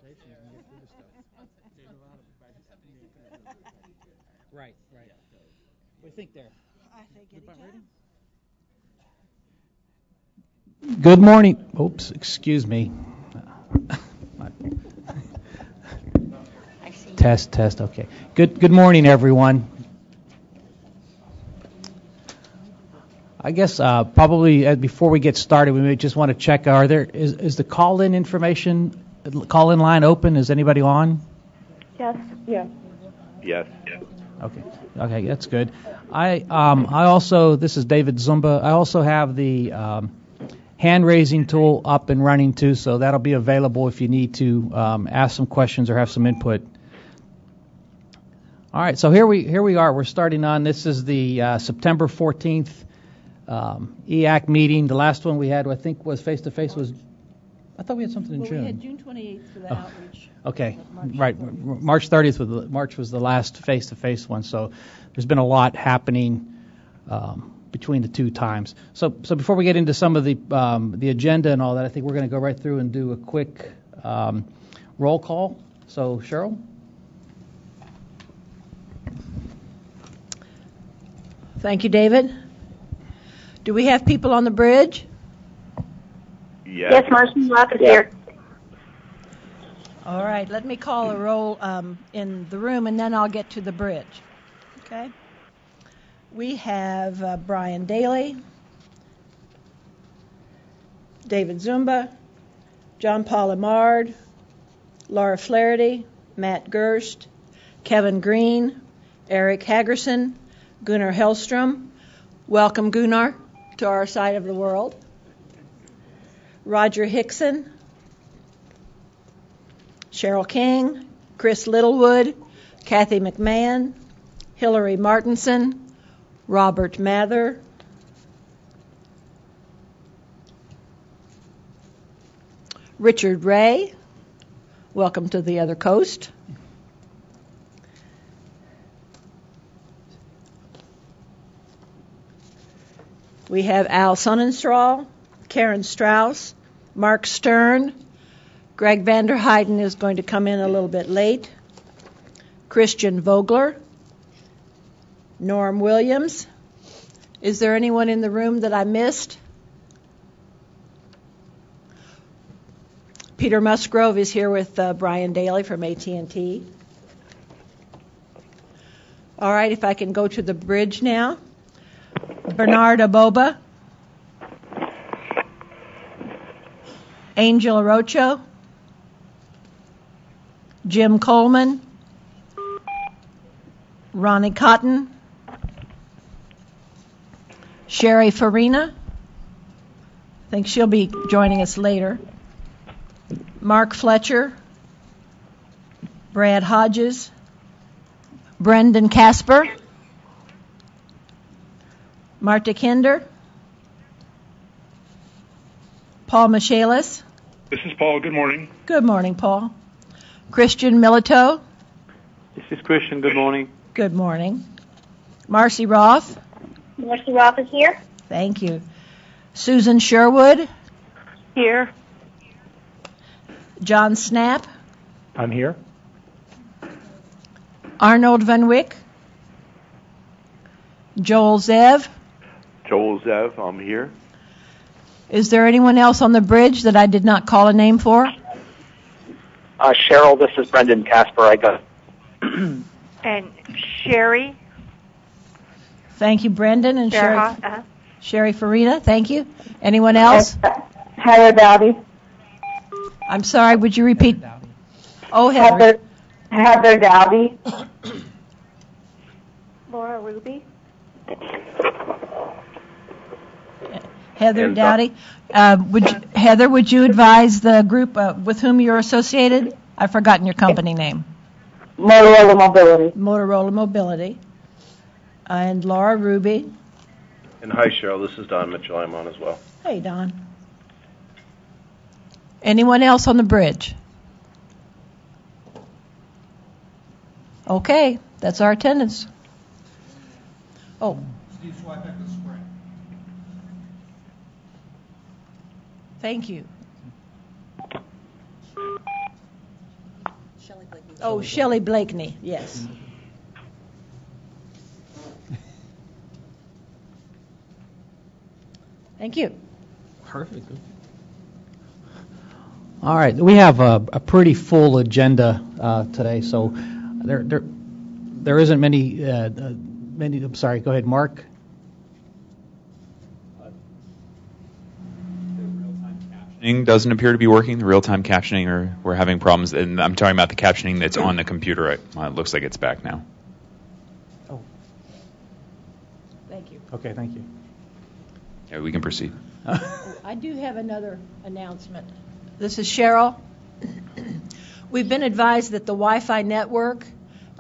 presentations and get through the stuff. Right, right. What do you think there? I think Good about anytime. reading? Good morning. Oops, excuse me. I see. Test. Okay. Good morning, everyone. I guess probably before we get started, we may just want to check. Is the call-in information, call-in line open? Is anybody on? Yes. Yes. Yes. Okay, that's good. I also, this is David Zumba. I also have the hand raising tool up and running too, so that'll be available if you need to ask some questions or have some input. All right, so here we are. We're starting on. This is the September 14th EAC meeting. The last one we had, I think, was face to face. I thought we had something in June. We had June 28th for the outreach. Okay, March right. 30th. March 30th March was the last face-to-face one. So there's been a lot happening between the two times. So before we get into some of the agenda and all that, I think we're going to go right through and do a quick roll call. So Cheryl. Thank you, David. Do we have people on the bridge? Yes. Marcy Rock is here. All right, let me call a roll in the room, and then I'll get to the bridge. Okay? We have Brian Daly, David Zumba, John Paul Amard, Laura Flaherty, Matt Gerst, Kevin Green, Eric Hagerson, Gunnar Hellstrom. Welcome, Gunnar, to our side of the world. Roger Hickson, Cheryl King, Chris Littlewood, Kathy McMahon, Hillary Martinson, Robert Mather, Richard Ray. Welcome to the other coast. We have Al Sonnenstrahl, Karen Strauss, Mark Stern. Greg Vanderheiden is going to come in a little bit late. Christian Vogler. Norm Williams. Is there anyone in the room that I missed? Peter Musgrove is here with Brian Daly from AT&T. All right, if I can go to the bridge now. Bernard Aboba. Angel Arocho. Jim Coleman. Ronnie Cotton. Sherry Farina. I think she'll be joining us later. Mark Fletcher. Brad Hodges. Brendan Casper. Marta Kinder. Paul Michaelis. This is Paul. Good morning. Good morning, Paul. Christian Milito. This is Christian. Good morning. Good morning. Marcy Roth. Marcy Rock is here. Thank you. Susan Sherwood. Here. John Snap. I'm here. Arnold Van Wyck. Joel Zev. Joel Zev, I'm here. Is there anyone else on the bridge that I did not call a name for? Cheryl, this is Brendan Casper. I got. And Sherry. Thank you, Brendan and Sherry. Uh-huh. Sherry Farina, thank you. Anyone else? Heather Dowdy. I'm sorry, would you repeat? Oh, Heather. Heather Dowdy. Laura Ruby. Heather And, Dowdy. Heather, would you advise the group with whom you're associated? I've forgotten your company name. Motorola Mobility. Motorola Mobility. And Laura Ruby. And hi, Cheryl. This is Don Mitchell. I'm on as well. Hey, Don. Anyone else on the bridge? Okay, that's our attendance. Oh. Steve Swipe at the spring. Thank you. Oh, Shelley Blakeney, yes. Thank you. Perfect. All right, we have a pretty full agenda today, so there isn't many. I'm sorry. Go ahead, Mark. Doesn't appear to be working. The real-time captioning, we're having problems, and I'm talking about the captioning that's on the computer. It looks like it's back now. Oh. Thank you. Okay, thank you. Yeah, we can proceed. I do have another announcement. This is Cheryl. We've been advised that the Wi-Fi network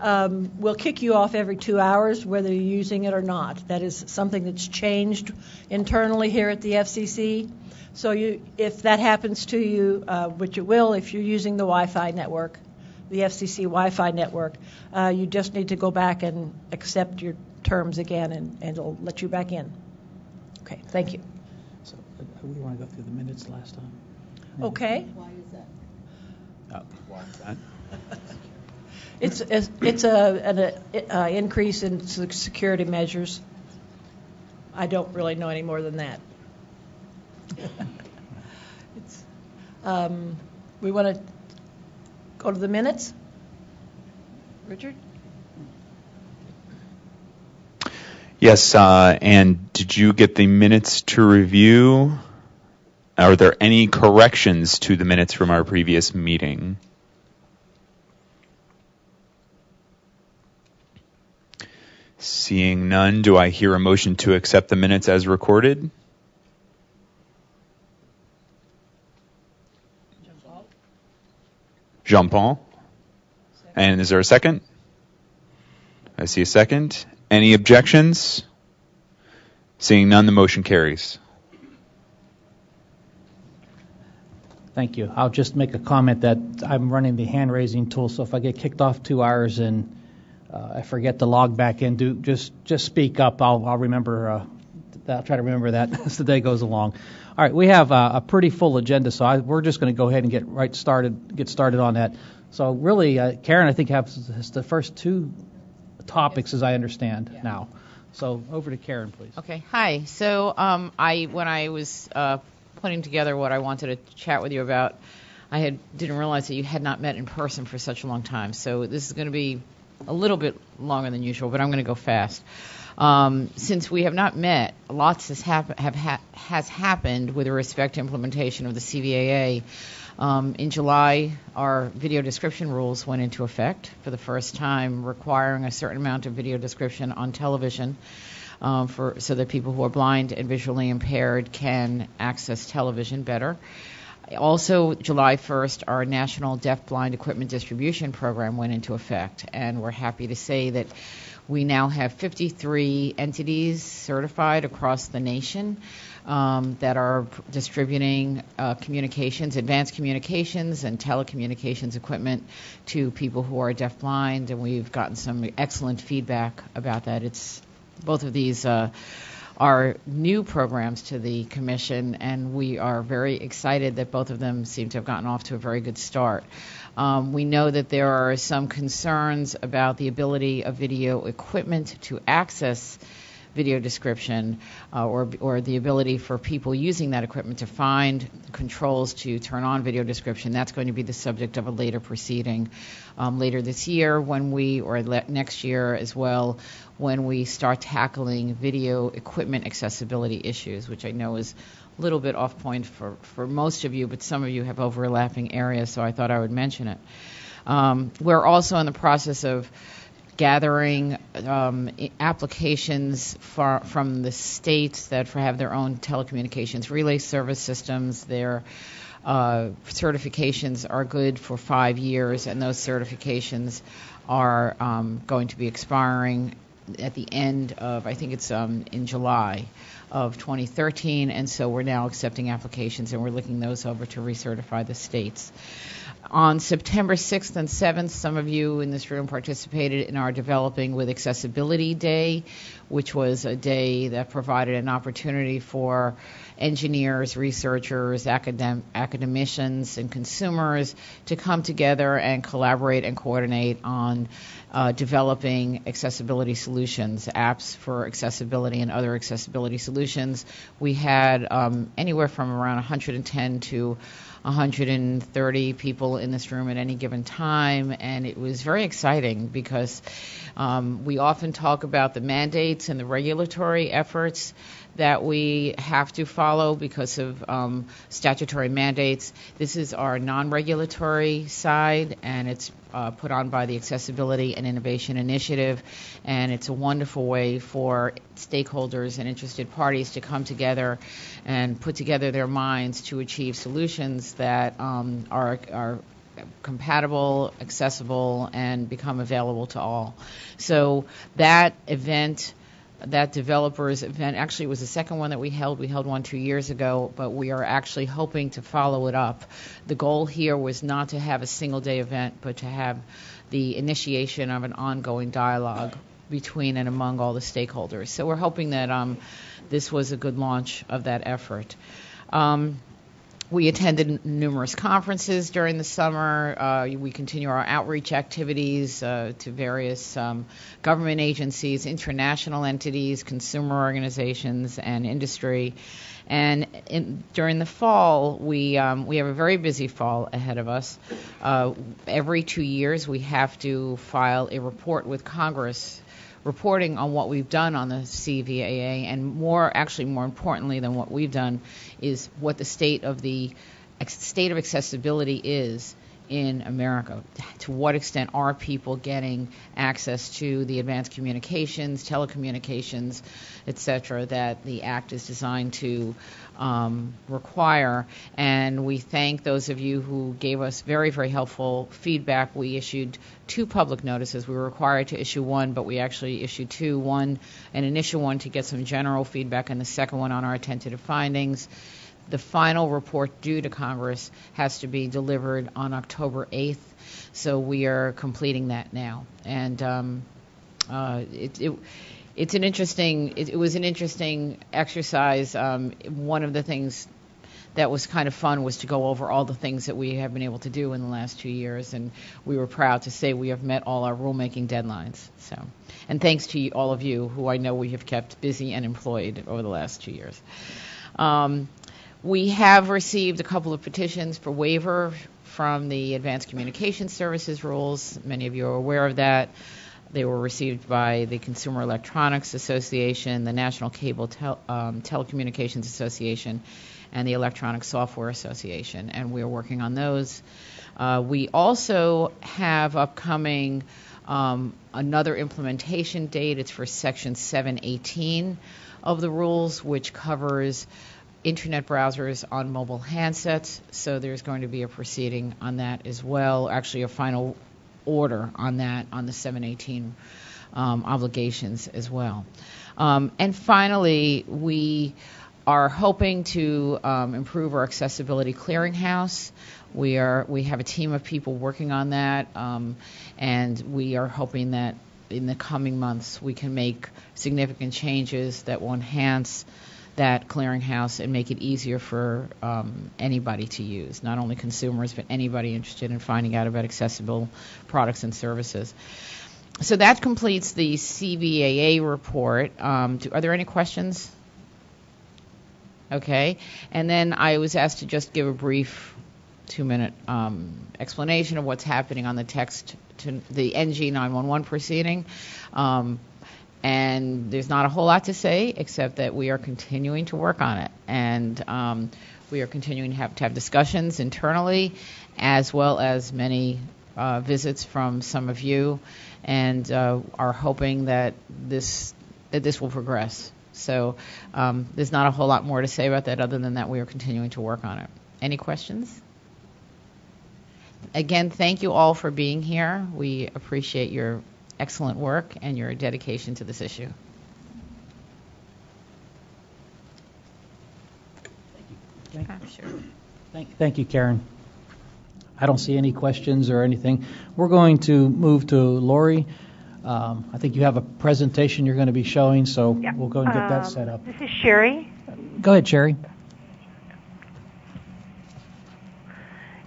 will kick you off every 2 hours, whether you're using it or not. That is something that's changed internally here at the FCC. So if that happens to you, which it will if you're using the Wi-Fi network, the FCC Wi-Fi network, you just need to go back and accept your terms again, and it'll let you back in. Okay, thank you. So we want to go through the minutes last time. Okay. Why is that? Why is that? It's an increase in security measures. I don't really know any more than that. We want to go to the minutes? Richard? Yes, and did you get the minutes to review? Are there any corrections to the minutes from our previous meeting? Seeing none, do I hear a motion to accept the minutes as recorded? Jean-Paul. And is there a second? I see a second. Any objections? Seeing none, the motion carries. Thank you. I'll just make a comment that I'm running the hand-raising tool, so if I get kicked off 2 hours and I forget to log back in, just speak up. I'll remember. I'll try to remember that as the day goes along. All right, we have a pretty full agenda, so we're just going to go ahead and get started on that. So really, Karen, I think has the first two topics, as I understand now. So over to Karen, please. Okay. Hi. So when I was putting together what I wanted to chat with you about, I didn't realize that you had not met in person for such a long time. So this is going to be a little bit longer than usual, but I'm going to go fast. Since we have not met, lots has happened with respect to implementation of the CVAA. In July, our video description rules went into effect for the first time, requiring a certain amount of video description on television so that people who are blind and visually impaired can access television better. Also, July 1st, our National Deaf-Blind Equipment Distribution Program went into effect, and we're happy to say that we now have 53 entities certified across the nation that are distributing communications, advanced communications and telecommunications equipment to people who are deaf-blind, and we've gotten some excellent feedback about that. Both of these are new programs to the Commission, and we are very excited that both of them seem to have gotten off to a very good start. We know that there are some concerns about the ability of video equipment to access video description or the ability for people using that equipment to find controls to turn on video description. That's going to be the subject of a later proceeding later this year next year as well, when we start tackling video equipment accessibility issues, which I know is a little bit off point for most of you, but some of you have overlapping areas, so I thought I would mention it. We're also in the process of gathering applications from the states that have their own telecommunications relay service systems. Their certifications are good for 5 years, and those certifications are going to be expiring at the end of, I think it's in July of 2013, and so we're now accepting applications, and we're looking those over to recertify the states. On September 6th and 7th, some of you in this room participated in our Developing with Accessibility Day, which was a day that provided an opportunity for engineers, researchers, academicians, and consumers to come together and collaborate and coordinate on developing accessibility solutions, apps for accessibility and other accessibility solutions. We had anywhere from around 110 to 130 people in this room at any given time, and it was very exciting because we often talk about the mandates and the regulatory efforts that we have to follow because of statutory mandates. This is our non-regulatory side, and it's put on by the Accessibility and Innovation Initiative, and it's a wonderful way for stakeholders and interested parties to come together and put together their minds to achieve solutions that are compatible, accessible, and become available to all. So that event, that developers event, actually was the second one that we held. We held one 2 years ago, but we are actually hoping to follow it up. The goal here was not to have a single day event, but to have the initiation of an ongoing dialogue between and among all the stakeholders. So we're hoping that this was a good launch of that effort. We attended numerous conferences during the summer. We continue our outreach activities to various government agencies, international entities, consumer organizations, and industry. And during the fall, we have a very busy fall ahead of us. Every 2 years, we have to file a report with Congress reporting on what we've done on the CVAA, and more importantly than what we've done is what the state of accessibility is in America. To what extent are people getting access to the advanced communications, telecommunications, etc., that the Act is designed to require? And we thank those of you who gave us very, very helpful feedback. We issued 2 public notices. We were required to issue one, but we actually issued 2. One, an initial one to get some general feedback, and the second one on our tentative findings. The final report due to Congress has to be delivered on October 8th, so we are completing that now. And it was an interesting exercise. One of the things that was kind of fun was to go over all the things that we have been able to do in the last 2 years, and we were proud to say we have met all our rulemaking deadlines. So, and thanks to all of you who I know we have kept busy and employed over the last 2 years. We have received a couple of petitions for waiver from the Advanced Communication Services rules. Many of you are aware of that. They were received by the Consumer Electronics Association, the National Cable Telecommunications Association, and the Electronic Software Association, and we are working on those. We also have upcoming another implementation date. It's for Section 718 of the rules, which covers Internet browsers on mobile handsets. So there's going to be a proceeding on that as well, actually a final order on that, on the 718 obligations as well. And finally, we are hoping to improve our accessibility clearinghouse. We have a team of people working on that, and we are hoping that in the coming months we can make significant changes that will enhance that clearinghouse and make it easier for anybody to use, not only consumers, but anybody interested in finding out about accessible products and services. So that completes the CVAA report. Are there any questions? Okay. And then I was asked to just give a brief 2-minute explanation of what's happening on the text to the NG 911 proceeding. And there's not a whole lot to say except that we are continuing to work on it. And we are continuing to have discussions internally, as well as many visits from some of you, and are hoping that this will progress. So there's not a whole lot more to say about that other than that we are continuing to work on it. Any questions? Again, thank you all for being here. We appreciate your excellent work and your dedication to this issue. Thank you, Karen. I don't see any questions or anything. We're going to move to Lori. I think you have a presentation you're going to be showing, so we'll go and get that set up. This is Sherry. Go ahead, Sherry.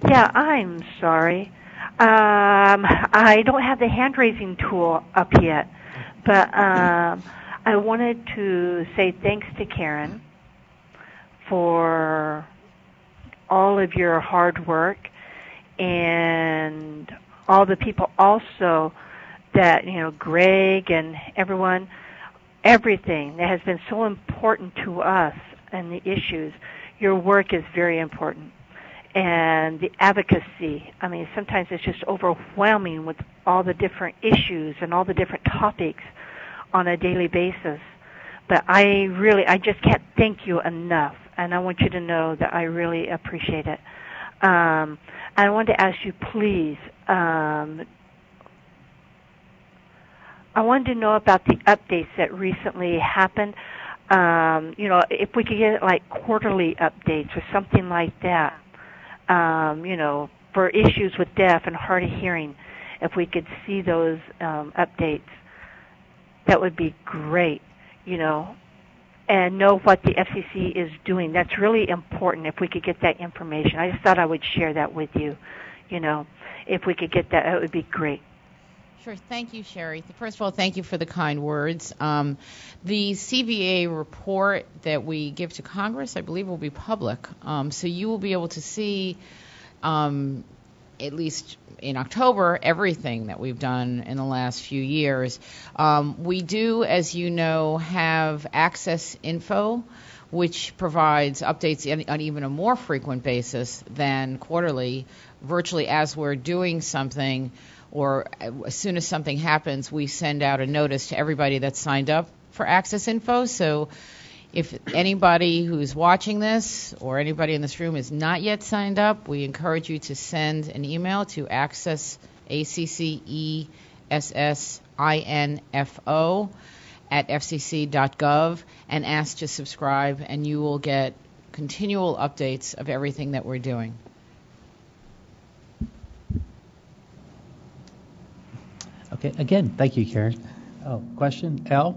Yeah, I'm sorry. I don't have the hand-raising tool up yet, but I wanted to say thanks to Karen for all of your hard work and all the people also that, Greg and everyone, everything that has been so important to us and the issues. Your work is very important. And the advocacy, sometimes it's just overwhelming with all the different issues and all the different topics on a daily basis. But I just can't thank you enough, and I want you to know that I really appreciate it. I wanted to ask you, please, I wanted to know about the updates that recently happened. If we could get like quarterly updates or something like that. For issues with deaf and hard of hearing, if we could see those updates, that would be great, and know what the FCC is doing. That's really important if we could get that information. I just thought I would share that with you, If we could get that, it would be great. Sure. Thank you, Sherry. First of all, thank you for the kind words. The CVA report that we give to Congress, I believe, will be public. So you will be able to see, at least in October, everything that we've done in the last few years. We do, as you know, have Access Info, which provides updates on even a more frequent basis than quarterly, virtually as we're doing something, or as soon as something happens, we send out a notice to everybody that's signed up for Access Info. So if anybody who's watching this or anybody in this room is not yet signed up, we encourage you to send an email to access, ACCESSINFO @fcc.gov and ask to subscribe, and you will get continual updates of everything that we're doing. Okay, again, thank you, Karen. Oh, question? Al?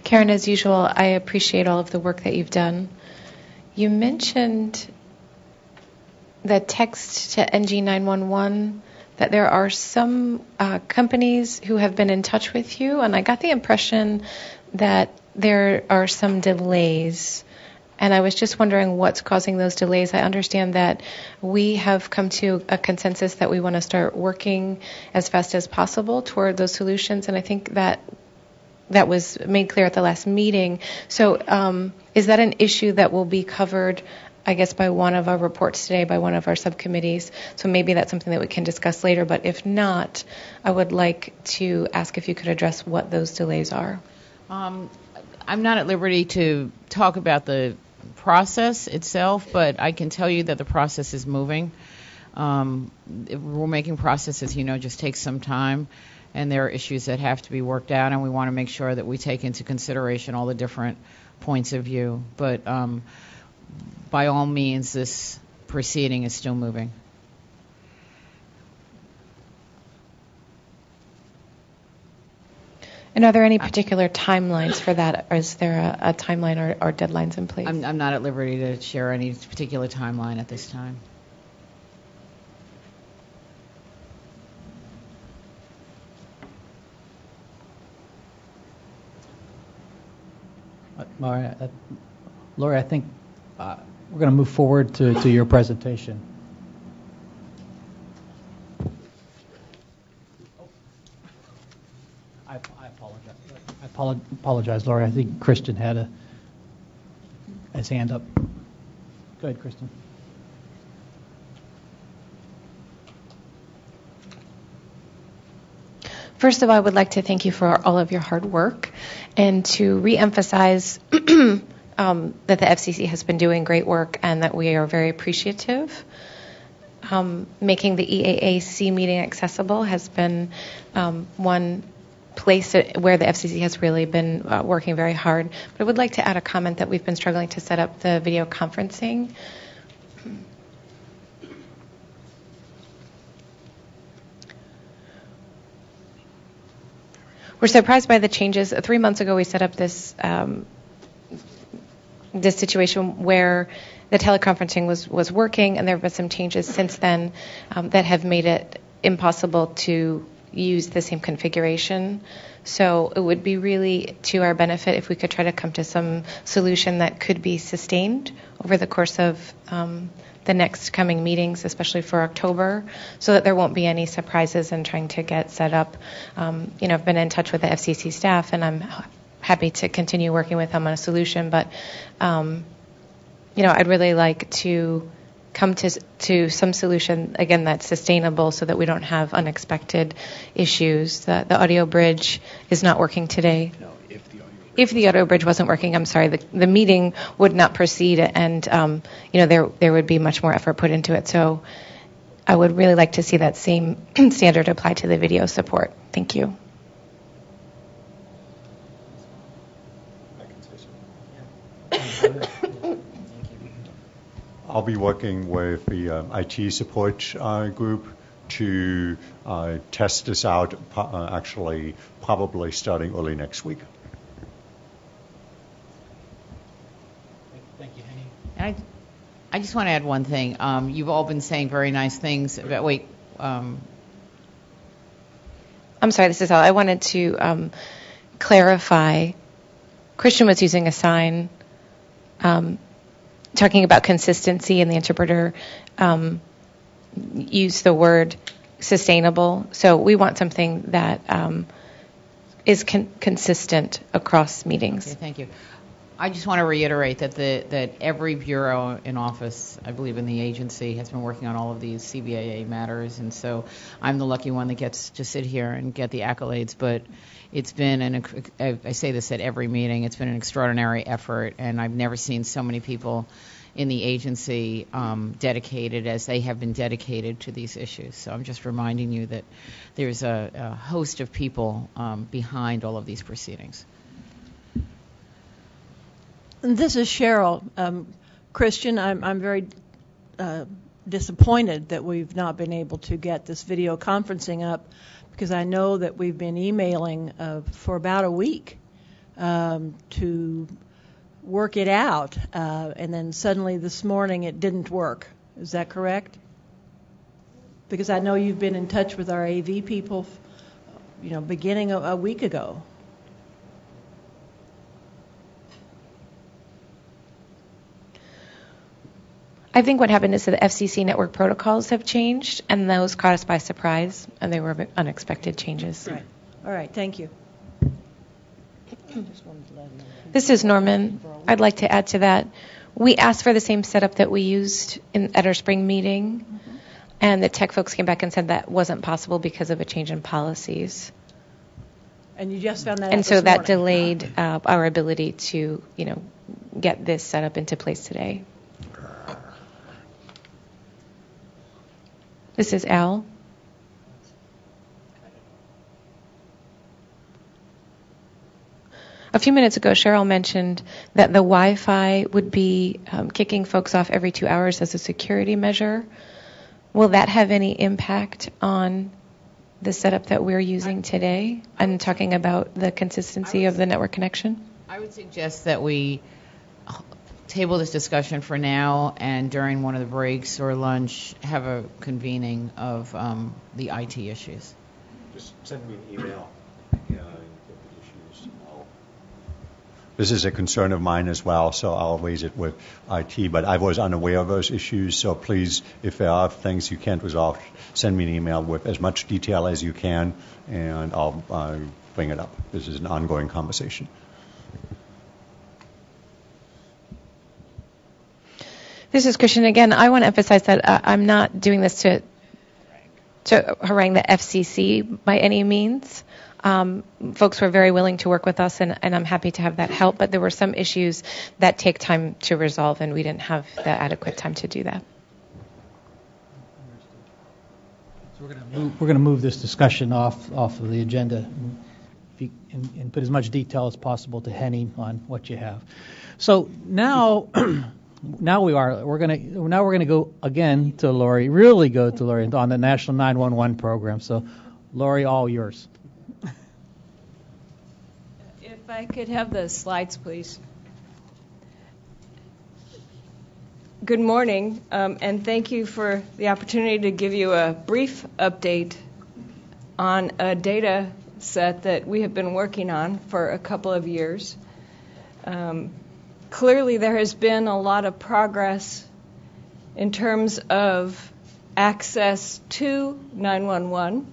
Karen, as usual, I appreciate all of the work that you've done. You mentioned the text to NG911, that there are some companies who have been in touch with you, and I got the impression that there are some delays. And I was just wondering what's causing those delays. I understand that we have come to a consensus that we want to start working as fast as possible toward those solutions, and I think that was made clear at the last meeting. So is that an issue that will be covered, I guess, by one of our reports today, by one of our subcommittees? So maybe that's something that we can discuss later. But if not, I would like to ask if you could address what those delays are. I'm not at liberty to talk about the process itself, but I can tell you that the process is moving. Rulemaking process, as you know, just takes some time, and there are issues that have to be worked out, and we want to make sure that we take into consideration all the different points of view. But by all means, this proceeding is still moving. And are there any particular timelines for that? Or is there a timeline or deadlines in place? I'm not at liberty to share any particular timeline at this time. Lori, I think we're going to move forward to your presentation. I apologize, Lori. I think Christian had his hand up. Go ahead, Christian. First of all, I would like to thank you for all of your hard work and to reemphasize that the FCC has been doing great work and that we are very appreciative. making the EAAC meeting accessible has been one place where the FCC has really been working very hard. But I would like to add a comment that we've been struggling to set up the video conferencing. We're surprised by the changes. 3 months ago, we set up this this situation where the teleconferencing was working, and there have been some changes since then that have made it impossible to use the same configuration. So it would be really to our benefit if we could try to come to some solution that could be sustained over the course of the next coming meetings, especially for October, so that there won't be any surprises in trying to get set up. I've been in touch with the FCC staff, and I'm happy to continue working with them on a solution. But, I'd really like to come to some solution, again, that's sustainable so that we don't have unexpected issues. The audio bridge is not working today. No, if the audio bridge wasn't working, I'm sorry, the meeting would not proceed, and there would be much more effort put into it. So I would really like to see that same standard apply to the video support. Thank you. I'll be working with the IT support group to test this out, actually probably starting early next week. Thank you, Henny. I just want to add one thing. You've all been saying very nice things about, I'm sorry, this is all. I wanted to clarify. Christian was using a sign talking about consistency, and the interpreter used the word sustainable. So we want something that is consistent across meetings. Okay, thank you. I just want to reiterate that every bureau in office, I believe in the agency, has been working on all of these CBAA matters, and so I'm the lucky one that gets to sit here and get the accolades. But it's been I say this at every meeting, it's been an extraordinary effort, and I've never seen so many people in the agency dedicated as they have been dedicated to these issues. So I'm just reminding you that there's a host of people behind all of these proceedings. This is Cheryl. Christian, I'm very disappointed that we've not been able to get this video conferencing up, because I know that we've been emailing for about a week to work it out, and then suddenly this morning it didn't work. Is that correct? Because I know you've been in touch with our AV people, beginning a week ago. I think what happened is that the FCC network protocols have changed, and those caught us by surprise, and they were unexpected changes. Right. All right. Thank you. This is Norman. I'd like to add to that. We asked for the same setup that we used at our spring meeting, and the tech folks came back and said that wasn't possible because of a change in policies. And you just found that out and this so that morning. delayed our ability to, get this set up into place today. This is Al. A few minutes ago, Cheryl mentioned that the Wi-Fi would be kicking folks off every 2 hours as a security measure. Will that have any impact on the setup that we're using today? I'm talking about the consistency of the network connection. I would suggest that we table this discussion for now, and during one of the breaks or lunch, have a convening of the IT issues. Just send me an email. This is a concern of mine as well, so I'll raise it with IT. But I was unaware of those issues, so please, if there are things you can't resolve, send me an email with as much detail as you can, and I'll bring it up. This is an ongoing conversation. This is Christian again. I want to emphasize that I'm not doing this to harangue the FCC by any means. Folks were very willing to work with us, and I'm happy to have that help, but there were some issues that take time to resolve, and we didn't have the adequate time to do that. So we're going to move this discussion off of the agenda and put as much detail as possible to Henning on what you have. So now we're going to go again to Lori. Really go to Lori on the National 911 program. So, Lori, all yours. If I could have the slides, please. Good morning, and thank you for the opportunity to give you a brief update on a data set that we have been working on for a couple of years. Clearly, there has been a lot of progress in terms of access to 911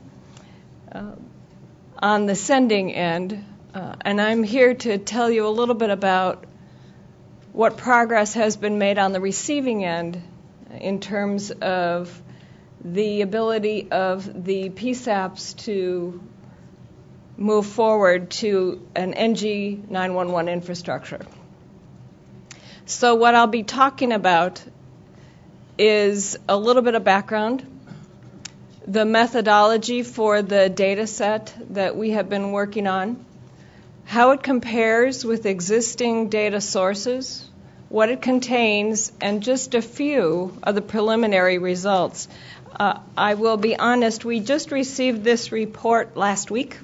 on the sending end, and I'm here to tell you a little bit about what progress has been made on the receiving end in terms of the ability of the PSAPs to move forward to an NG 911 infrastructure. So what I'll be talking about is a little bit of background, the methodology for the data set that we have been working on, how it compares with existing data sources, what it contains, and just a few of the preliminary results. I will be honest, we just received this report last week.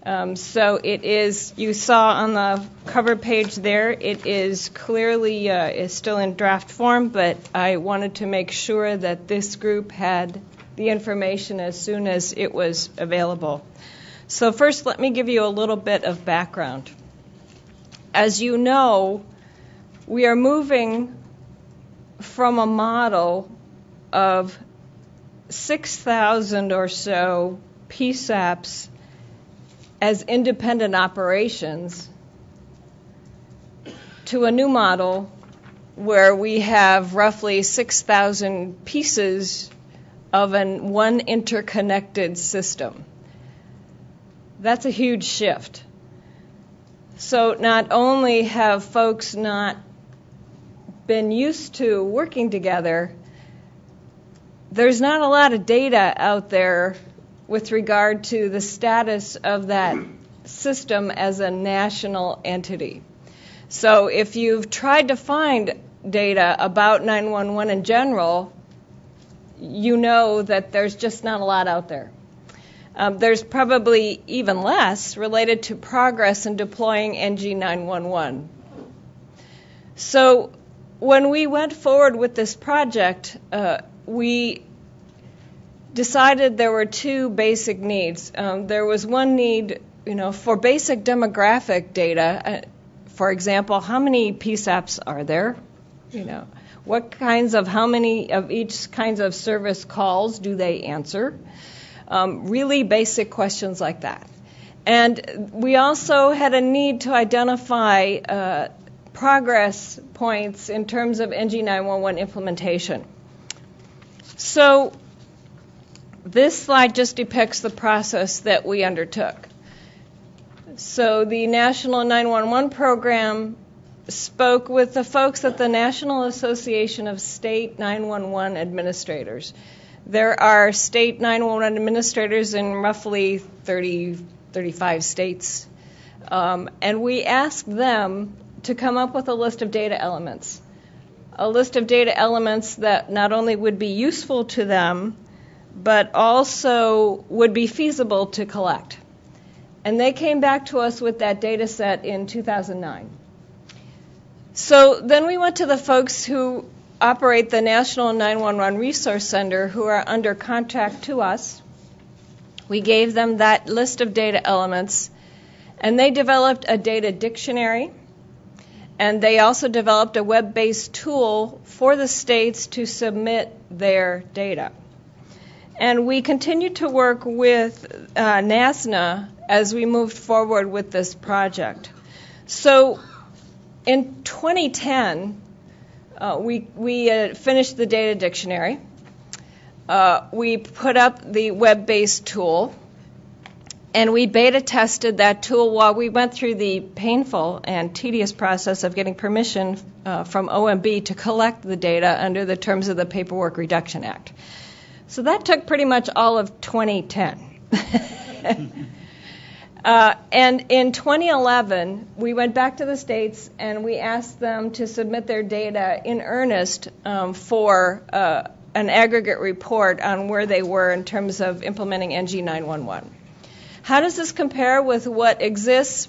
So it is, you saw on the cover page there, it is clearly is still in draft form, but I wanted to make sure that this group had the information as soon as it was available. So first, let me give you a little bit of background. As you know, we are moving from a model of 6,000 or so PSAPs as independent operations to a new model where we have roughly 6,000 pieces of one interconnected system. That's a huge shift. So not only have folks not been used to working together, there's not a lot of data out there with regard to the status of that system as a national entity. So if you've tried to find data about 911 in general, you know that there's just not a lot out there. There's probably even less related to progress in deploying NG 911. So when we went forward with this project, we decided there were two basic needs. There was one need, for basic demographic data. For example, how many PSAPs are there? How many of each kinds of service calls do they answer? Really basic questions like that. And we also had a need to identify progress points in terms of NG 911 implementation. So this slide just depicts the process that we undertook. So the National 911 program spoke with the folks at the National Association of State 911 Administrators. There are state 911 administrators in roughly 35 states. And we asked them to come up with a list of data elements. A list of data elements that not only would be useful to them, but also would be feasible to collect. And they came back to us with that data set in 2009. So then we went to the folks who operate the National 911 Resource Center, who are under contract to us. We gave them that list of data elements, and they developed a data dictionary, and they also developed a web-based tool for the states to submit their data. And we continued to work with NASNA as we moved forward with this project. So in 2010, we finished the data dictionary. We put up the web-based tool, and we beta tested that tool while we went through the painful and tedious process of getting permission from OMB to collect the data under the terms of the Paperwork Reduction Act. So that took pretty much all of 2010. And in 2011, we went back to the states and we asked them to submit their data in earnest for an aggregate report on where they were in terms of implementing NG 911. How does this compare with what exists?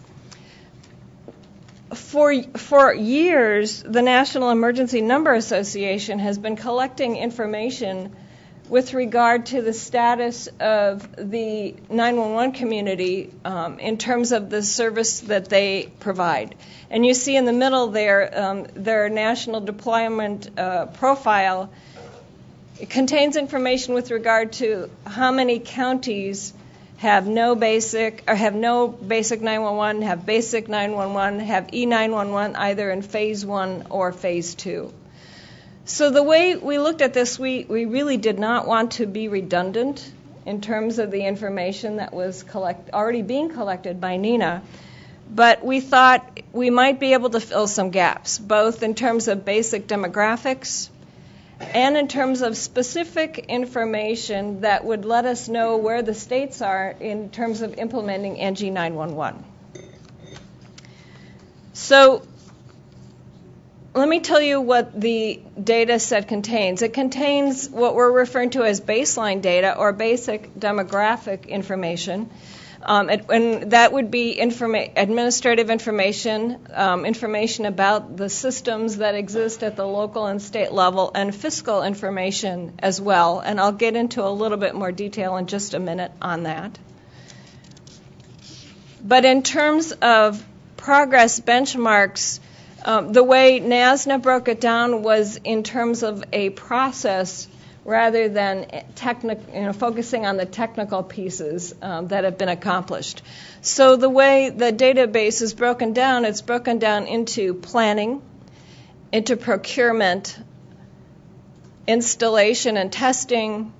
For years, the National Emergency Number Association has been collecting information with regard to the status of the 911 community in terms of the service that they provide. And you see in the middle there, their national deployment profile. It contains information with regard to how many counties have no basic 911, have basic 911, have E911 either in phase 1 or phase 2. So the way we looked at this, we really did not want to be redundant in terms of the information that was already being collected by NENA, but we thought we might be able to fill some gaps, both in terms of basic demographics and in terms of specific information that would let us know where the states are in terms of implementing NG 911. So let me tell you what the data set contains. It contains what we're referring to as baseline data or basic demographic information. And that would be administrative information, information about the systems that exist at the local and state level, and fiscal information as well. And I'll get into a little bit more detail in just a minute on that. But in terms of progress benchmarks, the way NASNA broke it down was in terms of a process rather than focusing on the technical pieces that have been accomplished. So the way the database is broken down, it's broken down into planning, into procurement, installation and testing,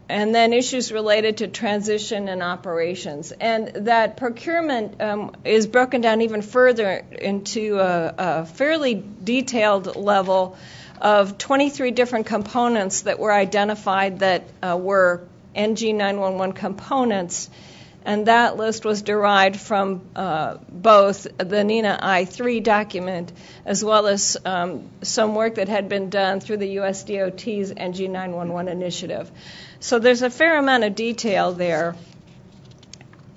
and then issues related to transition and operations. And that procurement is broken down even further into a fairly detailed level of 23 different components that were identified that were NG 911 components. And that list was derived from both the NENA I-3 document as well as some work that had been done through the USDOT's NG 911 initiative. So there's a fair amount of detail there.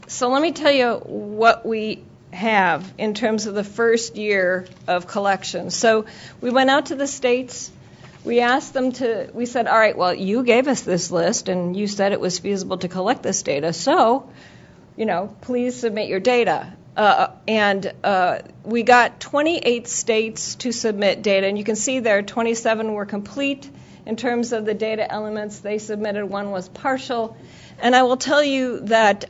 So let me tell you what we have in terms of the first year of collection. So we went out to the states. We asked them we said, all right, well, you gave us this list and you said it was feasible to collect this data. So, please submit your data. And we got 28 states to submit data. And you can see there 27 were complete in terms of the data elements they submitted. One was partial. And I will tell you that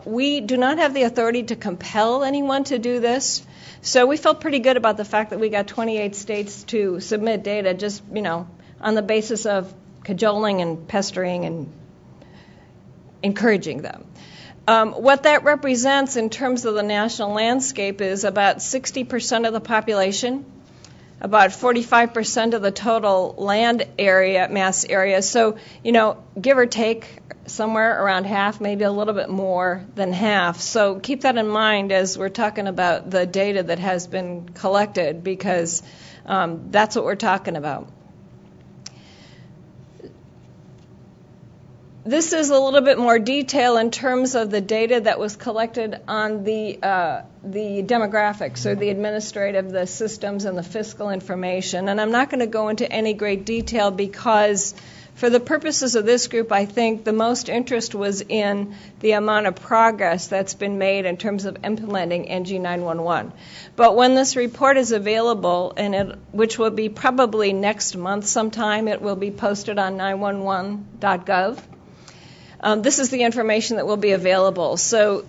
we do not have the authority to compel anyone to do this. So we felt pretty good about the fact that we got 28 states to submit data just, on the basis of cajoling and pestering and encouraging them. What that represents in terms of the national landscape is about 60% of the population, about 45% of the total land area, mass area. So, give or take, somewhere around half, maybe a little bit more than half. So keep that in mind as we're talking about the data that has been collected, because that's what we're talking about. This is a little bit more detail in terms of the data that was collected on the demographics, or the administrative, the systems, and the fiscal information. And I'm not going to go into any great detail because for the purposes of this group, I think the most interest was in the amount of progress that's been made in terms of implementing NG 911. But when this report is available, which will be probably next month sometime, it will be posted on 911.gov. This is the information that will be available. So,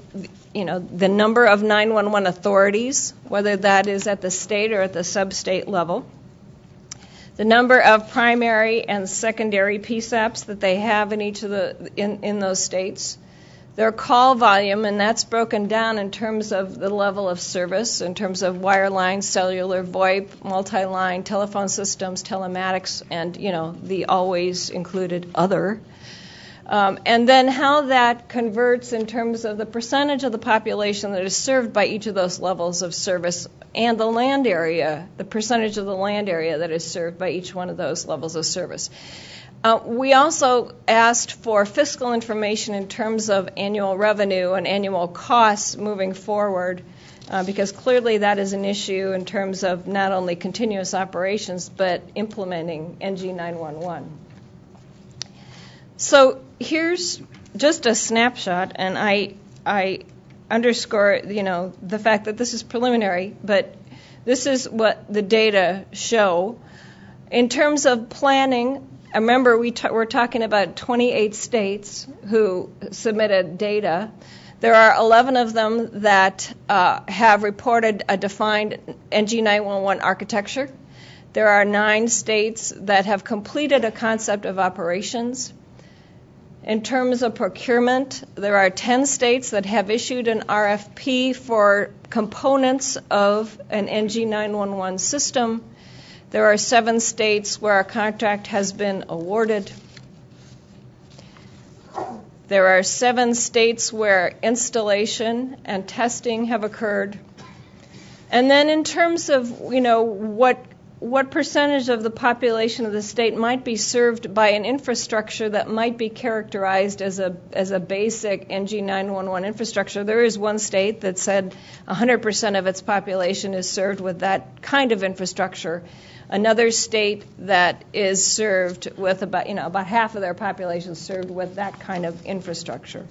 the number of 911 authorities, whether that is at the state or at the sub-state level, the number of primary and secondary PSAPs that they have in each of in those states, their call volume, and that's broken down in terms of the level of service, in terms of wireline, cellular, VoIP, multi-line, telephone systems, telematics, and the always included other. And then how that converts in terms of the percentage of the population that is served by each of those levels of service and the land area, the percentage of the land area that is served by each one of those levels of service. We also asked for fiscal information in terms of annual revenue and annual costs moving forward, because clearly that is an issue in terms of not only continuous operations but implementing NG 911. So here's just a snapshot, and I underscore, the fact that this is preliminary, but this is what the data show. In terms of planning, remember we're talking about 28 states who submitted data. There are 11 of them that have reported a defined NG 911 architecture. There are 9 states that have completed a concept of operations. In terms of procurement, there are 10 states that have issued an RFP for components of an NG 911 system. There are 7 states where a contract has been awarded. There are 7 states where installation and testing have occurred. And then in terms of, what percentage of the population of the state might be served by an infrastructure that might be characterized as a basic NG 911 infrastructure. There is one state that said 100% of its population is served with that kind of infrastructure. Another state that is served with about half of their population served with that kind of infrastructure.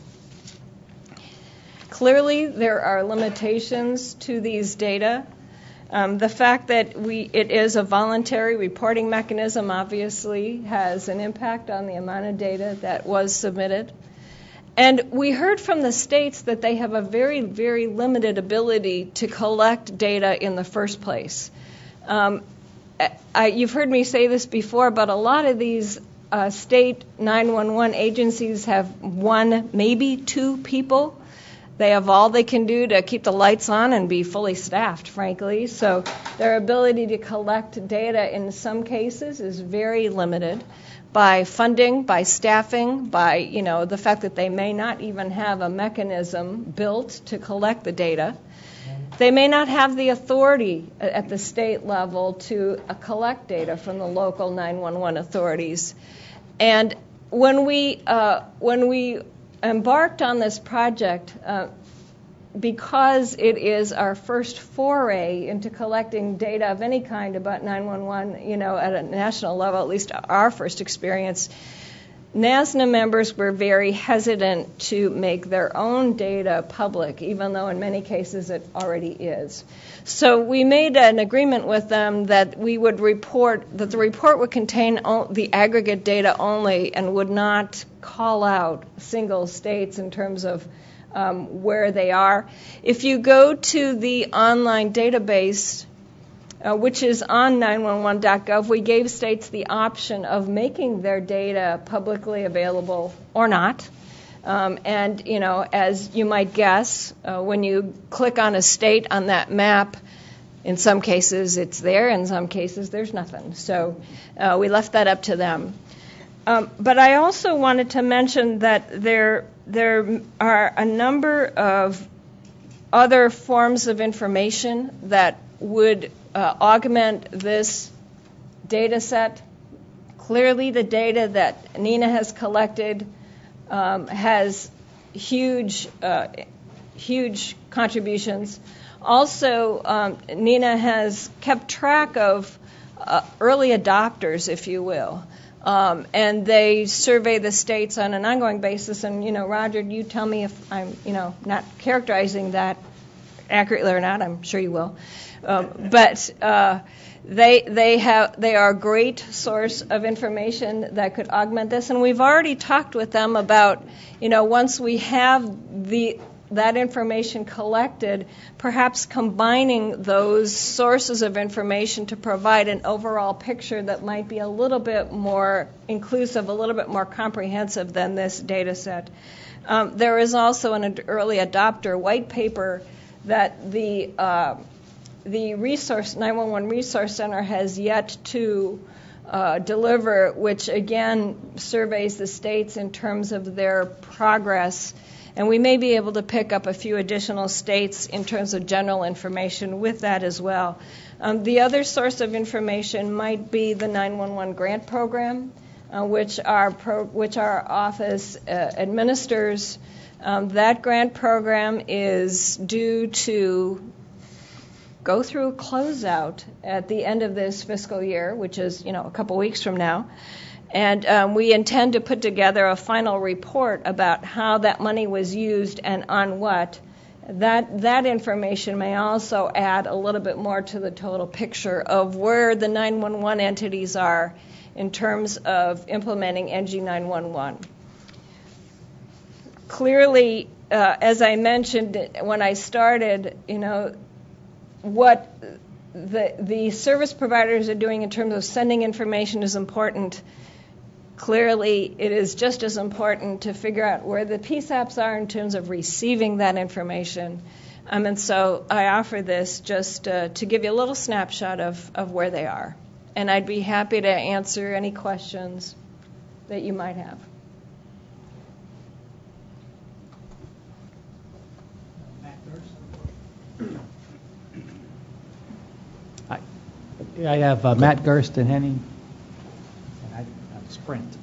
Clearly, there are limitations to these data. The fact that it is a voluntary reporting mechanism obviously has an impact on the amount of data that was submitted. And we heard from the states that they have a very, very limited ability to collect data in the first place. You've heard me say this before, but a lot of these state 911 agencies have 1, maybe 2 people. They have all they can do to keep the lights on and be fully staffed, frankly. So their ability to collect data in some cases is very limited by funding, by staffing, by the fact that they may not even have a mechanism built to collect the data. They may not have the authority at the state level to collect data from the local 911 authorities. And when we embarked on this project, because it is our first foray into collecting data of any kind about 911, at a national level, at least our first experience, NASNA members were very hesitant to make their own data public, even though in many cases it already is. So we made an agreement with them that we would that the report would contain the aggregate data only and would not call out single states in terms of where they are. If you go to the online database, which is on 911.gov, we gave states the option of making their data publicly available or not. And, as you might guess, when you click on a state on that map, in some cases it's there, in some cases there's nothing. So we left that up to them. But I also wanted to mention that there are a number of other forms of information that would augment this data set. Clearly, the data that NENA has collected has huge contributions. Also, NENA has kept track of early adopters, if you will. And they survey the states on an ongoing basis. And, Roger, you tell me if I'm, not characterizing that accurately or not. I'm sure you will. But they are a great source of information that could augment this. And we've already talked with them about, once we have that information collected, perhaps combining those sources of information to provide an overall picture that might be a little bit more inclusive, a little bit more comprehensive than this data set. There is also an early adopter white paper that the 911 Resource Center has yet to deliver, which again surveys the states in terms of their progress. And we may be able to pick up a few additional states in terms of general information with that as well. The other source of information might be the 911 grant program, which our office administers. That grant program is due to go through a closeout at the end of this fiscal year, which is a couple weeks from now. And we intend to put together a final report about how that money was used and on what. That information may also add a little bit more to the total picture of where the 911 entities are in terms of implementing NG 911. Clearly, as I mentioned when I started, what the service providers are doing in terms of sending information is important. Clearly, it is just as important to figure out where the PSAPs are in terms of receiving that information. And so I offer this just to give you a little snapshot of where they are. And I'd be happy to answer any questions that you might have. I have Matt Gerst and Henning. And I sprint.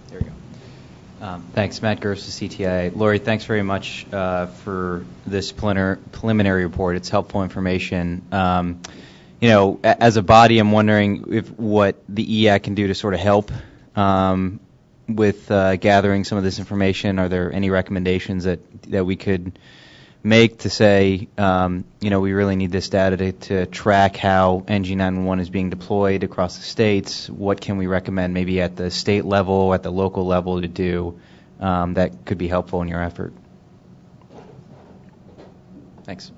There we go. Thanks, Matt Gerst, CTI. Lori, thanks very much for this preliminary report. It's helpful information. As a body, I'm wondering what the EAC can do to sort of help with gathering some of this information. Are there any recommendations that we could make to say, we really need this data to track how NG 911 is being deployed across the states? What can we recommend maybe at the state level, at the local level to do that could be helpful in your effort? Thanks.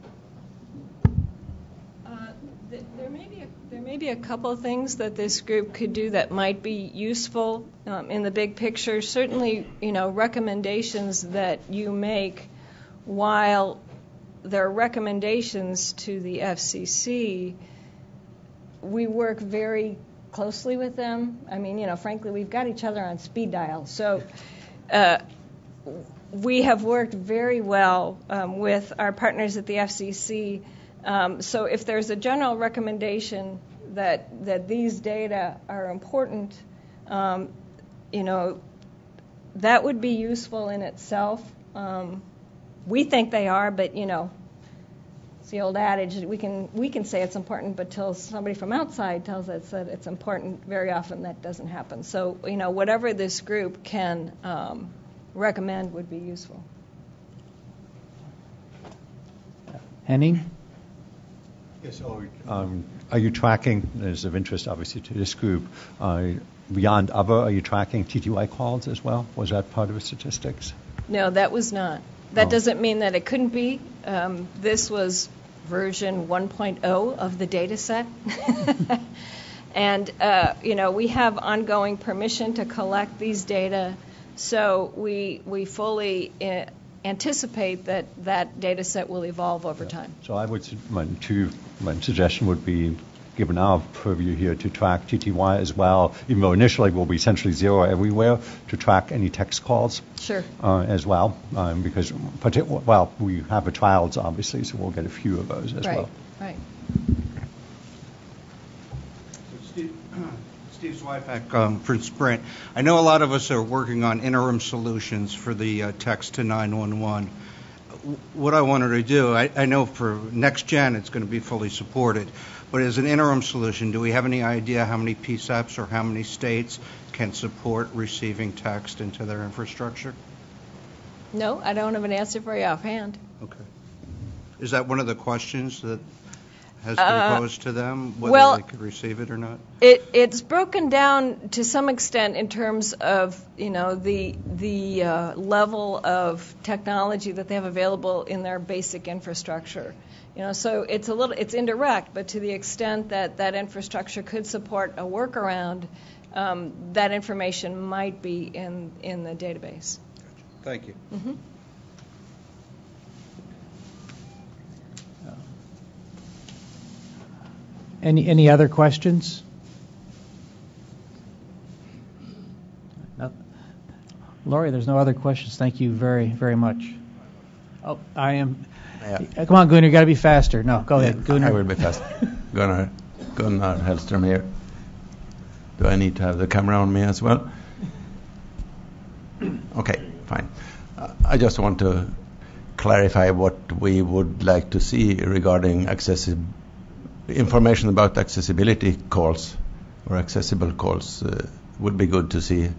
There may be a couple of things that this group could do that might be useful in the big picture. Certainly, recommendations that you make, while there are recommendations to the FCC, we work very closely with them. I mean, frankly, we've got each other on speed dial. So we have worked very well with our partners at the FCC. So if there's a general recommendation that these data are important, that would be useful in itself. We think they are, but it's the old adage that we can say it's important, but till somebody from outside tells us that it's important, very often that doesn't happen. So whatever this group can recommend would be useful. Henning? Yes, so are you tracking, as of interest obviously to this group, beyond other, are you tracking TTY calls as well? Was that part of the statistics? No, that was not. That doesn't mean that it couldn't be. This was version 1.0 of the data set. And, we have ongoing permission to collect these data, so we fully anticipate that data set will evolve over time. So my suggestion would be, given our purview here, to track TTY as well, even though initially we'll be essentially zero everywhere, to track any text calls as well, because, we have the trials, obviously, so we'll get a few of those as well. Right. Steve Zweifach for Sprint. I know a lot of us are working on interim solutions for the text to 911. What I wanted to do, I know for next gen it's going to be fully supported, but as an interim solution, do we have any idea how many PSAPs or how many states can support receiving text into their infrastructure? No, I don't have an answer for you offhand. Okay. Is that one of the questions that has been posed to them, whether they could receive it or not? It's broken down to some extent in terms of the level of technology that they have available in their basic infrastructure. So it's indirect, but to the extent that infrastructure could support a workaround, that information might be in the database. Thank you. Mm-hmm. Any other questions? No. Lori, there's no other questions. Thank you very, very much. Oh, I am. Yeah. Come on, Gunnar, you got to be faster. No, go ahead, Gunnar. I will be fast. Gunnar Hellström here. Do I need to have the camera on me as well? Okay, fine. I just want to clarify what we would like to see regarding information about accessibility calls or accessible calls. Would be good to see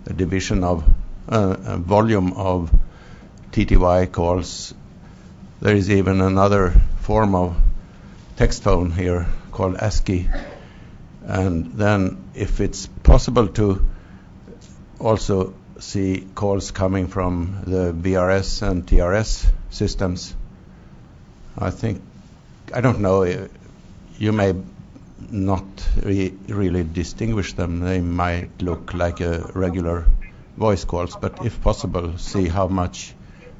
a division of a volume of TTY calls. There is even another form of text phone here called ASCII. And then if it's possible to also see calls coming from the VRS and TRS systems, I don't know, you may not really distinguish them. They might look like a regular voice calls, but if possible, see how much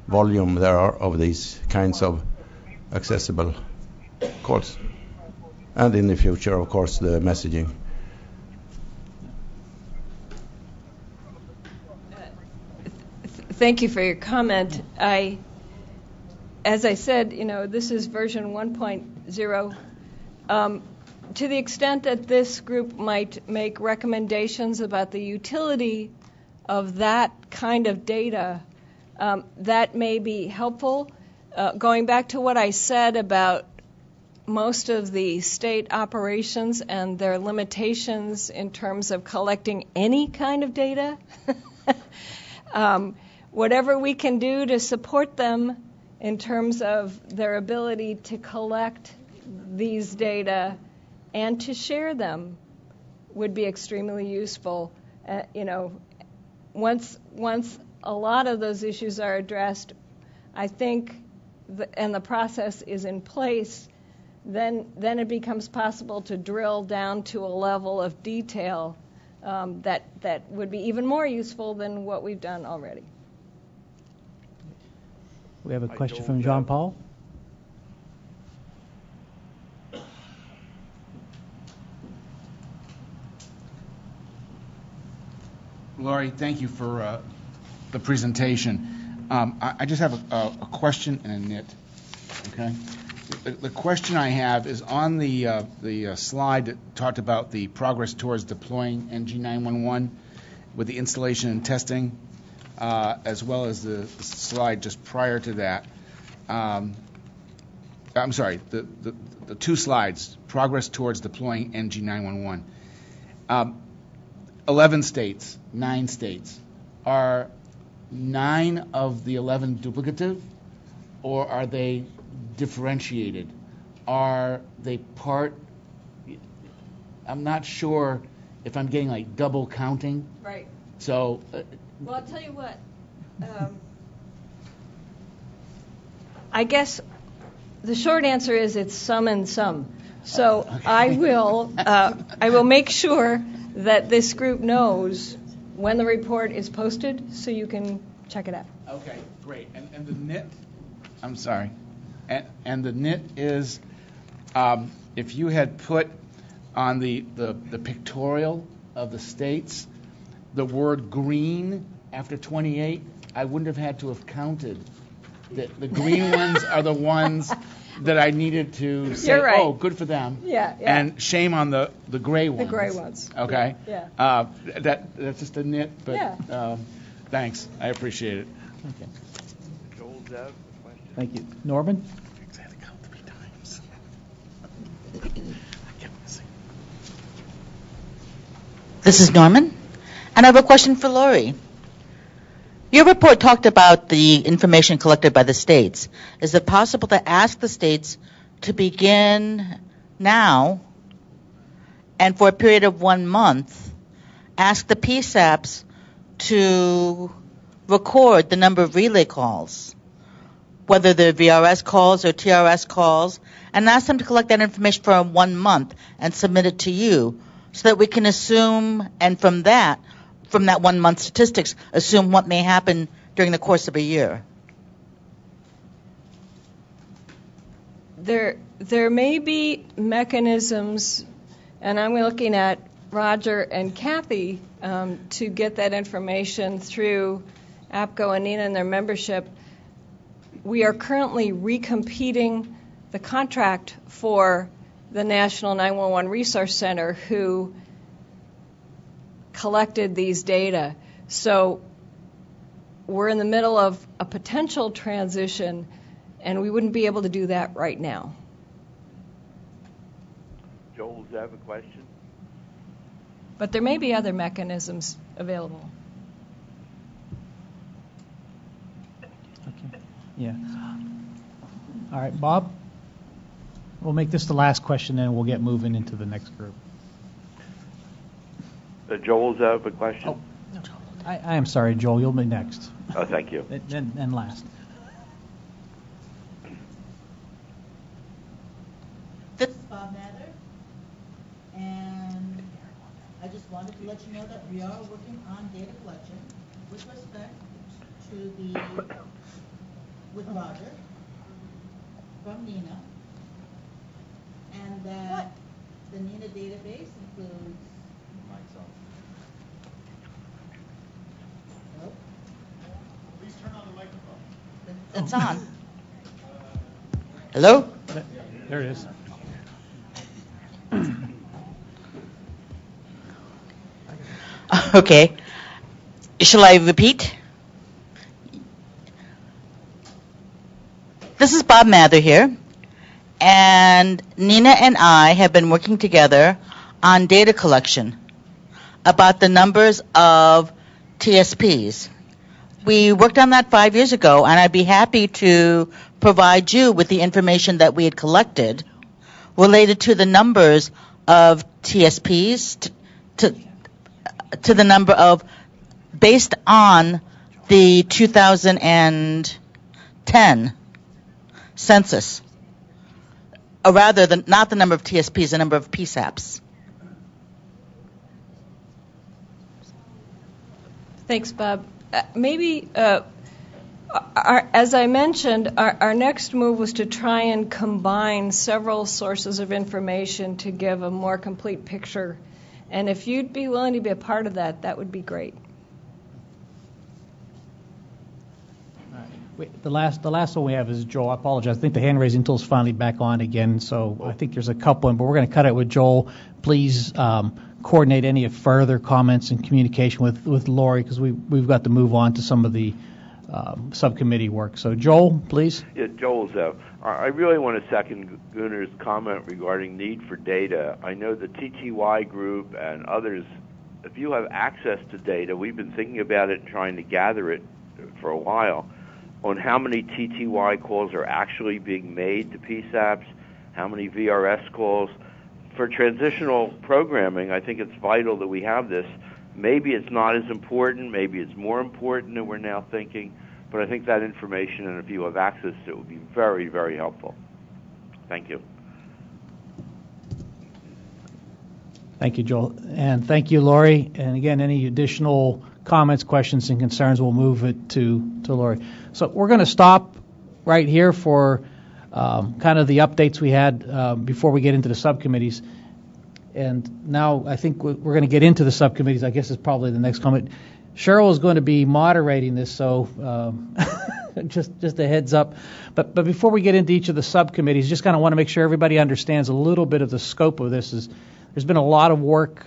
volume there are of these kinds of accessible calls. And in the future, of course, the messaging. Thank you for your comment. As I said, this is version 1.0. To the extent that this group might make recommendations about the utility of that kind of data, that may be helpful. Going back to what I said about most of the state operations and their limitations in terms of collecting any kind of data, whatever we can do to support them in terms of their ability to collect these data and to share them would be extremely useful. Once a lot of those issues are addressed, I think, and the process is in place, then it becomes possible to drill down to a level of detail that would be even more useful than what we've done already. We have a question from John Paul. Lori, thank you for the presentation. I just have a question and a nit. Okay. The question I have is on the slide that talked about the progress towards deploying NG911 with the installation and testing, as well as the slide just prior to that. I'm sorry, the two slides, progress towards deploying NG911. 11 states, 9 states. Are 9 of the 11 duplicative, or are they differentiated? Are they part? I'm not sure if I'm getting like double counting. Right. So. Well, I'll tell you what. I guess the short answer is it's some and some. So okay. I will make sure that this group knows when the report is posted, so you can check it out. Okay, great. And the nit. I'm sorry. And the nit is, if you had put on the pictorial of the states the word green after 28, I wouldn't have had to have counted. The green ones are the ones that I needed to say, right. Oh, good for them. Yeah. And shame on the gray ones. The gray ones. Okay. Yeah. That's just a nit, but yeah. Thanks. I appreciate it. Okay. Joel Zev, thank you. Norman? I had to count 3 times. I kept missing. This is Norman, and I have a question for Lori. Your report talked about the information collected by the states. Is it possible to ask the states to begin now and for a period of 1 month, ask the PSAPs to record the number of relay calls, whether they're VRS calls or TRS calls, and ask them to collect that information for 1 month and submit it to you so that we can assume, and from that 1 month statistics, assume what may happen during the course of a year? There may be mechanisms, and I'm looking at Roger and Kathy to get that information through APCO and NINA and their membership. We are currently recompeting the contract for the National 911 Resource Center, who collected these data. So we're in the middle of a potential transition, and we wouldn't be able to do that right now. Joel, does that have a question? But there may be other mechanisms available. Okay. Yeah. All right, Bob? We'll make this the last question, and we'll get moving into the next group. Joel, does that have a question? Oh, I am sorry, Joel. You'll be next. Oh, thank you. And last. This is Bob Mather, and I just wanted to let you know that we are working on data collection with respect to with Roger from NINA, and that the NINA database includes. Hello? Please turn on the microphone. It's on. Hello? There it is. Okay. Shall I repeat? This is Bob Mather here, and NINA and I have been working together on data collection about the numbers of TSPs. We worked on that 5 years ago, and I'd be happy to provide you with the information that we had collected related to the numbers of TSPs, to the number of, based on the 2010 census, or rather, not the number of TSPs, the number of PSAPs. Thanks, Bob. Maybe, as I mentioned, our next move was to try and combine several sources of information to give a more complete picture. And if you'd be willing to be a part of that, that would be great. Wait, the last one we have is Joel. I apologize. I think the hand raising tool is finally back on again, so I think there's a couple, but we're going to cut it with Joel. Please coordinate any further comments and communication with Lori, because we've got to move on to some of the subcommittee work. So Joel, please. Yeah, Joel Zev. I really want to second Gunnar's comment regarding need for data. I know the TTY group and others, if you have access to data, we've been thinking about it and trying to gather it for a while, on how many TTY calls are actually being made to PSAPs, how many VRS calls. For transitional programming, I think it's vital that we have this. Maybe it's not as important, maybe it's more important than we're now thinking, but I think that information, and if you have access to it, would be very, very helpful. Thank you. Thank you, Joel. And thank you, Lori. And again, any additional comments, questions, and concerns, we'll move it to Lori. So we're going to stop right here for kind of the updates we had before we get into the subcommittees. And now I think we're going to get into the subcommittees, I guess is probably the next comment. Cheryl is going to be moderating this, so just a heads up. But before we get into each of the subcommittees, just kind of want to make sure everybody understands a little bit of the scope of this. There's been a lot of work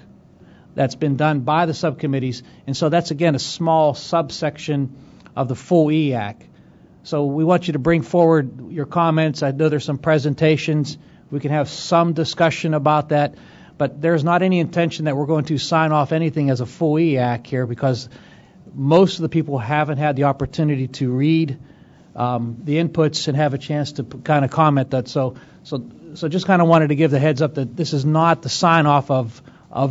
that's been done by the subcommittees, and so that's, again, a small subsection of the full EAC. So we want you to bring forward your comments. I know there's some presentations. We can have some discussion about that. But there's not any intention that we're going to sign off anything as a full EAC here, because most of the people haven't had the opportunity to read the inputs and have a chance to kind of comment that. So just kind of wanted to give the heads up that this is not the sign off of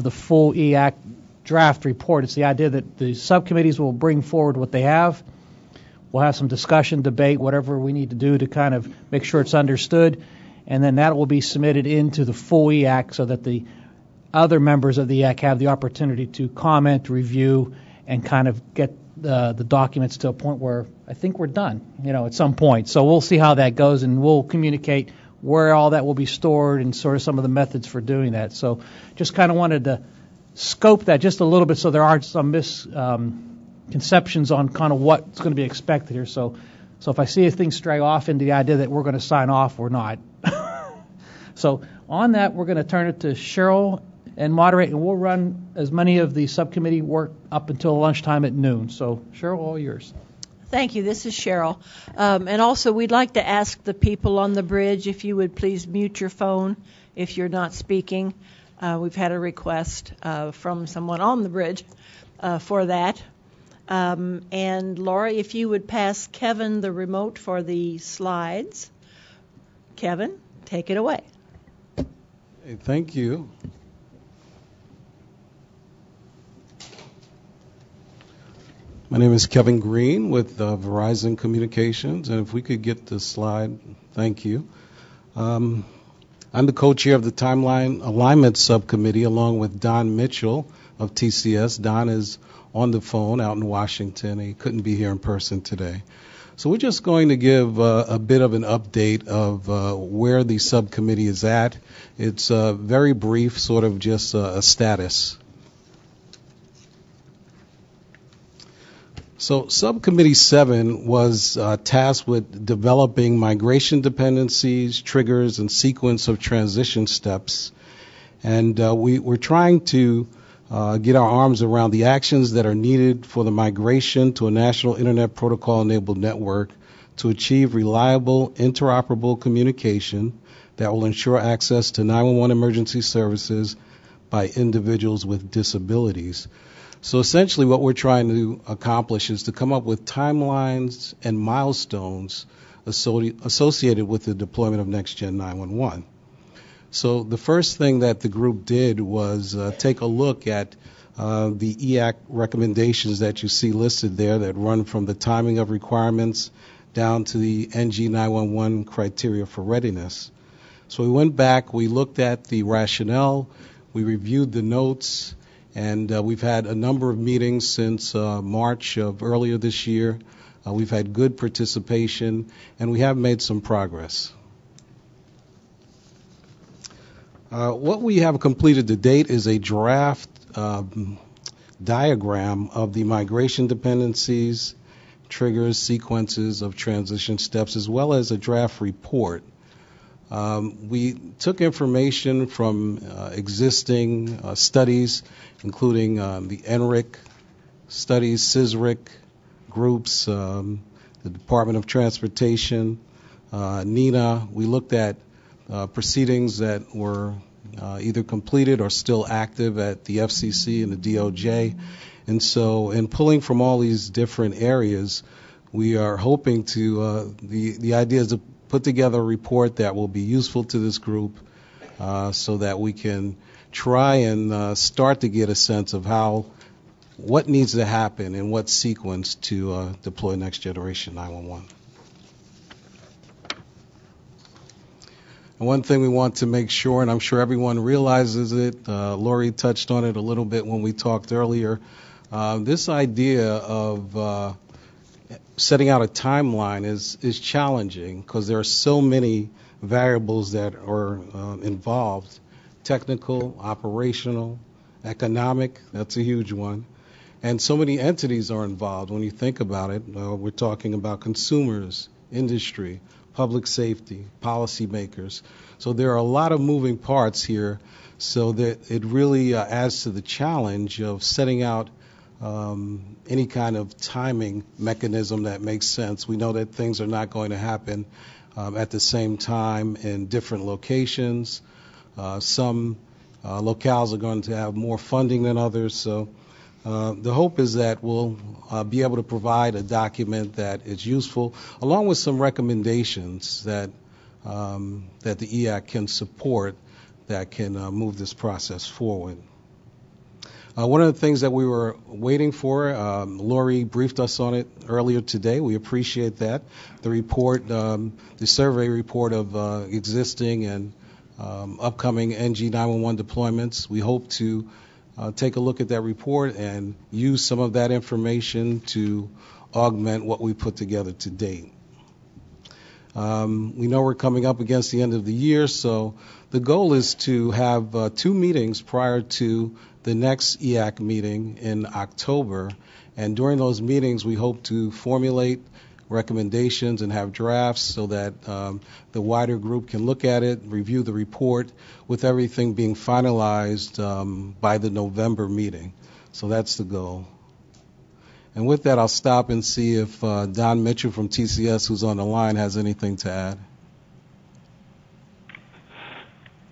the full EAC draft report. It's the idea that the subcommittees will bring forward what they have. We'll have some discussion, debate, whatever we need to do to kind of make sure it's understood. And then that will be submitted into the full EAC so that the other members of the EAC have the opportunity to comment, review, and kind of get the documents to a point where I think we're done, at some point. So we'll see how that goes, and we'll communicate where all that will be stored and sort of some of the methods for doing that. So just kind of wanted to scope that just a little bit so there aren't some misconceptions on kind of what's going to be expected here. So if I see things stray off into the idea that we're going to sign off, we're not. So on that, we're going to turn it to Cheryl and moderate, and we'll run as many of the subcommittee work up until lunchtime at noon. So Cheryl, all yours. Thank you. This is Cheryl. And also, we'd like to ask the people on the bridge if you would please mute your phone if you're not speaking. We've had a request from someone on the bridge for that. And Lori, if you would pass Kevin the remote for the slides. Kevin, take it away. Hey, thank you. My name is Kevin Green with Verizon Communications, and if we could get the slide, thank you. I'm the co-chair of the Timeline Alignment Subcommittee along with Don Mitchell of TCS. Don is on the phone out in Washington. He couldn't be here in person today. So we're just going to give a bit of an update of where the subcommittee is at. It's very brief, sort of just a status. So Subcommittee 7 was tasked with developing migration dependencies, triggers, and sequence of transition steps. And we're trying to get our arms around the actions that are needed for the migration to a national Internet Protocol-enabled network to achieve reliable, interoperable communication that will ensure access to 911 emergency services by individuals with disabilities. So essentially what we're trying to accomplish is to come up with timelines and milestones associated with the deployment of NextGen 911. So the first thing that the group did was take a look at the EAC recommendations that you see listed there that run from the timing of requirements down to the NG 911 criteria for readiness. So we went back, we looked at the rationale, we reviewed the notes, and we've had a number of meetings since March of earlier this year. We've had good participation, and we have made some progress. What we have completed to date is a draft diagram of the migration dependencies, triggers, sequences of transition steps, as well as a draft report. We took information from existing studies, including the NRIC studies, CISRIC groups, the Department of Transportation, NENA. We looked at proceedings that were either completed or still active at the FCC and the DOJ. And so in pulling from all these different areas, we are hoping to, the idea is to put together a report that will be useful to this group so that we can try and start to get a sense of what needs to happen in what sequence to deploy Next Generation 911. And one thing we want to make sure, and I'm sure everyone realizes it, Lori touched on it a little bit when we talked earlier, this idea of setting out a timeline is challenging because there are so many variables that are involved, technical, operational, economic, that's a huge one, and so many entities are involved. When you think about it, we're talking about consumers, industry, public safety, policymakers. So there are a lot of moving parts here, so that it really adds to the challenge of setting out any kind of timing mechanism that makes sense. We know that things are not going to happen at the same time in different locations. Some locales are going to have more funding than others. So the hope is that we'll be able to provide a document that is useful, along with some recommendations that the EAC can support that can move this process forward. One of the things that we were waiting for, Lori briefed us on it earlier today. We appreciate that. The report, the survey report of existing and upcoming NG 911 deployments. We hope to take a look at that report and use some of that information to augment what we put together to date. We know we're coming up against the end of the year, so the goal is to have 2 meetings prior to the next EAC meeting in October. And during those meetings, we hope to formulate recommendations and have drafts so that the wider group can look at it, review the report, with everything being finalized by the November meeting. So that's the goal. And with that, I'll stop and see if Don Mitchell from TCS, who's on the line, has anything to add.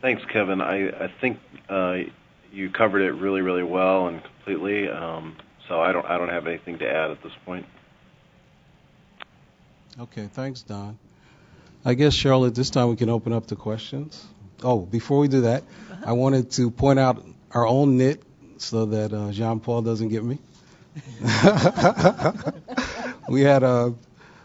Thanks, Kevin. I think you covered it really, really well and completely. So I don't have anything to add at this point. Okay, thanks, Don. I guess, Cheryl, at this time we can open up to questions. Oh, before we do that, I wanted to point out our own NIT so that Jean-Paul doesn't get me. We had I'm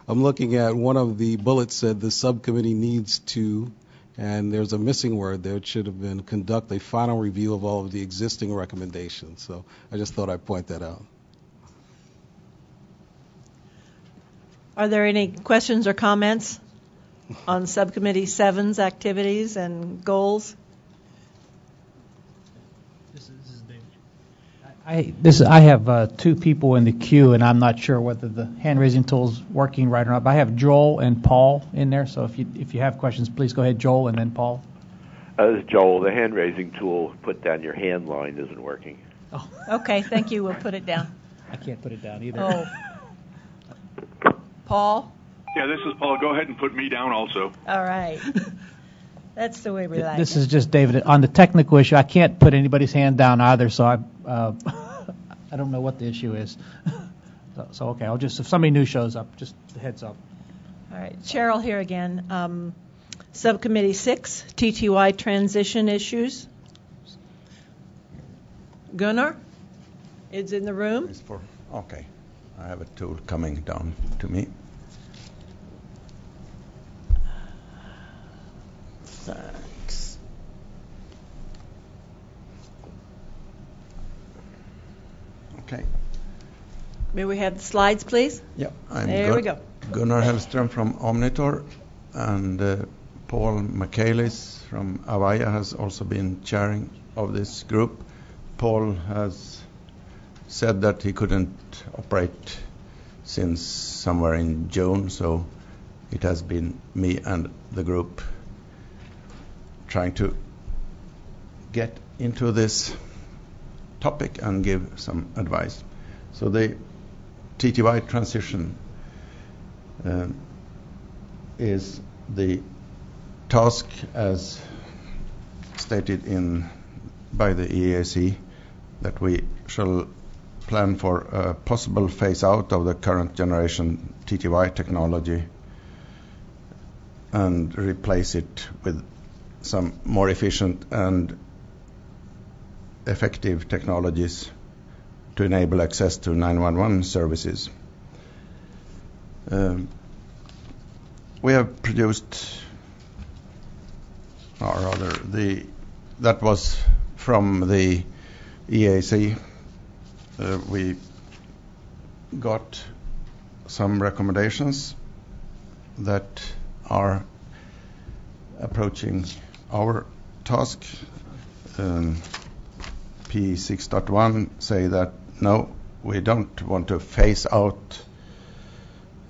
looking at one of the bullets said the subcommittee needs to, and there's a missing word there. It should have been conduct a final review of all of the existing recommendations. So I just thought I'd point that out. Are there any questions or comments on Subcommittee 7's activities and goals? I have 2 people in the queue, and I'm not sure whether the hand-raising tool is working right or not, but I have Joel and Paul in there, so if you have questions, please go ahead, Joel, and then Paul. This is Joel. The hand-raising tool, put down your hand line, isn't working. Oh. Okay, thank you. We'll put it down. I can't put it down either. Oh. Paul? Yeah, this is Paul. Go ahead and put me down also. All right. That's the way we like This it. is just David. On the technical issue, I can't put anybody's hand down either, so I don't know what the issue is. So okay, I'll just, if somebody new shows up, just a heads up. All right, Cheryl here again. Subcommittee 6, TTY transition issues. Gunnar is in the room. Okay, I have a tool coming down to me. Thanks. Okay. May we have the slides, please? Yeah, there we go. Gunnar Hellström from Omnitor, and Paul Michaelis from Avaya has also been chairing of this group. Paul has said that he couldn't operate since somewhere in June, so it has been me and the group trying to get into this topic and give some advice. So the TTY transition is the task as stated by the EAC that we shall plan for a possible phase out of the current generation TTY technology and replace it with some more efficient and effective technologies to enable access to 911 services. We have produced, or rather, that was from the EAC. We got some recommendations that are approaching our task. P6.1 say that no, we don't want to phase out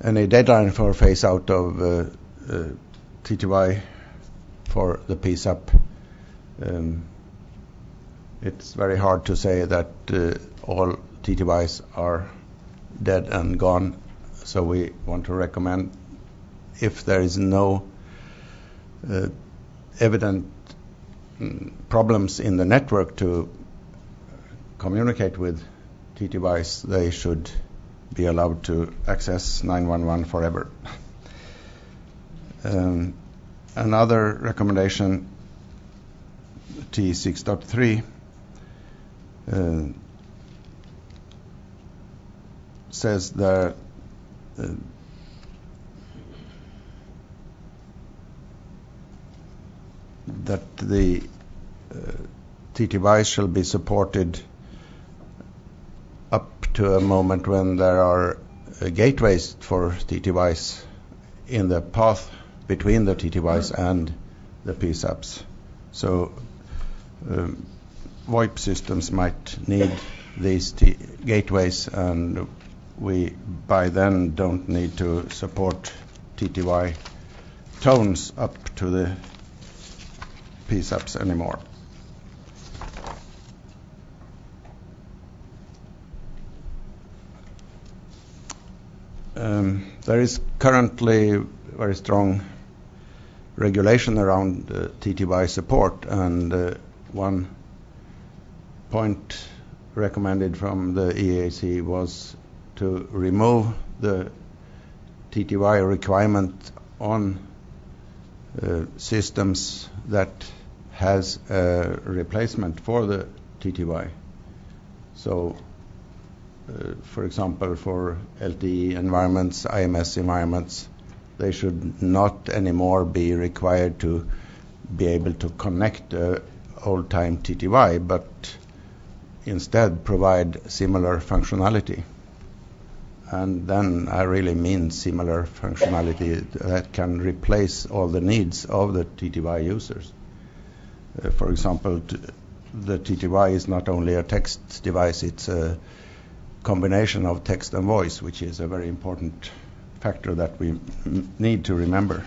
any deadline for phase out of TTY for the PSAP. It's very hard to say that all TTYs are dead and gone, so we want to recommend, if there is no evident problems in the network to communicate with TTYs, they should be allowed to access 911 forever. Another recommendation, T6.3, says that that the TTY shall be supported up to a moment when there are gateways for TTYs in the path between the TTYs and the PSAPs. So VoIP systems might need these gateways, and we by then don't need to support TTY tones up to the PSAPs anymore. There is currently very strong regulation around TTY support, and one point recommended from the EAC was to remove the TTY requirement on systems that has a replacement for the TTY. So for example, for LTE environments, IMS environments, they should not anymore be required to be able to connect old-time TTY, but instead provide similar functionality. And then I really mean similar functionality that can replace all the needs of the TTY users. For example, the TTY is not only a text device, it's a combination of text and voice, which is a very important factor that we need to remember.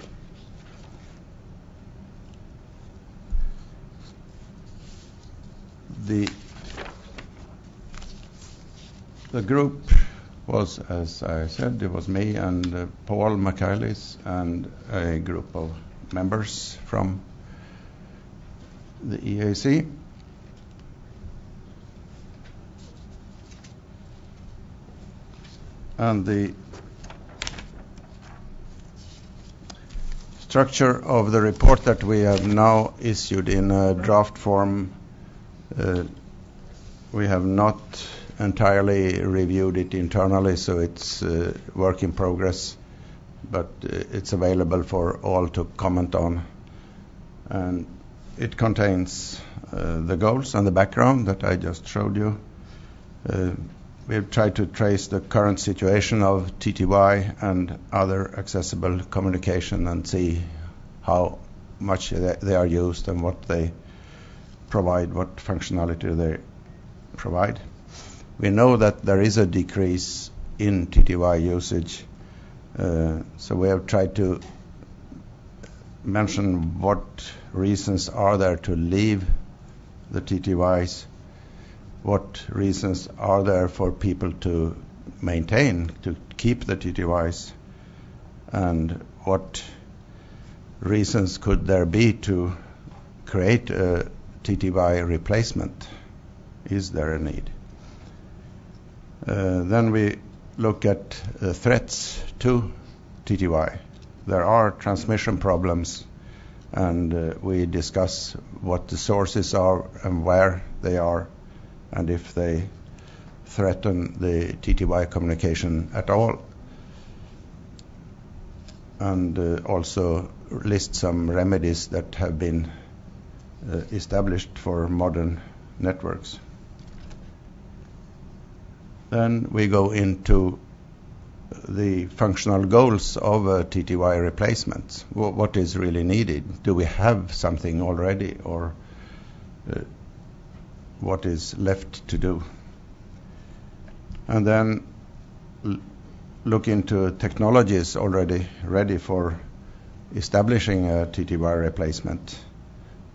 The group was, as I said, it was me and Paul Michaelis and a group of members from the EAC. And the structure of the report that we have now issued in a draft form, we have not entirely reviewed it internally, so it's work in progress, but it's available for all to comment on. And it contains the goals and the background that I just showed you. We've tried to trace the current situation of TTY and other accessible communication and see how much they are used and what they provide, what functionality they provide. We know that there is a decrease in TTY usage, so we have tried to mention what reasons are there to leave the TTYs, what reasons are there for people to maintain, to keep the TTYs, and what reasons could there be to create a TTY replacement? Is there a need? Then we look at threats to TTY. There are transmission problems, and we discuss what the sources are and where they are, and if they threaten the TTY communication at all. And also list some remedies that have been established for modern networks. Then we go into the functional goals of a TTY replacement. What is really needed? Do we have something already, or what is left to do? And then look into technologies already ready for establishing a TTY replacement,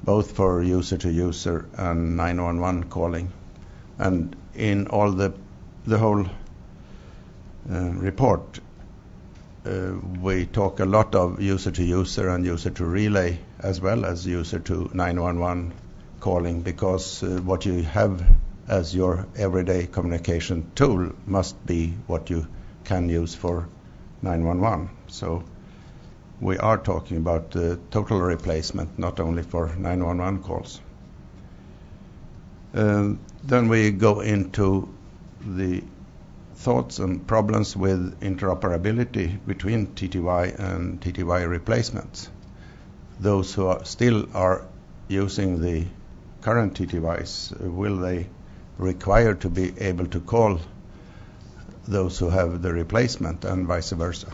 both for user-to-user and 911 calling. And in all the whole report, we talk a lot of user-to-user and user-to-relay as well as user-to-911 calling, because what you have as your everyday communication tool must be what you can use for 911. So we are talking about total replacement, not only for 911 calls. Then we go into the thoughts and problems with interoperability between TTY and TTY replacements. Those who still are using the current TTYs, will they require to be able to call those who have the replacement and vice versa?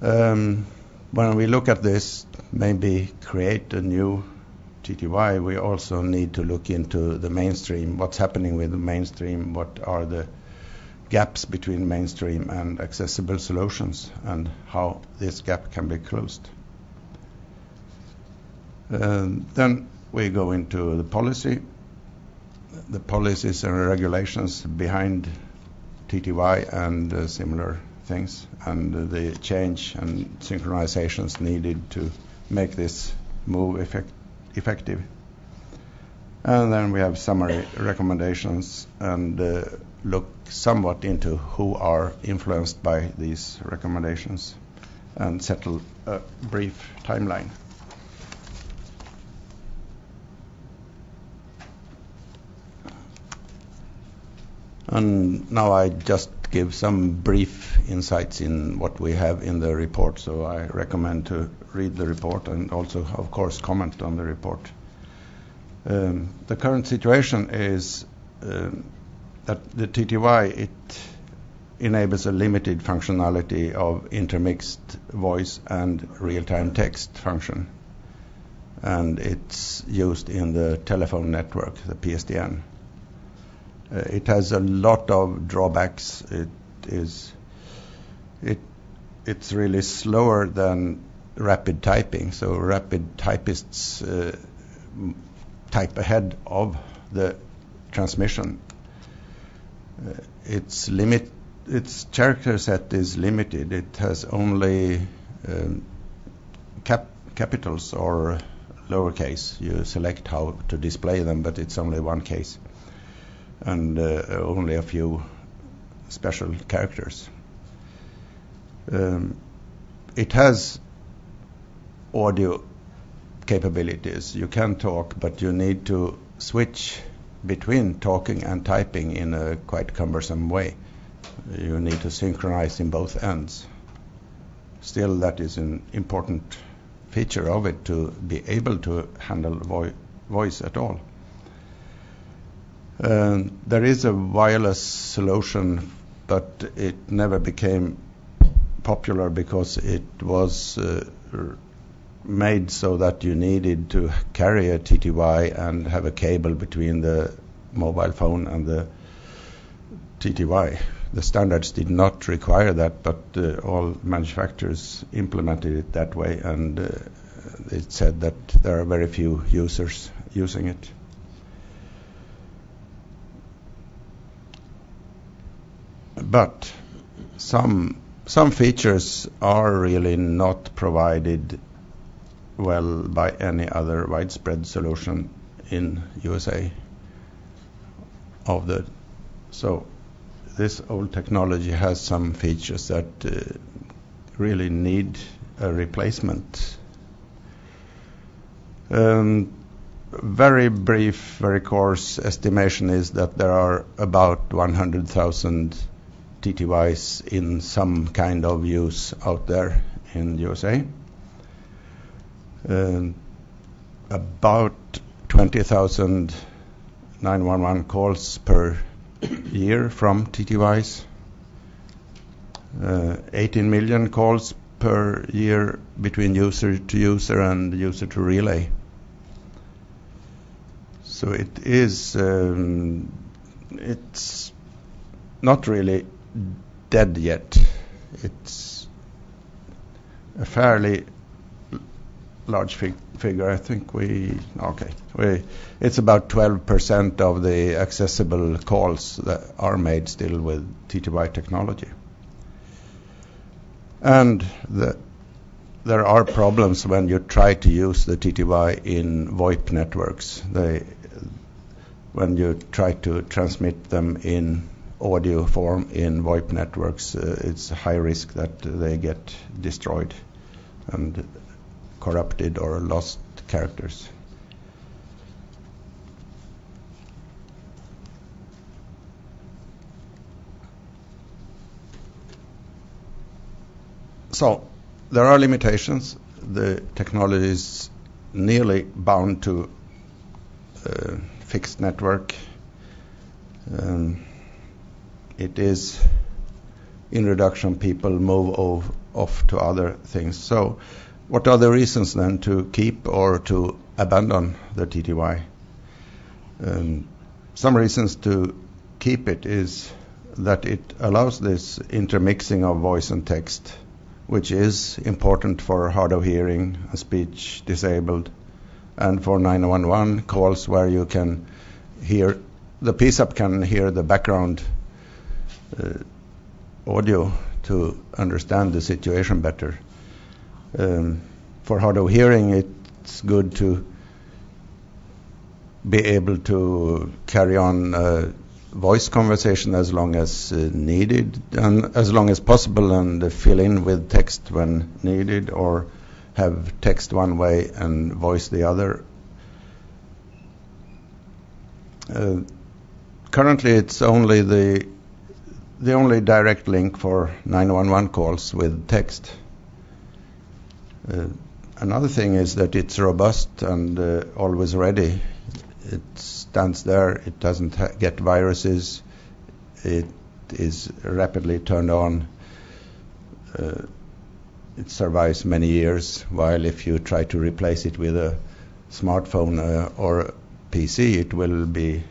When we look at this, maybe create a new TTY, we also need to look into the mainstream, what's happening with the mainstream, what are the gaps between mainstream and accessible solutions, and how this gap can be closed. Then we go into the policy, the policies and regulations behind TTY and similar things, and the change and synchronizations needed to make this move effective. And then we have summary recommendations and look somewhat into who are influenced by these recommendations and settle a brief timeline. And now I just give some brief insights in what we have in the report, so I recommend to read the report and also, of course, comment on the report. The current situation is that the TTY, it enables a limited functionality of intermixed voice and real-time text function, and it's used in the telephone network, the PSTN. It has a lot of drawbacks. It's really slower than rapid typing, so rapid typists type ahead of the transmission. Its character set is limited. It has only capitals or lowercase. You select how to display them, but it's only one case, and only a few special characters. It has audio capabilities. You can talk, but you need to switch between talking and typing in a quite cumbersome way. You need to synchronize in both ends. Still, that is an important feature of it, to be able to handle voice at all. There is a wireless solution, but it never became popular because it was made so that you needed to carry a TTY and have a cable between the mobile phone and the TTY. The standards did not require that, but all manufacturers implemented it that way, and it said that there are very few users using it. But some features are really not provided well by any other widespread solution in USA. So this old technology has some features that really need a replacement. Very brief, very coarse estimation is that there are about 100,000 TTYs in some kind of use out there in USA. About 20,000 911 calls per year from TTYs. 18 million calls per year between user to user and user to relay. So it is, it's not really dead yet. It's a fairly large figure. I think it's about 12% of the accessible calls that are made still with TTY technology. And there are problems when you try to use the TTY in VoIP networks. When you try to transmit them in audio form in VoIP networks, it's a high risk that they get destroyed and corrupted or lost characters. So there are limitations. the technology is nearly bound to fixed network. It is in reduction people move off to other things. So what are the reasons then to keep or to abandon the TTY? Some reasons to keep it is that it allows this intermixing of voice and text, which is important for hard of hearing and speech disabled, and for 911 calls where you can hear, the PSAP can hear the background audio to understand the situation better. For hard of hearing, it's good to be able to carry on voice conversation as long as needed and as long as possible, and fill in with text when needed, or have text one way and voice the other. Currently, it's only the only direct link for 911 calls with text. Another thing is that it's robust and always ready. It stands there, it doesn't get viruses, it is rapidly turned on, it survives many years, while if you try to replace it with a smartphone or a PC, it will be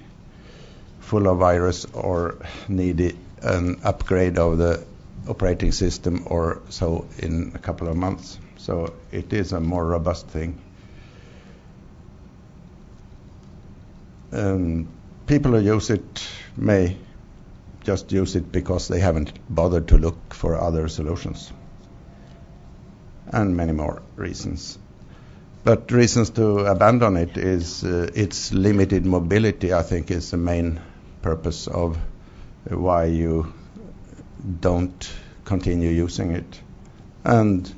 full of virus or need an upgrade of the operating system or so in a couple of months. So it is a more robust thing. People who use it may just use it because they haven't bothered to look for other solutions, and many more reasons. But reasons to abandon it is its limited mobility, I think, is the main purpose of why you don't continue using it. And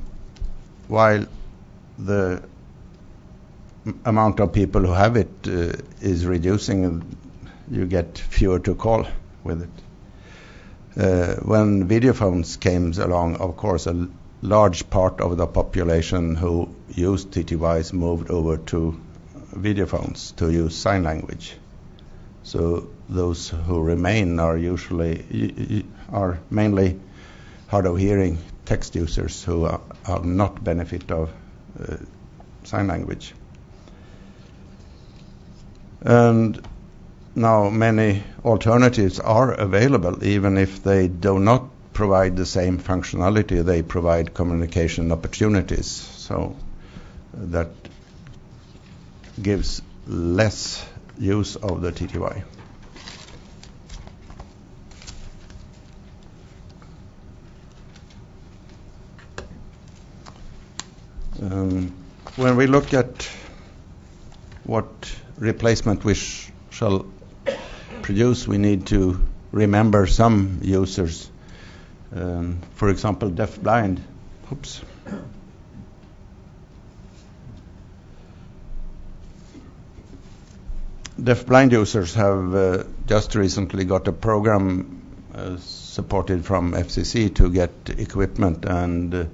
while the amount of people who have it is reducing, you get fewer to call with it. When video phones came along, of course, a large part of the population who used TTYs moved over to video phones to use sign language. So those who remain are mainly hard of hearing text users who are not benefit of sign language. And now many alternatives are available, even if they do not provide the same functionality. They provide communication opportunities, so that gives less use of the TTY. When we look at what replacement we shall produce, we need to remember some users. For example, deaf-blind. Oops. Deaf-blind users have just recently got a program supported from FCC to get equipment, and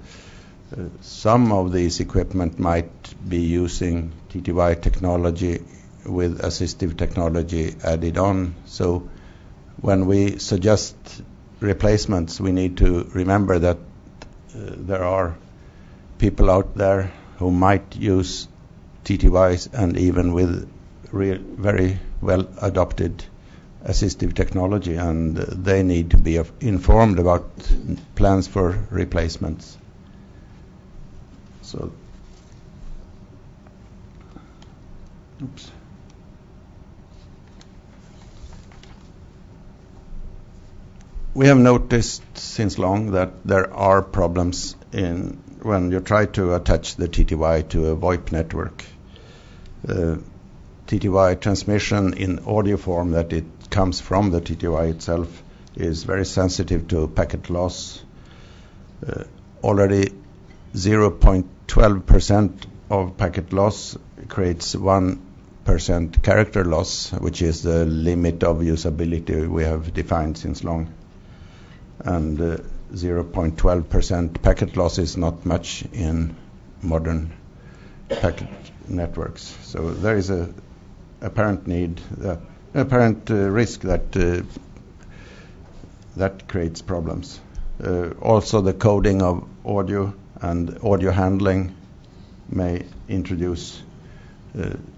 some of these equipment might be using TTY technology with assistive technology added on. So when we suggest replacements, we need to remember that there are people out there who might use TTYs, and even with very well adopted assistive technology, and they need to be informed about plans for replacements. So, oops. We have noticed since long that there are problems when you try to attach the TTY to a VoIP network. TTY transmission in audio form, that it comes from the TTY itself, is very sensitive to packet loss. Already 0.12% of packet loss creates 1% character loss, which is the limit of usability we have defined since long. And 0.12% packet loss is not much in modern packet networks. So there is a apparent risk that that creates problems. Also, the coding of audio and audio handling may introduce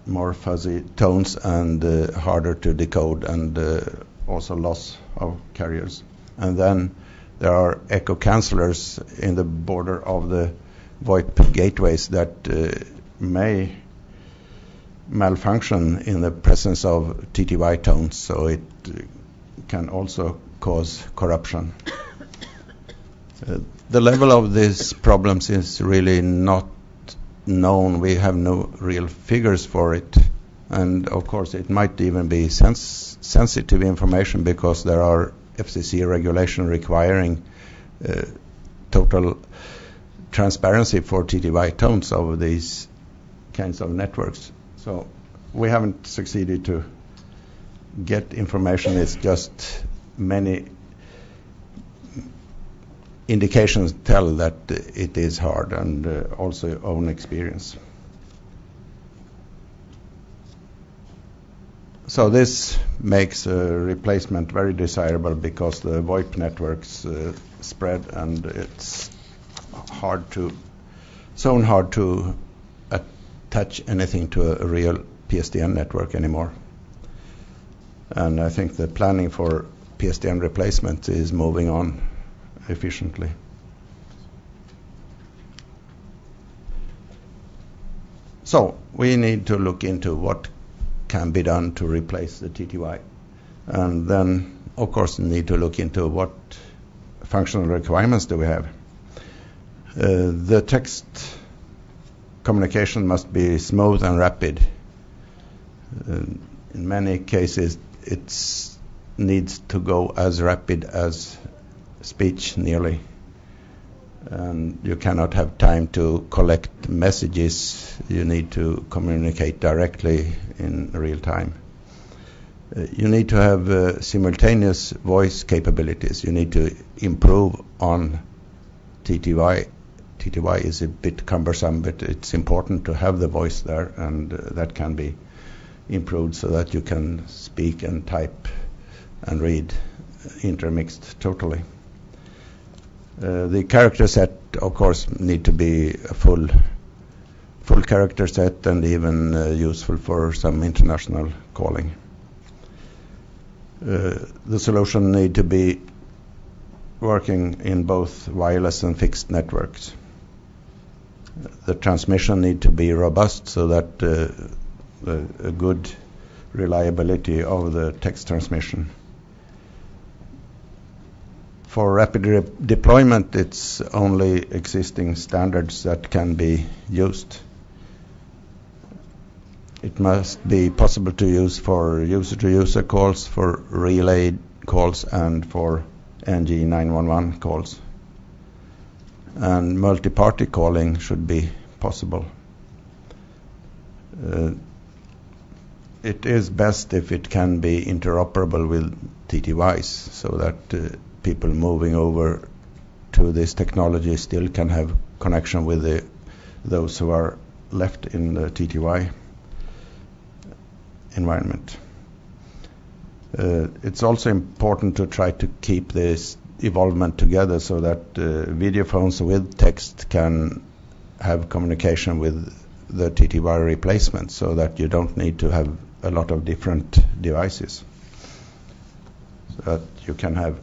more fuzzy tones and harder to decode, and also loss of carriers. And then there are echo cancellers in the border of the VoIP gateways that may malfunction in the presence of TTY tones, so it can also cause corruption. The level of these problems is really not known. We have no real figures for it, and of course it might even be sensitive information because there are FCC regulation requiring total transparency for TTY tones of these kinds of networks. So we haven't succeeded to get information. It's just many indications tell that it is hard, and also own experience. So this makes a replacement very desirable because the VoIP networks spread, and it's hard to attach anything to a real PSTN network anymore. And I think the planning for PSTN replacement is moving on efficiently. So we need to look into what can be done to replace the TTY. And then, of course, need to look into what functional requirements do we have. The text communication must be smooth and rapid. In many cases, it needs to go as rapid as speech nearly. And you cannot have time to collect messages. You need to communicate directly in real time. You need to have simultaneous voice capabilities. You need to improve on TTY. TTY is a bit cumbersome, but it's important to have the voice there, and that can be improved so that you can speak and type and read intermixed totally. The character set, of course, need to be a full character set, and even useful for some international calling. The solution need to be working in both wireless and fixed networks. The transmission need to be robust so that a good reliability of the text transmission. For rapid deployment, it's only existing standards that can be used. It must be possible to use for user-to-user calls, for relay calls, and for NG 911 calls. And multi-party calling should be possible. It is best if it can be interoperable with TTYs, so that people moving over to this technology still can have connection with those who are left in the TTY environment. It's also important to try to keep this evolvement together so that video phones with text can have communication with the TTY replacement, so that you don't need to have a lot of different devices. So that you can have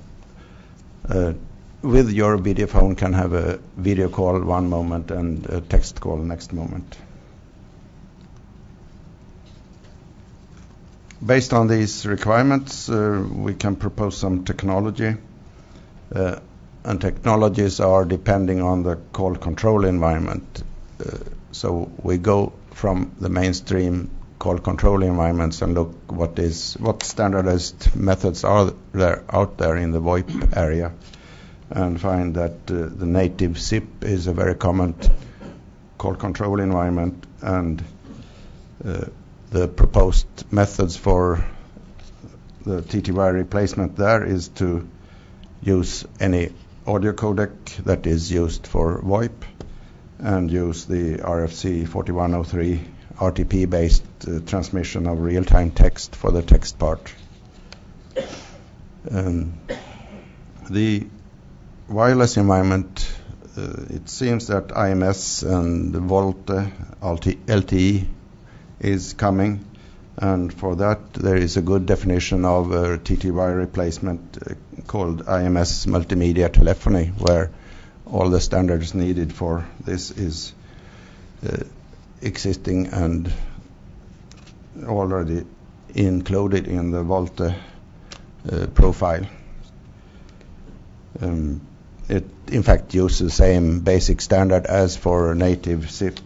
with your video phone can have a video call one moment and a text call next moment. Based on these requirements, we can propose some technology, and technologies are depending on the call control environment. So we go from the mainstream call control environments and look what standardized methods are there out there in the VoIP area, and find that the native SIP is a very common call control environment, and the proposed methods for the TTY replacement there is to use any audio codec that is used for VoIP, and use the RFC 4103 RTP-based transmission of real-time text for the text part. The wireless environment, it seems that IMS and VoLTE LTE is coming, and for that there is a good definition of TTY replacement called IMS multimedia telephony, where all the standards needed for this is existing and already included in the VoLTE profile. It in fact uses the same basic standard as for native SIP.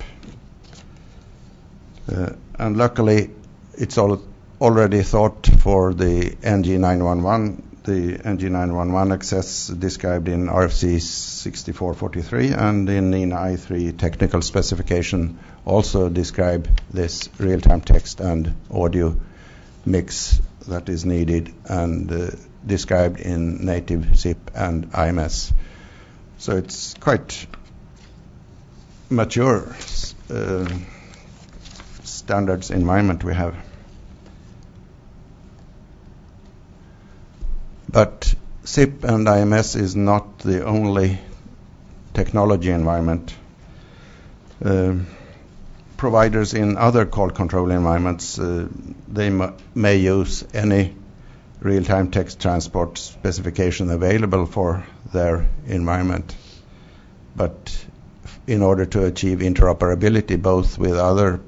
And luckily it's already thought for the NG911, the NG911 access described in RFC 6443 and in NINA I3 technical specification also describe this real-time text and audio mix that is needed and described in native SIP and IMS. So it's quite mature standards environment we have. But SIP and IMS is not the only technology environment. Providers in other call control environments, they may use any real-time text transport specification available for their environment. But in order to achieve interoperability both with other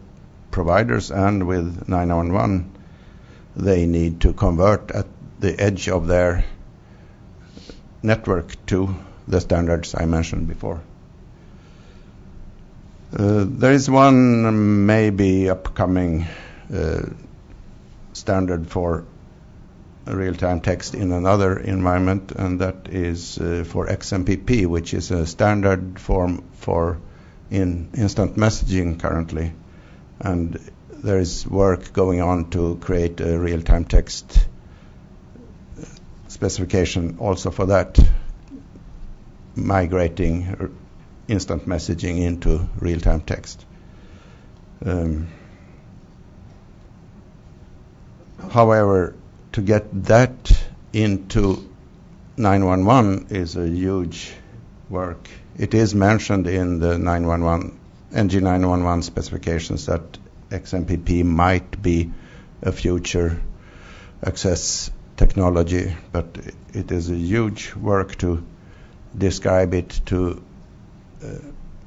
providers and with 911, they need to convert at the edge of their network to the standards I mentioned before. There is one maybe upcoming standard for real-time text in another environment, and that is for XMPP, which is a standard form for in instant messaging currently. And there is work going on to create a real-time text specification also for that, migrating instant messaging into real-time text. However, to get that into 911 is a huge work. It is mentioned in the 911 NG911 specifications that XMPP might be a future access technology, but it is a huge work to describe it, to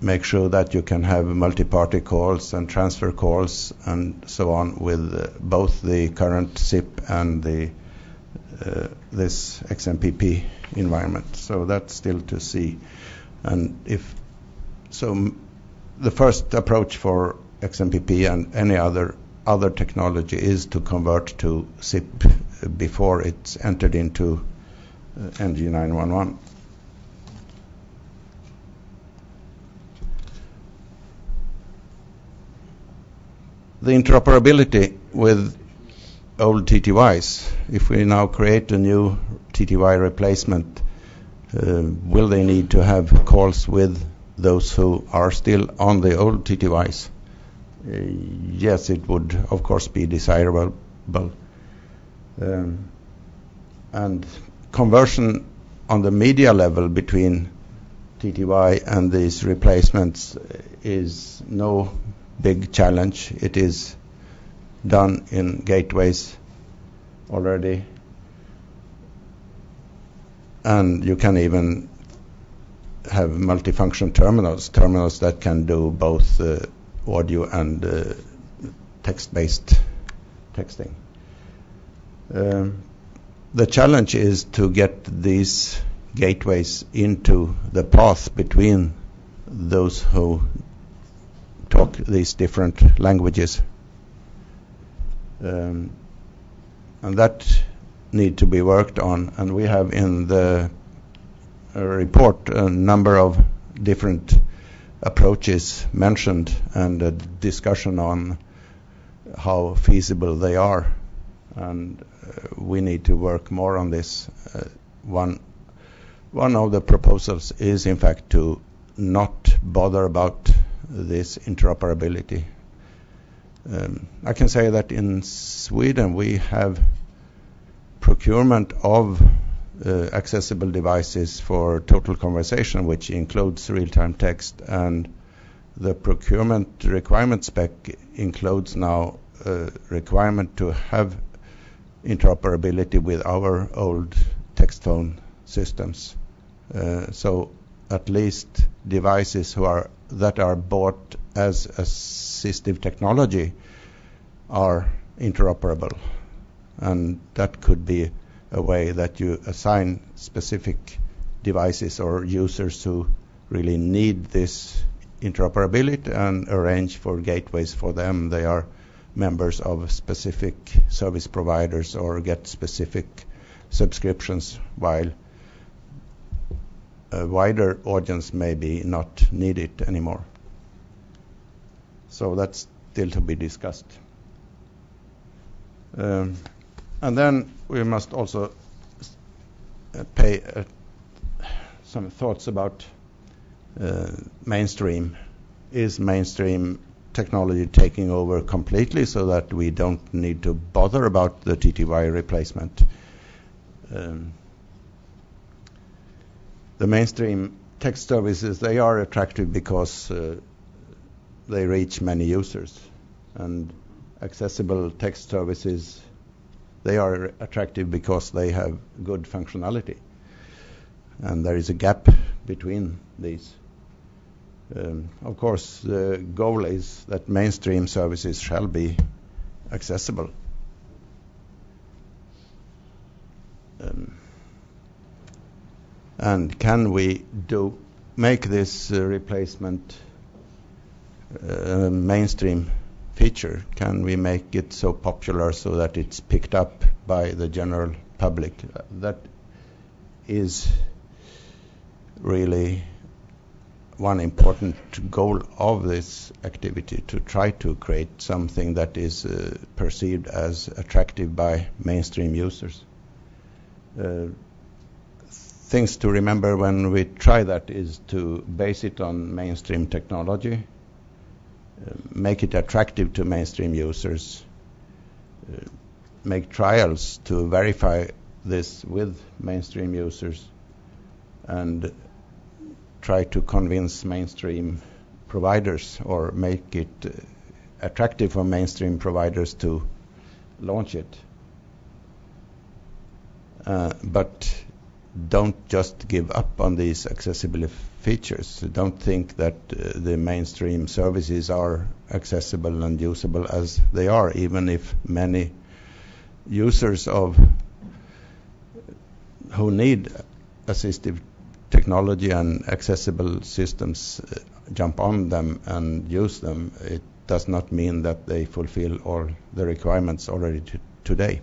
make sure that you can have multi-party calls and transfer calls and so on with both the current SIP and the this XMPP environment. So that's still to see. And if so, the first approach for XMPP and any other technology is to convert to SIP before it's entered into NG911. The interoperability with old TTYs, if we now create a new TTY replacement, will they need to have calls with those who are still on the old TTYs? Yes, it would of course be desirable. And conversion on the media level between TTY and these replacements is no big challenge. It is done in gateways already, and you can even have multifunction terminals that can do both audio and text-based texting. The challenge is to get these gateways into the path between those who talk these different languages. And that need to be worked on, and we have in the report a number of different approaches mentioned and a discussion on how feasible they are, and we need to work more on this. One of the proposals is in fact to not bother about this interoperability. I can say that in Sweden we have procurement of accessible devices for total conversation, which includes real-time text, and the procurement requirement spec includes now a requirement to have interoperability with our old text phone systems. So at least devices that are bought as assistive technology are interoperable, and that could be a way that you assign specific devices or users who really need this interoperability and arrange for gateways for them. They are members of specific service providers or get specific subscriptions, while a wider audience maybe not need it anymore. So that's still to be discussed. And then we must also pay some thoughts about mainstream. Is mainstream technology taking over completely so that we don't need to bother about the TTY replacement? The mainstream text services, they are attractive because they reach many users, and accessible text services, they are attractive because they have good functionality, and there is a gap between these. Of course, the goal is that mainstream services shall be accessible. And can we make this replacement mainstream feature? Can we make it so popular so that it's picked up by the general public? That is really one important goal of this activity, to try to create something that is perceived as attractive by mainstream users. Things to remember when we try that is to base it on mainstream technology, make it attractive to mainstream users, make trials to verify this with mainstream users, and try to convince mainstream providers or make it attractive for mainstream providers to launch it. But don't just give up on these accessibility features. Don't think that the mainstream services are accessible and usable as they are, even if many users who need assistive technology and accessible systems jump on them and use them. It does not mean that they fulfill all the requirements already today.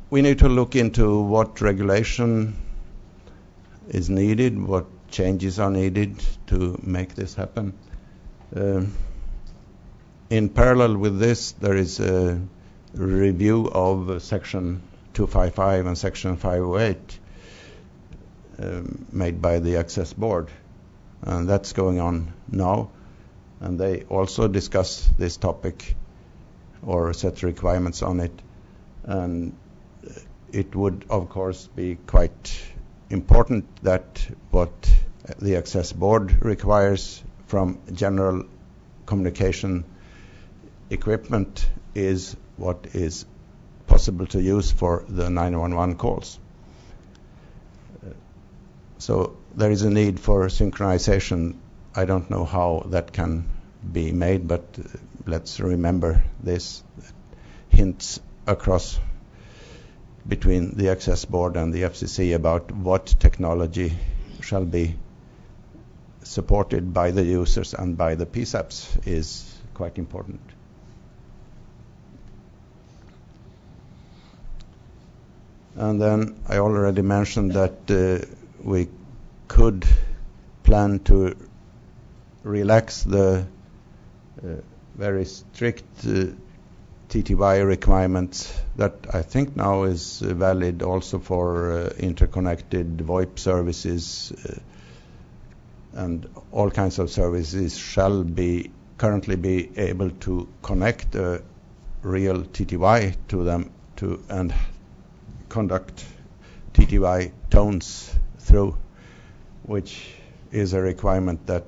We need to look into what regulation is needed, what changes are needed to make this happen. In parallel with this, there is a review of Section 255 and Section 508 made by the Access Board, and that's going on now. And they also discuss this topic or set requirements on it. And it would, of course, be quite important that what the Access Board requires from general communication equipment is what is possible to use for the 911 calls. So there is a need for synchronization. I don't know how that can be made, but let's remember this. Hints across between the Access Board and the FCC about what technology shall be supported by the users and by the PSAPs is quite important. And then I already mentioned that we could plan to relax the very strict TTY requirements that I think now is valid also for interconnected VoIP services and all kinds of services shall be currently be able to connect a real TTY to them and conduct TTY tones through, which is a requirement that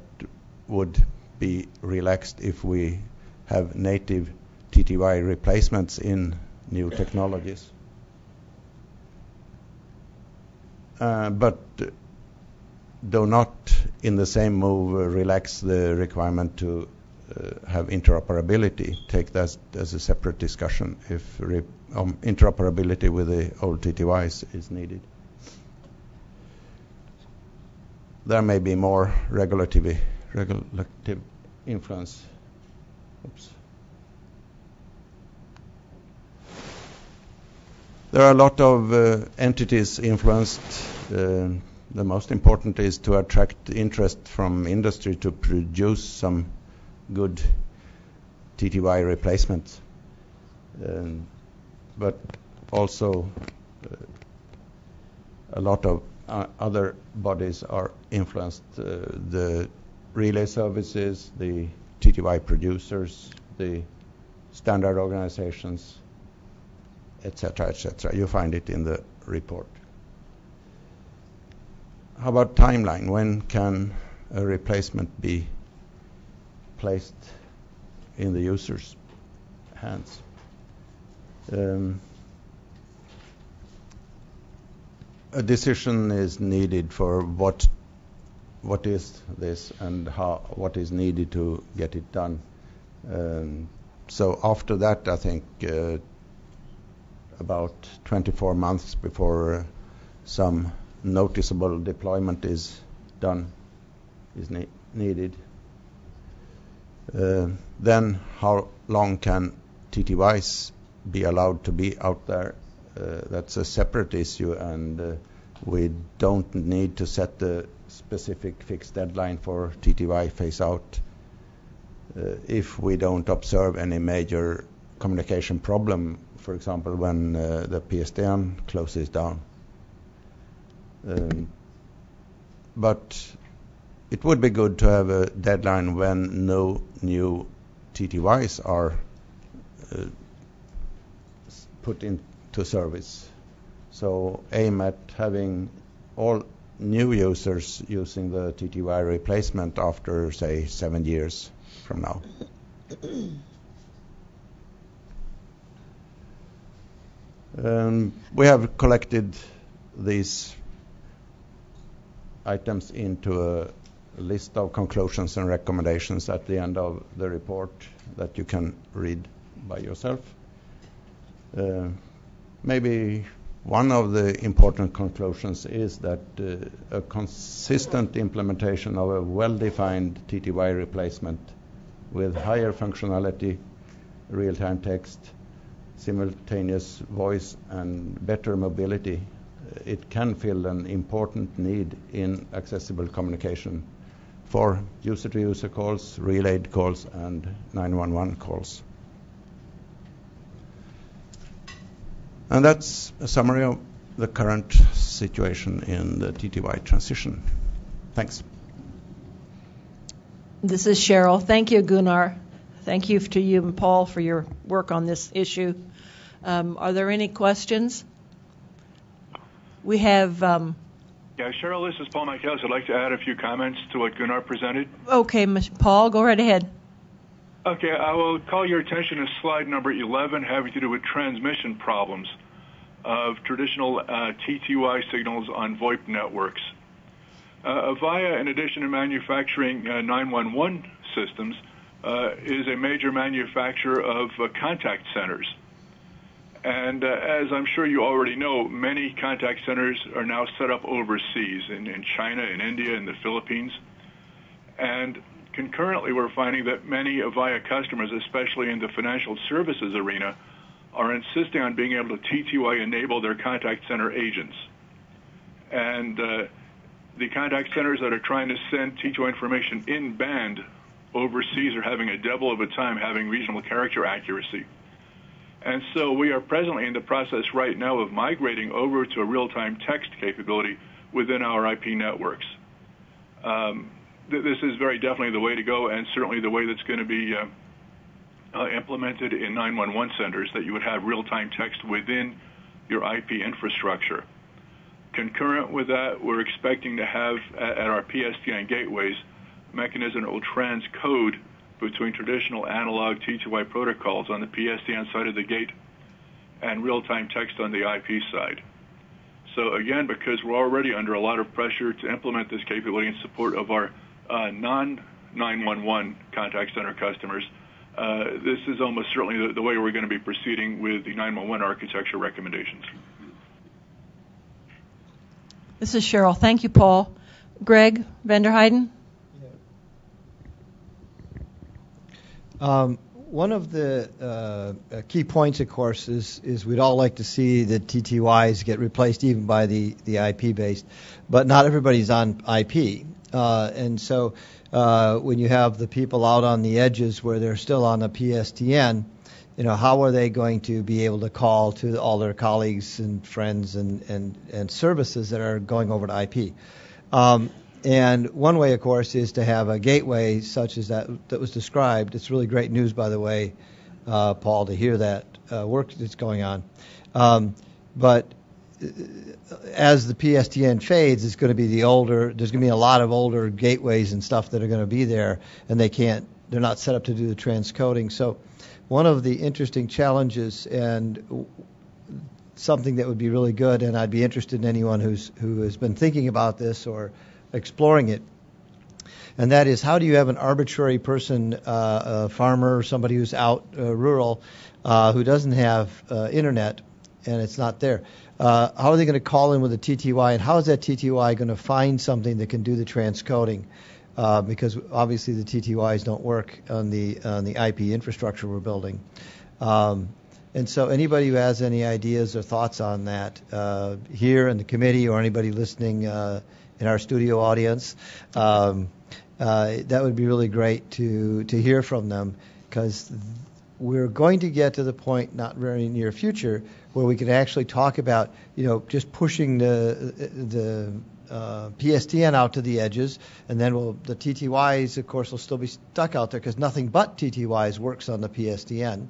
would be relaxed if we have native TTY replacements in new technologies. But do not in the same move relax the requirement to have interoperability. Take that as a separate discussion if interoperability with the old TTYs is needed. There may be more regulative influence. Oops. There are a lot of entities influenced. The most important is to attract interest from industry to produce some good TTY replacements. But also a lot of other bodies are influenced. The relay services, the TTY producers, the standard organizations, etc., etc. You find it in the report. How about timeline? When can a replacement be placed in the user's hands? A decision is needed for what is this and what is needed to get it done. So after that, I think about 24 months before some noticeable deployment is done is needed. Then how long can TTYs be allowed to be out there? That's a separate issue, and we don't need to set the specific fixed deadline for TTY phase out if we don't observe any major communication problem, for example, when the PSTN closes down. But it would be good to have a deadline when no new TTYs are put into service. So aim at having all new users using the TTY replacement after, say, 7 years from now. We have collected these items into a list of conclusions and recommendations at the end of the report that you can read by yourself. Maybe one of the important conclusions is that a consistent implementation of a well-defined TTY replacement with higher functionality, real-time text, simultaneous voice, and better mobility, it can fill an important need in accessible communication for user-to-user calls, relayed calls, and 911 calls. And that's a summary of the current situation in the TTY transition. Thanks. This is Cheryl. Thank you, Gunnar. Thank you to you and Paul for your work on this issue. Are there any questions? We have... Yeah, Cheryl, this is Paul Michaelis. I'd like to add a few comments to what Gunnar presented. Okay, Paul, go right ahead. Okay, I will call your attention to slide number 11 having to do with transmission problems of traditional TTY signals on VoIP networks. Avaya, in addition to manufacturing 911 systems, is a major manufacturer of contact centers. And as I'm sure you already know, many contact centers are now set up overseas in China, in India, in the Philippines. And concurrently, we're finding that many Avaya customers, especially in the financial services arena, are insisting on being able to TTY enable their contact center agents. And the contact centers that are trying to send TTY information in band overseas are having a devil of a time having reasonable character accuracy. And so we are presently in the process right now of migrating over to a real-time text capability within our IP networks. This is very definitely the way to go, and certainly the way that's going to be implemented in 911 centers, that you would have real-time text within your IP infrastructure. Concurrent with that, we're expecting to have at our PSTN gateways a mechanism that will transcode between traditional analog TTY protocols on the PSTN side of the gate and real-time text on the IP side. So again, because we're already under a lot of pressure to implement this capability in support of our non-911 contact center customers, this is almost certainly the way we're going to be proceeding with the 911 architecture recommendations. This is Cheryl. Thank you, Paul. Greg Vanderheiden? One of the key points, of course, is we'd all like to see the TTYs get replaced even by the IP-based, but not everybody's on IP. And so when you have the people out on the edges where they're still on the PSTN, how are they going to be able to call to all their colleagues and friends and services that are going over to IP? And one way, of course, is to have a gateway such as that was described. It's really great news, by the way, Paul, to hear that work that's going on. But as the PSTN fades, it's going to be there's going to be a lot of older gateways and stuff that are going to be there, and they're not set up to do the transcoding. So one of the interesting challenges and something that would be really good, and I'd be interested in anyone who has been thinking about this or exploring it, and that is, how do you have an arbitrary person, a farmer, somebody who's out rural, who doesn't have internet and it's not there? How are they going to call in with a TTY, and how is that TTY going to find something that can do the transcoding? Because obviously the TTYs don't work on the IP infrastructure we're building. And so anybody who has any ideas or thoughts on that here in the committee, or anybody listening in our studio audience, that would be really great to hear from them, because we're going to get to the point, not very near future, where we can actually talk about, just pushing the PSTN out to the edges, and then the TTYs, of course, will still be stuck out there because nothing but TTYs works on the PSTN.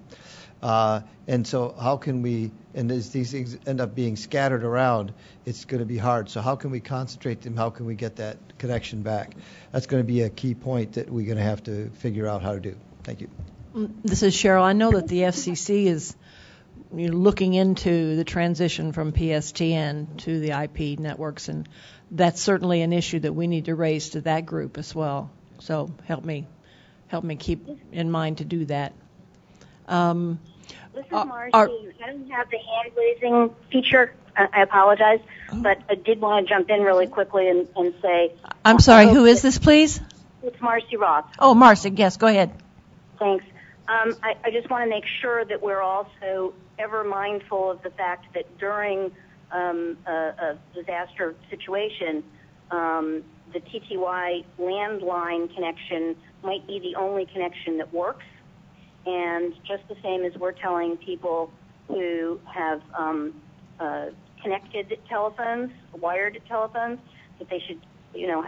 And so how can we, and as these things end up being scattered around, it's going to be hard. So how can we concentrate them? How can we get that connection back? That's going to be a key point that we're going to have to figure out how to do. Thank you. This is Cheryl. I know that the FCC is looking into the transition from PSTN to the IP networks, and that's certainly an issue that we need to raise to that group as well. So help me keep in mind to do that. This is Marcy. I don't have the hand-raising feature. I apologize, but I did want to jump in really quickly and say... I'm sorry, who is this, please? It's Marcy Roth. Oh, Marcy, yes, go ahead. Thanks. I just want to make sure that we're also ever mindful of the fact that during a disaster situation, the TTY landline connection might be the only connection that works. And just the same as we're telling people who have connected telephones, wired telephones, that they should,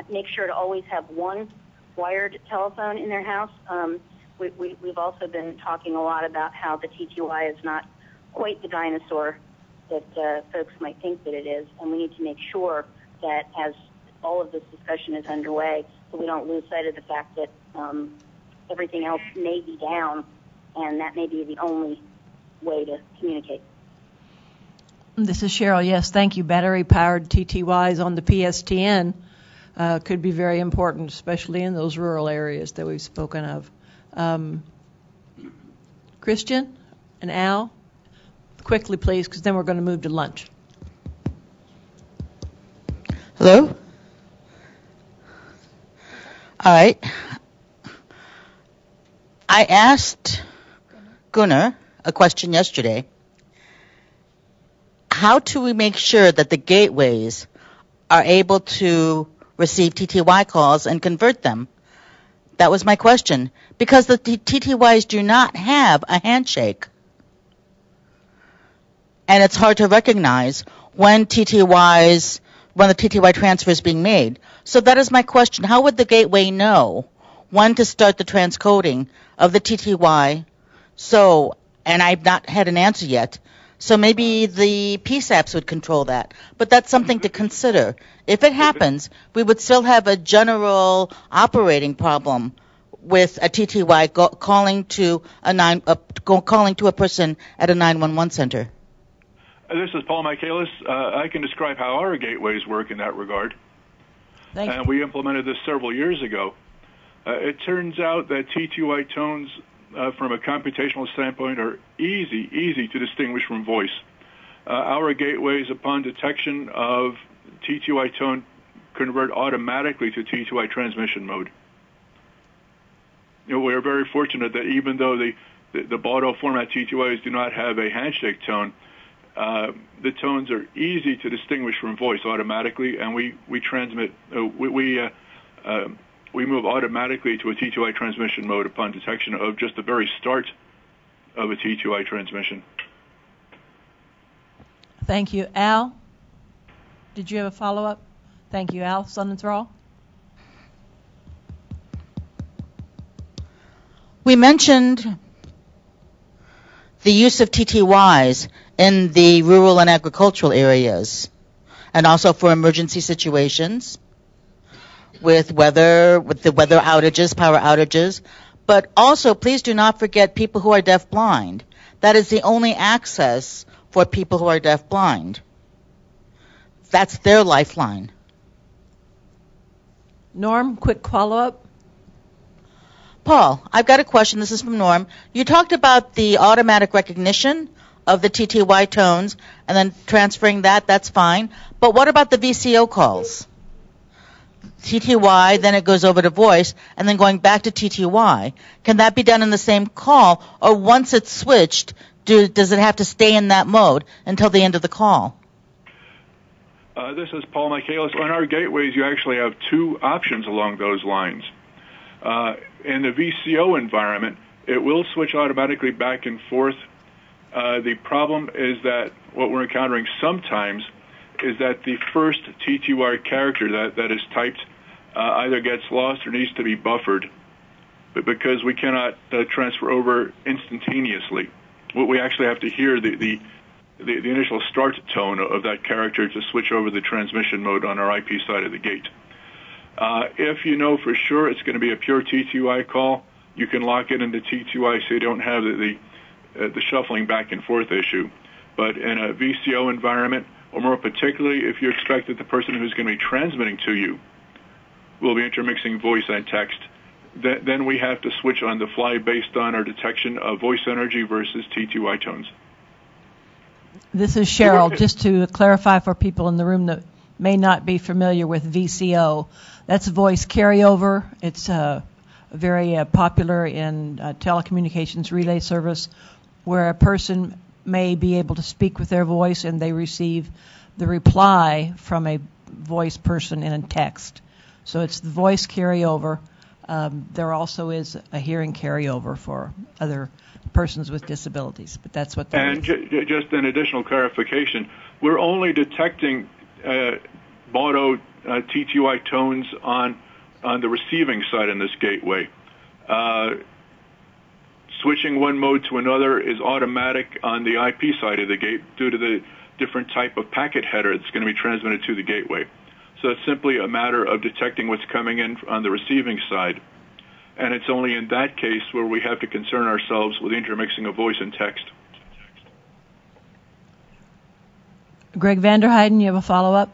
make sure to always have one wired telephone in their house. We've also been talking a lot about how the TTY is not quite the dinosaur that folks might think that it is, and we need to make sure that as all of this discussion is underway, that we don't lose sight of the fact that everything else may be down, and that may be the only way to communicate. This is Cheryl. Yes, thank you. Battery-powered TTYs on the PSTN could be very important, especially in those rural areas that we've spoken of. Christian and Al, quickly, please, because then we're going to move to lunch. Hello? All right. I asked Gunnar a question yesterday. How do we make sure that the gateways are able to receive TTY calls and convert them? That was my question. Because the TTYs do not have a handshake. and it's hard to recognize when the TTY transfer is being made. So that is my question. How would the gateway know when to start the transcoding of the TTY? And I've not had an answer yet. So maybe the PSAPs would control that. But that's something to consider. If it happens, we would still have a general operating problem with a TTY calling to a person at a 911 center. This is Paul Michaelis. I can describe how our gateways work in that regard. Thank you. And we implemented this several years ago. It turns out that TTY tones, from a computational standpoint, are easy to distinguish from voice. Our gateways, upon detection of TTY tone, convert automatically to TTY transmission mode. We're very fortunate that even though the Baldo format TTYs do not have a handshake tone, the tones are easy to distinguish from voice automatically, and we move automatically to a T2I transmission mode upon detection of just the very start of a T2I transmission. Thank you. Al, did you have a follow-up? Thank you. Al Sonnenthal. We mentioned the use of TTYs in the rural and agricultural areas, and also for emergency situations with the weather outages, power outages. But also, please do not forget people who are deaf-blind. That is the only access for people who are deaf-blind. That's their lifeline. Norm, quick follow-up. Paul, I've got a question. This is from Norm. You talked about the automatic recognition of the TTY tones and then transferring that. That's fine. But what about the VCO calls? TTY, then it goes over to voice, and then going back to TTY. Can that be done in the same call, or once it's switched, does it have to stay in that mode until the end of the call? This is Paul Michaelis. On our gateways, you actually have two options along those lines. In the VCO environment, it will switch automatically back and forth. The problem is that what we're encountering sometimes is that the first TTY character that is typed either gets lost or needs to be buffered, but because we cannot transfer over instantaneously. We actually have to hear the initial start tone of that character to switch over the transmission mode on our IP side of the gate. If you know for sure it's going to be a pure TTY call, you can lock it into TTY so you don't have the shuffling back and forth issue. But in a VCO environment, or more particularly if you expect that the person who's going to be transmitting to you will be intermixing voice and text, then we have to switch on the fly based on our detection of voice energy versus TTY tones. This is Cheryl. Just to clarify for people in the room that may not be familiar with VCO, that's voice carryover. It's very popular in telecommunications relay service, where a person may be able to speak with their voice and they receive the reply from a voice person in a text. So it's the voice carryover. There also is a hearing carryover for other persons with disabilities, but that's what that is. And just an additional clarification, we're only detecting Baldo TTY tones on the receiving side in this gateway. Switching one mode to another is automatic on the IP side of the gate due to the different type of packet header that's going to be transmitted to the gateway. So it's simply a matter of detecting what's coming in on the receiving side. And it's only in that case where we have to concern ourselves with intermixing of voice and text. Greg Vanderheiden, you have a follow-up?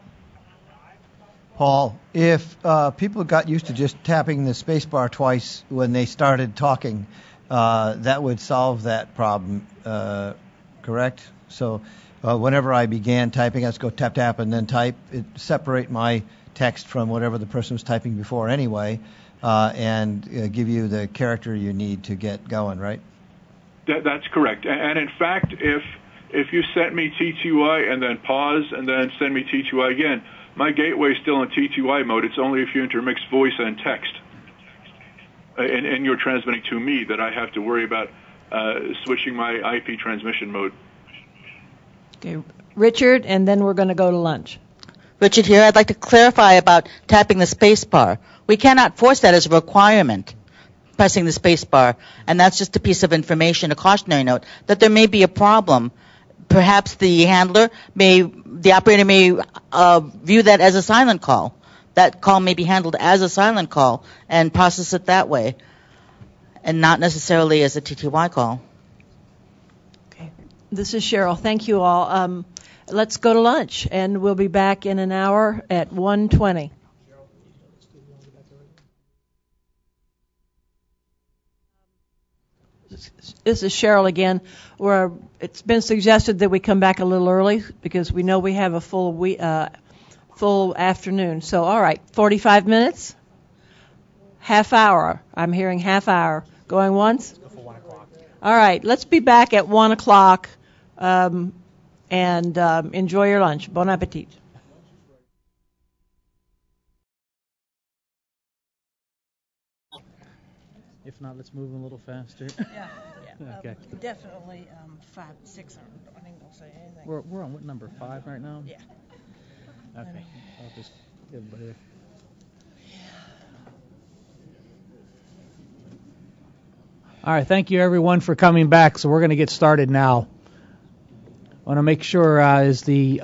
Paul, if people got used to just tapping the spacebar twice when they started talking, that would solve that problem, correct? So whenever I began typing, I'd go tap, tap, and then type. It separate my text from whatever the person was typing before anyway, and give you the character you need to get going, right? That's correct. And in fact, if you sent me TTY and then pause and then send me TTY again, my gateway is still in TTY mode. It's only if you intermix voice and text and you're transmitting to me that I have to worry about switching my IP transmission mode. Okay, Richard, and then we're going to go to lunch. Richard here. I'd like to clarify about tapping the space bar. We cannot force that as a requirement, pressing the space bar, and that's just a piece of information, a cautionary note, that there may be a problem. Perhaps the operator may view that as a silent call. That call may be handled as a silent call and process it that way, and not necessarily as a TTY call. Okay. This is Cheryl. Thank you all. Let's go to lunch, and we'll be back in an hour at 1:20. This is Cheryl again. It's been suggested that we come back a little early because we know we have a full afternoon. So, all right, 45 minutes? Half hour. I'm hearing half hour. Going once? Let's go for 1 o'clock. All right, let's be back at 1 o'clock and enjoy your lunch. Bon appetit. If not, let's move a little faster. Yeah. Okay. Definitely 5, 6. I ain't gonna say anything. We're on what, number 5 right now? Yeah. Okay. I'll just give everybody a... All right. Thank you, everyone, for coming back. So we're going to get started now. I want to make sure is the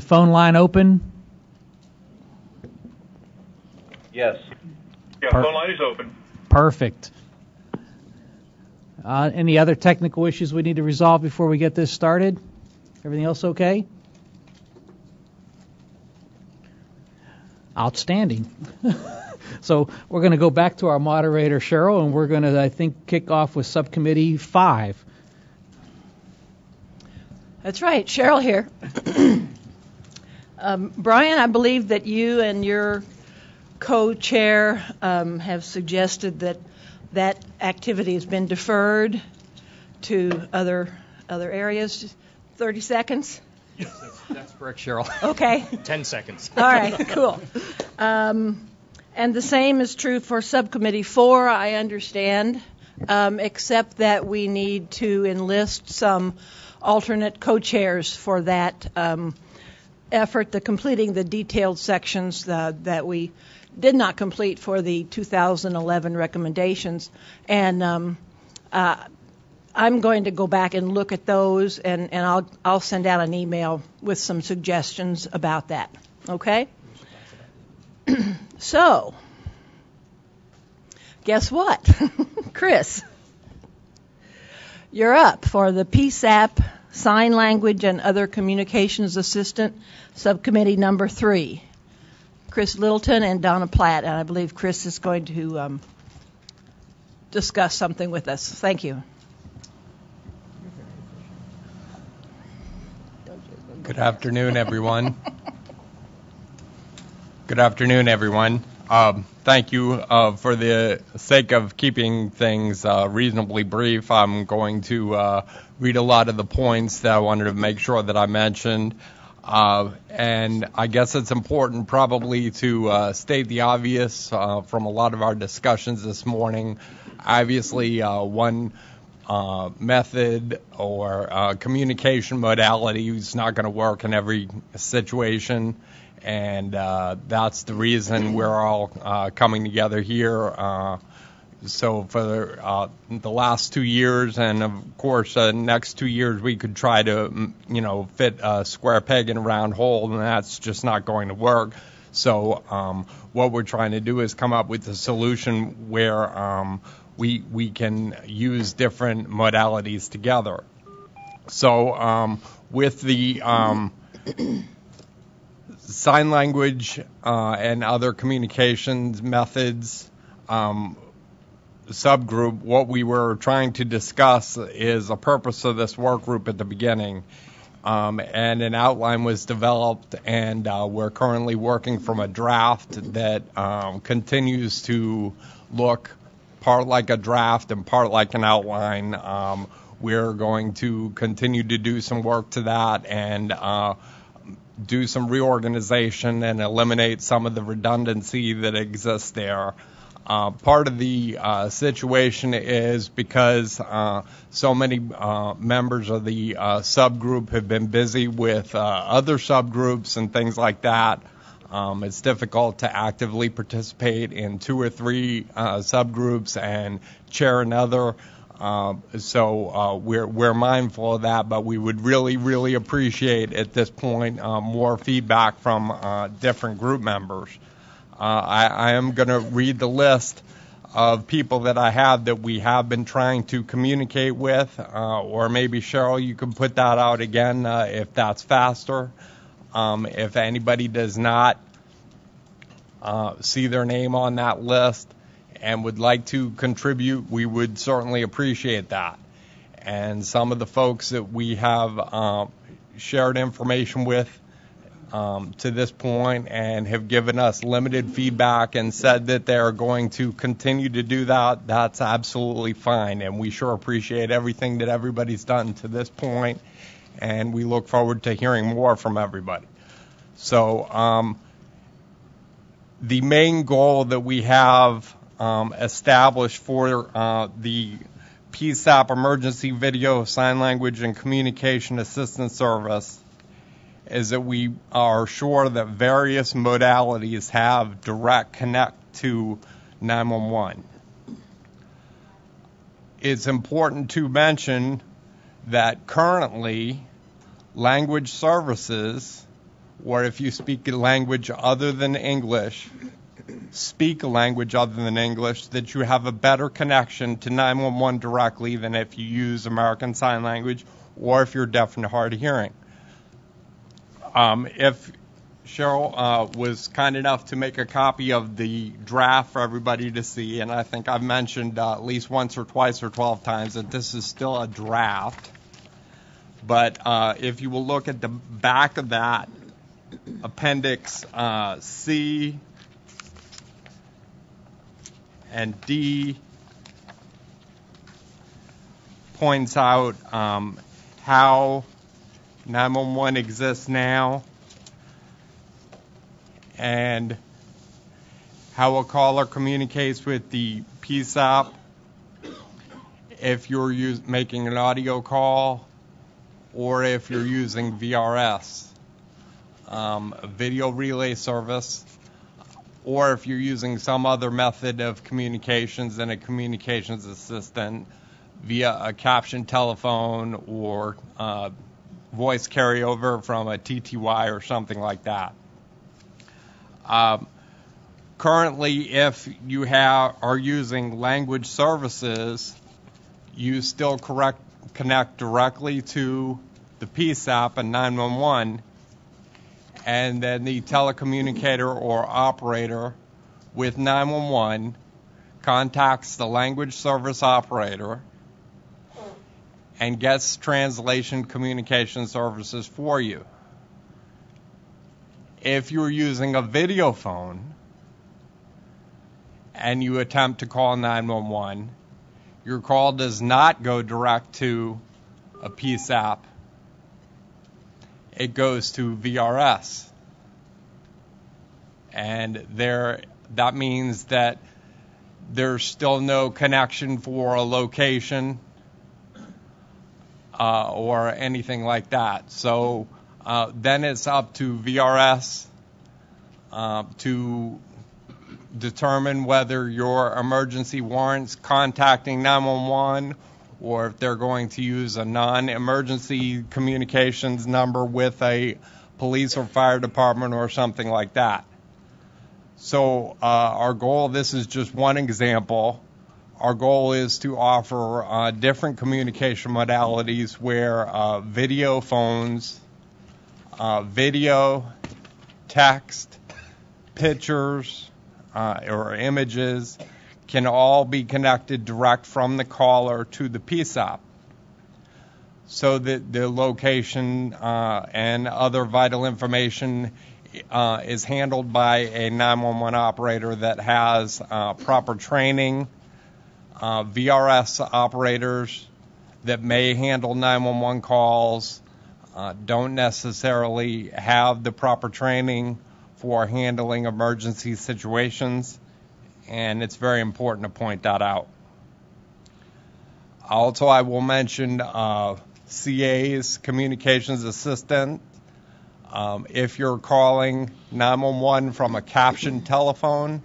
phone line open? Yes. Yeah, phone line is open. Perfect. Any other technical issues we need to resolve before we get this started? Everything else okay? Outstanding. So we're going to go back to our moderator, Cheryl, and we're going to, I think, kick off with Subcommittee 5. That's right. Cheryl here. Brian, I believe that you and your co-chair have suggested that activity has been deferred to other areas. 30 seconds? Yes, that's correct, Cheryl. Okay. 10 seconds. All right, cool. And the same is true for Subcommittee 4, I understand, except that we need to enlist some alternate co-chairs for that effort, the completing the detailed sections that we did not complete for the 2011 recommendations. And I'm going to go back and look at those, and I'll send out an email with some suggestions about that. Okay? So, guess what? Chris, you're up for the PSAP Sign Language and Other Communications Assistant, Subcommittee number 3. Chris Littleton and Donna Platt, and I believe Chris is going to discuss something with us. Thank you. Good afternoon, everyone. Good afternoon, everyone. Thank you. For the sake of keeping things reasonably brief, I'm going to read a lot of the points that I wanted to make sure that I mentioned. And I guess it's important probably to state the obvious from a lot of our discussions this morning. Obviously, one method or communication modality is not going to work in every situation. And that's the reason we're all coming together here. So for the last 2 years, and of course next 2 years, we could try to fit a square peg in a round hole, and that's just not going to work. So what we're trying to do is come up with a solution where we can use different modalities together. So with the sign language and other communications methods subgroup, what we were trying to discuss is the purpose of this work group at the beginning. And an outline was developed, and we're currently working from a draft that continues to look part like a draft and part like an outline. We're going to continue to do some work to that and do some reorganization and eliminate some of the redundancy that exists there. Part of the situation is because so many members of the subgroup have been busy with other subgroups and things like that. It's difficult to actively participate in 2 or 3 subgroups and chair another. So we're mindful of that, but we would really appreciate at this point more feedback from different group members. I am going to read the list of people that I have that we have been trying to communicate with, or maybe Cheryl, you can put that out again if that's faster. If anybody does not see their name on that list and would like to contribute, we would certainly appreciate that. And some of the folks that we have shared information with to this point and have given us limited feedback and said that they're going to continue to do that, that's absolutely fine. And we sure appreciate everything that everybody's done to this point, and we look forward to hearing more from everybody. So the main goal that we have established for the PSAP Emergency Video, Sign Language, and Communication Assistance Service is that we are sure that various modalities have direct connect to 911. It's important to mention that currently language services, or if you speak a language other than English, speak a language other than English, that you have a better connection to 911 directly than if you use American Sign Language or if you're deaf and hard of hearing. If Cheryl was kind enough to make a copy of the draft for everybody to see, and I think I've mentioned at least once or twice or 12 times that this is still a draft, but if you will look at the back of that, Appendix C and D points out how 911 exists now and how a caller communicates with the PSAP if you're making an audio call or if you're using VRS, a video relay service, or if you're using some other method of communications and a communications assistant via a caption telephone or voice carryover from a TTY or something like that. Currently, if you are using language services, you still connect directly to the PSAP and 911, and then the telecommunicator or operator with 911 contacts the language service operator and gets translation communication services for you. If you're using a video phone and you attempt to call 911, your call does not go direct to a PSAP. It goes to VRS. And that means that there's still no connection for a location or anything like that. So then it's up to VRS to determine whether your emergency warrants contacting 911 or if they're going to use a non-emergency communications number with a police or fire department or something like that. So our goal, this is just one example, our goal is to offer different communication modalities where video phones, video, text, pictures, or images can all be connected direct from the caller to the PSAP, so that the location and other vital information is handled by a 911 operator that has proper training. VRS operators that may handle 911 calls don't necessarily have the proper training for handling emergency situations, and it's very important to point that out. Also, I will mention CA's, Communications Assistant. If you're calling 911 from a captioned telephone,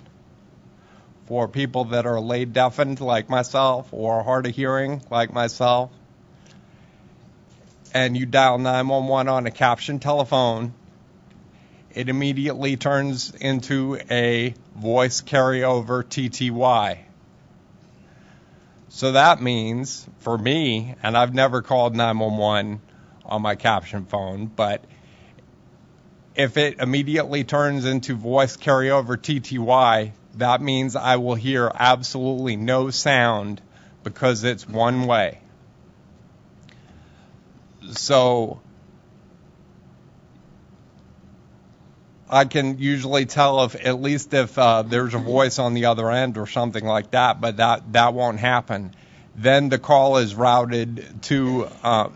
for people that are lay deafened like myself or hard of hearing like myself, and you dial 911 on a captioned telephone, it immediately turns into a voice carryover TTY. So that means, for me, and I've never called 911 on my caption phone, but if it immediately turns into voice carryover TTY, that means I will hear absolutely no sound because it's one way. So I can usually tell if there's a voice on the other end or something like that, but that won't happen. Then the call is routed to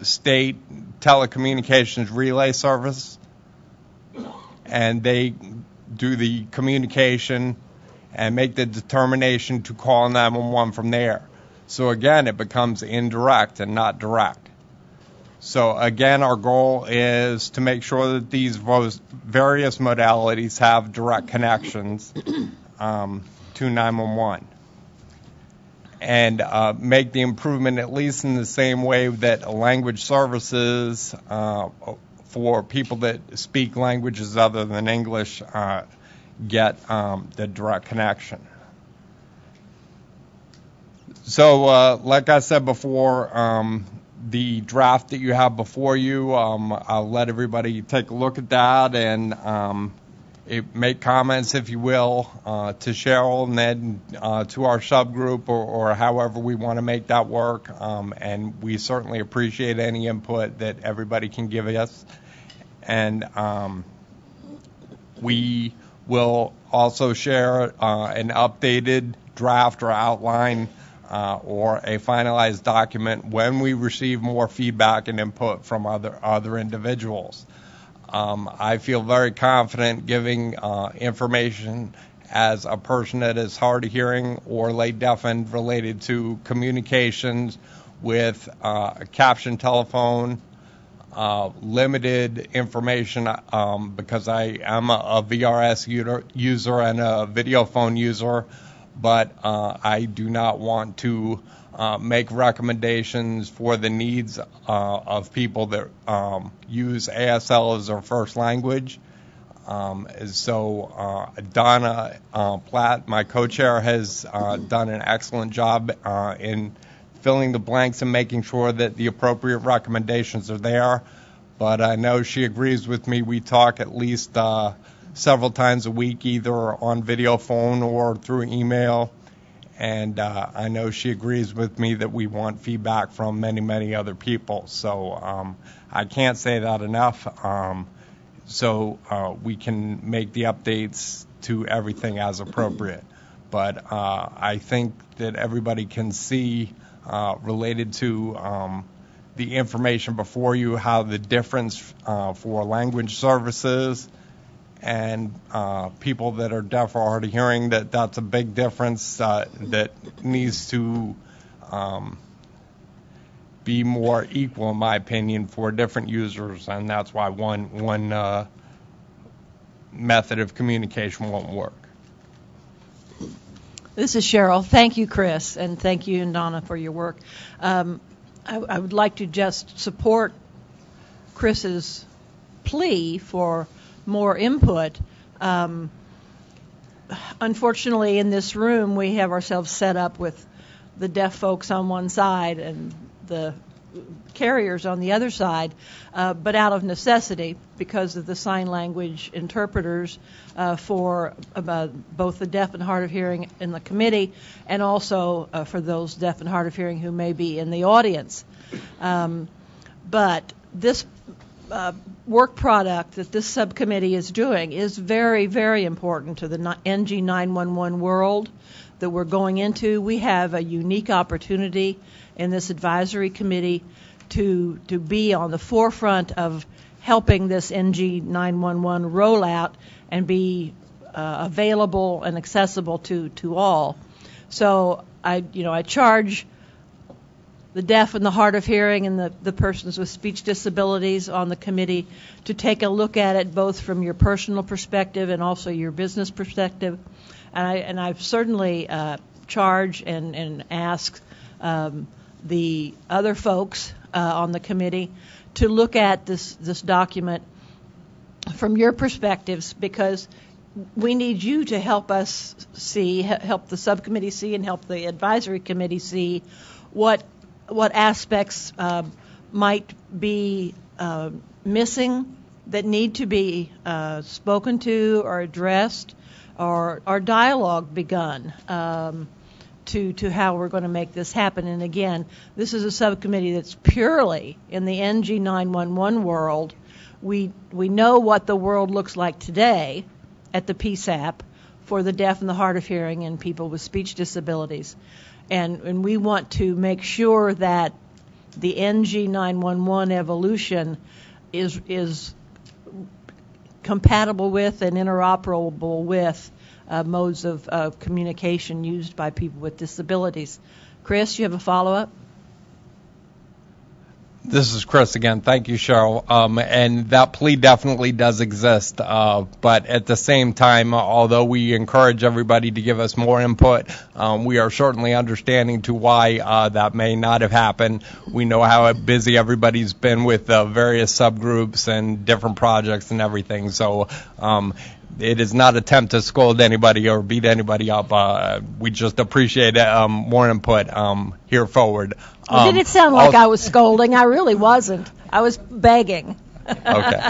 state telecommunications relay service, and they do the communication and make the determination to call 911 from there. So again, it becomes indirect and not direct. So again, our goal is to make sure that these various modalities have direct connections to 911. And make the improvement at least in the same way that language services for people that speak languages other than English get the direct connection. So like I said before, the draft that you have before you, I'll let everybody take a look at that and make comments, if you will, to Cheryl and then to our subgroup or however we want to make that work. And we certainly appreciate any input that everybody can give us. And we will also share an updated draft or outline or a finalized document when we receive more feedback and input from other individuals. I feel very confident giving information as a person that is hard of hearing or lay deafened related to communications with a captioned telephone, limited information because I am a VRS user and a video phone user, but I do not want to make recommendations for the needs of people that use ASL as their first language. So Donna Platt, my co-chair, has done an excellent job in filling the blanks and making sure that the appropriate recommendations are there. But I know she agrees with me. We talk at least several times a week, either on video phone or through email. And I know she agrees with me that we want feedback from many, many other people. So I can't say that enough. So we can make the updates to everything as appropriate. But I think that everybody can see related to the information before you how the difference for language services and people that are deaf or hard of hearing, that's a big difference that needs to be more equal, in my opinion, for different users, and that's why one method of communication won't work. This is Cheryl. Thank you, Chris, and thank you and Donna for your work. I would like to just support Chris's plea for more input. Unfortunately, in this room, we have ourselves set up with the deaf folks on one side and the carriers on the other side, but out of necessity because of the sign language interpreters for both the deaf and hard of hearing in the committee and also for those deaf and hard of hearing who may be in the audience. But this work product that this subcommittee is doing is very, very important to the NG 911 world that we're going into. We have a unique opportunity in this advisory committee to be on the forefront of helping this NG 911 roll out and be available and accessible to all. So I charge the deaf and the hard of hearing and the persons with speech disabilities on the committee to take a look at it both from your personal perspective and also your business perspective. And I've certainly charged and asked the other folks on the committee to look at this document from your perspectives, because we need you to help us see, help the subcommittee see, and help the advisory committee see what aspects might be missing that need to be spoken to or addressed, or dialogue begun to how we're going to make this happen. And again, this is a subcommittee that's purely in the NG 911 world. We know what the world looks like today at the PSAP for the deaf and the hard of hearing and people with speech disabilities. And we want to make sure that the NG 911 evolution is compatible with and interoperable with modes of communication used by people with disabilities. Chris, you have a follow-up? This is Chris again. Thank you, Cheryl. And that plea definitely does exist. But at the same time, although we encourage everybody to give us more input, we are certainly understanding to why that may not have happened. We know how busy everybody's been with various subgroups and different projects and everything. So it is not an attempt to scold anybody or beat anybody up. We just appreciate more input here forward. Did it sound like I was scolding? I really wasn't. I was begging. Okay.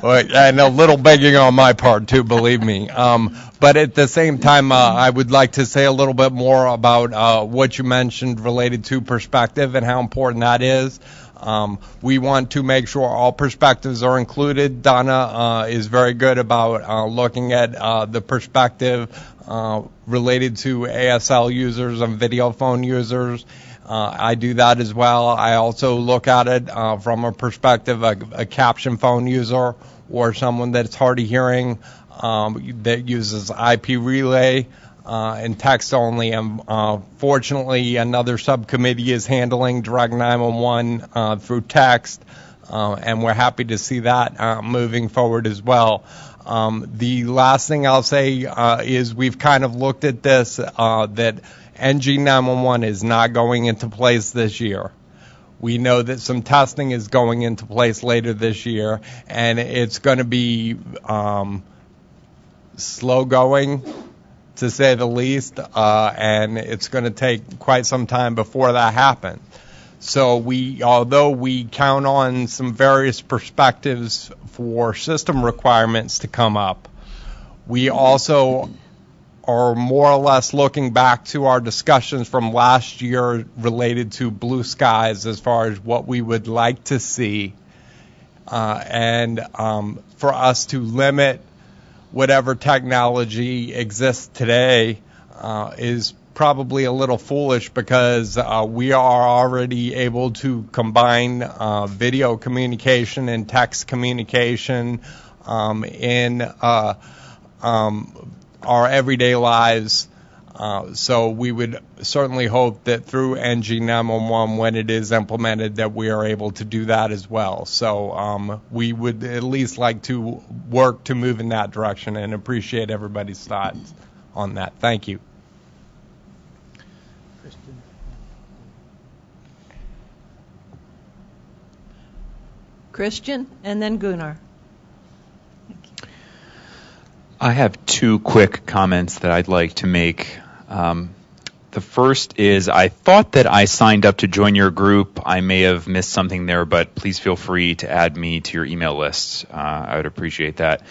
And a little begging on my part, too, believe me. But at the same time, I would like to say a little bit more about what you mentioned related to perspective and how important that is. We want to make sure all perspectives are included. Donna is very good about looking at the perspective related to ASL users and video phone users. I do that as well. I also look at it from a perspective of a caption phone user or someone that's hard of hearing that uses IP relay and text only. And fortunately, another subcommittee is handling Direct 911 through text, and we're happy to see that moving forward as well. The last thing I'll say is we've kind of looked at this, that NG 911 is not going into place this year. We know that some testing is going into place later this year, and it's going to be slow going, to say the least, and it's going to take quite some time before that happens. So although we count on some various perspectives for system requirements to come up, we also are more or less looking back to our discussions from last year related to blue skies as far as what we would like to see, and for us to limit whatever technology exists today is probably a little foolish, because we are already able to combine video communication and text communication in our everyday lives. So we would certainly hope that through NG 911, when it is implemented, that we are able to do that as well. So we would at least like to work to move in that direction, and appreciate everybody's thoughts on that. Thank you. Christian, and then Gunnar. I have two quick comments that I'd like to make. The first is, I thought that I signed up to join your group. I may have missed something there, but please feel free to add me to your email list. I would appreciate that.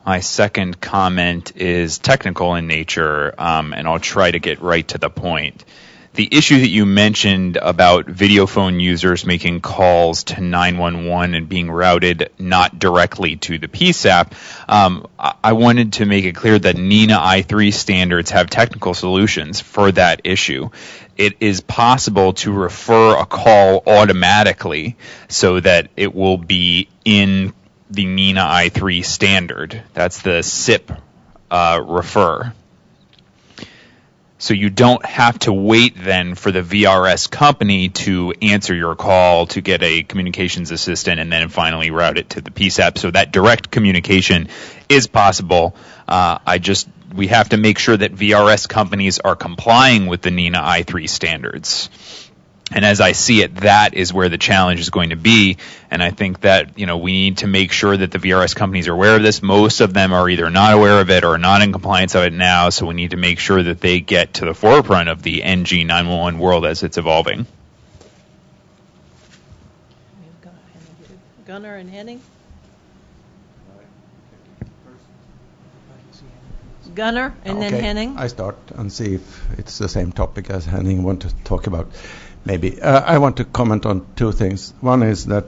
My second comment is technical in nature, and I'll try to get right to the point. The issue that you mentioned about video phone users making calls to 911 and being routed not directly to the PSAP, I wanted to make it clear that NENA I3 standards have technical solutions for that issue. It is possible to refer a call automatically so that it will be in the NENA I3 standard. That's the SIP refer. So you don't have to wait then for the VRS company to answer your call to get a communications assistant and then finally route it to the PSAP. So that direct communication is possible. We have to make sure that VRS companies are complying with the NENA I3 standards. And as I see it, that is where the challenge is going to be. And I think that, we need to make sure that the VRS companies are aware of this. Most of them are either not aware of it or not in compliance of it now. So we need to make sure that they get to the forefront of the NG 911 world as it's evolving. Gunnar and Henning? Gunnar and then Henning? I start and see if it's the same topic as Henning want to talk about. Maybe. I want to comment on two things. One is that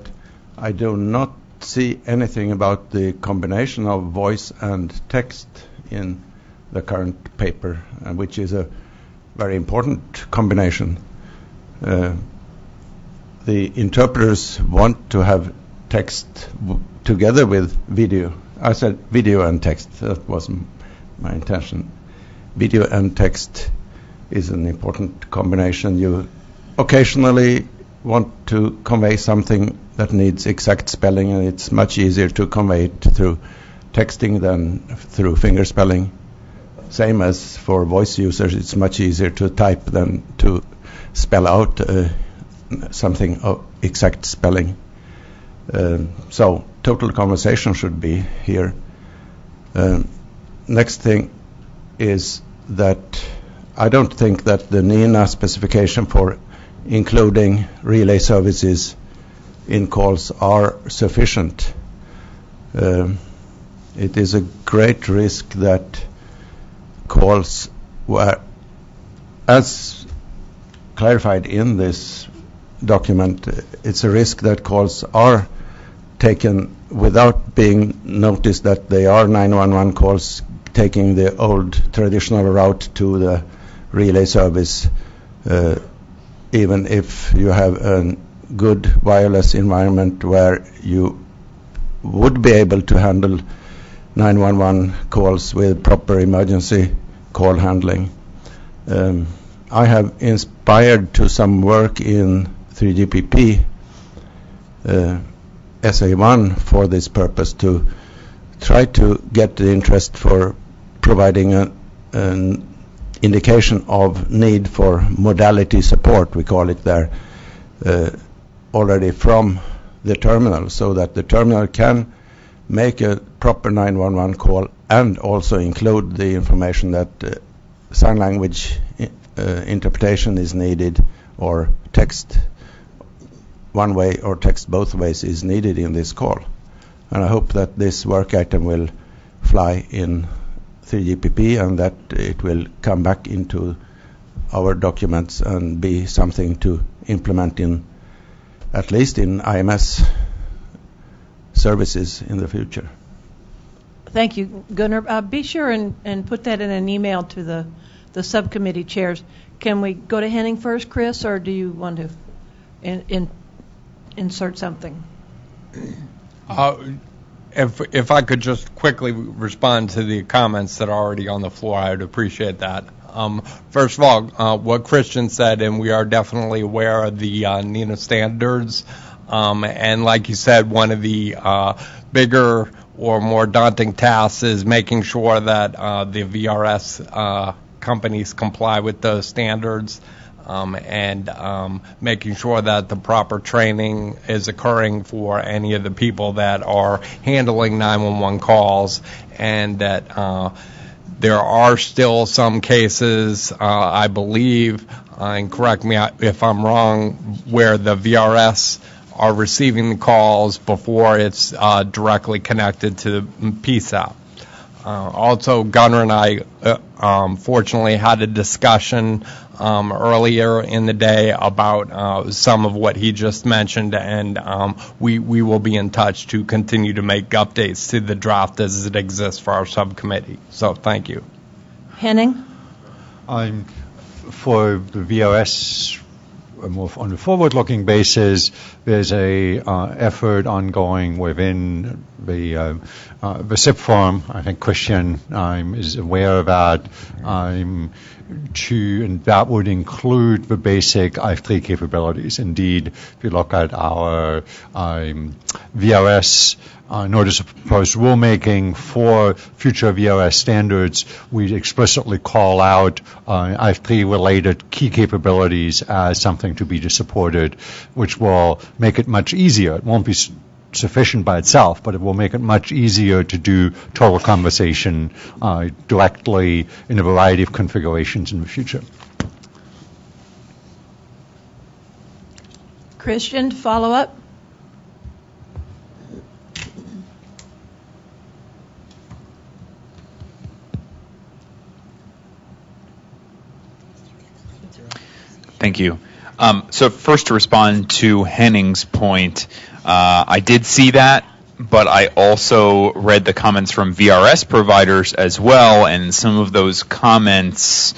I do not see anything about the combination of voice and text in the current paper, which is a very important combination. The interpreters want to have text together with video. I said video and text. That wasn't my intention. Video and text is an important combination. You occasionally want to convey something that needs exact spelling, and it's much easier to convey it through texting than through finger spelling. Same as for voice users, it's much easier to type than to spell out something of exact spelling. So total conversation should be here. Next thing is that I don't think that the NENA specification for including relay services in calls are sufficient. It is a great risk that calls were, as clarified in this document, it's a risk that calls are taken without being noticed that they are 911 calls taking the old traditional route to the relay service, even if you have a good wireless environment where you would be able to handle 911 calls with proper emergency call handling. I have inspired to some work in 3GPP SA1 for this purpose, to try to get the interest for providing an indication of need for modality support, we call it there, already from the terminal, so that the terminal can make a proper 911 call and also include the information that sign language interpretation is needed, or text one way or text both ways is needed in this call. And I hope that this work item will fly in 3GPP and that it will come back into our documents and be something to implement in, at least in IMS services in the future. Thank you, Gunnar. Be sure and put that in an email to the subcommittee chairs. Can we go to Henning first, Chris, or do you want to insert something? If I could just quickly respond to the comments that are already on the floor, I would appreciate that. First of all, what Christian said, and we are definitely aware of the NENA standards. And like you said, one of the bigger or more daunting tasks is making sure that the VRS companies comply with those standards. And making sure that the proper training is occurring for any of the people that are handling 911 calls, and that there are still some cases, I believe, and correct me if I'm wrong, where the VRS are receiving the calls before it's directly connected to PSAP. Also, Gunnar and I fortunately had a discussion earlier in the day about some of what he just mentioned, and we will be in touch to continue to make updates to the draft as it exists for our subcommittee. So thank you. Henning? For the VRS more on a forward-looking basis, there's a effort ongoing within the SIP forum. I think Christian is aware of that. And that would include the basic IF3 capabilities. Indeed, if you look at our VRS notice of proposed rulemaking for future VRS standards, we explicitly call out IF3-related key capabilities as something to be supported, which will make it much easier. It won't be sufficient by itself, but it will make it much easier to do total conversation directly in a variety of configurations in the future. Christian, follow up? Thank you. So first, to respond to Henning's point, I did see that, but I also read the comments from VRS providers as well, and some of those comments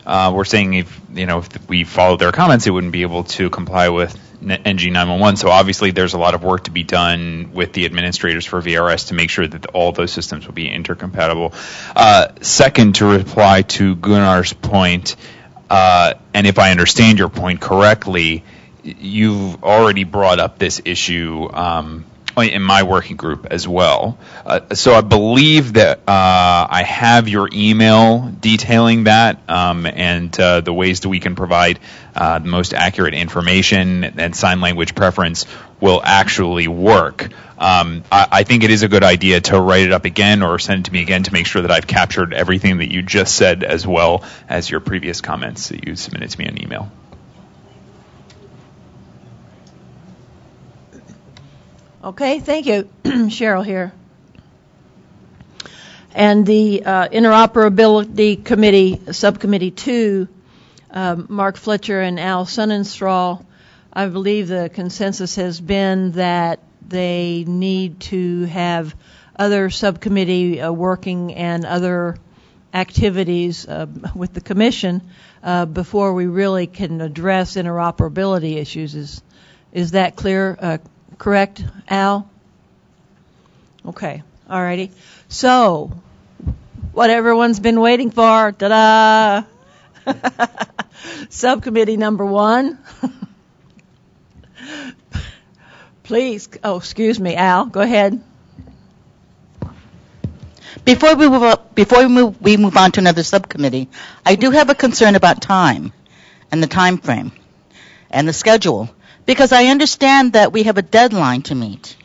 were saying if we followed their comments, it wouldn't be able to comply with NG 911. So obviously, there's a lot of work to be done with the administrators for VRS to make sure that all those systems will be intercompatible. Second, to reply to Gunnar's point. And if I understand your point correctly, you've already brought up this issue in my working group as well. So I believe that I have your email detailing that and the ways that we can provide the most accurate information and sign language preference will actually work. I think it is a good idea to write it up again or send it to me again to make sure that I've captured everything that you just said as well as your previous comments that you submitted to me in email. Okay, thank you. Cheryl here. And the Interoperability Committee, Subcommittee 2, Mark Fletcher and Al Sonnenstrahl, I believe the consensus has been that they need to have other subcommittee working and other activities with the Commission before we really can address interoperability issues. Is that clear? Correct, Al? Okay, all righty. So, what everyone's been waiting for, ta-da! Subcommittee number 1. Please, excuse me, Al, go ahead. Before we move on to another subcommittee, I do have a concern about time and the time frame and the schedule, because I understand that we have a deadline to meet.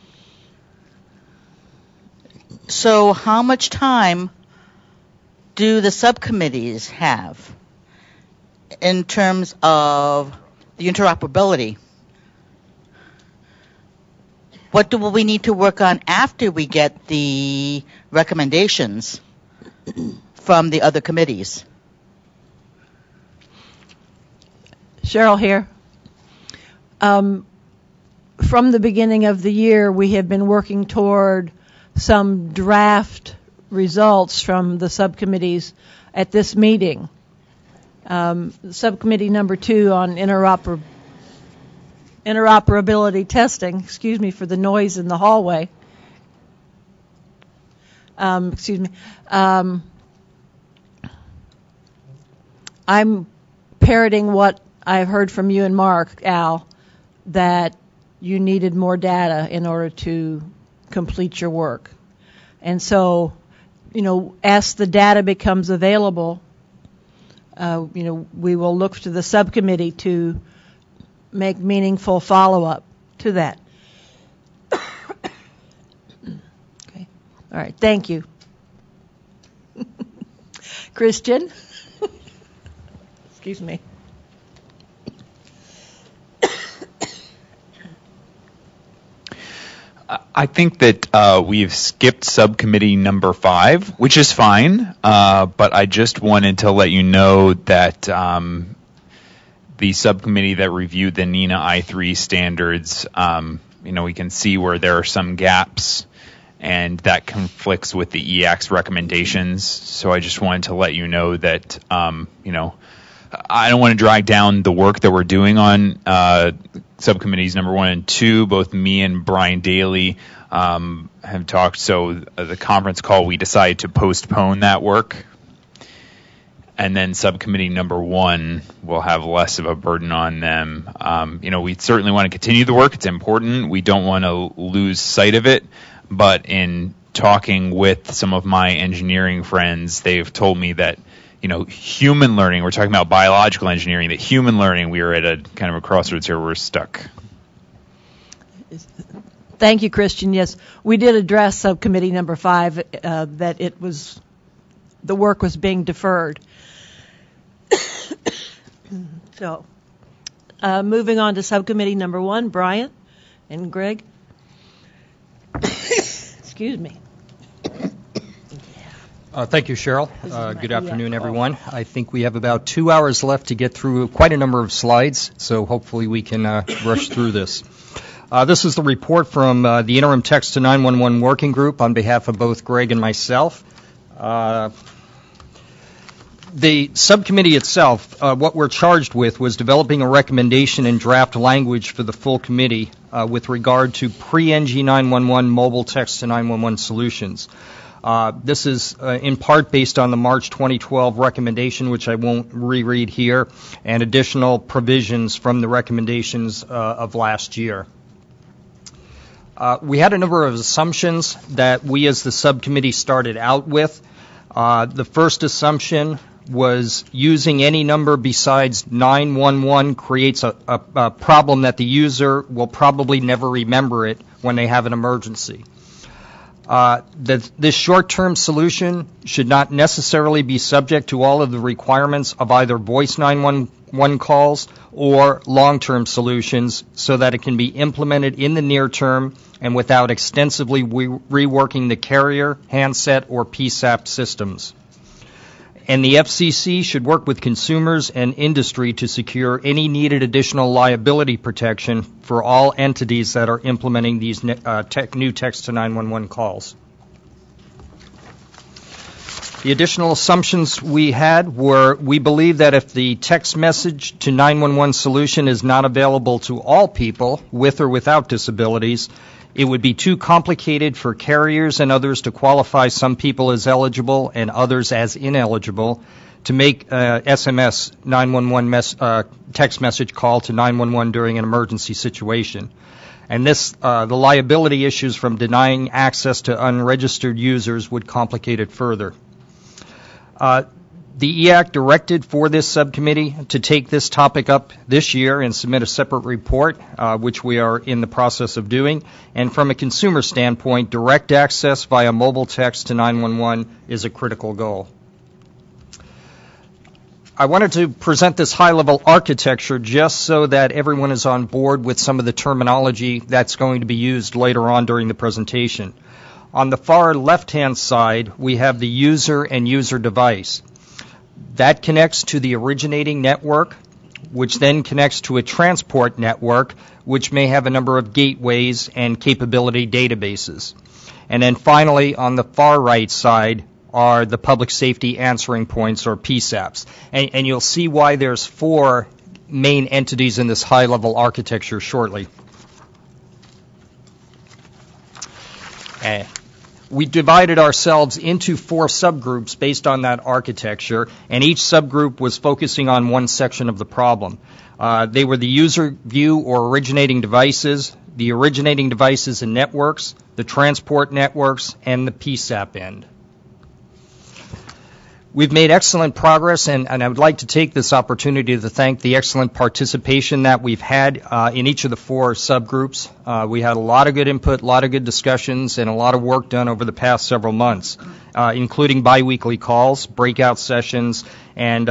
So how much time do the subcommittees have in terms of the interoperability? What do we need to work on after we get the recommendations from the other committees? Cheryl here. From the beginning of the year, we have been working toward some draft results from the subcommittees at this meeting. Subcommittee number 2 on interoperability testing, excuse me for the noise in the hallway. I'm parroting what I've heard from you and Mark, Al, that you needed more data in order to complete your work. And so, as the data becomes available, we will look to the subcommittee to make meaningful follow-up to that. Okay. All right. Thank you. Christian? Excuse me. I think that we've skipped subcommittee number 5, which is fine, but I just wanted to let you know that the subcommittee that reviewed the NENA I3 standards, we can see where there are some gaps, and that conflicts with the EACS recommendations. So I just wanted to let you know that, I don't want to drag down the work that we're doing on subcommittees number 1 and 2. Both me and Brian Daly have talked. So the conference call, we decided to postpone that work. And then subcommittee number 1 will have less of a burden on them. We certainly want to continue the work. It's important. We don't want to lose sight of it. But in talking with some of my engineering friends, they've told me that, human learning, we're talking about biological engineering, that human learning, we are at a kind of a crossroads here. We're stuck. Thank you, Christian. Yes, we did address subcommittee number 5 that the work was being deferred. So, moving on to subcommittee number 1, Brian and Greg. Excuse me. Thank you, Cheryl. Good afternoon, everyone. I think we have about 2 hours left to get through quite a number of slides, so hopefully we can rush through this. This is the report from the Interim Text to 911 Working Group on behalf of both Greg and myself. The subcommittee itself, what we're charged with was developing a recommendation in draft language for the full committee with regard to pre-NG 911 mobile text to 911 solutions. This is in part based on the March 2012 recommendation, which I won't reread here, and additional provisions from the recommendations of last year. We had a number of assumptions that we as the subcommittee started out with. The first assumption was using any number besides 911 creates a problem that the user will probably never remember it when they have an emergency. This short-term solution should not necessarily be subject to all of the requirements of either voice 911 calls or long-term solutions so that it can be implemented in the near term and without extensively reworking the carrier, handset, or PSAP systems. And the FCC should work with consumers and industry to secure any needed additional liability protection for all entities that are implementing these new text to 911 calls. The additional assumptions we had were we believe that if the text message to 911 solution is not available to all people with or without disabilities, it would be too complicated for carriers and others to qualify some people as eligible and others as ineligible to make SMS 911 text message call to 911 during an emergency situation. And this, the liability issues from denying access to unregistered users would complicate it further. The EAC directed for this subcommittee to take this topic up this year and submit a separate report, which we are in the process of doing. And from a consumer standpoint, direct access via mobile text to 911 is a critical goal. I wanted to present this high-level architecture just so that everyone is on board with some of the terminology that's going to be used later on during the presentation. On the far left-hand side, we have the user and user device. That connects to the originating network, which then connects to a transport network, which may have a number of gateways and capability databases. And then finally, on the far right side are the public safety answering points, or PSAPs. And you'll see why there's 4 main entities in this high-level architecture shortly. We divided ourselves into 4 subgroups based on that architecture, and each subgroup was focusing on one section of the problem. They were the user view or originating devices, the originating devices and networks, the transport networks, and the PSAP end. We've made excellent progress, and I would like to take this opportunity to thank the excellent participation that we've had in each of the 4 subgroups. We had a lot of good input, a lot of good discussions, and a lot of work done over the past several months, including biweekly calls, breakout sessions, and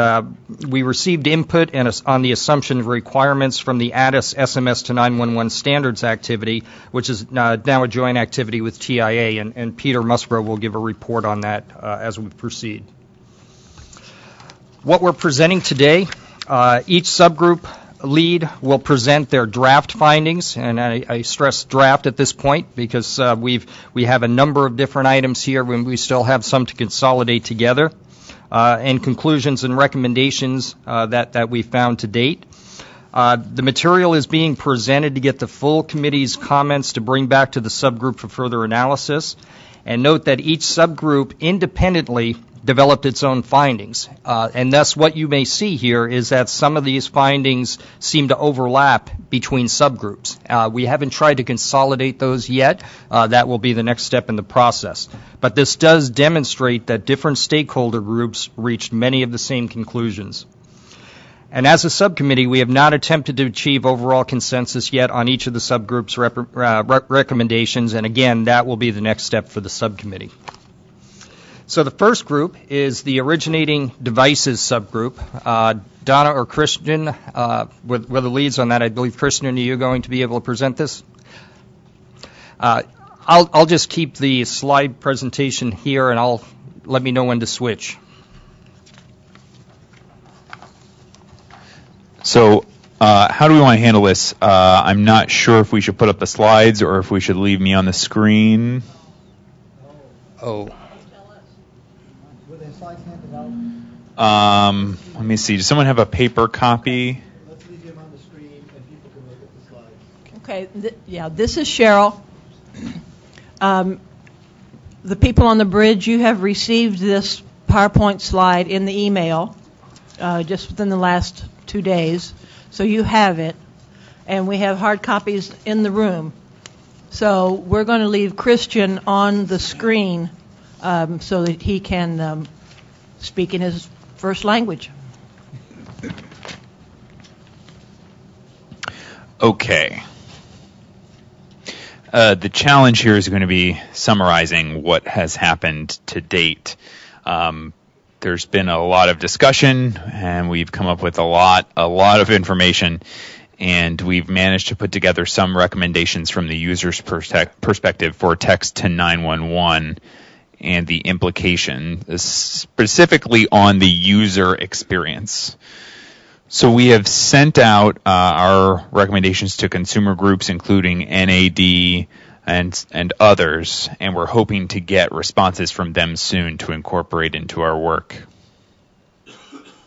we received input on the assumption of requirements from the ADIS SMS to 911 standards activity, which is now a joint activity with TIA, and Peter Musgrove will give a report on that as we proceed. What we're presenting today, each subgroup lead will present their draft findings, and I stress draft at this point because we have a number of different items here when we still have some to consolidate together. and conclusions and recommendations that we found to date. The material is being presented to get the full committee's comments to bring back to the subgroup for further analysis. And note that each subgroup independently developed its own findings. And thus what you may see here is that some of these findings seem to overlap between subgroups. We haven't tried to consolidate those yet. That will be the next step in the process. But this does demonstrate that different stakeholder groups reached many of the same conclusions. And as a subcommittee, we have not attempted to achieve overall consensus yet on each of the subgroups' recommendations, and again, that will be the next step for the subcommittee. So the first group is the originating devices subgroup. Donna or Christian were the leads on that. I believe, Christian, are you going to be able to present this? I'll just keep the slide presentation here, and let me know when to switch. So how do we want to handle this? I'm not sure if we should put up the slides or if we should leave me on the screen. Oh. Let me see. Does someone have a paper copy? Let's leave him on the screen and people can look at the slides. Okay, this is Cheryl. The people on the bridge, you have received this PowerPoint slide in the email just within the last 2 days. So you have it, and we have hard copies in the room. So we're going to leave Christian on the screen so that he can speak in his first language. Okay. The challenge here is going to be summarizing what has happened to date. There's been a lot of discussion, and we've come up with a lot of information, and we've managed to put together some recommendations from the user's perspective for text to 911 and the implication, specifically on the user experience. So we have sent out our recommendations to consumer groups, including NAD and others, and we're hoping to get responses from them soon to incorporate into our work.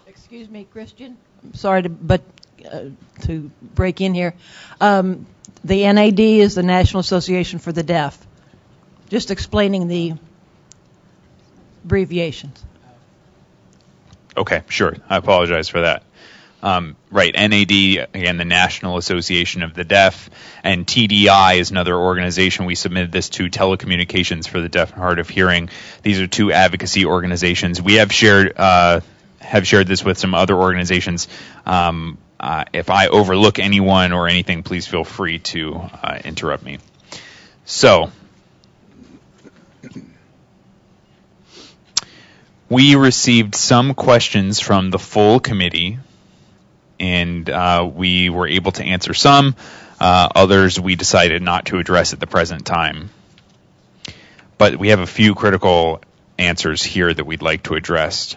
Excuse me, Christian. I'm sorry to break in here. The NAD is the National Association for the Deaf. Just explaining the abbreviations. Okay, sure. I apologize for that. Right, NAD, again, the National Association of the Deaf, and TDI is another organization. We submitted this to Telecommunications for the Deaf and Hard of Hearing. These are two advocacy organizations. We have shared this with some other organizations. If I overlook anyone or anything, please feel free to interrupt me. So, we received some questions from the full committee, and we were able to answer some. Others we decided not to address at the present time. But we have a few critical answers here that we'd like to address.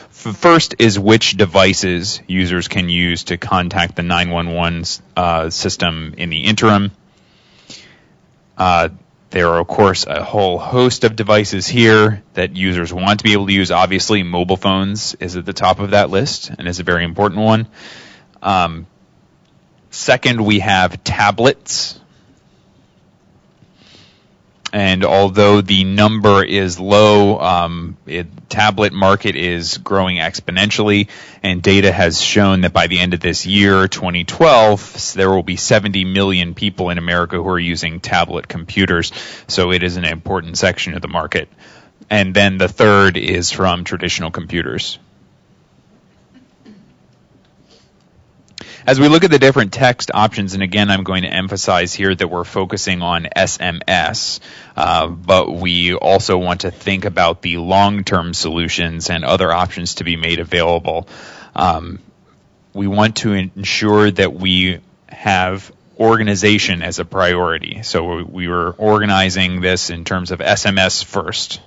First is which devices users can use to contact the 911 system in the interim. There are, of course, a whole host of devices here that users want to be able to use. Obviously, mobile phones is at the top of that list and is a very important one. Second, we have tablets. And although the number is low, tablet market is growing exponentially, and data has shown that by the end of this year, 2012, there will be 70 million people in America who are using tablet computers. So it is an important section of the market. And then the third is from traditional computers. As we look at the different text options, and again, I'm going to emphasize here that we're focusing on SMS, but we also want to think about the long-term solutions and other options to be made available. We want to ensure that we have organization as a priority. So we were organizing this in terms of SMS first.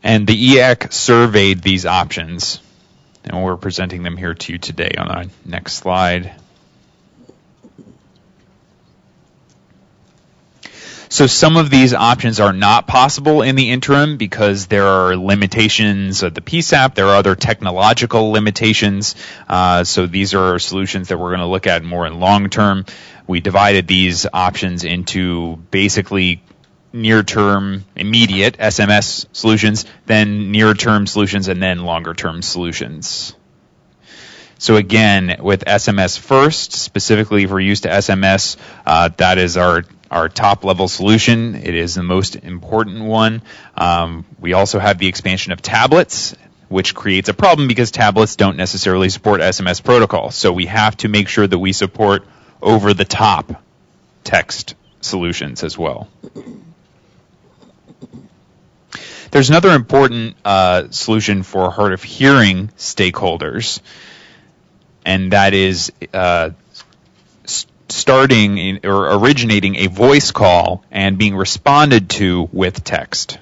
And the EAC surveyed these options, and we're presenting them here to you today on our next slide. So some of these options are not possible in the interim because there are limitations of the PSAP. There are other technological limitations. So these are solutions that we're going to look at more in long term. We divided these options into basically near-term, immediate SMS solutions, then near-term solutions, and then longer-term solutions. So again, with SMS first, specifically for use to SMS, that is our top-level solution. It is the most important one. We also have the expansion of tablets, which creates a problem because tablets don't necessarily support SMS protocol. So we have to make sure that we support over-the-top text solutions as well. There's another important solution for hard of hearing stakeholders, and that is starting or originating a voice call and being responded to with text.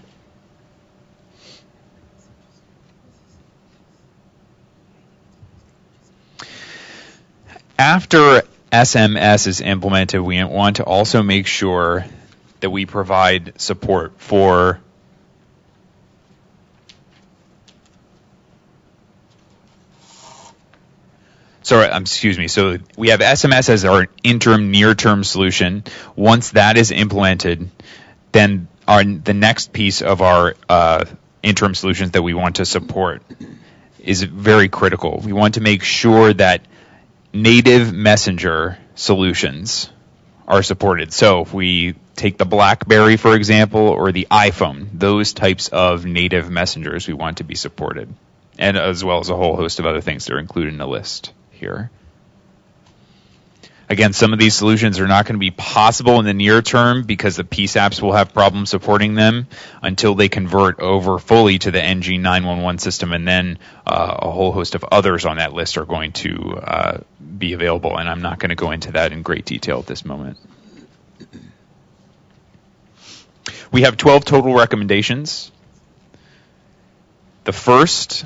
After SMS is implemented, we want to also make sure that we provide support for So we have SMS as our interim near-term solution. Once that is implemented, then the next piece of our interim solutions that we want to support is very critical. We want to make sure that native messenger solutions are supported. So if we take the BlackBerry, for example, or the iPhone, those types of native messengers we want to be supported, and as well as a whole host of other things that are included in the list here. Again, some of these solutions are not going to be possible in the near term because the PSAPs will have problems supporting them until they convert over fully to the NG 911 system, and then a whole host of others on that list are going to be available, and I'm not going to go into that in great detail at this moment. We have 12 total recommendations. The first,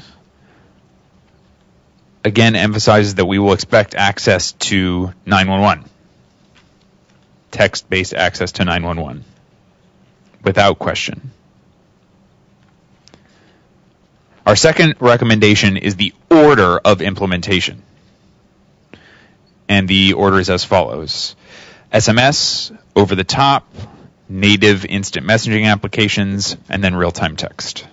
again, emphasizes that we will expect access to 911, text-based access to 911, without question. Our second recommendation is the order of implementation. And the order is as follows: SMS, over-the-top, native instant messaging applications, and then real-time text.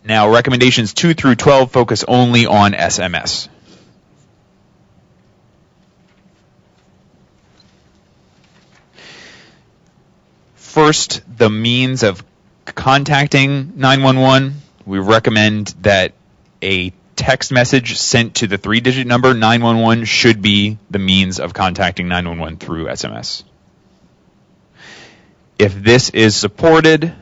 Now, recommendations 2 through 12 focus only on SMS. First, the means of contacting 911. We recommend that a text message sent to the 3-digit number 911 should be the means of contacting 911 through SMS. If this is supported,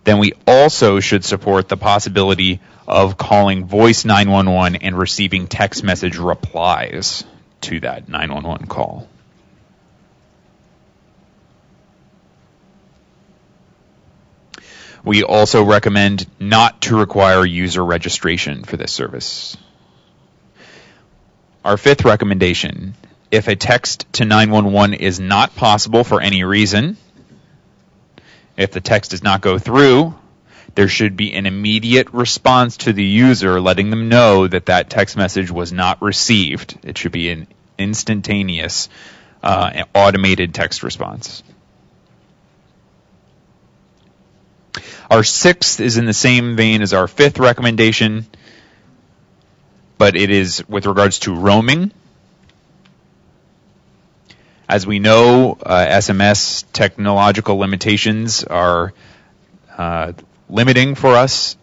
then we also should support the possibility of calling voice 911 and receiving text message replies to that 911 call. We also recommend not to require user registration for this service. Our fifth recommendation: if a text to 911 is not possible for any reason, if the text does not go through, there should be an immediate response to the user letting them know that that text message was not received. It should be an instantaneous automated text response. Our sixth is in the same vein as our fifth recommendation, but it is with regards to roaming. As we know, SMS technological limitations are limiting for us,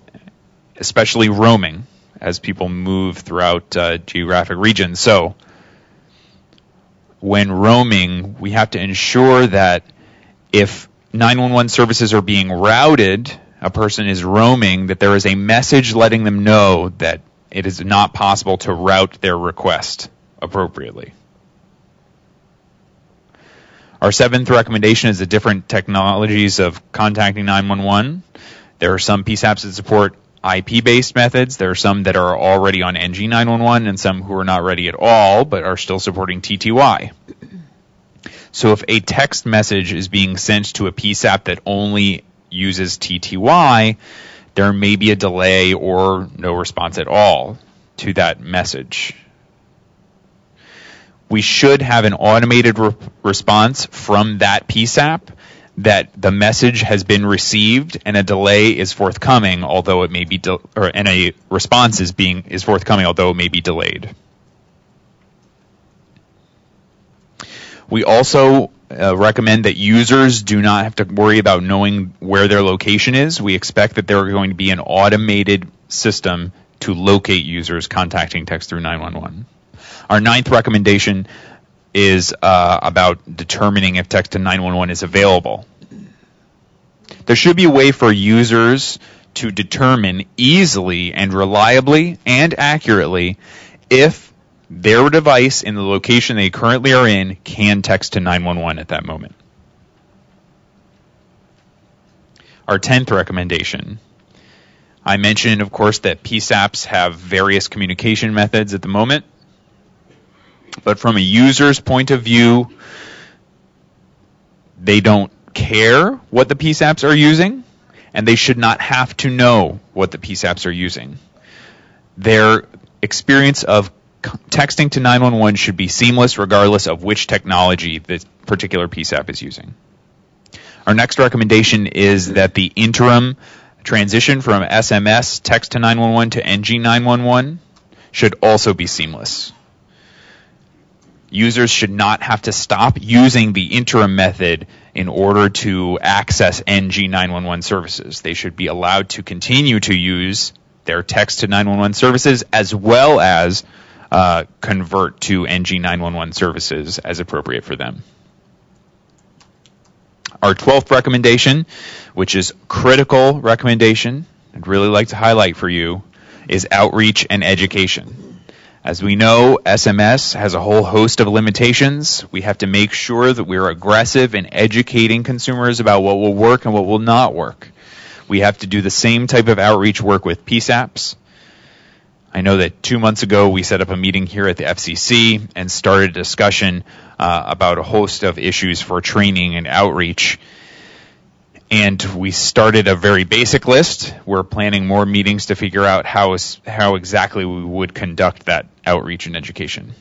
especially roaming, as people move throughout geographic regions. So when roaming, we have to ensure that if 911 services are being routed, a person is roaming, that there is a message letting them know that it is not possible to route their request appropriately. Our seventh recommendation is the different technologies of contacting 911. There are some PSAPs that support IP-based methods. There are some that are already on NG911 and some who are not ready at all but are still supporting TTY. So if a text message is being sent to a PSAP that only uses TTY, there may be a delay or no response at all to that message. We should have an automated response from that PSAP that the message has been received and a delay is forthcoming, although it may be and a response is forthcoming, although it may be delayed. We also recommend that users do not have to worry about knowing where their location is. We expect that there are going to be an automated system to locate users contacting text through 911. Our 9th recommendation is about determining if text to 911 is available. There should be a way for users to determine easily and reliably and accurately if their device in the location they currently are in can text to 911 at that moment. Our 10th recommendation. I mentioned, of course, that PSAPs have various communication methods at the moment. But from a user's point of view, they don't care what the PSAPs are using, and they should not have to know what the PSAPs are using. Their experience of texting to 911 should be seamless regardless of which technology the particular PSAP is using. Our next recommendation is that the interim transition from SMS text to 911 to NG 911 should also be seamless. Users should not have to stop using the interim method in order to access NG 911 services. They should be allowed to continue to use their text to 911 services as well as convert to NG 911 services as appropriate for them. Our 12th recommendation, which is critical recommendation, I'd really like to highlight for you, is outreach and education. As we know, SMS has a whole host of limitations. We have to make sure that we're aggressive in educating consumers about what will work and what will not work. We have to do the same type of outreach work with PSAPs. I know that 2 months ago we set up a meeting here at the FCC and started a discussion about a host of issues for training and outreach. And we started a very basic list. We're planning more meetings to figure out how exactly we would conduct that outreach and education.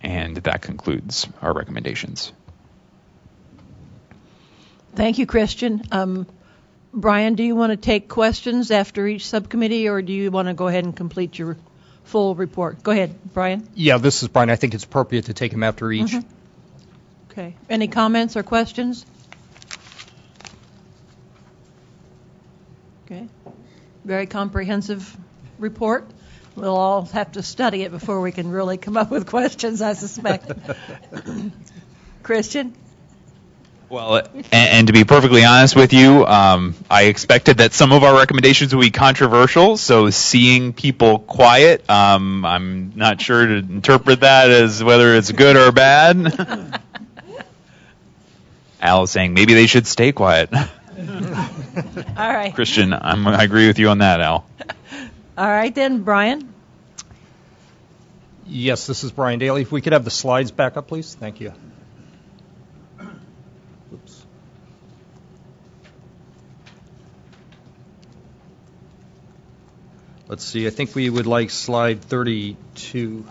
And that concludes our recommendations. Thank you, Christian. Brian, do you want to take questions after each subcommittee, or do you want to go ahead and complete your full report? Go ahead, Brian. Yeah, this is Brian. I think it's appropriate to take them after each. Mm-hmm. Okay. Any comments or questions? Okay. Very comprehensive report. We'll all have to study it before we can really come up with questions, I suspect. Christian? Well, and to be perfectly honest with you, I expected that some of our recommendations would be controversial, so seeing people quiet, I'm not sure to interpret that as whether it's good or bad. Al is saying maybe they should stay quiet. All right. Christian, I agree with you on that, Al. All right, then, Brian. Yes, this is Brian Daly. If we could have the slides back up, please. Thank you. Oops. Let's see. I think we would like slide 32.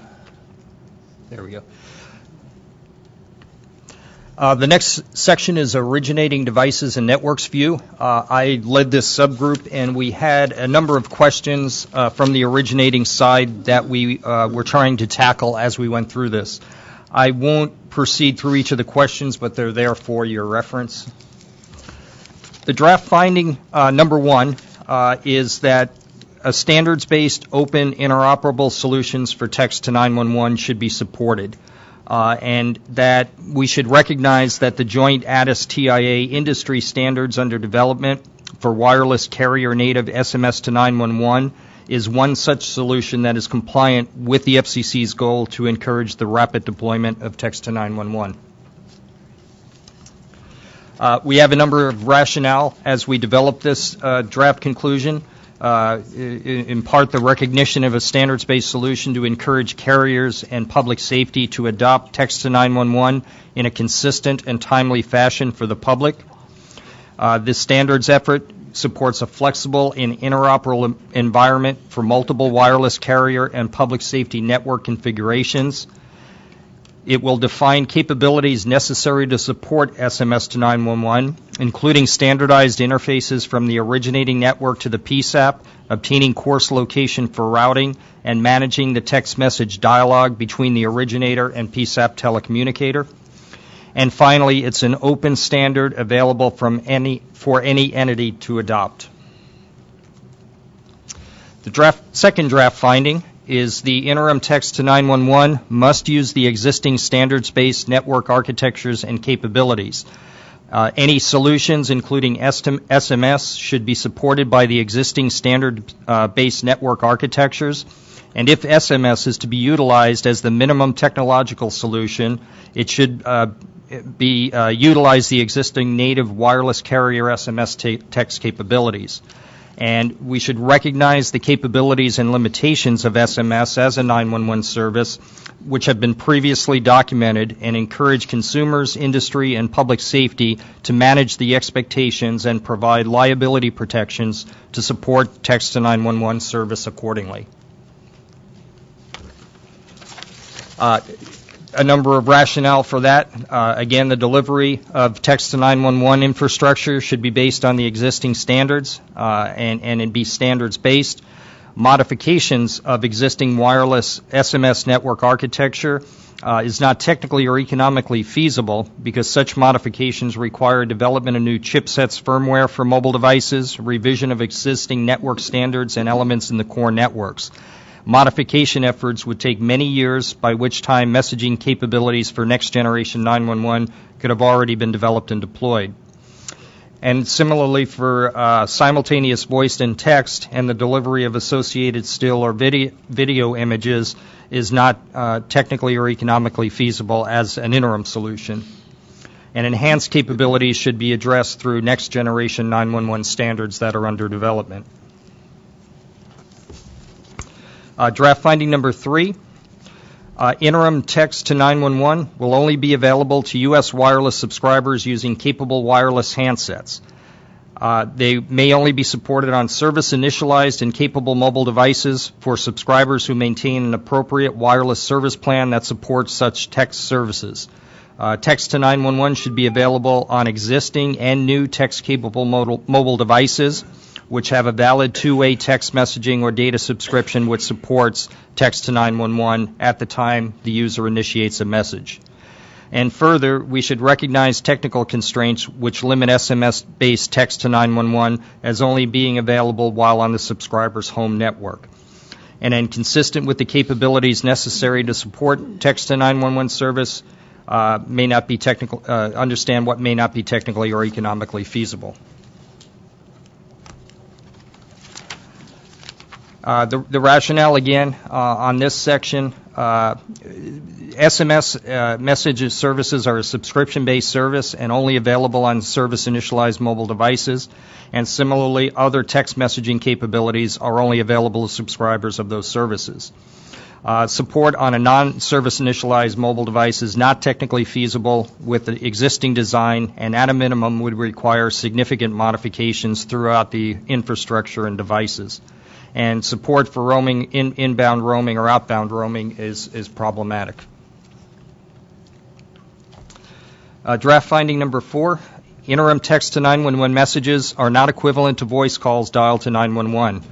There we go. The next section is Originating Devices and Networks View. I led this subgroup, and we had a number of questions from the originating side that we were trying to tackle as we went through this. I won't proceed through each of the questions, but they're there for your reference. The draft finding number one is that a standards-based, open, interoperable solutions for text to 911 should be supported. And that we should recognize that the joint ATIS-TIA industry standards under development for wireless carrier native SMS to 911 is one such solution that is compliant with the FCC's goal to encourage the rapid deployment of text to 911. We have a number of rationale as we develop this draft conclusion. in part the recognition of a standards-based solution to encourage carriers and public safety to adopt text to 911 in a consistent and timely fashion for the public. This standards effort supports a flexible and interoperable environment for multiple wireless carrier and public safety network configurations. It will define capabilities necessary to support SMS to 911, including standardized interfaces from the originating network to the PSAP, obtaining course location for routing, and managing the text message dialogue between the originator and PSAP telecommunicator. And finally, it's an open standard available for any entity to adopt. The second draft finding is the interim text to 911 must use the existing standards-based network architectures and capabilities. Any solutions, including SMS, should be supported by the existing standard-based network architectures. And if SMS is to be utilized as the minimum technological solution, it should utilize the existing native wireless carrier SMS text capabilities. And we should recognize the capabilities and limitations of SMS as a 911 service, which have been previously documented, and encourage consumers, industry, and public safety to manage the expectations and provide liability protections to support text to 911 service accordingly. A number of rationale for that. Again, the delivery of text to 911 infrastructure should be based on the existing standards and it be standards-based. Modifications of existing wireless SMS network architecture is not technically or economically feasible because such modifications require development of new chipsets, firmware for mobile devices, revision of existing network standards and elements in the core networks. Modification efforts would take many years, by which time messaging capabilities for next generation 911 could have already been developed and deployed. And similarly for simultaneous voice and text and the delivery of associated still or video images is not technically or economically feasible as an interim solution. And enhanced capabilities should be addressed through next generation 911 standards that are under development. Draft finding number 3, interim text to 911 will only be available to U.S. wireless subscribers using capable wireless handsets. They may only be supported on service initialized and capable mobile devices for subscribers who maintain an appropriate wireless service plan that supports such text services. Text to 911 should be available on existing and new text-capable mobile devices, which have a valid two-way text messaging or data subscription which supports text to 911 at the time the user initiates a message. And further, we should recognize technical constraints which limit SMS-based text to 911 as only being available while on the subscriber's home network. And then consistent with the capabilities necessary to support text to 911 service, may not be understand what may not be technically or economically feasible. The rationale, again, on this section, SMS message services are a subscription-based service and only available on service-initialized mobile devices. And similarly, other text messaging capabilities are only available to subscribers of those services. Support on a non-service initialized mobile device is not technically feasible with the existing design, and at a minimum would require significant modifications throughout the infrastructure and devices. And support for roaming, inbound roaming or outbound roaming is problematic. Draft finding number 4, interim text to 911 messages are not equivalent to voice calls dialed to 911.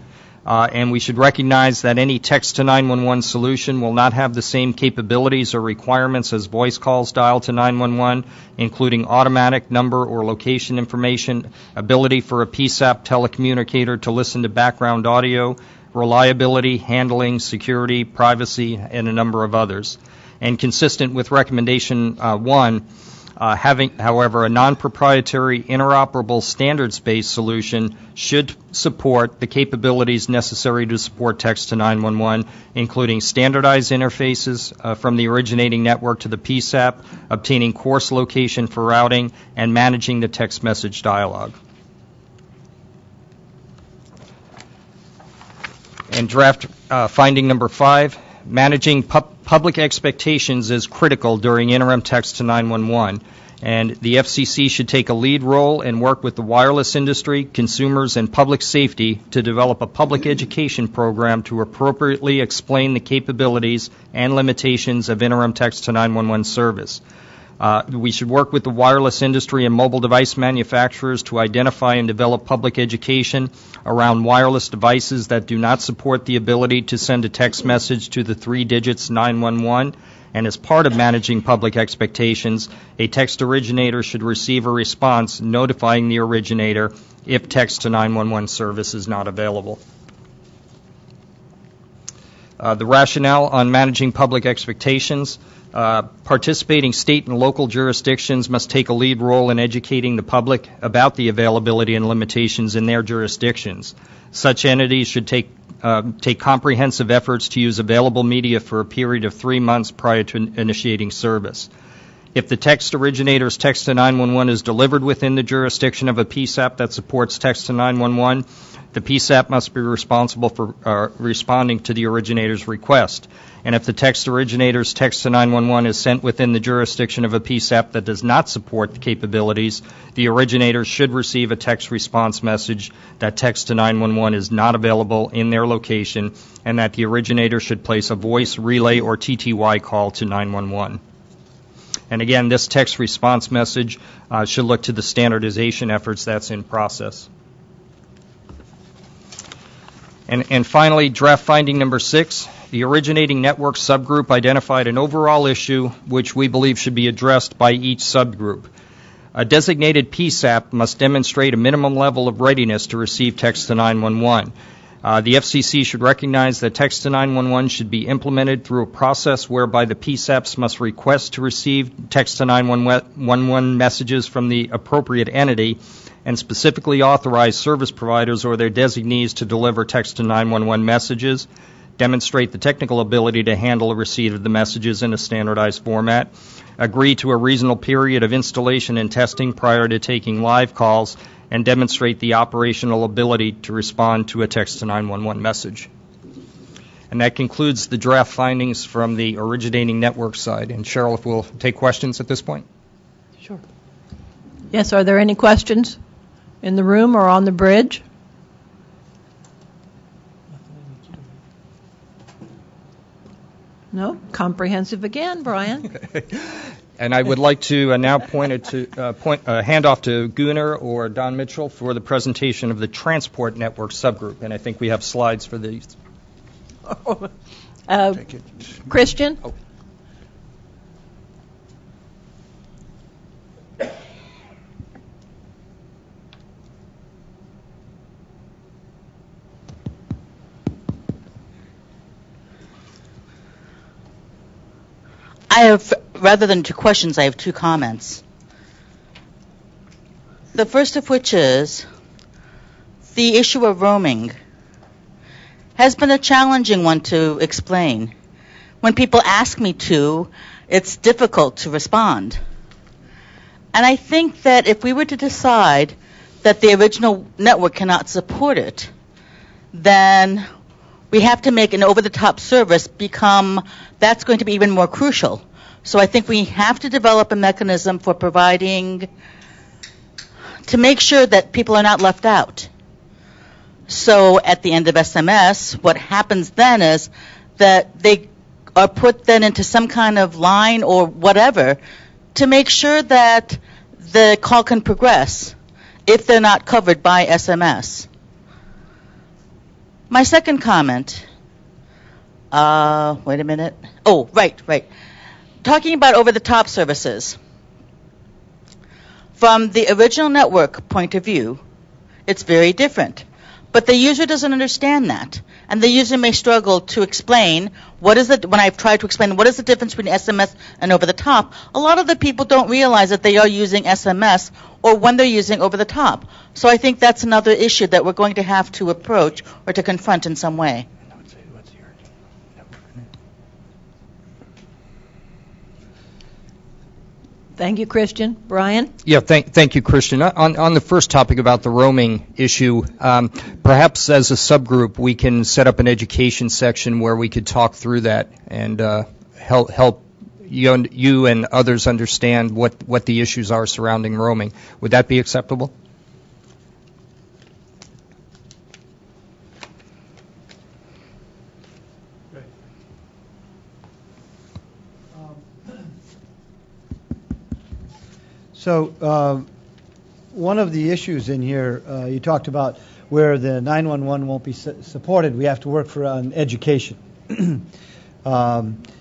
And we should recognize that any text to 911 solution will not have the same capabilities or requirements as voice calls dialed to 911, including automatic number or location information, ability for a PSAP telecommunicator to listen to background audio, reliability, handling, security, privacy, and a number of others. And consistent with recommendation 1, having, however, a non-proprietary interoperable standards-based solution should support the capabilities necessary to support text to 911, including standardized interfaces from the originating network to the PSAP, obtaining course location for routing, and managing the text message dialogue. And draft finding number 5, managing public expectations is critical during interim text to 911. And the FCC should take a lead role and work with the wireless industry, consumers, and public safety to develop a public education program to appropriately explain the capabilities and limitations of interim text to 911 service. We should work with the wireless industry and mobile device manufacturers to identify and develop public education around wireless devices that do not support the ability to send a text message to the 3 digits 911. And as part of managing public expectations, a text originator should receive a response notifying the originator if text to 911 service is not available. The rationale on managing public expectations. Participating state and local jurisdictions must take a lead role in educating the public about the availability and limitations in their jurisdictions. Such entities should take comprehensive efforts to use available media for a period of 3 months prior to initiating service. If the text originator's text to 911 is delivered within the jurisdiction of a PSAP that supports text to 911, the PSAP must be responsible for responding to the originator's request. And if the text originator's text to 911 is sent within the jurisdiction of a PSAP that does not support the capabilities, the originator should receive a text response message that text to 911 is not available in their location and that the originator should place a voice, relay, or TTY call to 911. And again, this text response message should look to the standardization efforts that's in process. And finally, draft finding number 6, the originating network subgroup identified an overall issue which we believe should be addressed by each subgroup. A designated PSAP must demonstrate a minimum level of readiness to receive text to 911. The FCC should recognize that text to 911 should be implemented through a process whereby the PSAPs must request to receive text to 911 messages from the appropriate entity and specifically authorize service providers or their designees to deliver text to 911 messages, demonstrate the technical ability to handle the receipt of the messages in a standardized format, agree to a reasonable period of installation and testing prior to taking live calls, and demonstrate the operational ability to respond to a text to 911 message. And that concludes the draft findings from the originating network side. And Cheryl, if we'll take questions at this point. Sure. Yes, are there any questions in the room or on the bridge? No? Comprehensive again, Brian. And I would like to now hand off to Gunnar or Don Mitchell for the presentation of the transport network subgroup. And I think we have slides for these. Christian? Oh. I have, rather than 2 questions, I have 2 comments. The first of which is the issue of roaming has been a challenging one to explain. When people ask me to, it's difficult to respond. And I think that if we were to decide that the original network cannot support it, then we have to make an over-the-top service that's going to be even more crucial. So I think we have to develop a mechanism for providing, to make sure that people are not left out. So at the end of SMS, what happens then is that they are put then into some kind of line or whatever to make sure that the call can progress if they're not covered by SMS. My second comment, wait a minute. Oh, right. Talking about over-the-top services. From the original network point of view, it's very different. But the user doesn't understand that. And the user may struggle to explain when I've tried to explain what is the difference between SMS and over-the-top, a lot of the people don't realize that they are using SMS or when they're using over-the-top. So I think that's another issue that we're going to have to approach or to confront in some way. Thank you, Christian. Brian? Yeah, thank you, Christian. On the first topic about the roaming issue, perhaps as a subgroup we can set up an education section where we could talk through that and help you and others understand what the issues are surrounding roaming. Would that be acceptable? So one of the issues in here, you talked about where the 911 won't be supported, we have to work for education. And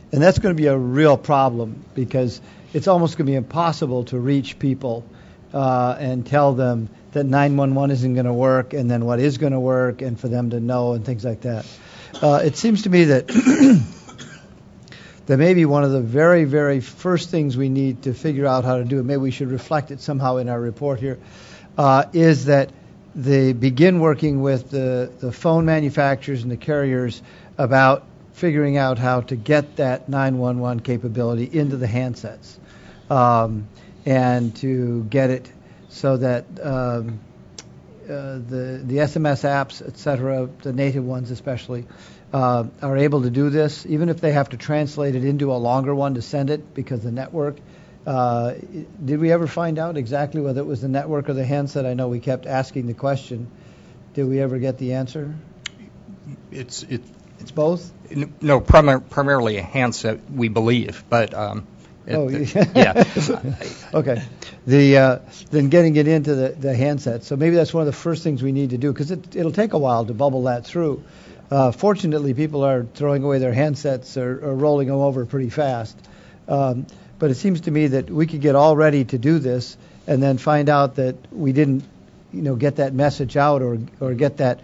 that's going to be a real problem because it's almost going to be impossible to reach people and tell them that 911 isn't going to work and then what is going to work and for them to know and things like that. It seems to me that that maybe one of the very, very first things we need to figure out how to do, and maybe we should reflect it somehow in our report here, is that they begin working with the phone manufacturers and the carriers about figuring out how to get that 911 capability into the handsets and to get it so that the SMS apps, et cetera, the native ones especially, are able to do this, even if they have to translate it into a longer one to send it because the network. Did we ever find out exactly whether it was the network or the handset? I know we kept asking the question. Did we ever get the answer? It's both? No, primarily a handset, we believe, but yeah. Okay. Then getting it into the handset. So maybe that's one of the first things we need to do because it'll take a while to bubble that through. Fortunately, people are throwing away their handsets or rolling them over pretty fast. But it seems to me that we could get all ready to do this and then find out that we didn't, get that message out or get that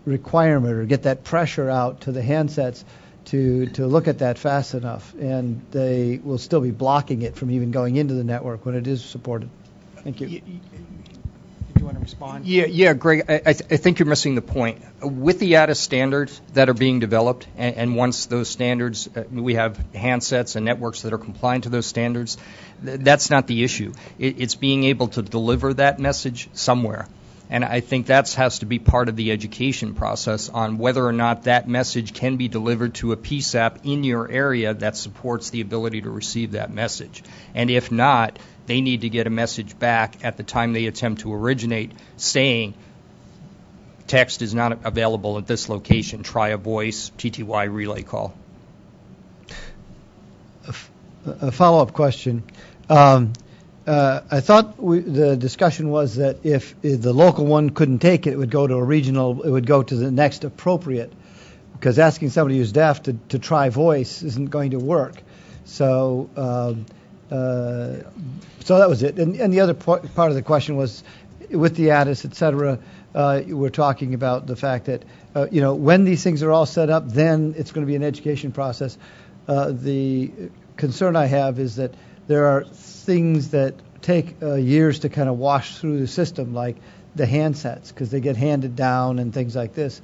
requirement or get that pressure out to the handsets to look at that fast enough. And they will still be blocking it from even going into the network when it is supported. Thank you. Did you want to respond? Yeah, Greg, I think you're missing the point. With the ATIS standards that are being developed, and once those standards, we have handsets and networks that are compliant to those standards, that's not the issue. It's being able to deliver that message somewhere. And I think that has to be part of the education process on whether or not that message can be delivered to a PSAP in your area that supports the ability to receive that message. And if not, they need to get a message back at the time they attempt to originate saying text is not available at this location. Try a voice TTY relay call. A follow-up question. I thought the discussion was that if the local one couldn't take it, it would go to a regional, it would go to the next appropriate, because asking somebody who's deaf to try voice isn't going to work. So that was it. And the other part of the question was, with the ATIS, et cetera, we're talking about the fact that, when these things are all set up, then it's going to be an education process. The concern I have is that there are things that take years to kind of wash through the system, like the handsets, because they get handed down and things like this.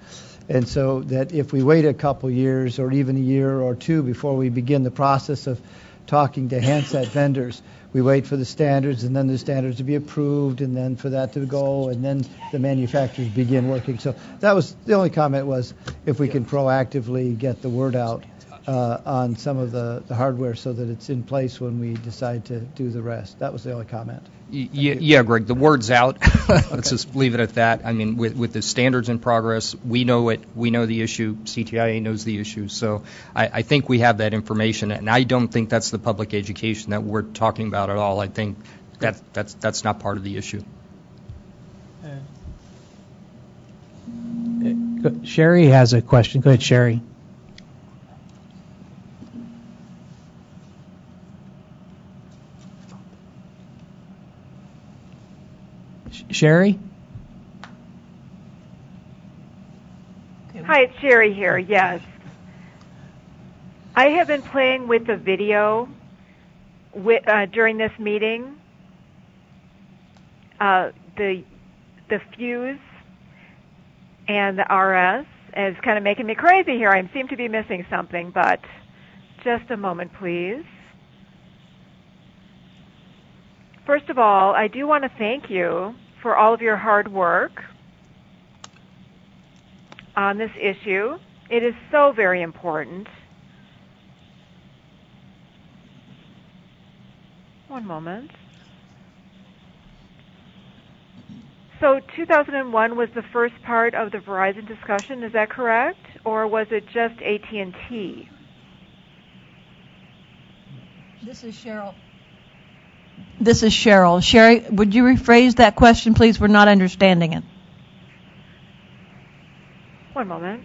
And so that if we wait a couple years or even a year or two before we begin the process of talking to handset vendors, we wait for the standards and then the standards to be approved and then for that to go and then the manufacturers begin working. So that was the only comment, was if we can proactively get the word out on some of the hardware so that it's in place when we decide to do the rest. That was the only comment. Yeah, Greg, the word's out. Let's just leave it at that. I mean, with the standards in progress, we know it. We know the issue. CTIA knows the issue. So I think we have that information, and I don't think that's the public education that we're talking about at all. I think that's not part of the issue. Sherry has a question. Go ahead, Sherry. Sherry? Hi, it's Sherry here, yes. I have been playing with the video during this meeting. The fuse and the RS is kind of making me crazy here. I seem to be missing something, but just a moment, please. First of all, I do want to thank you for all of your hard work on this issue. It is so very important. One moment. So 2001 was the first part of the Verizon discussion, is that correct? Or was it just AT&T? This is Cheryl. Sherry, would you rephrase that question, please? We're not understanding it. One moment.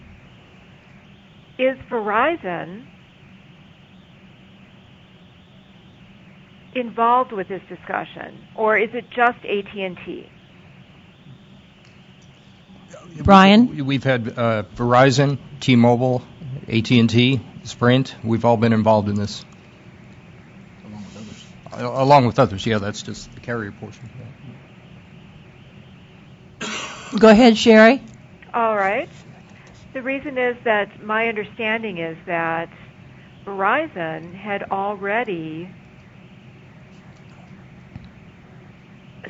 Is Verizon involved with this discussion, or is it just AT&T? Brian? We've had Verizon, T-Mobile, AT&T, Sprint. We've all been involved in this. Along with others, yeah, that's just the carrier portion. Go ahead, Sherry. All right. The reason is that my understanding is that Verizon had already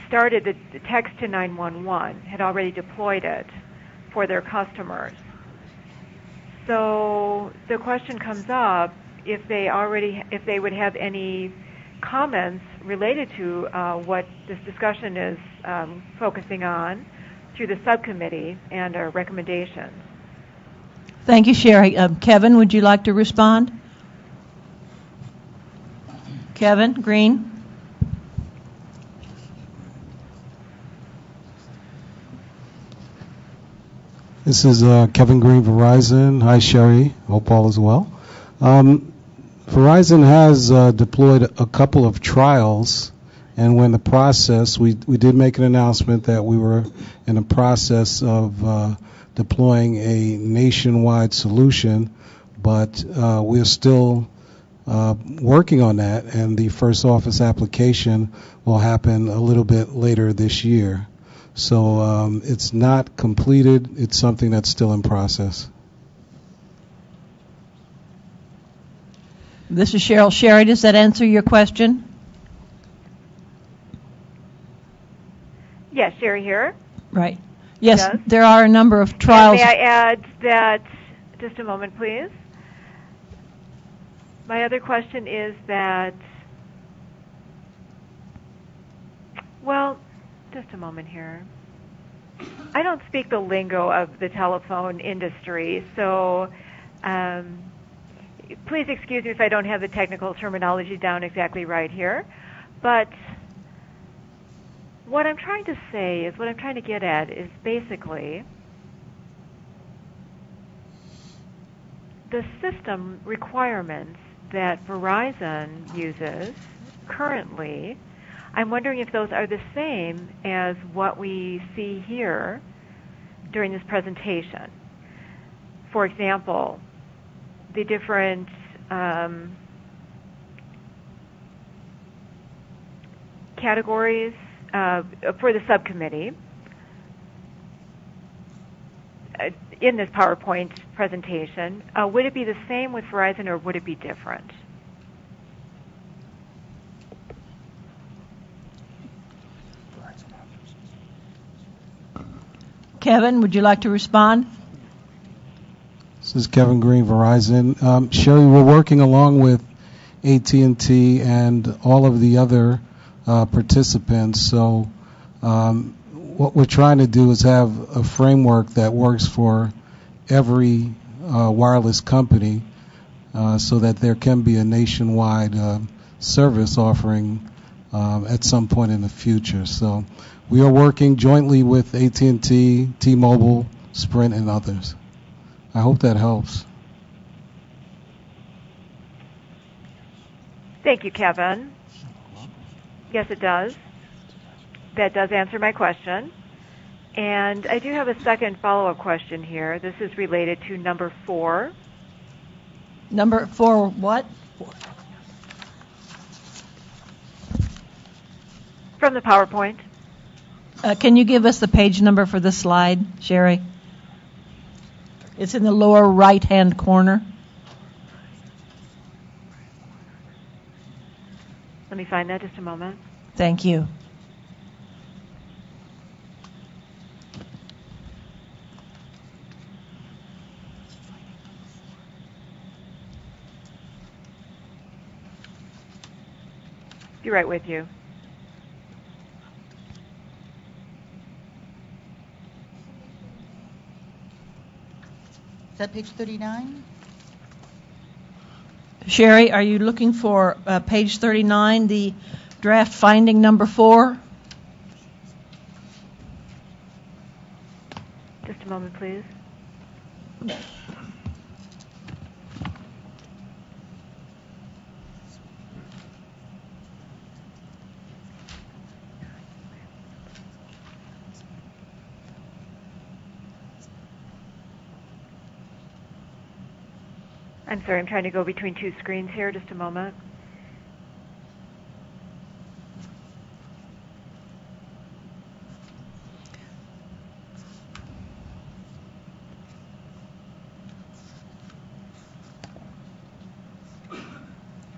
started the text to 911, had already deployed it for their customers. So the question comes up if they would have any comments related to what this discussion is focusing on through the subcommittee and our recommendations. Thank you, Sherry. Kevin, would you like to respond? Kevin Green? This is Kevin Green, Verizon. Hi, Sherry. Hope all is well. Verizon has deployed a couple of trials, and when the process, we did make an announcement that we were in the process of deploying a nationwide solution, but we're still working on that, and the first office application will happen a little bit later this year. So it's not completed. It's something that's still in process. This is Cheryl. Sherry, does that answer your question? Yes, Sherry here. Right. Yes, there are a number of trials. And may I add that, just a moment, please. My other question is that, well, just a moment here. I don't speak the lingo of the telephone industry, so please excuse me if I don't have the technical terminology down exactly right here. But what I'm trying to say is, what I'm trying to get at is basically the system requirements that Verizon uses currently. I'm wondering if those are the same as what we see here during this presentation. For example, the different categories for the subcommittee in this PowerPoint presentation. Would it be the same with Verizon, or would it be different? Kevin, would you like to respond? This is Kevin Green, Verizon. Sherry, we're working along with AT&T and all of the other participants. So what we're trying to do is have a framework that works for every wireless company so that there can be a nationwide service offering at some point in the future. So we are working jointly with AT&T, T-Mobile, Sprint, and others. I hope that helps. Thank you, Kevin. Yes, it does. That does answer my question. And I do have a second follow-up question here. This is related to number 4. Number 4 what? From the PowerPoint. Can you give us the page number for the slide, Sherry? It's in the lower right-hand corner. Let me find that just a moment. Thank you. Be right with you. Is that page 39? Sherry, are you looking for page 39, the draft finding number 4? Just a moment, please. I'm sorry, I'm trying to go between two screens here. Just a moment.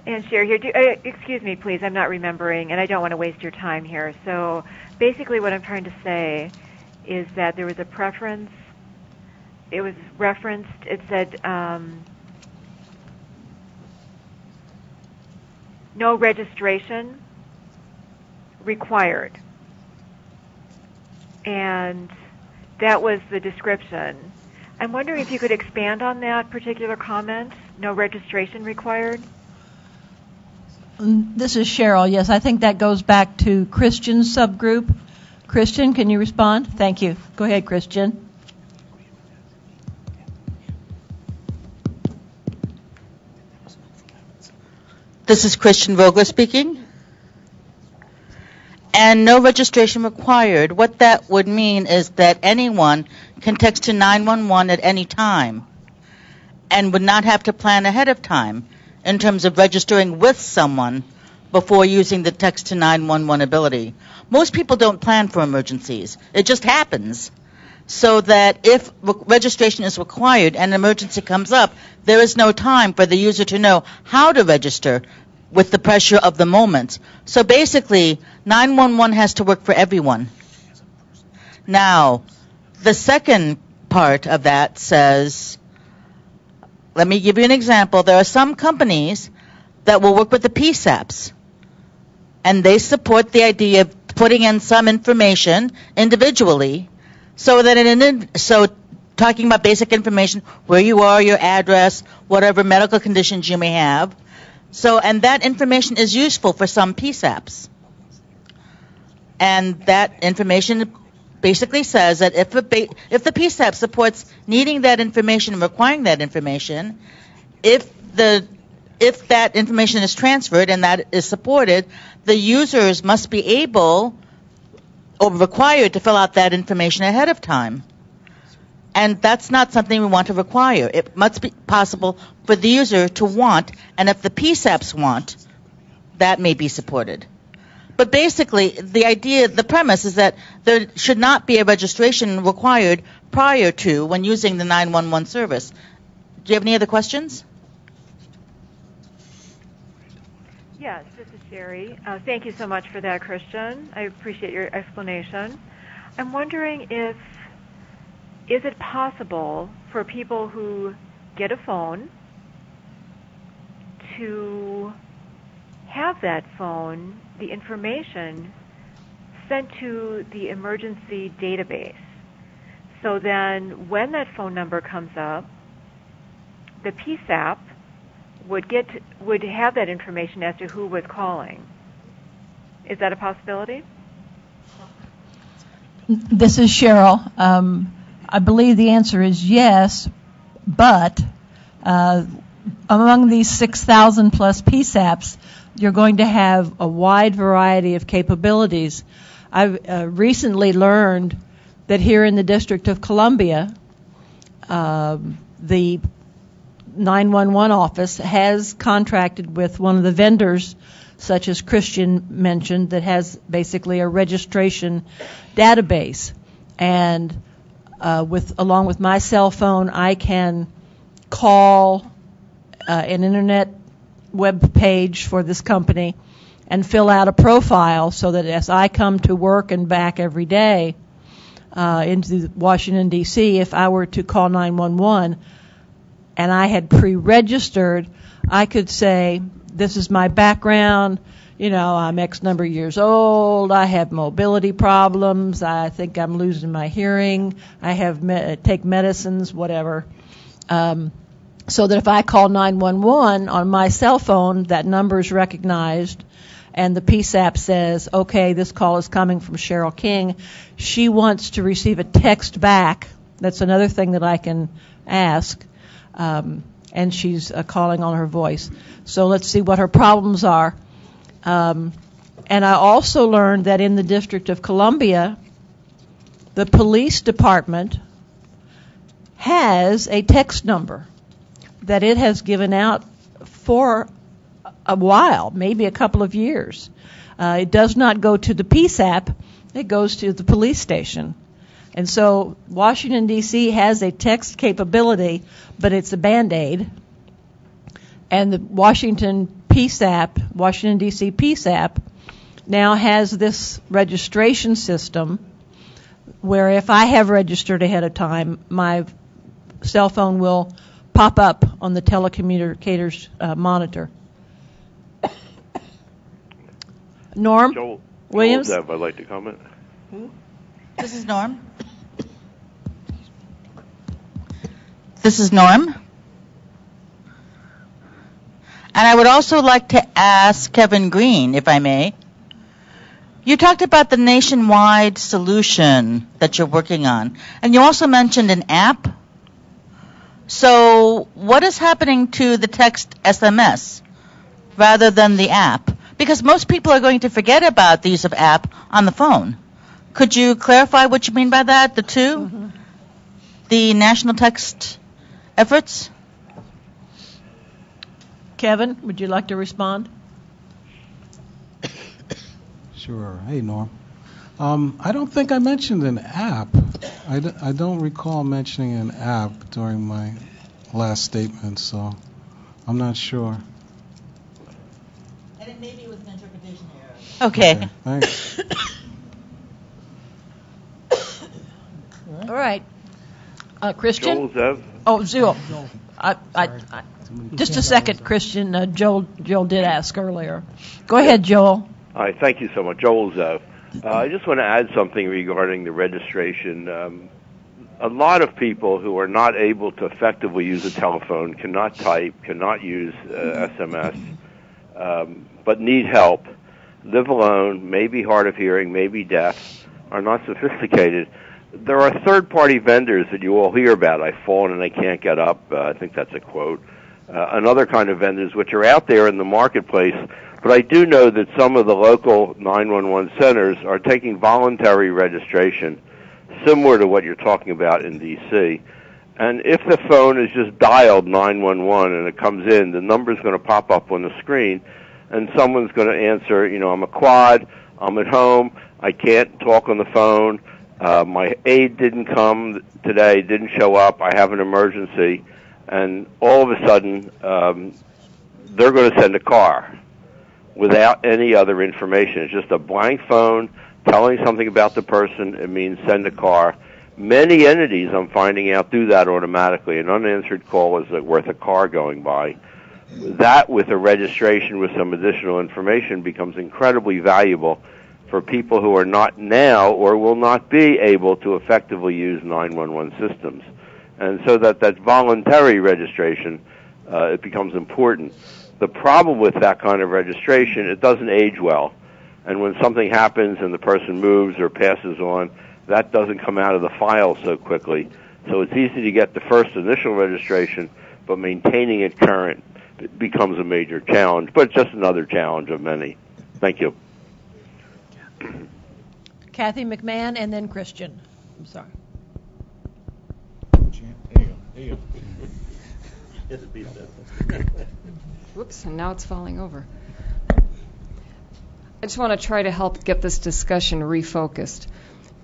And Sherry, here, excuse me, please. I'm not remembering, and I don't want to waste your time here. So basically what I'm trying to say is that there was a preference. It was referenced. It said no registration required. And that was the description. I'm wondering if you could expand on that particular comment, no registration required? This is Cheryl. Yes, I think that goes back to Christian's subgroup. Christian, can you respond? Thank you. Go ahead, Christian. This is Christian Vogler speaking. And no registration required. What that would mean is that anyone can text to 911 at any time and would not have to plan ahead of time in terms of registering with someone before using the text to 911 ability. Most people don't plan for emergencies. It just happens. So that if registration is required and an emergency comes up, there is no time for the user to know how to register with the pressure of the moment. So basically, 911 has to work for everyone. Now, the second part of that says, let me give you an example. There are some companies that will work with the PSAPs, and they support the idea of putting in some information individually, so that talking about basic information, where you are, your address, whatever medical conditions you may have. So, and that information is useful for some PSAPs. And that information basically says that if the PSAP supports needing that information and requiring that information, if that information is transferred and that is supported, the users must be able or required to fill out that information ahead of time. And that's not something we want to require. It must be possible for the user to want, and if the PSAPs want, that may be supported. But basically, the premise is that there should not be a registration required prior to when using the 911 service. Do you have any other questions? Yes, this is Sherry. Thank you so much for that, Christian. I appreciate your explanation. I'm wondering is it possible for people who get a phone to have that phone, the information, sent to the emergency database? So then when that phone number comes up, the PSAP would have that information as to who was calling. Is that a possibility? This is Cheryl. I believe the answer is yes, but among these 6,000 plus PSAPs, you're going to have a wide variety of capabilities. I've recently learned that here in the District of Columbia, the 911 office has contracted with one of the vendors, such as Christian mentioned, that has basically a registration database. And along with my cell phone, I can call an internet web page for this company and fill out a profile so that as I come to work and back every day into Washington, D.C., if I were to call 911 and I had pre-registered, I could say, this is my background, I'm X number of years old, I have mobility problems, I think I'm losing my hearing, I have take medicines, whatever. So that if I call 911 on my cell phone, that number is recognized, and the PSAP says, okay, this call is coming from Cheryl King. She wants to receive a text back. That's another thing that I can ask. And she's calling on her voice. So let's see what her problems are. And I also learned that in the District of Columbia, the police department has a text number that it has given out for a while, maybe a couple of years. It does not go to the PSAP, it goes to the police station. And so Washington, D.C. has a text capability, but it's a Band-Aid. And the Washington D.C. PSAP now has this registration system where if I have registered ahead of time, my cell phone will pop up on the telecommunicator's monitor. Norm Williams? I'd like to comment. This is Norm. This is Norm. And I would also like to ask Kevin Green, if I may. You talked about the nationwide solution that you're working on, and you also mentioned an app. So what is happening to the text SMS rather than the app? Because most people are going to forget about the use of app on the phone. Could you clarify what you mean by that, the two? Mm-hmm. The national text efforts? Kevin, would you like to respond? Sure. Hey, Norm. I don't think I mentioned an app. I don't recall mentioning an app during my last statement, so I'm not sure. And it maybe was an interpretation error. Okay. Thanks. All right. Christian? Joel Zev. Oh, Joel. Just a second, Christian. Joel did ask earlier. Go ahead, Joel. All right, thank you so much. Joel Zev. I just want to add something regarding the registration. A lot of people who are not able to effectively use a telephone, cannot type, cannot use SMS, but need help, live alone, may be hard of hearing, may be deaf, are not sophisticated. There are third-party vendors that you all hear about. I've fallen and I can't get up. I think that's a quote. Another kind of vendors which are out there in the marketplace. But I do know that some of the local 911 centers are taking voluntary registration, similar to what you're talking about in D.C. And if the phone is just dialed 911 and it comes in, the number's going to pop up on the screen, and someone's going to answer, I'm a quad, I'm at home, I can't talk on the phone, my aide didn't come today, didn't show up, I have an emergency, and all of a sudden they're going to send a car without any other information. It's just a blank phone telling something about the person. It means send a car. Many entities, I'm finding out, do that automatically. An unanswered call is worth a car going by. That, with a registration with some additional information, becomes incredibly valuable for people who are not now or will not be able to effectively use 911 systems. And so that voluntary registration, it becomes important. The problem with that kind of registration, it doesn't age well. And when something happens and the person moves or passes on, that doesn't come out of the file so quickly. So it's easy to get the first initial registration, but maintaining it current becomes a major challenge. But it's just another challenge of many. Thank you. Kathy McMahon and then Christian. I'm sorry. There you go. Whoops, and now it's falling over. I just want to try to help get this discussion refocused.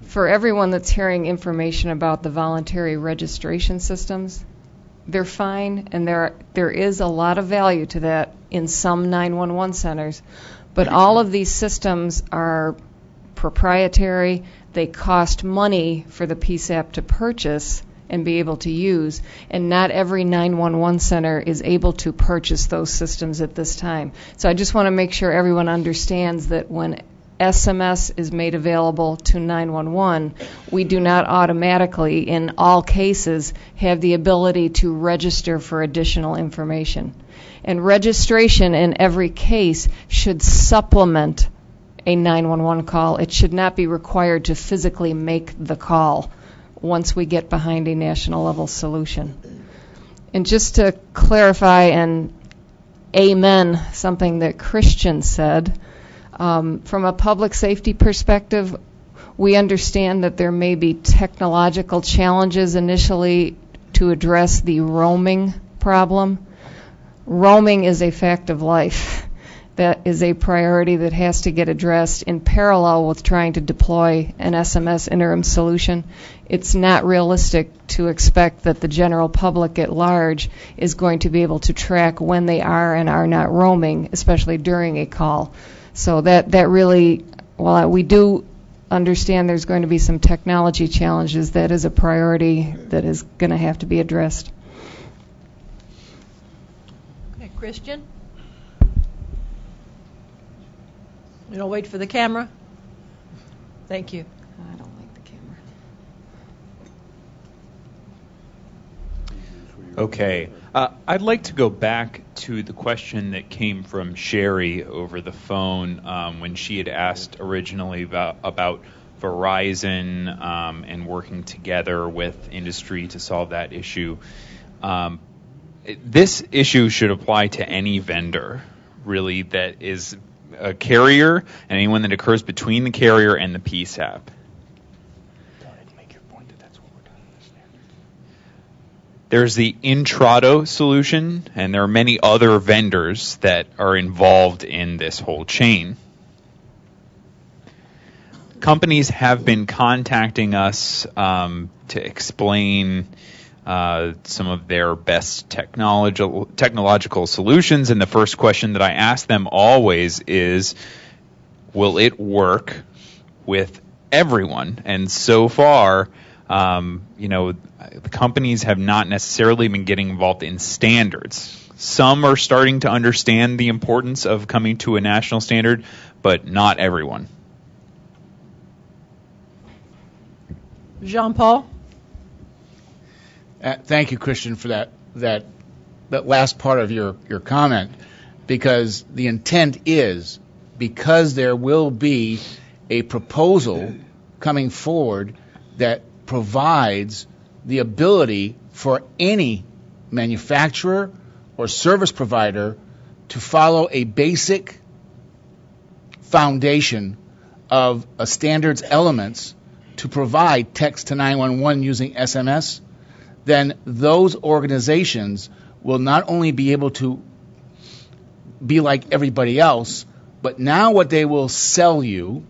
For everyone that's hearing information about the voluntary registration systems, they're fine, and there is a lot of value to that in some 911 centers. But all of these systems are proprietary. They cost money for the PSAP to purchase and be able to use, and not every 911 center is able to purchase those systems at this time. So I just want to make sure everyone understands that when SMS is made available to 911, we do not automatically, in all cases, have the ability to register for additional information. And registration in every case should supplement a 911 call. It should not be required to physically make the call once we get behind a national level solution. And just to clarify and amen something that Christian said, from a public safety perspective, we understand that there may be technological challenges initially to address the roaming problem. Roaming is a fact of life. That is a priority that has to get addressed in parallel with trying to deploy an SMS interim solution. It's not realistic to expect that the general public at large is going to be able to track when they are and are not roaming, especially during a call. So that really, while we do understand there's going to be some technology challenges, that is a priority that is going to have to be addressed. Okay, Christian? You don't wait for the camera? Thank you. I don't like the camera. Okay. I'd like to go back to the question that came from Sherry over the phone when she had asked originally about Verizon and working together with industry to solve that issue. This issue should apply to any vendor, really, that is a carrier and anyone that occurs between the carrier and the PSAP. There's the Intrado solution, and there are many other vendors that are involved in this whole chain. Companies have been contacting us to explain some of their best technological solutions, and the first question that I ask them always is, will it work with everyone? And so far, the companies have not necessarily been getting involved in standards. Some are starting to understand the importance of coming to a national standard, but not everyone. Jean-Paul? Thank you, Christian, for that last part of your comment, because the intent is, because there will be a proposal coming forward that provides the ability for any manufacturer or service provider to follow a basic foundation of a standards elements to provide text to 911 using SMS, then those organizations will not only be able to be like everybody else, but now what they will sell you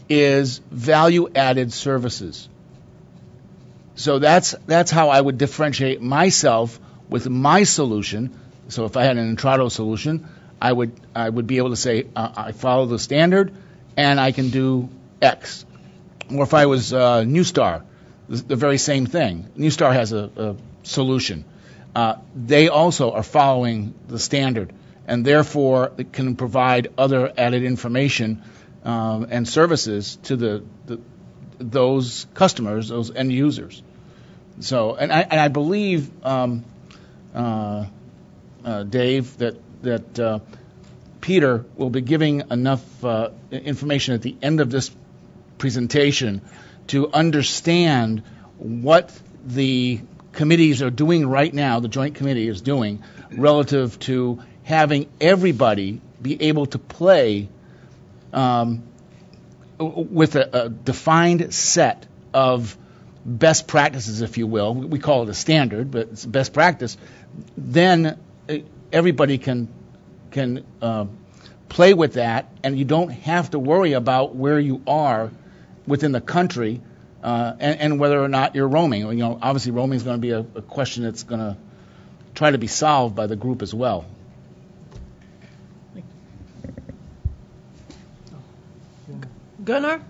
is value-added services. So that's how I would differentiate myself with my solution. So if I had an Intrado solution, I would be able to say I follow the standard and I can do X. Or if I was Newstar, the very same thing. Newstar has a solution. They also are following the standard, and therefore it can provide other added information and services to those customers, those end users. So, and I believe, Dave, that Peter will be giving enough information at the end of this presentation to understand what the committees are doing right now, the Joint Committee is doing, relative to having everybody be able to play with a defined set of best practices, if you will. We call it a standard, but it's best practice. Then everybody can play with that, and you don't have to worry about where you are within the country and whether or not you're roaming. Obviously roaming is going to be a question that's going to try to be solved by the group as well. Gunnar?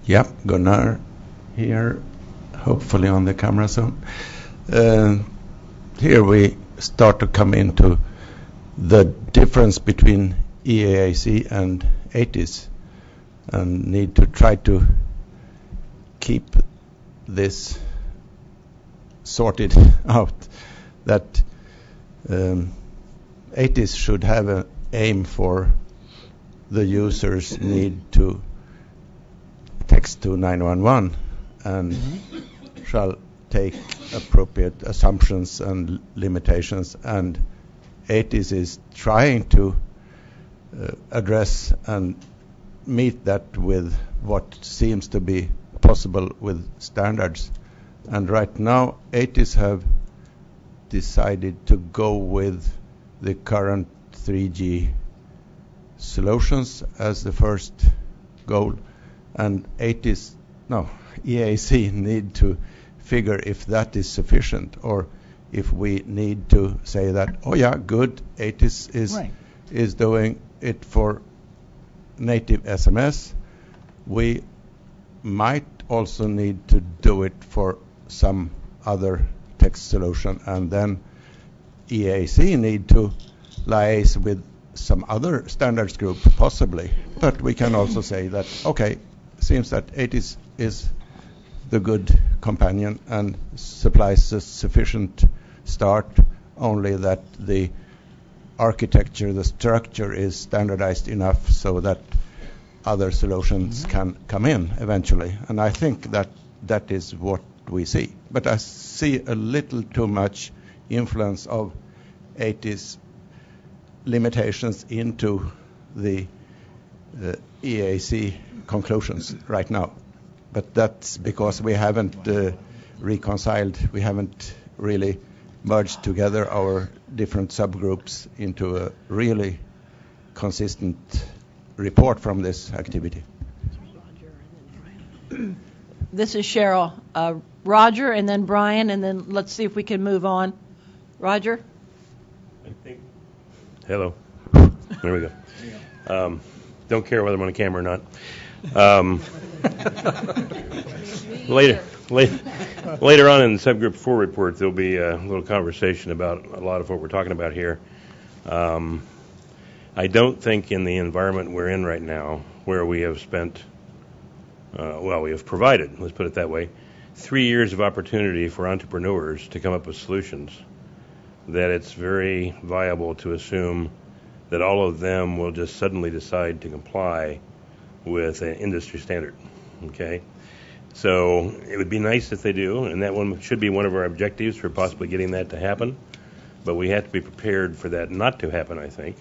Yep, Gunnar here, hopefully on the camera soon. Here we start to come into the difference between EAC and ATIS, and need to try to keep this sorted out, that ATIS should have an aim for the users need to text to 911 and shall take appropriate assumptions and limitations, and ATIS is trying to address and meet that with what seems to be possible with standards. And right now ATIS have decided to go with the current 3G solutions as the first goal, and EAC need to figure if that is sufficient, or if we need to say that, oh yeah, good, ATIS is doing it for native SMS. We might also need to do it for some other text solution, and then EAC need to liaise with some other standards group possibly. But we can also say that, okay, seems that ATIS is the good companion and supplies a sufficient start, only that the architecture, the structure is standardized enough so that other solutions can come in eventually. And I think that that is what we see. But I see a little too much influence of ATIS limitations into the EAC conclusions right now. But that's because we haven't reconciled, we haven't really merged together our different subgroups into a really consistent report from this activity. This is Cheryl. Roger, and then Brian, and then let's see if we can move on. Roger? Hello. There we go. Don't care whether I'm on camera or not. Later on in the subgroup 4 report, there'll be a little conversation about a lot of what we're talking about here. I don't think in the environment we're in right now, where we have spent, we have provided, let's put it that way, 3 years of opportunity for entrepreneurs to come up with solutions, that it's very viable to assume that all of them will just suddenly decide to comply with an industry standard. Okay? So it would be nice if they do, and that one should be one of our objectives for possibly getting that to happen. But we have to be prepared for that not to happen, I think.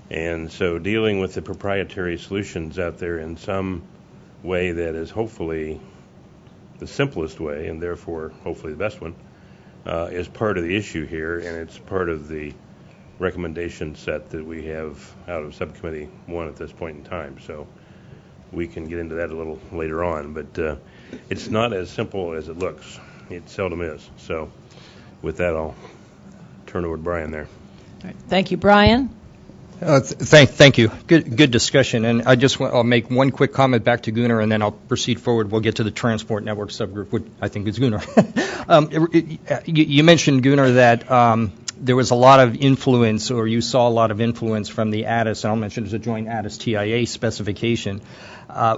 And so dealing with the proprietary solutions out there in some way that is hopefully the simplest way, and therefore hopefully the best one, is part of the issue here, and it's part of the recommendation set that we have out of Subcommittee 1 at this point in time. So we can get into that a little later on, but it's not as simple as it looks. It seldom is. So with that, I'll turn over to Brian there. All right. Thank you, Brian. Thank you. Good discussion. And I'll make one quick comment back to Gunnar, and then I'll proceed forward. We'll get to the transport network subgroup, which I think is Gunnar. You mentioned, Gunnar, that there was a lot of influence, or you saw a lot of influence from the ATIS, and I'll mention it's a joint ATIS-TIA specification.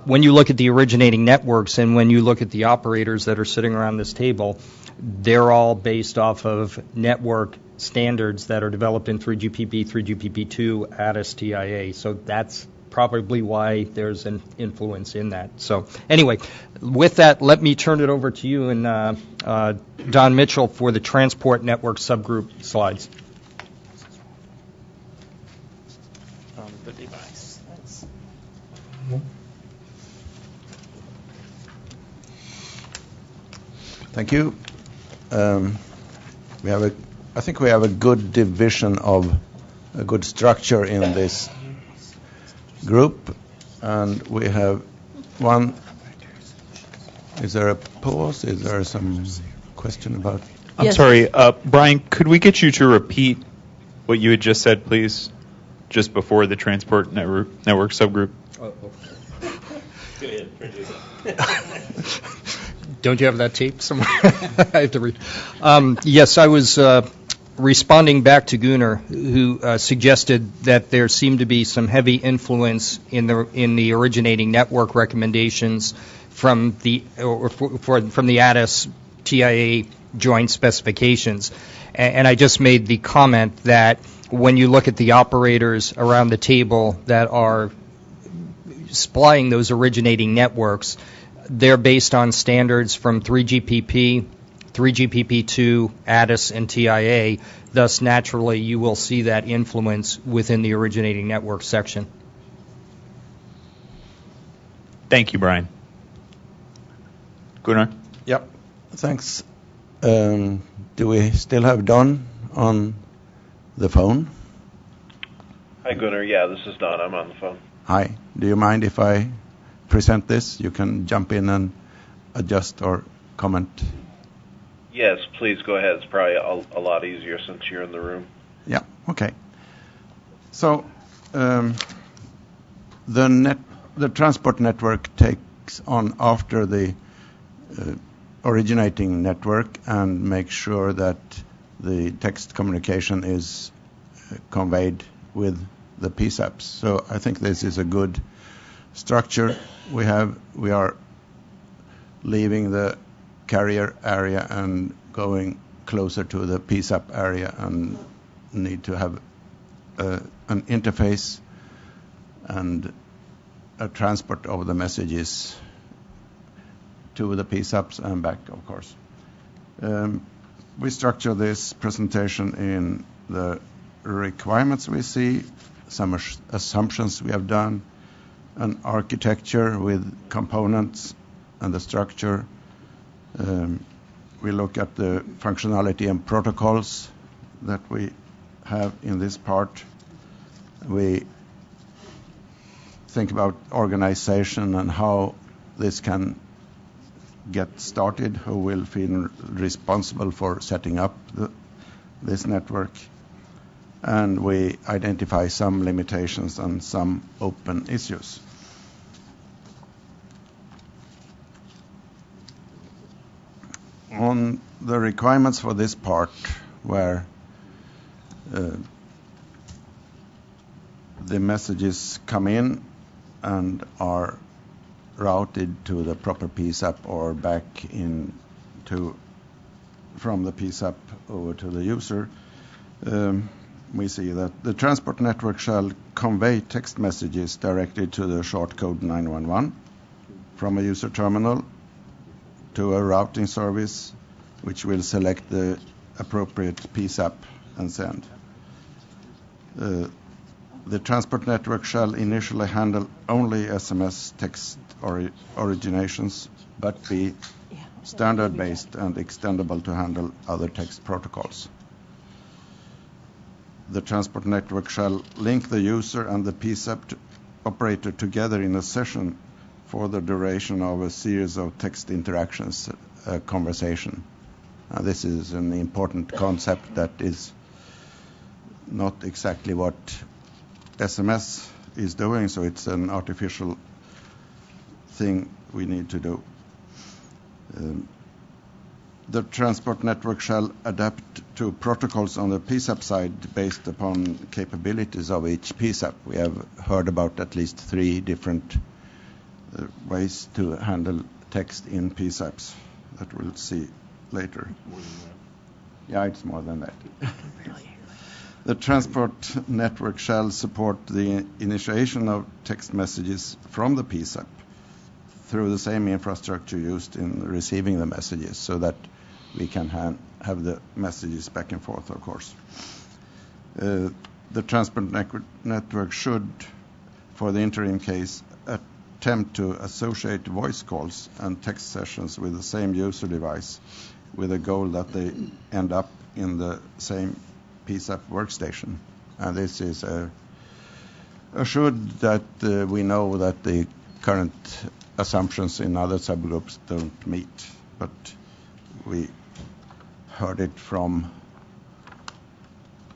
When you look at the originating networks and when you look at the operators that are sitting around this table, they're all based off of network standards that are developed in 3GPP, 3GPP2, ATIS-TIA. So that's probably why there's an influence in that. So anyway, with that, let me turn it over to you and Don Mitchell for the transport network subgroup slides. The device. Thanks. Thank you. I think we have a good division of a good structure in this group, and we have one. Is there a pause? Is there some question about? I'm sorry, Brian. Could we get you to repeat what you had just said, please? just before the transport network subgroup. Go ahead. Don't you have that tape somewhere? I have to read. Yes, I was responding back to Gunnar, who suggested that there seemed to be some heavy influence in the originating network recommendations from the ATIS TIA joint specifications. And I just made the comment that when you look at the operators around the table that are supplying those originating networks, they're based on standards from 3GPP, 3GPP2, ATIS, and TIA. Thus, naturally, you will see that influence within the originating network section. Thank you, Brian. Gunnar? Yep. Thanks. Do we still have Don on the phone? Hi, Gunnar. Yeah, this is Don. I'm on the phone. Hi. Do you mind if I present this? You can jump in and adjust or comment. Yes, please go ahead. It's probably a lot easier since you're in the room. Yeah, okay. So the transport network takes on after the originating network and makes sure that the text communication is conveyed with the PSAPs. So I think this is a good structure. We are leaving the carrier area and going closer to the PSAP area and need to have an interface and a transport of the messages to the PSAPs and back, of course. We structure this presentation in the requirements we see, some assumptions we have done, an architecture with components and the structure. We look at the functionality and protocols that we have in this part. We think about organization and how this can get started, who will feel responsible for setting up this network. And we identify some limitations and some open issues. On the requirements for this part, where the messages come in and are routed to the proper PSAP or back from the PSAP over to the user, we see that the transport network shall convey text messages directly to the short code 911 from a user terminal to a routing service, which will select the appropriate PSAP and send. The transport network shall initially handle only SMS text originations, but be standard-based and extendable to handle other text protocols. The transport network shall link the user and the PSAP operator together in a session for the duration of a series of text interactions, a conversation. This is an important concept that is not exactly what SMS is doing, so it's an artificial thing we need to do. The transport network shall adapt to protocols on the PSAP side based upon capabilities of each PSAP. We have heard about at least 3 different ways to handle text in PSAPs that we'll see later. Yeah, it's more than that. The transport network shall support the initiation of text messages from the PSAP through the same infrastructure used in receiving the messages, so that we can have the messages back and forth, of course. The transport network should, for the interim case, attempt to associate voice calls and text sessions with the same user device, with a goal that they end up in the same PSAP workstation. And this is a should that we know that the current assumptions in other subgroups don't meet, but we heard it from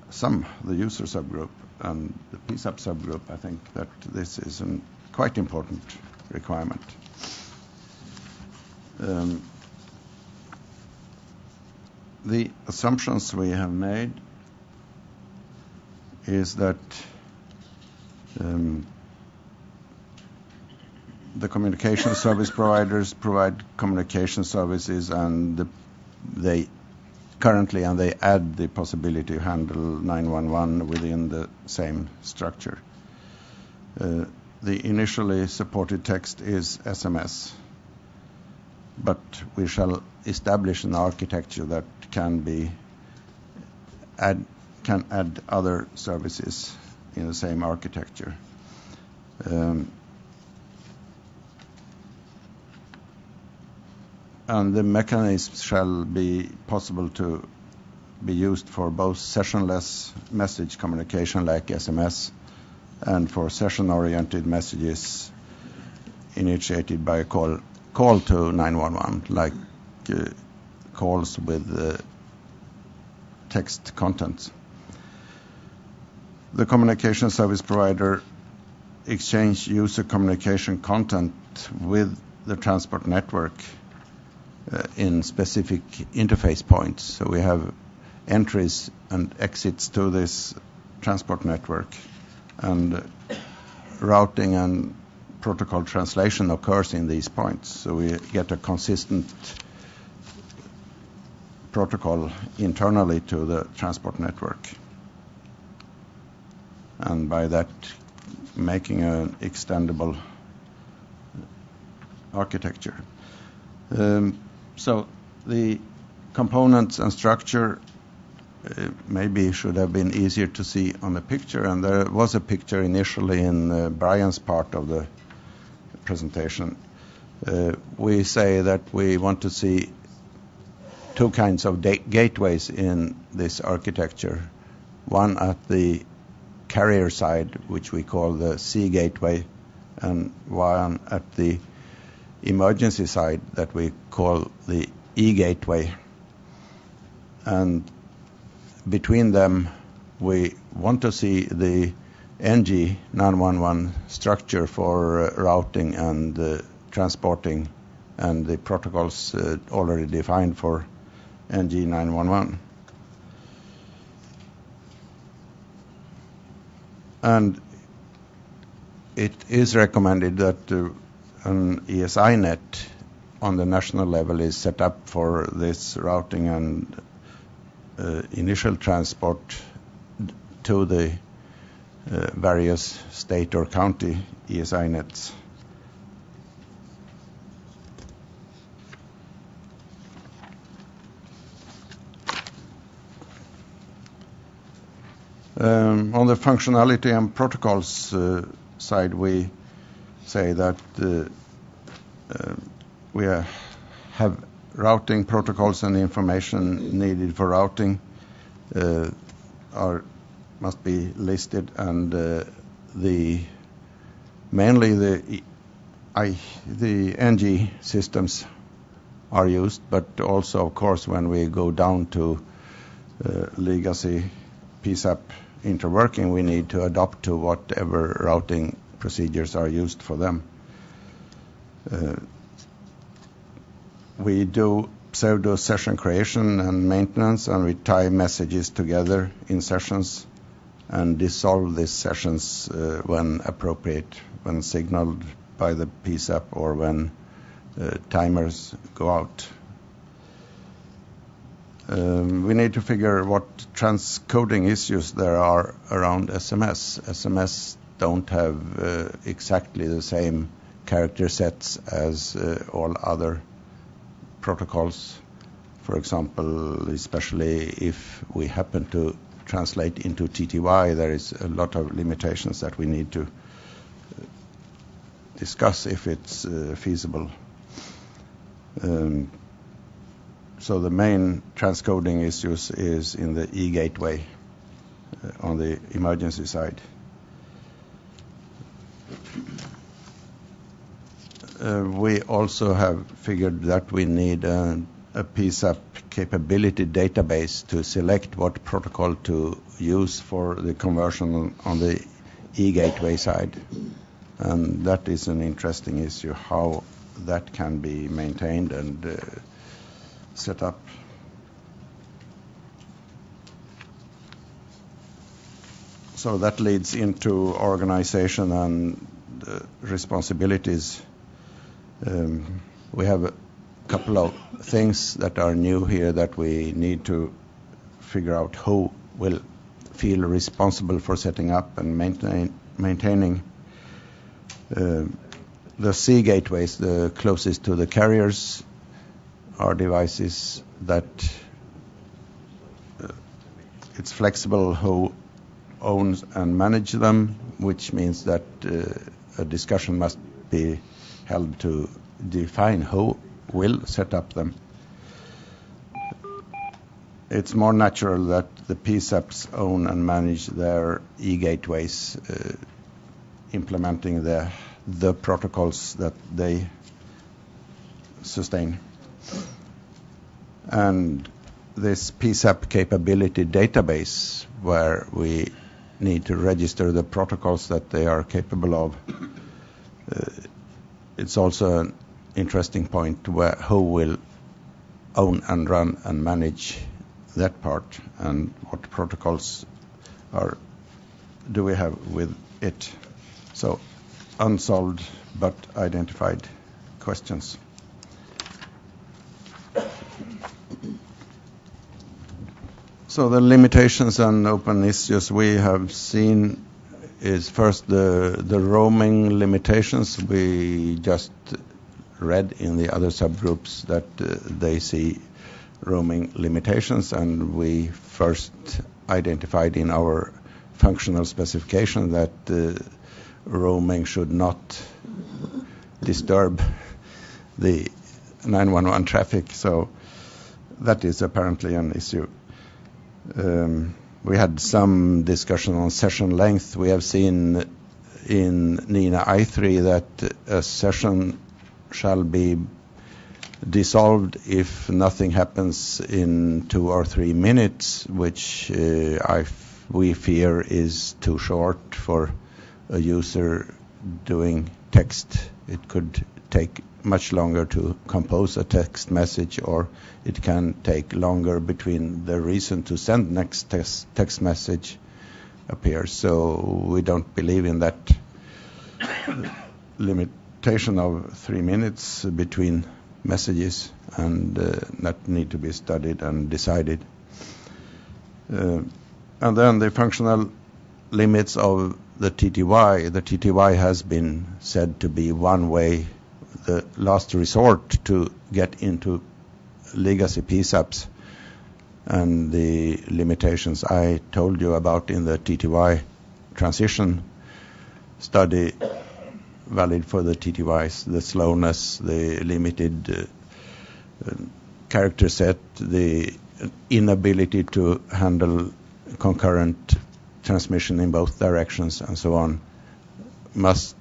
the user subgroup and the PSAP subgroup, I think that this is a quite important requirement. The assumptions we have made is that the communication service providers provide communication services, and they add the possibility to handle 911 within the same structure. The initially supported text is SMS, but we shall establish an architecture that can add other services in the same architecture. And the mechanism shall be possible to be used for both sessionless message communication like SMS and for session-oriented messages initiated by a call to 911, like calls with text content. The communication service provider exchange user communication content with the transport network in specific interface points. So we have entries and exits to this transport network, and routing and protocol translation occurs in these points. So we get a consistent protocol internally to the transport network, and by that making an extendable architecture. So the components and structure maybe should have been easier to see on the picture, and there was a picture initially in Brian's part of the presentation. We say that we want to see two kinds of gateways in this architecture. One at the carrier side, which we call the C gateway, and one at the emergency side that we call the E gateway. And between them, we want to see the NG 911 structure for routing and transporting, and the protocols already defined for NG 911. And it is recommended that an ESI net on the national level is set up for this routing and initial transport to the various state or county ESI nets. On the functionality and protocols side, we say that we have routing protocols and information needed for routing must be listed, and mainly the NG systems are used, but also, of course, when we go down to legacy PSAP interworking, we need to adapt to whatever routing procedures are used for them. We do pseudo session creation and maintenance, and we tie messages together in sessions and dissolve these sessions when appropriate, when signaled by the PSAP or when timers go out. We need to figure what transcoding issues there are around SMS. SMS don't have exactly the same character sets as all other protocols. For example, especially if we happen to translate into TTY, there is a lot of limitations that we need to discuss if it's feasible. So the main transcoding issues is in the E gateway on the emergency side. We also have figured that we need a a PSAP capability database to select what protocol to use for the conversion on the e-gateway side. And that is an interesting issue, how that can be maintained and set up. So that leads into organization and responsibilities. We have a couple of things that are new here that we need to figure out who will feel responsible for setting up and maintaining. The C gateways, the closest to the carriers, are devices that it's flexible who owns and manages them, which means that a discussion must be held to define who will set up them. It's more natural that the PSAPs own and manage their e-gateways, implementing the protocols that they sustain. And this PSAP capability database, where we need to register the protocols that they are capable of, it's also an interesting point where who will own and run and manage that part, and what protocols do we have with it. So unsolved but identified questions. So the limitations and open issues we have seen is first the roaming limitations. We just read in the other subgroups that they see roaming limitations, and we first identified in our functional specification that roaming should not disturb the 911 traffic, so that is apparently an issue. We had some discussion on session length. We have seen in NINA I3 that a session shall be dissolved if nothing happens in 2 or 3 minutes, which we fear is too short for a user doing text. It could take much longer to compose a text message, or it can take longer between the reason to send next text message appears. So we don't believe in that limitation of 3 minutes between messages, and that need to be studied and decided. And then the functional limits of the TTY. The TTY has been said to be one way, the last resort to get into legacy PSAPs, and the limitations I told you about in the TTY transition study valid for the TTYs, the slowness, the limited character set, the inability to handle concurrent transmission in both directions, and so on, must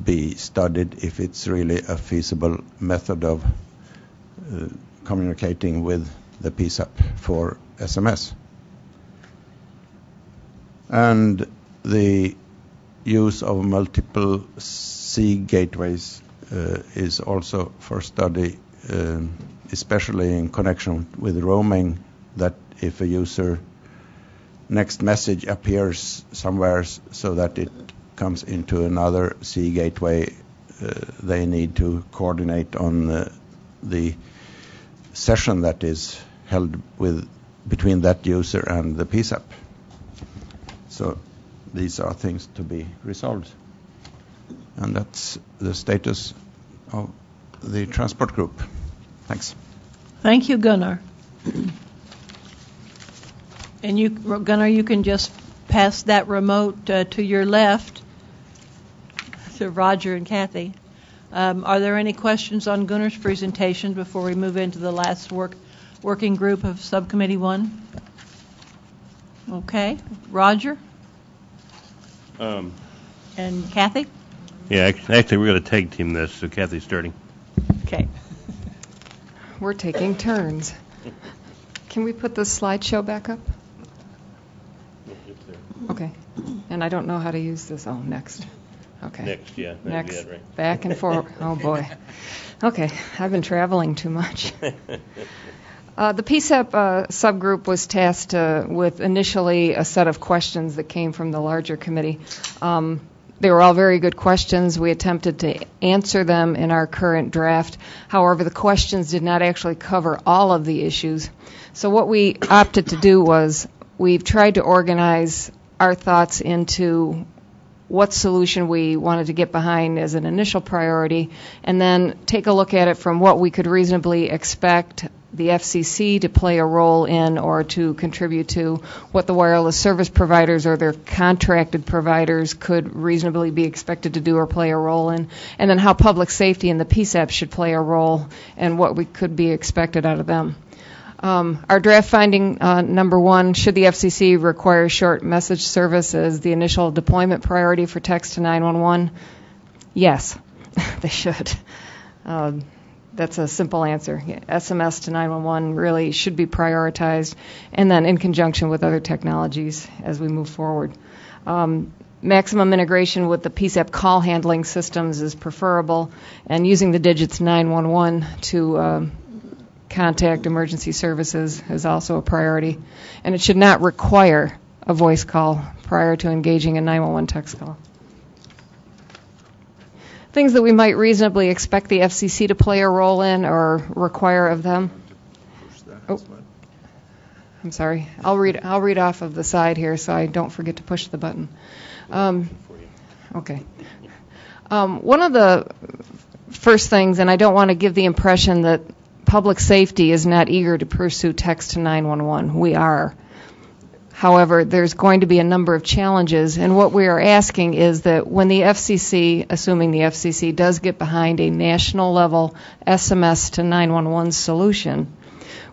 be studied if it's really a feasible method of communicating with the PSAP for SMS. And the use of multiple C gateways is also for study, especially in connection with roaming, that if a user next message appears somewhere so that it comes into another C gateway, they need to coordinate on the session that is held between that user and the PSAP. So these are things to be resolved. And that's the status of the transport group. Thanks. Thank you, Gunnar. And you, Gunnar, you can just pass that remote to your left to Roger and Kathy. Are there any questions on Gunnar's presentation before we move into the last working group of Subcommittee 1? Okay. Roger? And Kathy? Yeah, actually we're going to tag team this, so Kathy's starting. Okay. We're taking turns. Can we put the slideshow back up? Okay. And I don't know how to use this. Oh, next. Okay. Next, yeah. Next. Yeah, right. Back and forward. Oh, boy. Okay. I've been traveling too much. The PSAP subgroup was tasked with initially a set of questions that came from the larger committee. They were all very good questions. We attempted to answer them in our current draft. However, the questions did not actually cover all of the issues. So what we opted to do was we've tried to organize our thoughts into what solution we wanted to get behind as an initial priority, and then take a look at it from what we could reasonably expect the FCC to play a role in or to contribute to, what the wireless service providers or their contracted providers could reasonably be expected to do or play a role in, and then how public safety and the PSAP should play a role and what we could be expected out of them. Our draft finding number 1, should the FCC require short message service as the initial deployment priority for text to 911? Yes, they should. That's a simple answer. SMS to 911 really should be prioritized, and then in conjunction with other technologies as we move forward. Maximum integration with the PSAP call handling systems is preferable, and using the digits 911 to contact emergency services is also a priority. And it should not require a voice call prior to engaging a 911 text call. Things that we might reasonably expect the FCC to play a role in or require of them. Oh, I'm sorry. I'll read off of the side here so I don't forget to push the button. Okay. One of the first things, and I don't want to give the impression that public safety is not eager to pursue text to 911. We are. However, there's going to be a number of challenges, and what we are asking is that when the FCC, assuming the FCC does get behind a national level SMS to 911 solution,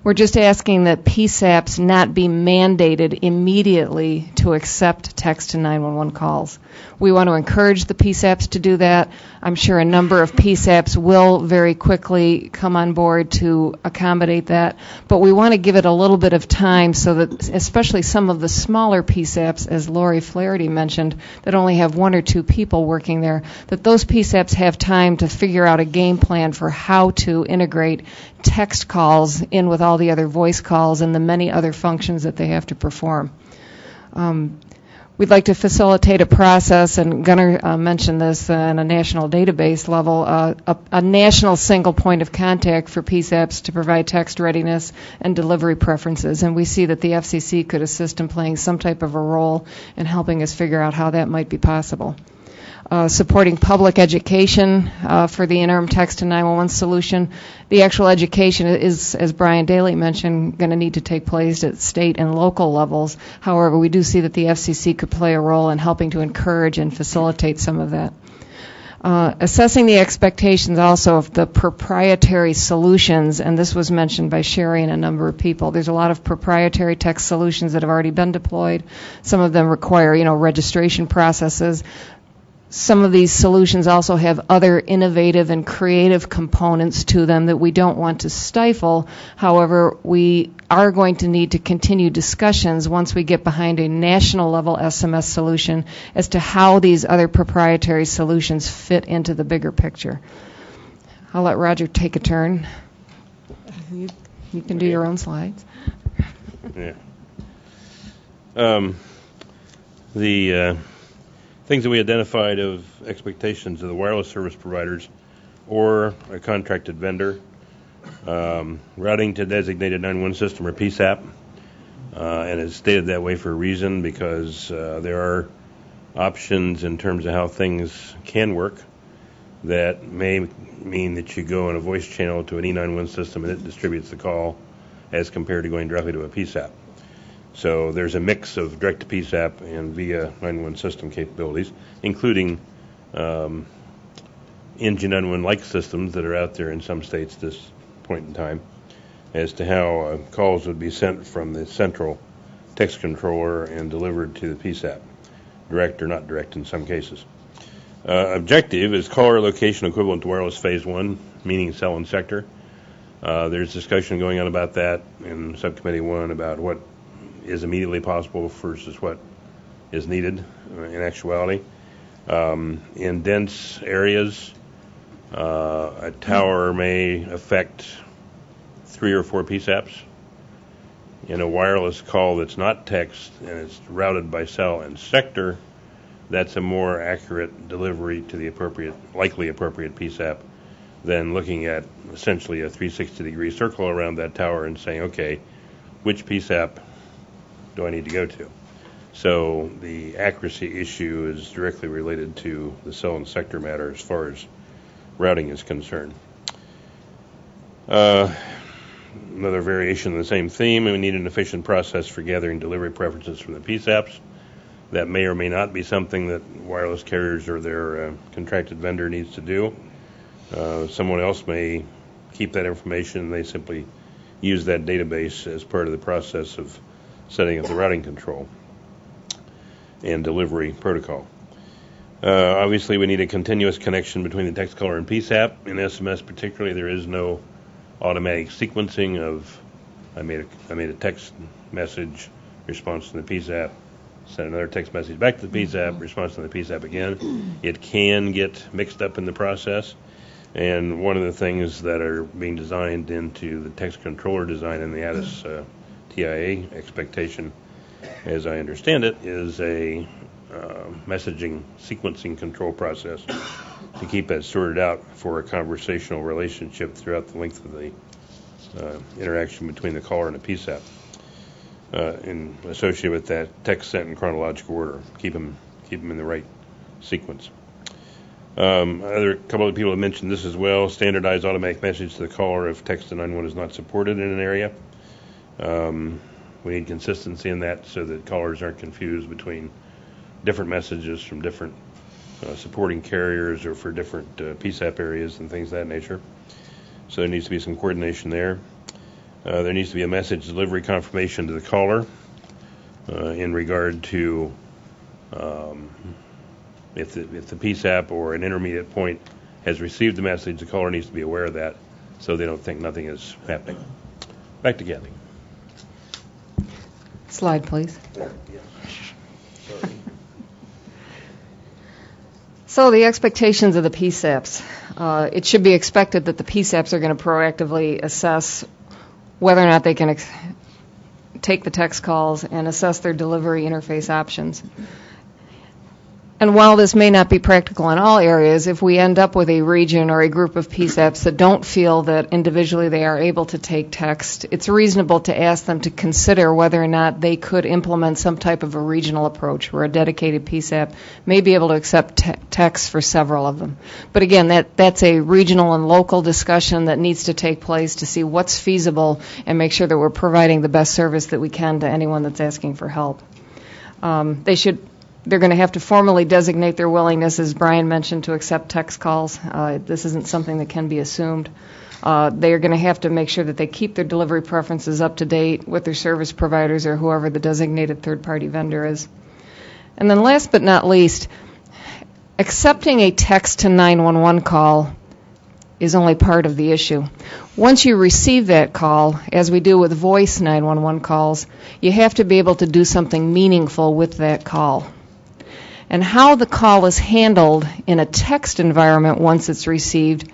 we're just asking that PSAPs not be mandated immediately to accept text to 911 calls. We want to encourage the PSAPs to do that. I'm sure a number of PSAPs will very quickly come on board to accommodate that, but we want to give it a little bit of time so that especially some of the smaller PSAPs, as Lori Flaherty mentioned, that only have 1 or 2 people working there, that those PSAPs have time to figure out a game plan for how to integrate text calls in with all the other voice calls and the many other functions that they have to perform. We'd like to facilitate a process, and Gunnar mentioned this on a national database level, a national single point of contact for PSAPs to provide text readiness and delivery preferences. And we see that the FCC could assist in playing some type of a role in helping us figure out how that might be possible. Supporting public education for the interim text to 911 solution. The actual education is, as Brian Daly mentioned, going to need to take place at state and local levels. However, we do see that the FCC could play a role in helping to encourage and facilitate some of that. Assessing the expectations also of the proprietary solutions, and this was mentioned by Sherry and a number of people. There's a lot of proprietary text solutions that have already been deployed. Some of them require, registration processes. Some of these solutions also have other innovative and creative components to them that we don't want to stifle. However, we are going to need to continue discussions once we get behind a national level SMS solution as to how these other proprietary solutions fit into the bigger picture. I'll let Roger take a turn. You can do your own slides. Yeah. The things that we identified of expectations of the wireless service providers or a contracted vendor, routing to designated 911 system or PSAP, and it's stated that way for a reason because there are options in terms of how things can work that may mean that you go on a voice channel to an E911 system and it distributes the call as compared to going directly to a PSAP. So there's a mix of direct to PSAP and via 911 system capabilities, including NG 911-like systems that are out there in some states at this point in time, as to how calls would be sent from the central text controller and delivered to the PSAP, direct or not direct in some cases. Objective is caller location equivalent to wireless phase 1, meaning cell and sector. There's discussion going on about that in Subcommittee 1 about what is immediately possible versus what is needed in actuality. In dense areas, a tower may affect 3 or 4 PSAPs. In a wireless call that's not text and it's routed by cell and sector, that's a more accurate delivery to the likely appropriate PSAP than looking at essentially a 360-degree circle around that tower and saying, okay, which PSAP do I need to go to? So the accuracy issue is directly related to the cell and sector matter as far as routing is concerned. Another variation of the same theme, we need an efficient process for gathering delivery preferences from the PSAPs. That may or may not be something that wireless carriers or their contracted vendor needs to do. Someone else may keep that information and they simply use that database as part of the process of setting up the routing control and delivery protocol. Obviously, we need a continuous connection between the text caller and PSAP. In SMS particularly, there is no automatic sequencing of I made a text message, response to the PSAP, send another text message back to the PSAP, response to the PSAP again. It can get mixed up in the process. And one of the things that are being designed into the text controller design in the ATIS TIA expectation, as I understand it, is a messaging sequencing control process to keep that sorted out for a conversational relationship throughout the length of the interaction between the caller and the PSAP. And associated with that, text sent in chronological order. Keep them in the right sequence. A couple of people have mentioned this as well. Standardized automatic message to the caller if text to 911 is not supported in an area. We need consistency in that so that callers aren't confused between different messages from different supporting carriers or for different PSAP areas and things of that nature. So there needs to be some coordination there. There needs to be a message delivery confirmation to the caller in regard to if the PSAP or an intermediate point has received the message, the caller needs to be aware of that so they don't think nothing is happening. Back to Kathy. Slide, please. So the expectations of the PSAPs. It should be expected that the PSAPs are going to proactively assess whether or not they can take the text calls and assess their delivery interface options. And while this may not be practical in all areas, if we end up with a region or a group of PSAPs that don't feel that individually they are able to take text, it's reasonable to ask them to consider whether or not they could implement some type of a regional approach where a dedicated PSAP may be able to accept text for several of them. But again, that's a regional and local discussion that needs to take place to see what's feasible and make sure that we're providing the best service that we can to anyone that's asking for help. They're going to have to formally designate their willingness, as Brian mentioned, to accept text calls. This isn't something that can be assumed. They are going to have to make sure that they keep their delivery preferences up to date with their service providers or whoever the designated third-party vendor is. And then last but not least, accepting a text to 911 call is only part of the issue. Once you receive that call, as we do with voice 911 calls, you have to be able to do something meaningful with that call. And how the call is handled in a text environment once it's received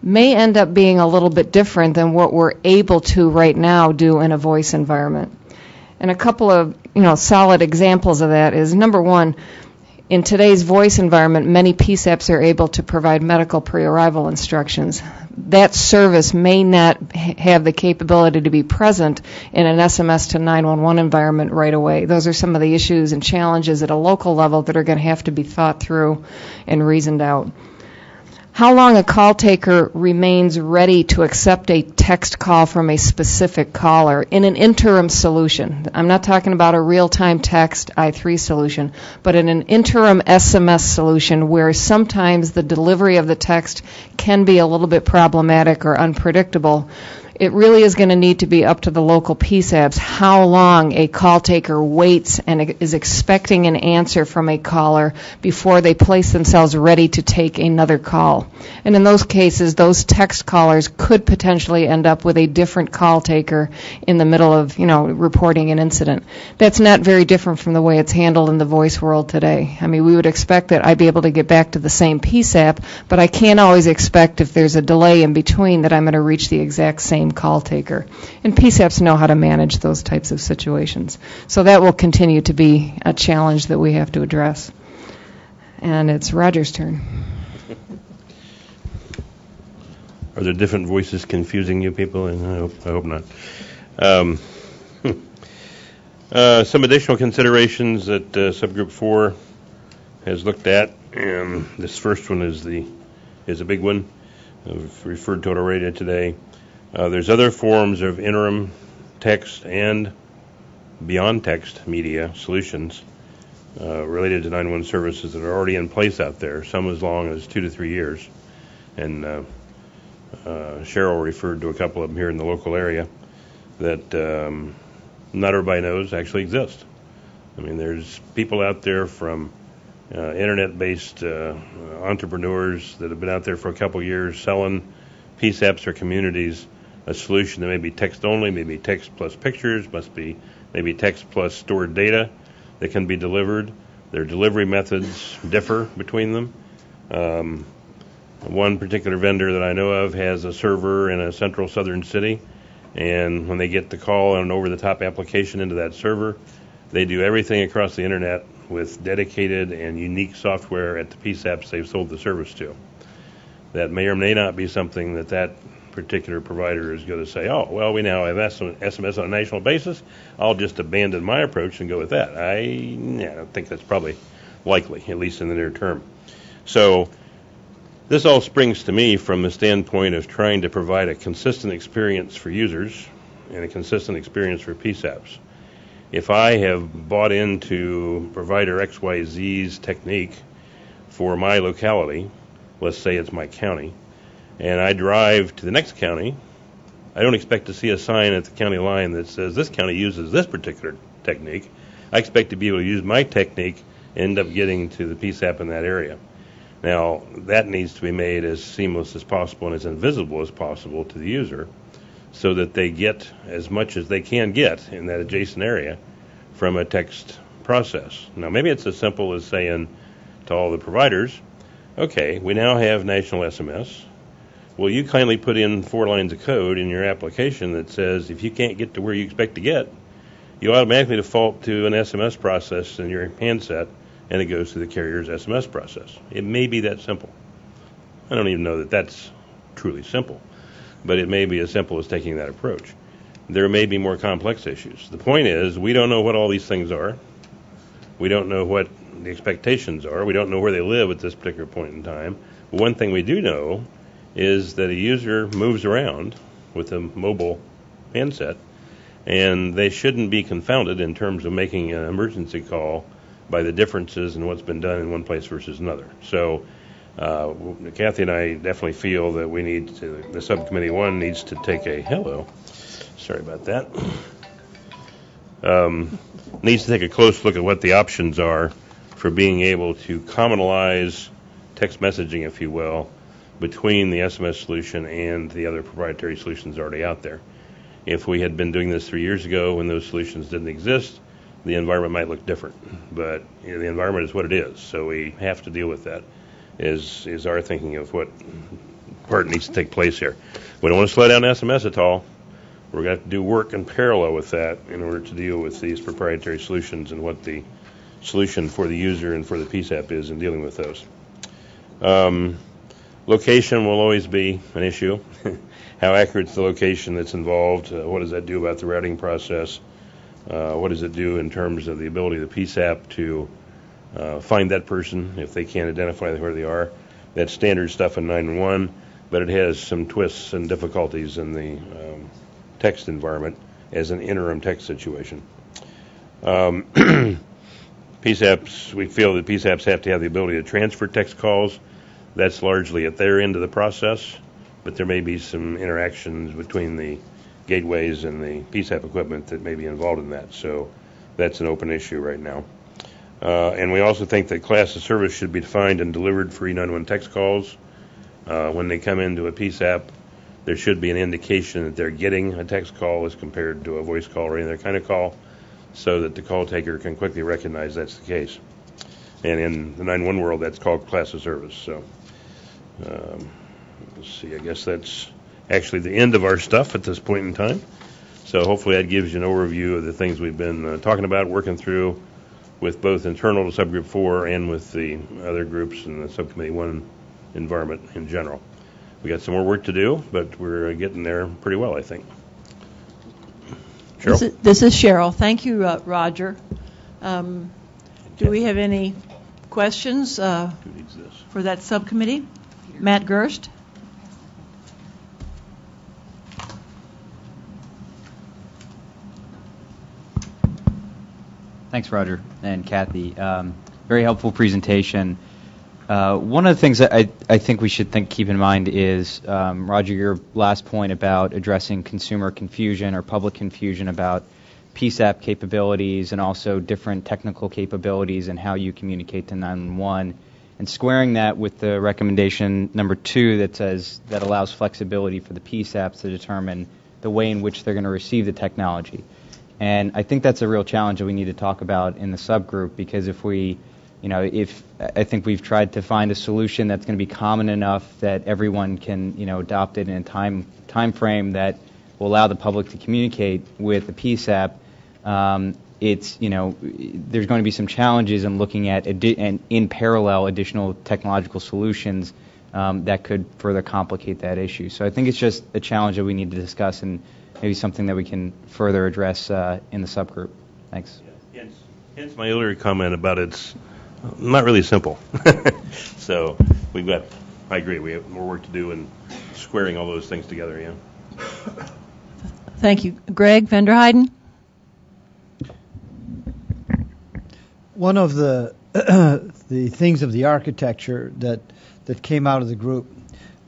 may end up being a little bit different than what we're able to right now do in a voice environment. And a couple of solid examples of that is, number one, in today's voice environment, many PSAPs are able to provide medical pre-arrival instructions. That service may not have the capability to be present in an SMS to 911 environment right away. Those are some of the issues and challenges at a local level that are going to have to be thought through and reasoned out. How long a call taker remains ready to accept a text call from a specific caller in an interim solution. I'm not talking about a real-time text I3 solution, but in an interim SMS solution where sometimes the delivery of the text can be a little bit problematic or unpredictable. it really is going to need to be up to the local PSAPs how long a call taker waits and is expecting an answer from a caller before they place themselves ready to take another call. And in those cases, those text callers could potentially end up with a different call taker in the middle of, reporting an incident. That's not very different from the way it's handled in the voice world today. I mean, we would expect that I'd be able to get back to the same PSAP, but I can't always expect if there's a delay in between that I'm going to reach the exact same call taker. And PSAPs know how to manage those types of situations. So that will continue to be a challenge that we have to address. And it's Roger's turn. Are there different voices confusing you people? I hope not. Some additional considerations that subgroup 4 has looked at, and this first one is a big one. I've referred to it already today. There's other forms of interim text and beyond text media solutions related to 911 services that are already in place out there, some as long as 2 to 3 years. And Cheryl referred to a couple of them here in the local area that not everybody knows actually exist. I mean, there's people out there from internet-based entrepreneurs that have been out there for a couple of years selling PSAPs or communities a solution that may be text only, maybe text plus pictures, must be maybe text plus stored data that can be delivered. Their delivery methods differ between them. One particular vendor that I know of has a server in a central southern city, and when they get the call on an over-the-top application into that server, they do everything across the internet with dedicated and unique software at the PSAPs they've sold the service to. That may or may not be something that particular provider is going to say, oh, well, we now have SMS on a national basis. I'll just abandon my approach and go with that. I don't think that's probably likely, at least in the near term. So this all springs to me from the standpoint of trying to provide a consistent experience for users and a consistent experience for PSAPs. If I have bought into provider XYZ's technique for my locality, let's say it's my county, and I drive to the next county, I don't expect to see a sign at the county line that says this county uses this particular technique. I expect to be able to use my technique and end up getting to the PSAP in that area. Now, that needs to be made as seamless as possible and as invisible as possible to the user so that they get as much as they can get in that adjacent area from a text process. Now, maybe it's as simple as saying to all the providers, okay, we now have national SMS. Will you kindly put in 4 lines of code in your application that says if you can't get to where you expect to get, you automatically default to an SMS process in your handset, and it goes to the carrier's SMS process. It may be that simple. I don't even know that that's truly simple, but it may be as simple as taking that approach. There may be more complex issues. The point is, we don't know what all these things are. We don't know what the expectations are. We don't know where they live at this particular point in time. But one thing we do know is that a user moves around with a mobile handset, and they shouldn't be confounded in terms of making an emergency call by the differences in what's been done in one place versus another. So Kathy and I definitely feel that we need to, the subcommittee 1 needs to take a, sorry about that, needs to take a close look at what the options are for being able to commonalize text messaging, if you will, between the SMS solution and the other proprietary solutions already out there. If we had been doing this 3 years ago when those solutions didn't exist, the environment might look different. But the environment is what it is, so we have to deal with that, is our thinking of what part needs to take place here. We don't want to slow down SMS at all. We're going to have to do work in parallel with that in order to deal with these proprietary solutions and what the solution for the user and for the PSAP is in dealing with those. Location will always be an issue. How accurate is the location that's involved? What does that do about the routing process? What does it do in terms of the ability of the PSAP to find that person if they can't identify where they are? That's standard stuff in 911, but it has some twists and difficulties in the text environment as an interim text situation. PSAPs, we feel that PSAPs have to have the ability to transfer text calls. That's largely at their end of the process. but there may be some interactions between the gateways and the PSAP equipment that may be involved in that. So that's an open issue right now. And we also think that class of service should be defined and delivered for E911 text calls. When they come into a PSAP, there should be an indication that they're getting a text call as compared to a voice call or any other kind of call, so that the call taker can quickly recognize that's the case. And in the 911 world, that's called class of service. So let's see, I guess that's actually the end of our stuff at this point in time. So hopefully that gives you an overview of the things we've been talking about, working through with both internal to Subgroup 4 and with the other groups in the Subcommittee 1 environment in general. We got some more work to do, but we're getting there pretty well, I think. Cheryl? This is Cheryl. Thank you, Roger. Do we have any questions for that subcommittee? Matt Gerst? Thanks, Roger and Kathy. Very helpful presentation. One of the things that I think we should keep in mind is, Roger, your last point about addressing consumer confusion or public confusion about PSAP capabilities and also different technical capabilities and how you communicate to 911, and squaring that with the recommendation number 2 that allows flexibility for the PSAPs to determine the way in which they're going to receive the technology. And I think that's a real challenge that we need to talk about in the subgroup, because if I think we've tried to find a solution that's going to be common enough that everyone can, adopt it in a time frame that will allow the public to communicate with the PSAP. There's going to be some challenges in looking at and in parallel additional technological solutions that could further complicate that issue. So I think it's just a challenge that we need to discuss, and maybe something that we can further address in the subgroup. Thanks. Hence my earlier comment about it's not really simple. So I agree, we have more work to do in squaring all those things together, yeah. Thank you. Greg Vanderheiden? One of the the things of the architecture that came out of the group,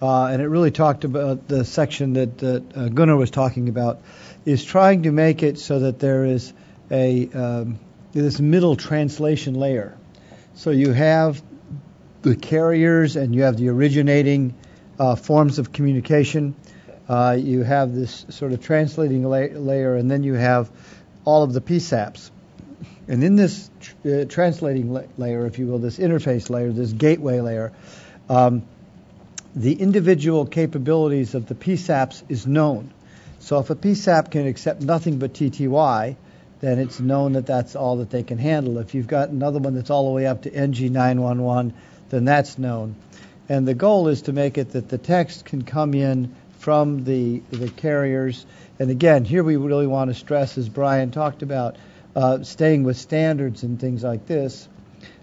and it really talked about the section that Gunnar was talking about, is trying to make it so that there is this middle translation layer. So you have the carriers and you have the originating forms of communication. You have this sort of translating layer, and then you have all of the PSAPs. And in this translating layer, if you will, this interface layer, this gateway layer, the individual capabilities of the PSAPs is known. So if a PSAP can accept nothing but TTY, then it's known that that's all that they can handle. If you've got another one that's all the way up to NG911, then that's known. And the goal is to make it that the text can come in from the carriers. And again, here we really want to stress, as Brian talked about, staying with standards and things like this.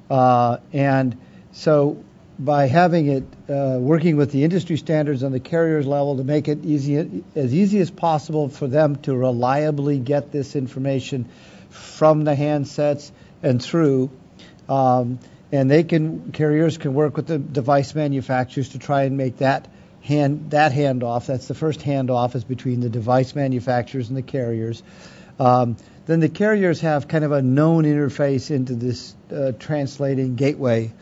And so by having it working with the industry standards on the carriers level to make it as easy as possible for them to reliably get this information from the handsets and through, and carriers can work with the device manufacturers to try and make that handoff. That's the first handoff, is between the device manufacturers and the carriers. Then the carriers have kind of a known interface into this translating gateway.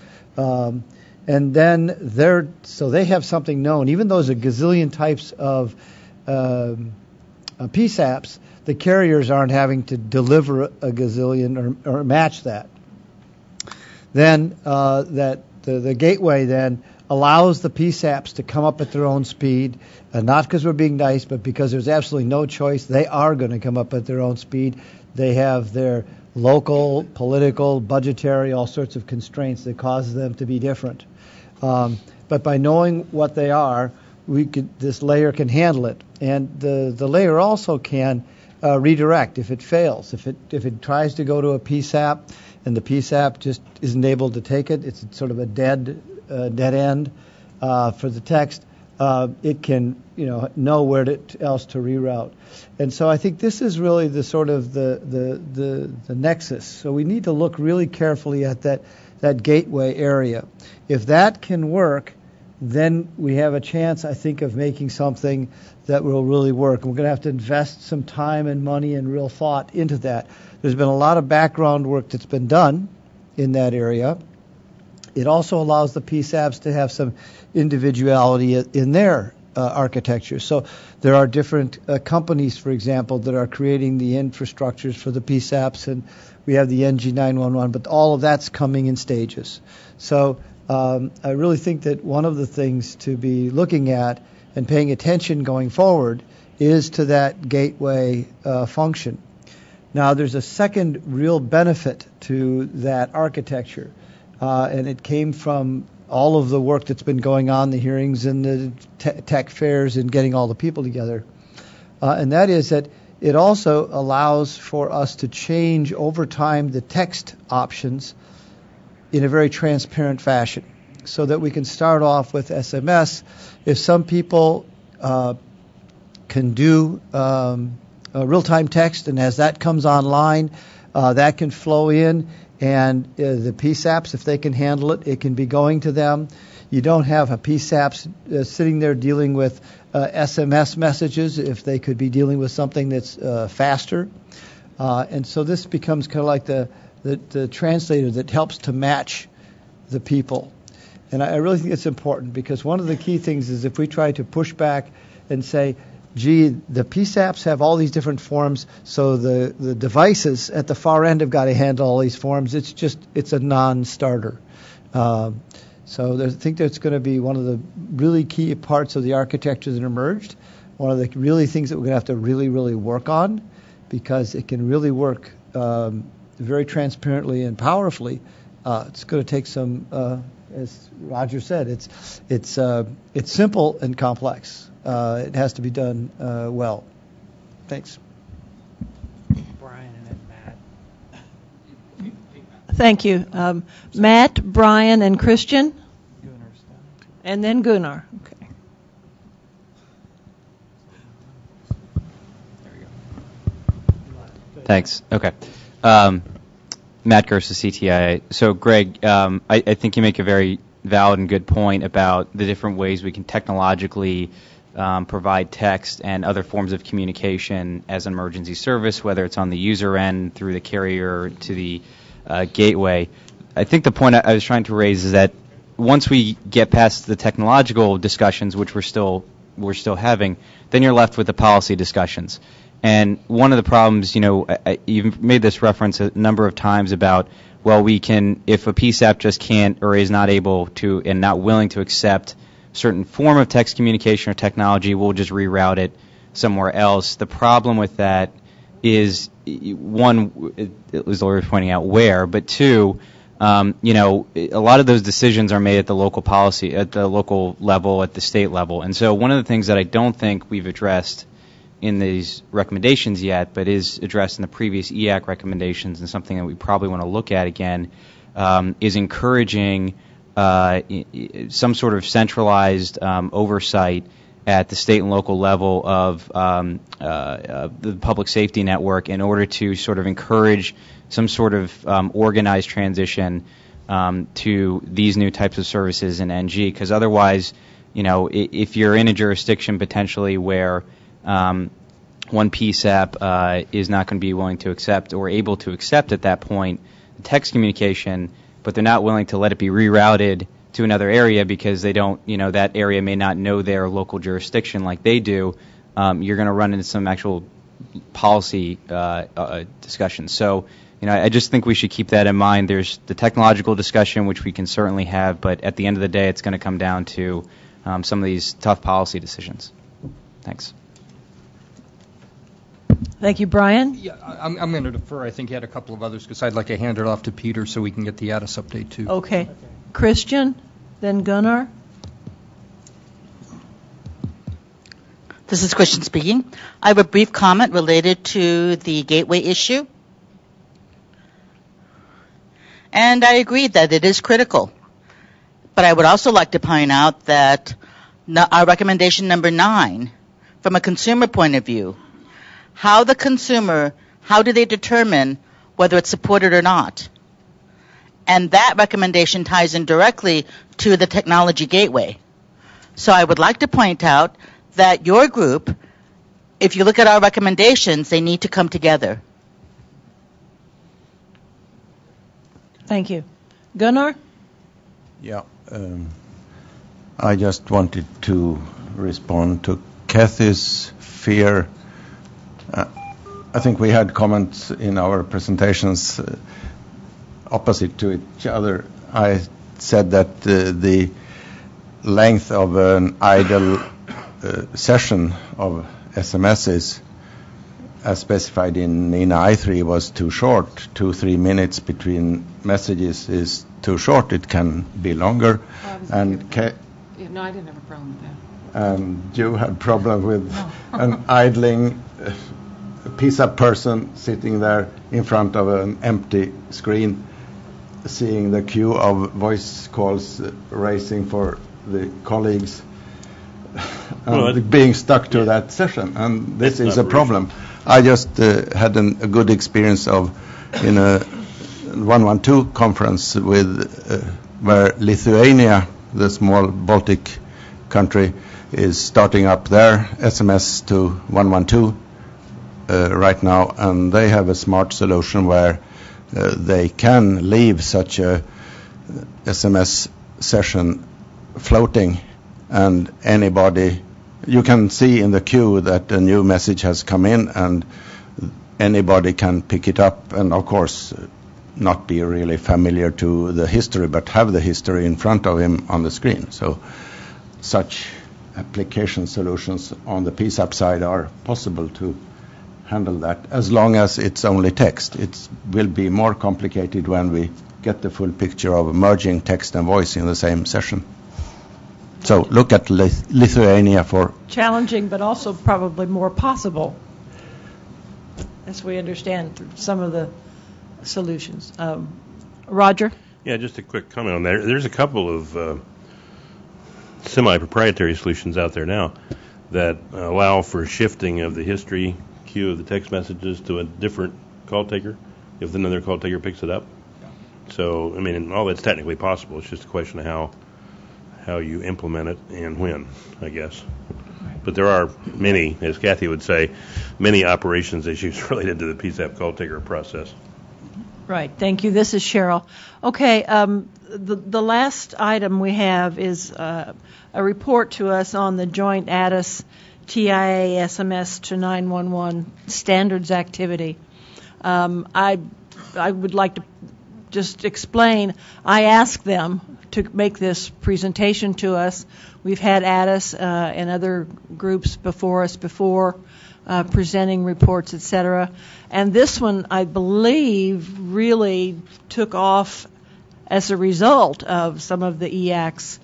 And then they have something known. Even though there's a gazillion types of PSAPs, the carriers aren't having to deliver a gazillion or match that. Then the gateway then allows the PSAPs to come up at their own speed, not because we're being nice, but because there's absolutely no choice. They are going to come up at their own speed. They have their local, political, budgetary, all sorts of constraints that cause them to be different. But by knowing what they are, this layer can handle it. And the layer also can redirect if it fails. If it tries to go to a PSAP and the PSAP just isn't able to take it, it's sort of a dead end for the text. It can know where else to reroute. And so I think this is really the sort of the nexus. So we need to look really carefully at that gateway area. If that can work, then we have a chance, I think, of making something that will really work. And we're going to have to invest some time and money and real thought into that. There's been a lot of background work that's been done in that area. It also allows the PSAPs to have some individuality in their architecture. So there are different companies, for example, that are creating the infrastructures for the PSAPs, and we have the NG911, but all of that's coming in stages. So I really think that one of the things to be looking at and paying attention going forward is to that gateway function. Now, there's a second real benefit to that architecture, and it came from all of the work that's been going on, the hearings and the tech fairs and getting all the people together. And that is that it also allows for us to change over time the text options in a very transparent fashion, so that we can start off with SMS. If some people can do real-time text, and as that comes online, that can flow in, and the PSAPs, if they can handle it, it can be going to them. You don't have a PSAPs sitting there dealing with SMS messages if they could be dealing with something that's faster. And so this becomes kind of like the translator that helps to match the people. And I really think it's important, because one of the key things is if we try to push back and say, gee, the PSAPs have all these different forms, so the devices at the far end have got to handle all these forms, it's a non-starter. So I think that's going to be one of the really key parts of the architecture that emerged, one of the really things that we're going to have to really, really work on, because it can really work very transparently and powerfully. It's going to take some, as Roger said, it's simple and complex. It has to be done well. Thanks. Brian and then Matt. Thank you. Matt, Brian, and Christian? And then Gunnar. Okay. Thanks. Okay. Matt Gersa, CTIA. So, Greg, I think you make a very valid and good point about the different ways we can technologically provide text and other forms of communication as an emergency service, whether it's on the user end, through the carrier, to the gateway. I think the point I was trying to raise is that once we get past the technological discussions, which we're still having, then you're left with the policy discussions. And one of the problems, you've made this reference a number of times about, well, we can, if a PSAP just can't or is not able to and not willing to accept certain form of text communication or technology, we'll just reroute it somewhere else. The problem with that is, one, as Laura was pointing out, where, but two, a lot of those decisions are made at the local policy, at the local level, at the state level. And so one of the things that I don't think we've addressed in these recommendations yet, but is addressed in the previous EAC recommendations, and something that we probably want to look at again, is encouraging some sort of centralized oversight at the state and local level of the public safety network in order to sort of encourage some sort of organized transition to these new types of services in NG. Because otherwise, if you're in a jurisdiction potentially where one PSAP is not going to be willing to accept or able to accept at that point text communication, but they're not willing to let it be rerouted to another area because they don't, that area may not know their local jurisdiction like they do, you're going to run into some actual policy discussions. So, I just think we should keep that in mind. There's the technological discussion, which we can certainly have, but at the end of the day, it's going to come down to some of these tough policy decisions. Thanks. Thank you, Brian. Yeah, I'm going to defer. I think you had a couple of others because I'd like to hand it off to Peter so we can get the ATIS update too. Okay. Christian, then Gunnar. This is Christian speaking. I have a brief comment related to the gateway issue. And I agree that it is critical. But I would also like to point out that our recommendation number 9, from a consumer point of view, how do they determine whether it's supported or not? And that recommendation ties in directly to the technology gateway. So I would like to point out that your group, if you look at our recommendations, they need to come together. Thank you. Gunnar? Yeah. I just wanted to respond to Kathy's fear. I think we had comments in our presentations opposite to each other. I said that the length of an idle session of SMSs as specified in NINA I3 was too short. 2-3 minutes between messages is too short. It can be longer. No, I didn't have a problem with that. And you had problem with an idling PISA person sitting there in front of an empty screen, seeing the queue of voice calls racing for the colleagues, and being stuck to that session. And this is a problem. I just had a good experience in a 112 conference where Lithuania, the small Baltic country, is starting up their SMS to 112 right now, and they have a smart solution where they can leave such a SMS session floating, and anybody, you can see in the queue that a new message has come in, and anybody can pick it up, and of course not be really familiar to the history, but have the history in front of him on the screen. So such application solutions on the PSAP side are possible to handle that, as long as it's only text. It will be more complicated when we get the full picture of merging text and voice in the same session. So look at Lithuania for... Challenging, but also probably more possible, as we understand through some of the solutions. Roger? Yeah, just a quick comment on that. There's a couple of semi-proprietary solutions out there now that allow for shifting of the history queue of the text messages to a different call taker if another call taker picks it up. So, I mean, all that's technically possible. It's just a question of how you implement it and when, I guess. But there are many, as Kathy would say, many operations issues related to the PSAP call taker process. Right. Thank you. This is Cheryl. Okay. The last item we have is a report to us on the joint ADIS TIA SMS to 911 standards activity. I would like to just explain. I asked them to make this presentation to us. We've had ADIS and other groups before us presenting reports, etc. And this one, I believe, really took off as a result of some of the EACS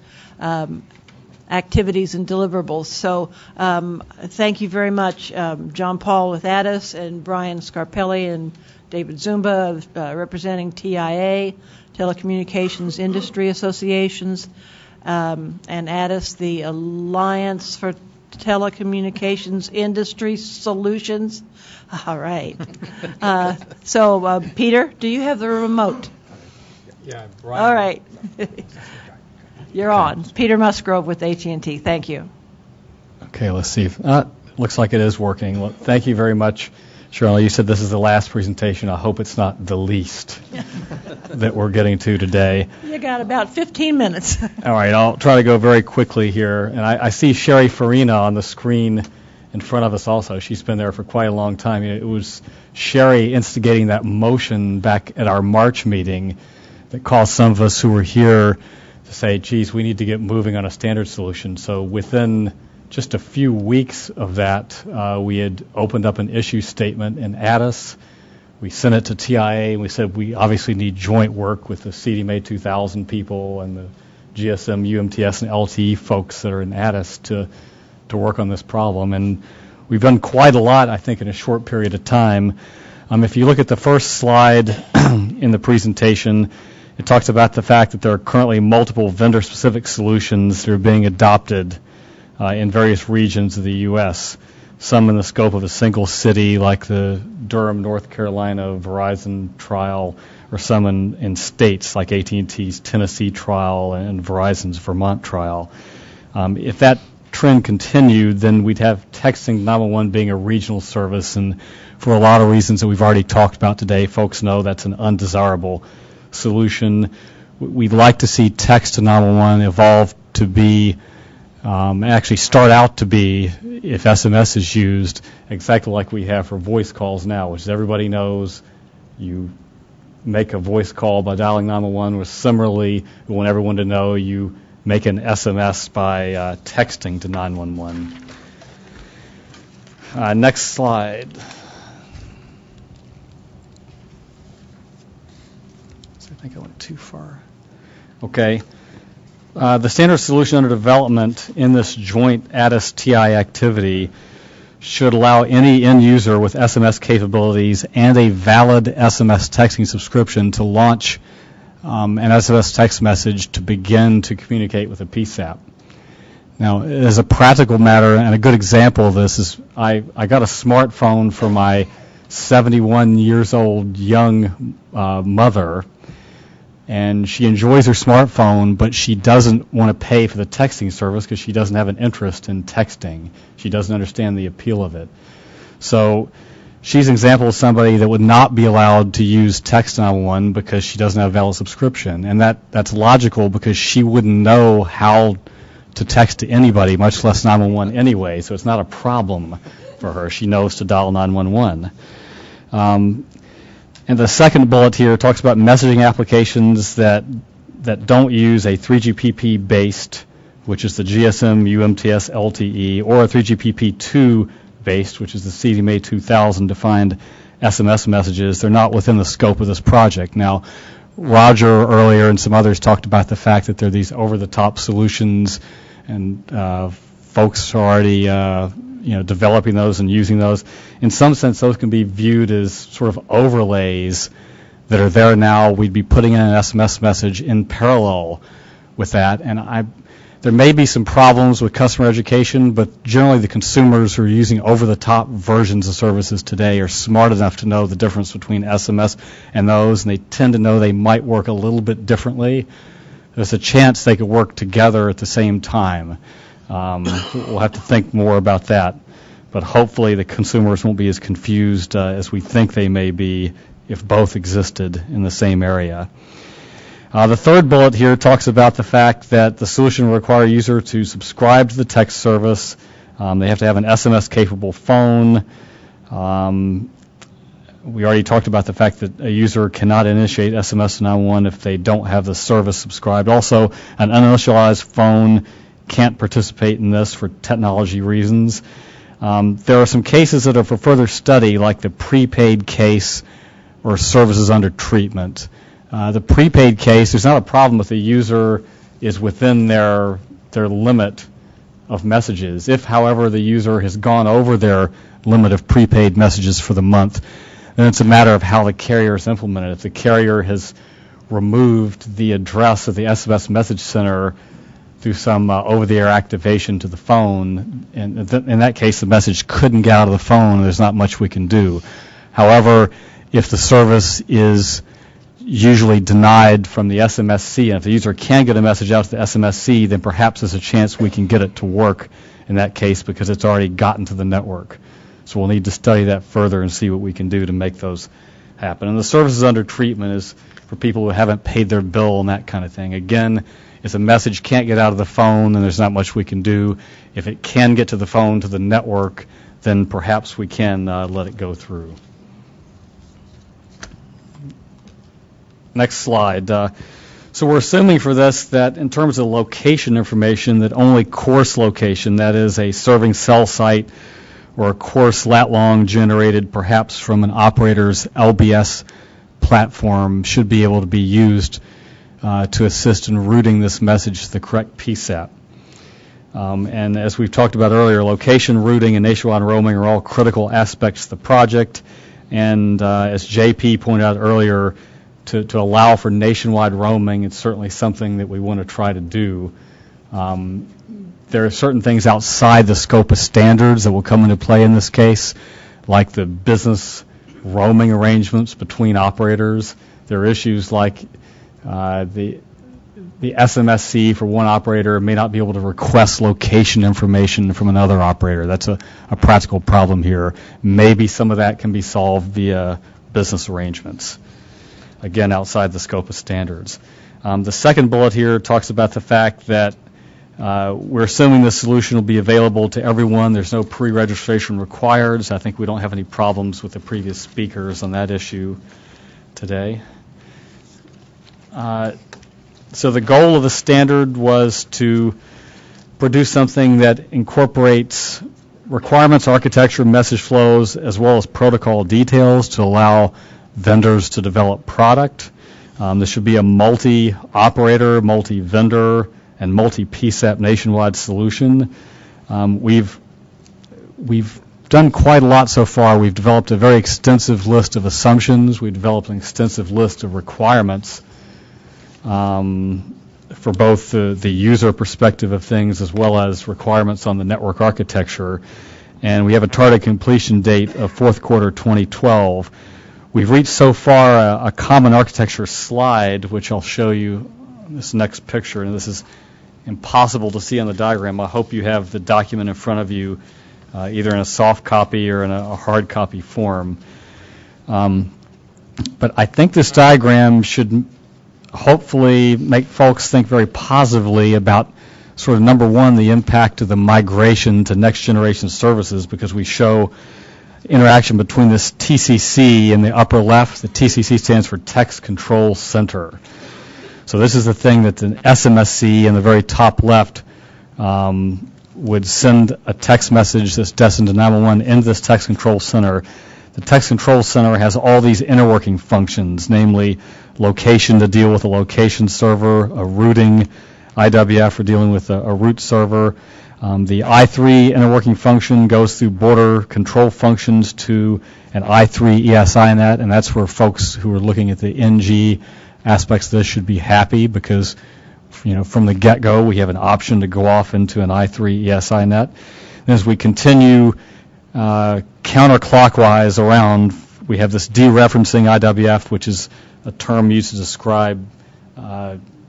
activities and deliverables. So thank you very much, John Paul with ADIS and Brian Scarpelli and David Zumba representing TIA, Telecommunications Industry Associations, and ADIS, the Alliance for Telecommunications Industry Solutions. All right. So, Peter, do you have the remote? Yeah, Brian. All right. You're on. Peter Musgrove with AT&T. Thank you. Okay, let's see. Looks like it is working. Well, thank you very much, Cheryl. You said this is the last presentation. I hope it's not the least that we're getting to today. You got about 15 minutes. All right, I'll try to go very quickly here. And I see Sherry Farina on the screen in front of us also. She's been there for quite a long time. It was Sherry instigating that motion back at our March meeting that caused some of us who were here to say, geez, we need to get moving on a standard solution. So within just a few weeks of that, we had opened up an issue statement in ADIS. We sent it to TIA, and we said we obviously need joint work with the CDMA 2000 people and the GSM, UMTS, and LTE folks that are in ADIS to work on this problem. And we've done quite a lot, I think, in a short period of time. If you look at the first slide in the presentation, it talks about the fact that there are currently multiple vendor-specific solutions that are being adopted in various regions of the U.S., some in the scope of a single city like the Durham, North Carolina Verizon trial, or some in states like AT&T's Tennessee trial and Verizon's Vermont trial. If that trend continued, then we'd have texting 911 being a regional service, and for a lot of reasons that we've already talked about today, folks know that's an undesirable solution. We'd like to see text to 911 evolve to be, actually start out to be, if SMS is used, exactly like we have for voice calls now, which everybody knows you make a voice call by dialing 911, or similarly, we want everyone to know you make an SMS by texting to 911. Next slide. I think I went too far. Okay. The standard solution under development in this joint ADIS-TI activity should allow any end user with SMS capabilities and a valid SMS texting subscription to launch an SMS text message to begin to communicate with a PSAP. Now, as a practical matter, and a good example of this is I got a smartphone for my 71 years old young mother, and she enjoys her smartphone, but she doesn't want to pay for the texting service because she doesn't have an interest in texting. She doesn't understand the appeal of it. So she's an example of somebody that would not be allowed to use text 911 because she doesn't have a valid subscription. And that's logical because she wouldn't know how to text to anybody, much less 911 anyway, so it's not a problem for her. She knows to dial 911. And the second bullet here talks about messaging applications that don't use a 3GPP based, which is the GSM UMTS LTE, or a 3GPP2 based, which is the CDMA 2000 defined SMS messages. They're not within the scope of this project. Now, Roger earlier and some others talked about the fact that there are these over-the-top solutions, and folks are already developing those and using those. In some sense, those can be viewed as sort of overlays that are there now. We'd be putting in an SMS message in parallel with that. And there may be some problems with customer education, but generally the consumers who are using over-the-top versions of services today are smart enough to know the difference between SMS and those, and they tend to know they might work a little bit differently. There's a chance they could work together at the same time. We'll have to think more about that, but hopefully the consumers won't be as confused as we think they may be if both existed in the same area. The third bullet here talks about the fact that the solution will require a user to subscribe to the text service. They have to have an SMS-capable phone. We already talked about the fact that a user cannot initiate SMS 911 if they don't have the service subscribed. Also, an uninitialized phone can't participate in this for technology reasons. There are some cases that are for further study, like the prepaid case or services under treatment. The prepaid case, there's not a problem if the user is within their limit of messages. If, however, the user has gone over their limit of prepaid messages for the month, then it's a matter of how the carrier is implemented. If the carrier has removed the address of the SMS message center through some over-the-air activation to the phone, and in that case the message couldn't get out of the phone, and there's not much we can do. However, if the service is usually denied from the SMSC, and if the user can get a message out to the SMSC, then perhaps there's a chance we can get it to work in that case because it's already gotten to the network. So we'll need to study that further and see what we can do to make those happen. And the services under treatment is for people who haven't paid their bill and that kind of thing. Again, if the message can't get out of the phone, then there's not much we can do. If it can get to the phone, to the network, then perhaps we can let it go through. Next slide. So we're assuming for this that in terms of location information, that only course location, that is a serving cell site or a course lat long generated perhaps from an operator's LBS platform, should be able to be used to assist in routing this message to the correct PSAP. And as we've talked about earlier, location, routing, and nationwide roaming are all critical aspects of the project. And as JP pointed out earlier, to allow for nationwide roaming, it's certainly something that we want to try to do. There are certain things outside the scope of standards that will come into play in this case, like the business roaming arrangements between operators. There are issues like the the SMSC for one operator may not be able to request location information from another operator. That's a practical problem here. Maybe some of that can be solved via business arrangements, again, outside the scope of standards. The second bullet here talks about the fact that we're assuming this solution will be available to everyone. There's no pre-registration required, so I think we don't have any problems with the previous speakers on that issue today. So the goal of the standard was to produce something that incorporates requirements, architecture, message flows, as well as protocol details to allow vendors to develop product. This should be a multi-operator, multi-vendor, and multi-PSAP nationwide solution. We've done quite a lot so far. We've developed a very extensive list of assumptions. We've developed an extensive list of requirements for both the user perspective of things as well as requirements on the network architecture. And we have a target completion date of fourth quarter 2012. We've reached so far a common architecture slide, which I'll show you in this next picture. And this is impossible to see on the diagram. I hope you have the document in front of you, either in a soft copy or in a hard copy form. But I think this diagram should hopefully make folks think very positively about sort of, number one, the impact of the migration to next generation services, because we show interaction between this TCC in the upper left. The TCC stands for Text Control Center. So this is the thing that an SMSC in the very top left would send a text message that's destined to 911 into this Text Control Center. The Text Control Center has all these interworking functions, namely location to deal with a location server, a routing IWF for dealing with a route server. The I3 interworking function goes through border control functions to an I3 ESINet, and that's where folks who are looking at the NG aspects of this should be happy, because from the get-go we have an option to go off into an I3 ESINet. And as we continue counterclockwise around, we have this dereferencing IWF, which is a term used to describe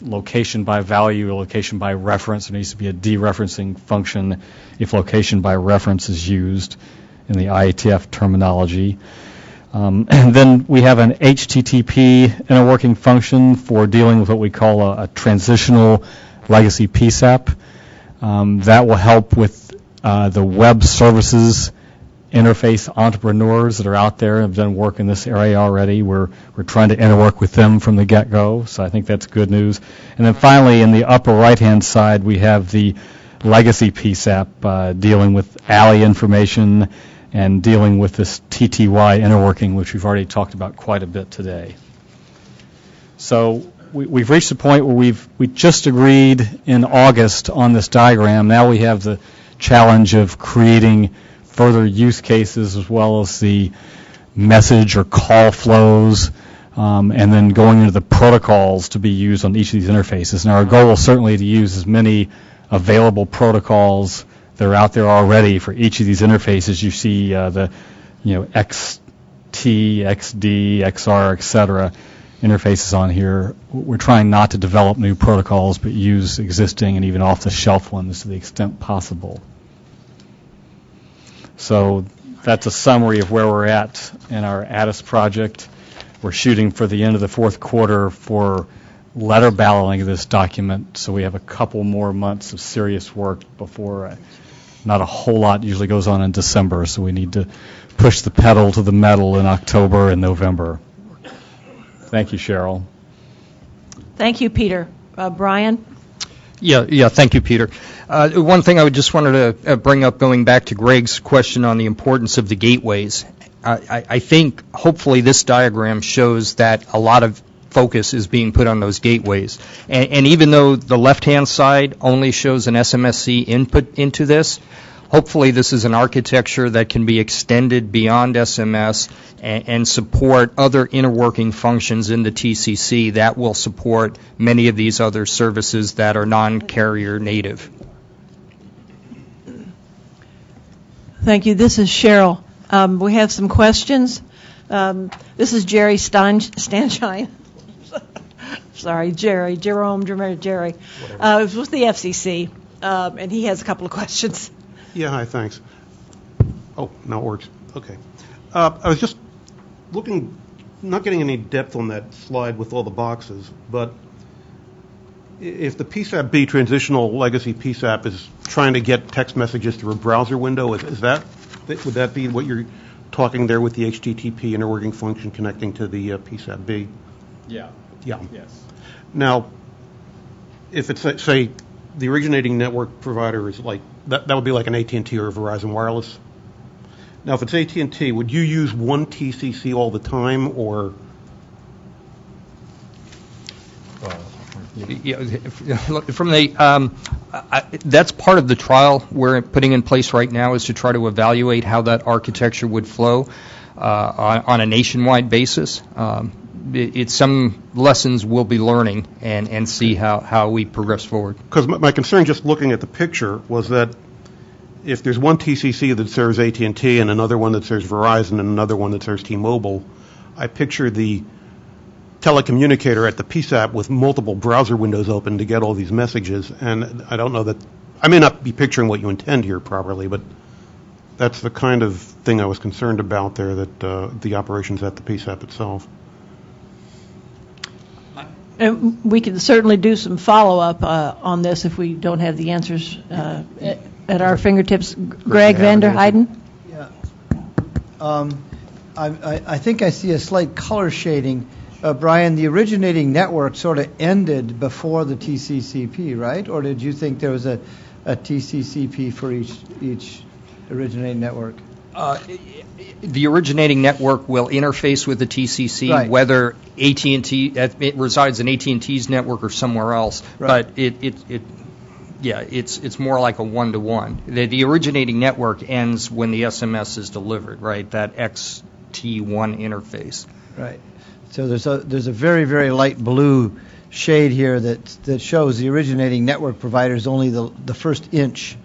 location by value or location by reference. There needs to be a dereferencing function if location by reference is used in the IETF terminology. And then we have an HTTP interworking function for dealing with what we call a transitional legacy PSAP. That will help with the web services interface entrepreneurs that are out there and have done work in this area already. We're trying to interwork with them from the get-go, so I think that's good news. And then finally, in the upper right-hand side, we have the legacy PSAP dealing with ALI information and dealing with this TTY interworking, which we've already talked about quite a bit today. So we've reached the point where we just agreed in August on this diagram. Now we have the challenge of creating further use cases as well as the message or call flows, and then going into the protocols to be used on each of these interfaces. And our goal is certainly to use as many available protocols that are out there already for each of these interfaces. You see the XT, XD, XR, etc. interfaces on here. We're trying not to develop new protocols, but use existing and even off-the-shelf ones to the extent possible. So that's a summary of where we're at in our ATIS project. We're shooting for the end of the fourth quarter for letter balloting of this document, so we have a couple more months of serious work before not a whole lot usually goes on in December, so we need to push the pedal to the metal in October and November. Thank you, Cheryl. Thank you, Peter. Brian? Yeah, thank you, Peter. One thing I would just wanted to bring up, going back to Greg's question on the importance of the gateways. I think hopefully this diagram shows that a lot of focus is being put on those gateways. And even though the left-hand side only shows an SMSC input into this, hopefully this is an architecture that can be extended beyond SMS and support other interworking functions in the TCC that will support many of these other services that are non-carrier native. Thank you. This is Cheryl. We have some questions. This is Jerry Stanshine. Jerome. It was with the FCC, and he has a couple of questions. Yeah, hi, thanks. Oh, now it works. Okay. I was just looking, not getting any depth on that slide with all the boxes, but if the PSAP-B transitional legacy PSAP is trying to get text messages through a browser window, would that be what you're talking there with the HTTP interworking function connecting to the PSAP-B? Yeah. Yeah. Yes. Now, if it's, say, the originating network provider is like, that would be like an AT&T or a Verizon Wireless. Now, if it's AT&T, would you use one TCC all the time, or? From the that's part of the trial we're putting in place right now, is to try to evaluate how that architecture would flow on a nationwide basis. It's some lessons we'll be learning and see how we progress forward. Because my concern, just looking at the picture, was that if there's one TCC that serves AT&T and another one that serves Verizon and another one that serves T-Mobile, I picture the telecommunicator at the PSAP with multiple browser windows open to get all these messages, and I don't know that, I may not be picturing what you intend here properly, but that's the kind of thing I was concerned about there, that the operations at the PSAP itself. And we can certainly do some follow-up on this if we don't have the answers at our fingertips. Greg Vander Heiden? Yeah. I think I see a slight color shading. Brian, the originating network sort of ended before the TCCP, right? Or did you think there was a TCCP for each originating network? The originating network will interface with the TCC, right, whether AT&T it resides in AT&T's network or somewhere else. Right. But it's more like a one-to-one. The originating network ends when the SMS is delivered, right? That XT1 interface. Right. So there's a very, very light blue shade here that shows the originating network provider is only the first inch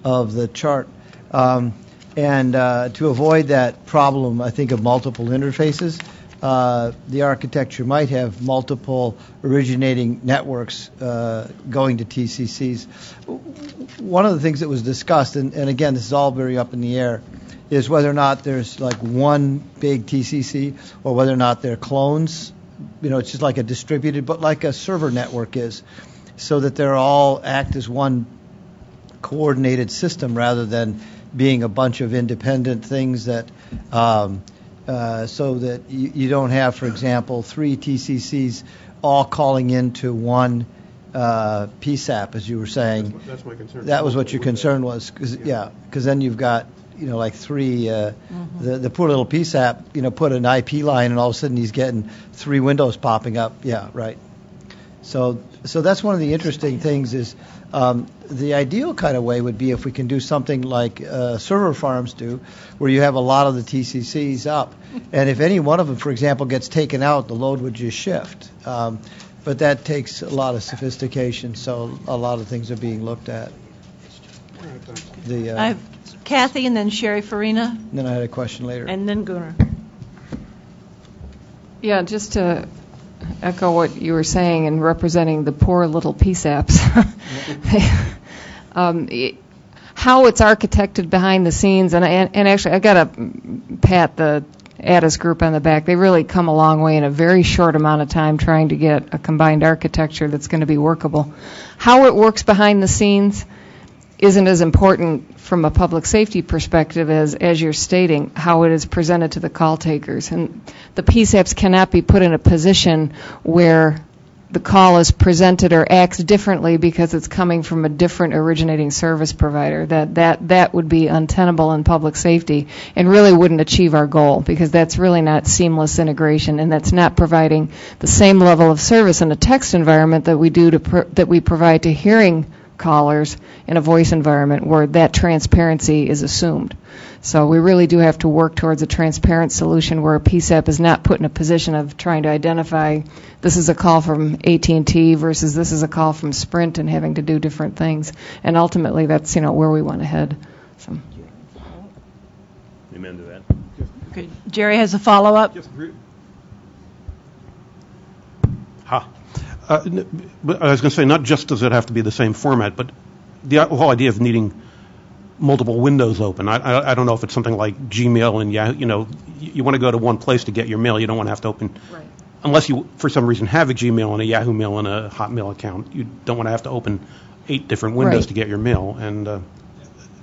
of the chart. And to avoid that problem, I think, of multiple interfaces, the architecture might have multiple originating networks going to TCCs. One of the things that was discussed, and again, this is all very up in the air, is whether or not there's like one big TCC or whether or not they're clones. It's just like a distributed, but like a server network is, so that they're all act as one coordinated system rather than being a bunch of independent things that, so that you don't have, for example, 3 TCCs all calling into one PSAP, as you were saying. That's my concern. That was what your concern was, because then you've got, like 3, the poor little PSAP, put an IP line and all of a sudden he's getting 3 windows popping up. Yeah, right. So that's one of the interesting things is the ideal kind of way would be if we can do something like server farms do, where you have a lot of the TCCs up. And if any one of them, for example, gets taken out, the load would just shift. But that takes a lot of sophistication, so a lot of things are being looked at. I have Kathy and then Sherry Farina. Then I had a question later. And then Gunnar. Yeah, just to echo what you were saying and representing the poor little PSAPs. How it's architected behind the scenes, and actually I got to pat the Addis group on the back. They really come a long way in a very short amount of time trying to get a combined architecture that's going to be workable. How it works behind the scenes isn't as important from a public safety perspective as you're stating, how it is presented to the call takers. And the PSAPs cannot be put in a position where the call is presented or acts differently because it's coming from a different originating service provider. That would be untenable in public safety and really wouldn't achieve our goal, because that's really not seamless integration, and that's not providing the same level of service in a text environment that we do that we provide to hearing callers in a voice environment where that transparency is assumed. So we really do have to work towards a transparent solution where a PSAP is not put in a position of trying to identify this is a call from AT&T versus this is a call from Sprint and having to do different things. And ultimately that's where we want to head. So. Amen to that. Okay. Jerry has a follow-up. But I was going to say, not just does it have to be the same format, but the whole idea of needing multiple windows open. I don't know if it's something like Gmail and Yahoo. You know, you want to go to one place to get your mail. You don't want to have to open, unless you, for some reason, have a Gmail and a Yahoo Mail and a Hotmail account. You don't want to have to open 8 different windows to get your mail. And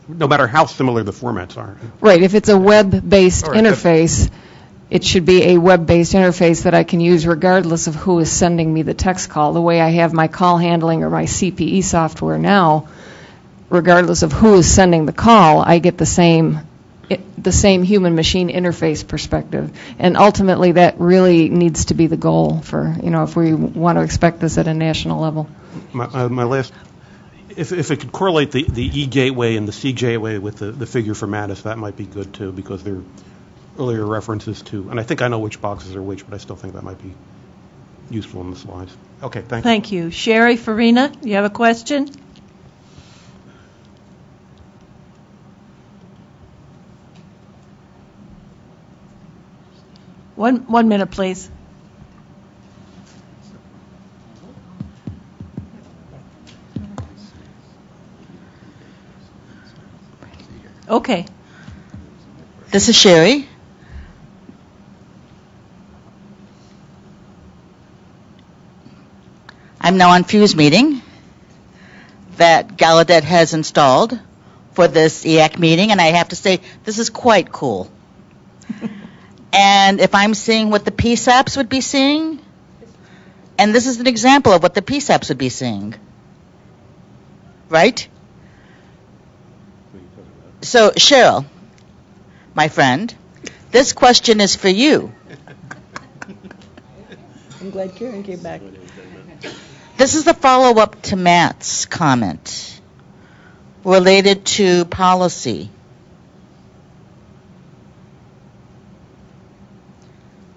no matter how similar the formats are. Right. If it's a web-based interface, it should be a web-based interface that I can use regardless of who is sending me the text call. The way I have my call handling or my CPE software now, regardless of who is sending the call, I get the same human-machine interface perspective. And ultimately, that really needs to be the goal for, if we want to expect this at a national level. My last, if it could correlate the E-gateway and the C-gateway with the figure for Mattis, that might be good too, because they're earlier references to, and I think I know which boxes are which, but I still think that might be useful in the slides. Okay, thank you. Thank you. Sherry Farina, you have a question? One minute, please. Okay. This is Sherry. I'm now on Fuse meeting that Gallaudet has installed for this EAC meeting, and I have to say this is quite cool. And if I'm seeing what the PSAPs would be seeing, and this is an example of what the PSAPs would be seeing, right? So, Cheryl, my friend, this question is for you. I'm glad Karen came back. This is a follow-up to Matt's comment related to policy.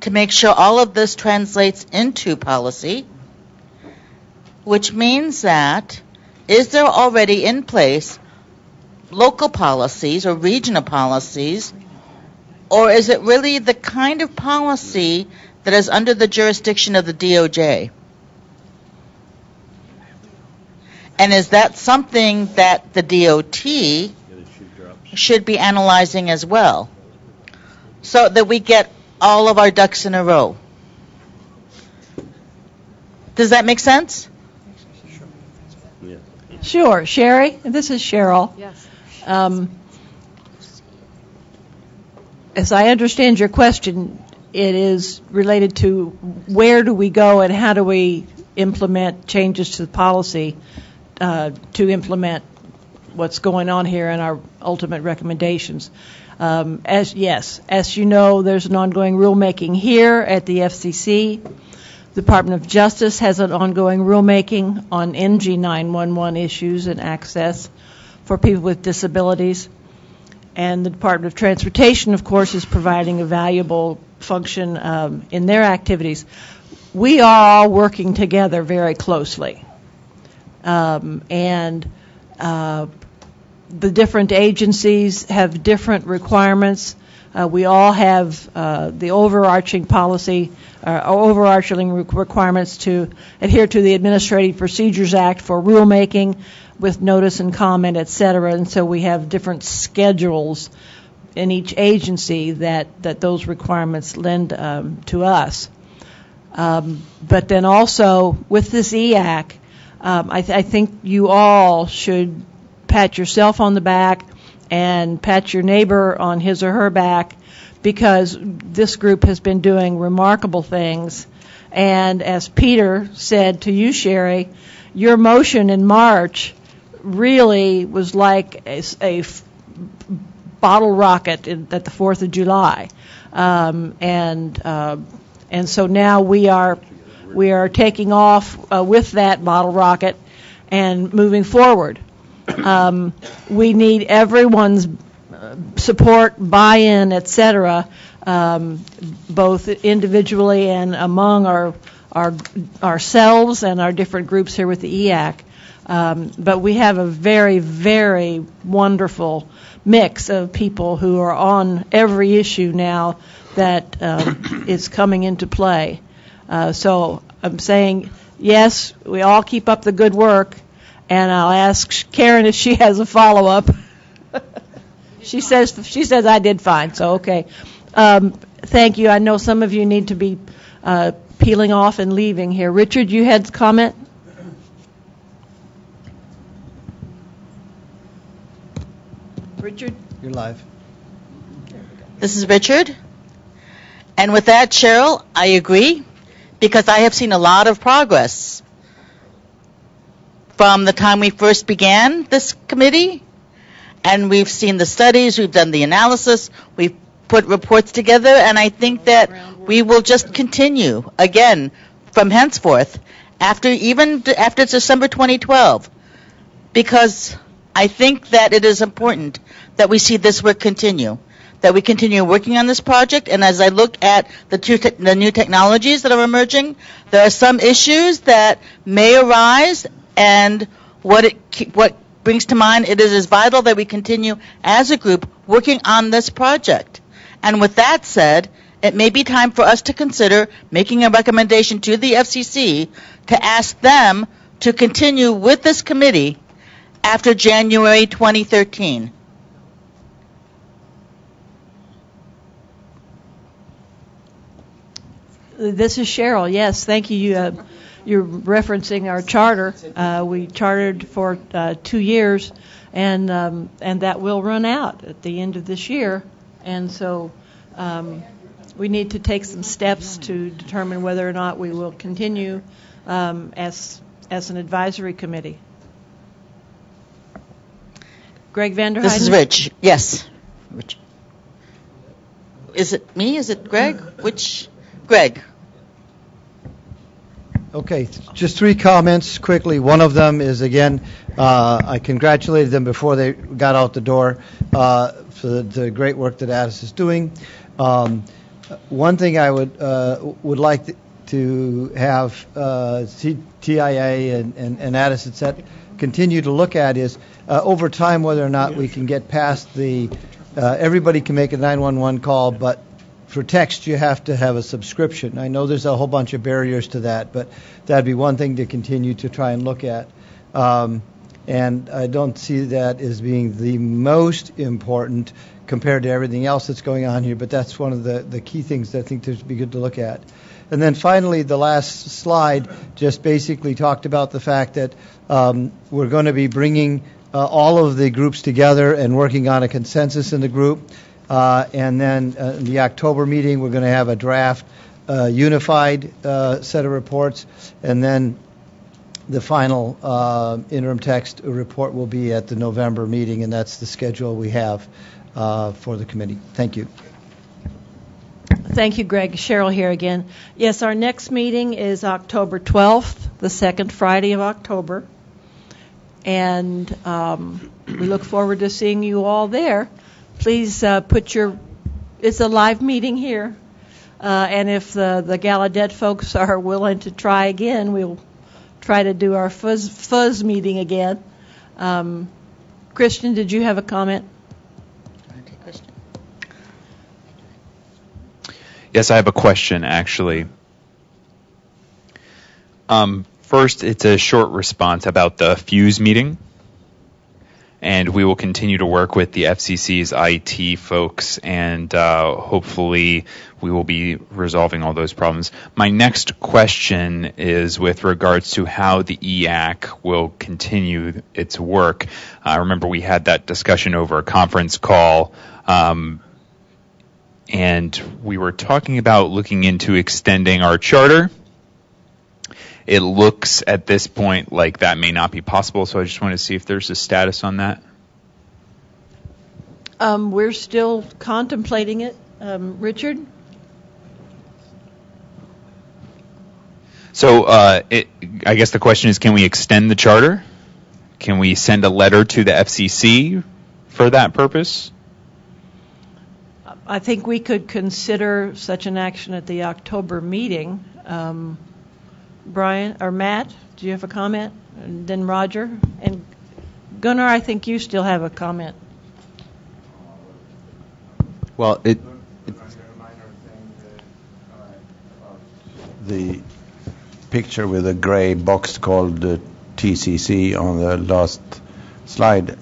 To make sure all of this translates into policy, which means that, is there already in place local policies or regional policies, or is it really the kind of policy that is under the jurisdiction of the DOJ? And is that something that the DOT should be analyzing as well, so that we get all of our ducks in a row? Does that make sense? Sure. Sherry, this is Cheryl. Yes. As I understand your question, it is related to where do we go and how do we implement changes to the policy to implement what's going on here and our ultimate recommendations. As you know, there's an ongoing rulemaking here at the FCC. The Department of Justice has an ongoing rulemaking on NG 911 issues and access for people with disabilities. And the Department of Transportation, of course, is providing a valuable function in their activities. We are all working together very closely. The different agencies have different requirements. We all have the overarching policy, overarching requirements to adhere to the Administrative Procedures Act for rulemaking with notice and comment, et cetera. And so we have different schedules in each agency that those requirements lend to us. But then also with this EAC, I think you all should pat yourself on the back and pat your neighbor on his or her back, because this group has been doing remarkable things. And as Peter said to you, Sherry, your motion in March really was like a bottle rocket at the 4th of July. And so now we are taking off with that bottle rocket and moving forward. We need everyone's support, buy-in, et cetera, both individually and among ourselves and our different groups here with the EAC. But we have a very, very wonderful mix of people who are on every issue now that is coming into play. So I'm saying yes, we all keep up the good work, and I'll ask Karen if she has a follow-up. She says I did fine, so okay. Thank you. I know some of you need to be peeling off and leaving here. Richard, you had a comment? Richard? You're live. This is Richard. And with that, Cheryl, I agree, because I have seen a lot of progress from the time we first began this committee, and we've seen the studies, we've done the analysis, we've put reports together, and I think that we will just continue, again, from henceforth, after December 2012, because I think that it is important that we see this work continue, that we continue working on this project. And as I look at the new technologies that are emerging, there are some issues that may arise, and what brings to mind, it is vital that we continue as a group working on this project. And with that said, it may be time for us to consider making a recommendation to the FCC to ask them to continue with this committee after January 2013. This is Cheryl. Yes, thank you. You're referencing our charter. We chartered for 2 years, and that will run out at the end of this year. And so we need to take some steps to determine whether or not we will continue as an advisory committee. Greg Vanderheiden? This is Rich. Yes. Rich. Is it me? Is it Greg? Which? Greg. Okay, just 3 comments quickly. One of them is, again, I congratulated them before they got out the door for the great work that Addis is doing. One thing I would like to have TIA and Addis, etc., continue to look at is over time whether or not we can get past the everybody can make a 911 call, but for text you have to have a subscription. I know there's a whole bunch of barriers to that, but that'd be one thing to continue to try and look at. And I don't see that as being the most important compared to everything else that's going on here, but that's one of the key things that I think would be good to look at. And then finally, the last slide just basically talked about the fact that we're going to be bringing all of the groups together and working on a consensus in the group. And then in the October meeting, we're going to have a draft unified set of reports. And then the final interim text report will be at the November meeting, and that's the schedule we have for the committee. Thank you. Thank you, Greg. Cheryl here again. Yes, our next meeting is October 12th, the second Friday of October. And we look forward to seeing you all there. Please it's a live meeting here. And if the Gallaudet folks are willing to try again, we'll try to do our fuzz meeting again. Christian, did you have a comment? Yes, I have a question, actually. First, it's a short response about the Fuse meeting. And we will continue to work with the FCC's IT folks, and hopefully we will be resolving all those problems. My next question is with regards to how the EAC will continue its work. I remember we had that discussion over a conference call, and we were talking about looking into extending our charter. It looks at this point like that may not be possible, so I just want to see if there's a status on that. We're still contemplating it. Richard? So I guess the question is, can we extend the charter? Can we send a letter to the FCC for that purpose? I think we could consider such an action at the October meeting. Brian or Matt, do you have a comment? And then Roger and Gunnar, I think you still have a comment. Well, picture with a gray box called TCC on the last slide.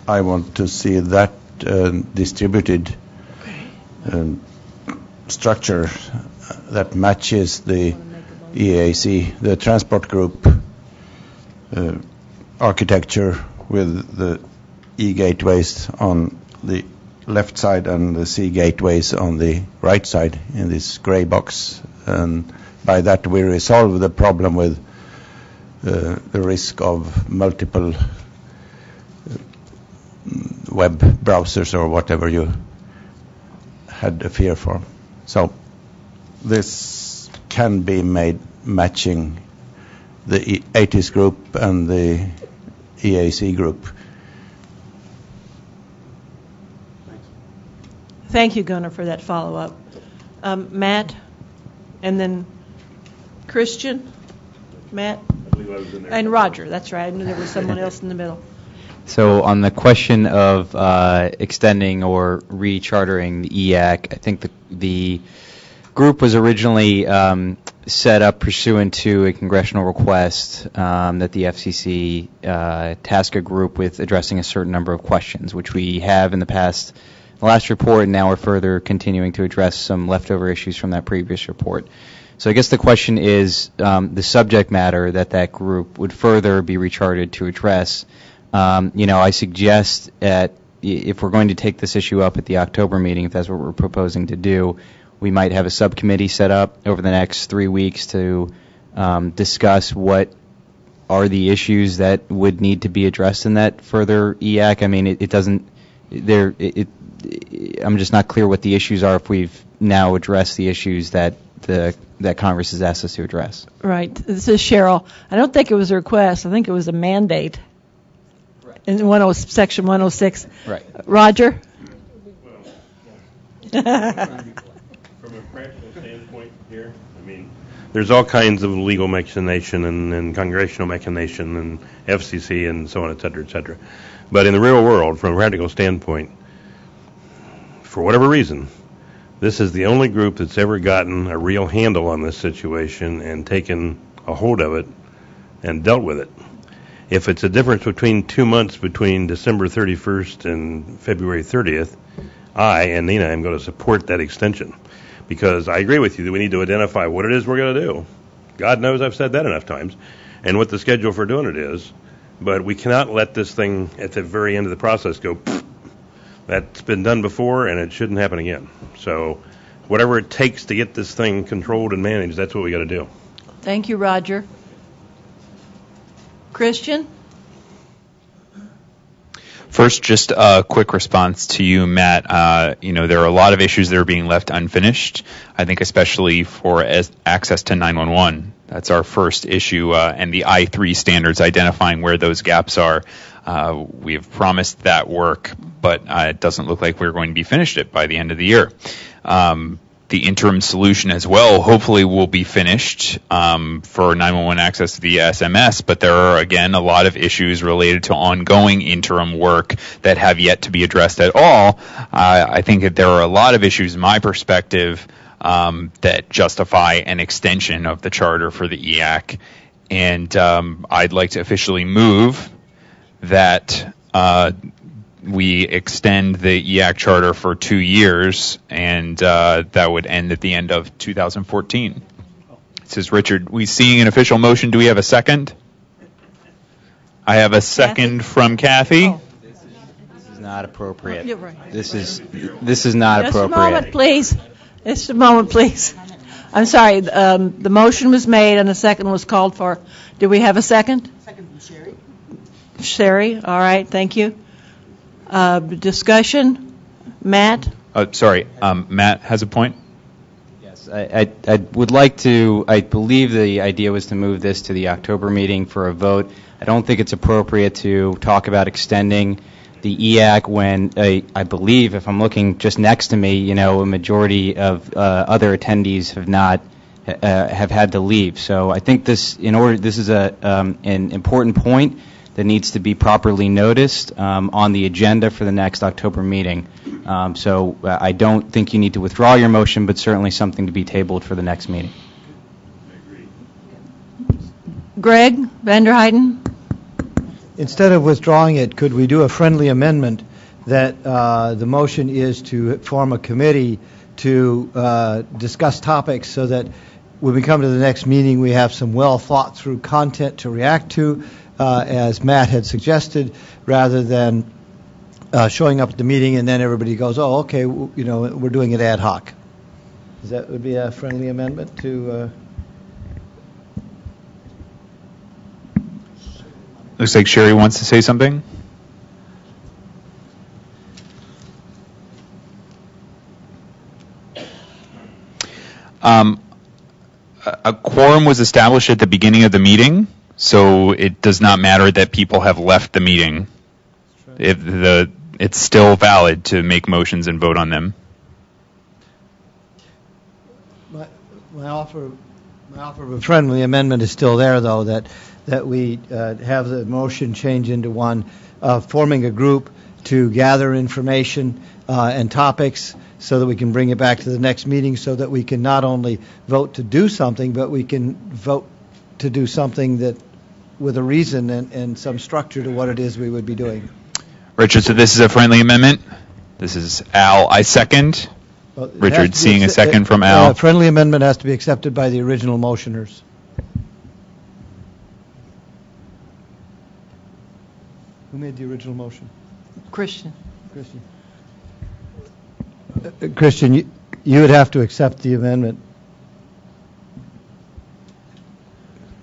I want to see that distributed structure that matches the EAC, the transport group architecture, with the E gateways on the left side and the C gateways on the right side in this gray box. And by that we resolve the problem with the risk of multiple web browsers or whatever you had a fear for. So this can be made matching the ATIS group and the EAC group. Thank you, Gunnar, for that follow-up. Matt, and then Christian, Matt, and Roger. That's right. I knew there was someone else in the middle. So on the question of extending or rechartering the EAC, I think the group was originally set up pursuant to a congressional request that the FCC task a group with addressing a certain number of questions, which we have in the past, the last report, and now we're further continuing to address some leftover issues from that previous report. So I guess the question is the subject matter that group would further be recharted to address. I suggest that if we're going to take this issue up at the October meeting, if that's what we're proposing to do, we might have a subcommittee set up over the next 3 weeks to discuss what are the issues that would need to be addressed in that further EAC. I mean, I'm just not clear what the issues are if we've now addressed the issues that that Congress has asked us to address. Right. This is Cheryl. I don't think it was a request. I think it was a mandate. In Section 106. Right. Roger? From a practical standpoint here, I mean, there's all kinds of legal machination and congressional machination and FCC and so on, et cetera, et cetera. But in the real world, from a practical standpoint, for whatever reason, this is the only group that's ever gotten a real handle on this situation and taken a hold of it and dealt with it. If it's a difference between 2 months between December 31st and February 30th, I and Nina am going to support that extension, because I agree with you that we need to identify what it is we're going to do. God knows I've said that enough times, and what the schedule for doing it is. But we cannot let this thing at the very end of the process go, that's been done before and it shouldn't happen again. So whatever it takes to get this thing controlled and managed, that's what we got to do. Thank you, Roger. Christian? First, just a quick response to you, Matt. There are a lot of issues that are being left unfinished. I think especially for access to 911. That's our first issue, and the I3 standards, identifying where those gaps are. We have promised that work, but it doesn't look like we're going to be finished it by the end of the year. The interim solution as well hopefully will be finished for 911 access to the SMS, but there are, again, a lot of issues related to ongoing interim work that have yet to be addressed at all. I think that there are a lot of issues, in my perspective, that justify an extension of the charter for the EAC, and I'd like to officially move that we extend the EAC charter for 2 years, and that would end at the end of 2014. This is Richard. We seeing an official motion. Do we have a second? I have a second from Kathy. Oh. This is not appropriate. You're right. This is not appropriate. Just a moment, please. Just a moment, please. I'm sorry. The motion was made and a second was called for. Do we have a second? Second from Sherry. Sherry. All right. Thank you. Discussion? Matt? Sorry, Matt has a point. Yes, I would like to, I believe the idea was to move this to the October meeting for a vote. I don't think it's appropriate to talk about extending the EAC when I believe, if I'm looking just next to me, a majority of other attendees have had to leave. So I think this is an important point that needs to be properly noticed on the agenda for the next October meeting. So I don't think you need to withdraw your motion, but certainly something to be tabled for the next meeting. Greg Vanderheiden? Instead of withdrawing it, could we do a friendly amendment that the motion is to form a committee to discuss topics so that when we come to the next meeting, we have some well thought through content to react to, as Matt had suggested, rather than showing up at the meeting and then everybody goes, oh, okay, we're doing it ad hoc. That would be a friendly amendment to... Looks like Sherry wants to say something. A quorum was established at the beginning of the meeting, so it does not matter that people have left the meeting. It's still valid to make motions and vote on them. My offer of a friendly amendment is still there, though, that we have the motion change into one, forming a group to gather information and topics so that we can bring it back to the next meeting so that we can not only vote to do something, but we can vote to do something that with a reason and some structure to what it is we would be doing. Richard, so this is a friendly amendment. This is Al. I second. Well, Richard, seeing a second from Al. A friendly amendment has to be accepted by the original motioners. Who made the original motion? Christian. Christian, you would have to accept the amendment.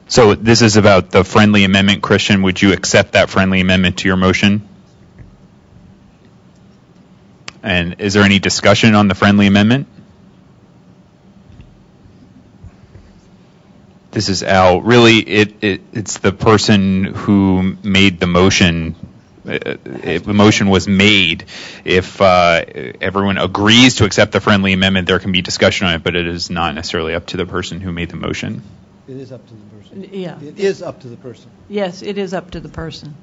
So this is about the friendly amendment, Christian. Would you accept that friendly amendment to your motion? And is there any discussion on the friendly amendment? This is Al. Really, it's the person who made the motion. If the motion was made, if everyone agrees to accept the friendly amendment, there can be discussion on it, but it is not necessarily up to the person who made the motion. It is up to the person. Yeah. It is up to the person. Yes, it is up to the person.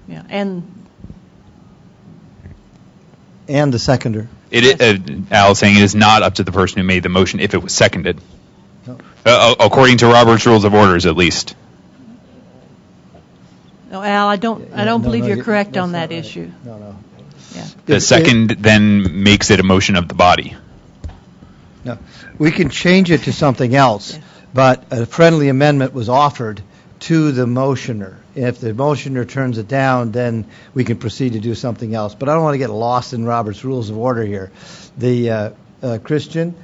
Yeah, and the seconder. Al is saying it is not up to the person who made the motion if it was seconded. No. According to Robert's Rules of Orders, at least. No, Al, I don't believe you're correct on that issue. No. Yeah. The second then makes it a motion of the body. No, we can change it to something else, but a friendly amendment was offered to the motioner. If the motioner turns it down, then we can proceed to do something else. But I don't want to get lost in Robert's Rules of Order here. The Christian,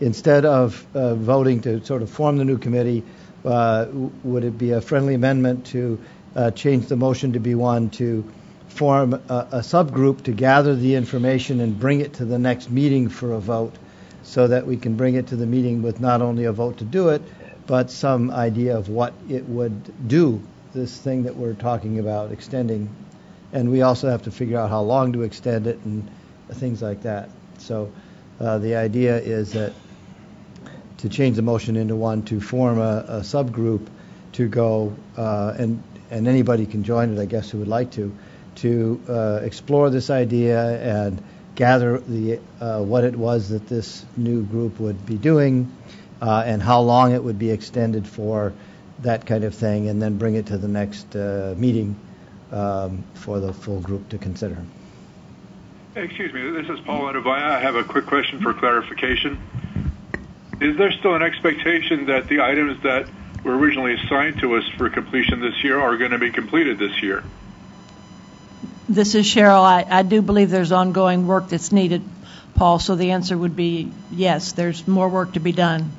instead of voting to sort of form the new committee, would it be a friendly amendment to change the motion to be one to form a subgroup to gather the information and bring it to the next meeting for a vote so that we can bring it to the meeting with not only a vote to do it, but some idea of what it would do, this thing that we're talking about extending. And we also have to figure out how long to extend it and things like that. So the idea is that to change the motion into one to form a subgroup to go, and anybody can join it, I guess, who would like to explore this idea and gather the what it was that this new group would be doing and how long it would be extended for, that kind of thing, and then bring it to the next meeting for the full group to consider. Excuse me, this is Paul Adovaya. I have a quick question for clarification. Is there still an expectation that the items that were originally assigned to us for completion this year are going to be completed this year? This is Cheryl. I do believe there's ongoing work that's needed, Paul, so the answer would be yes, there's more work to be done.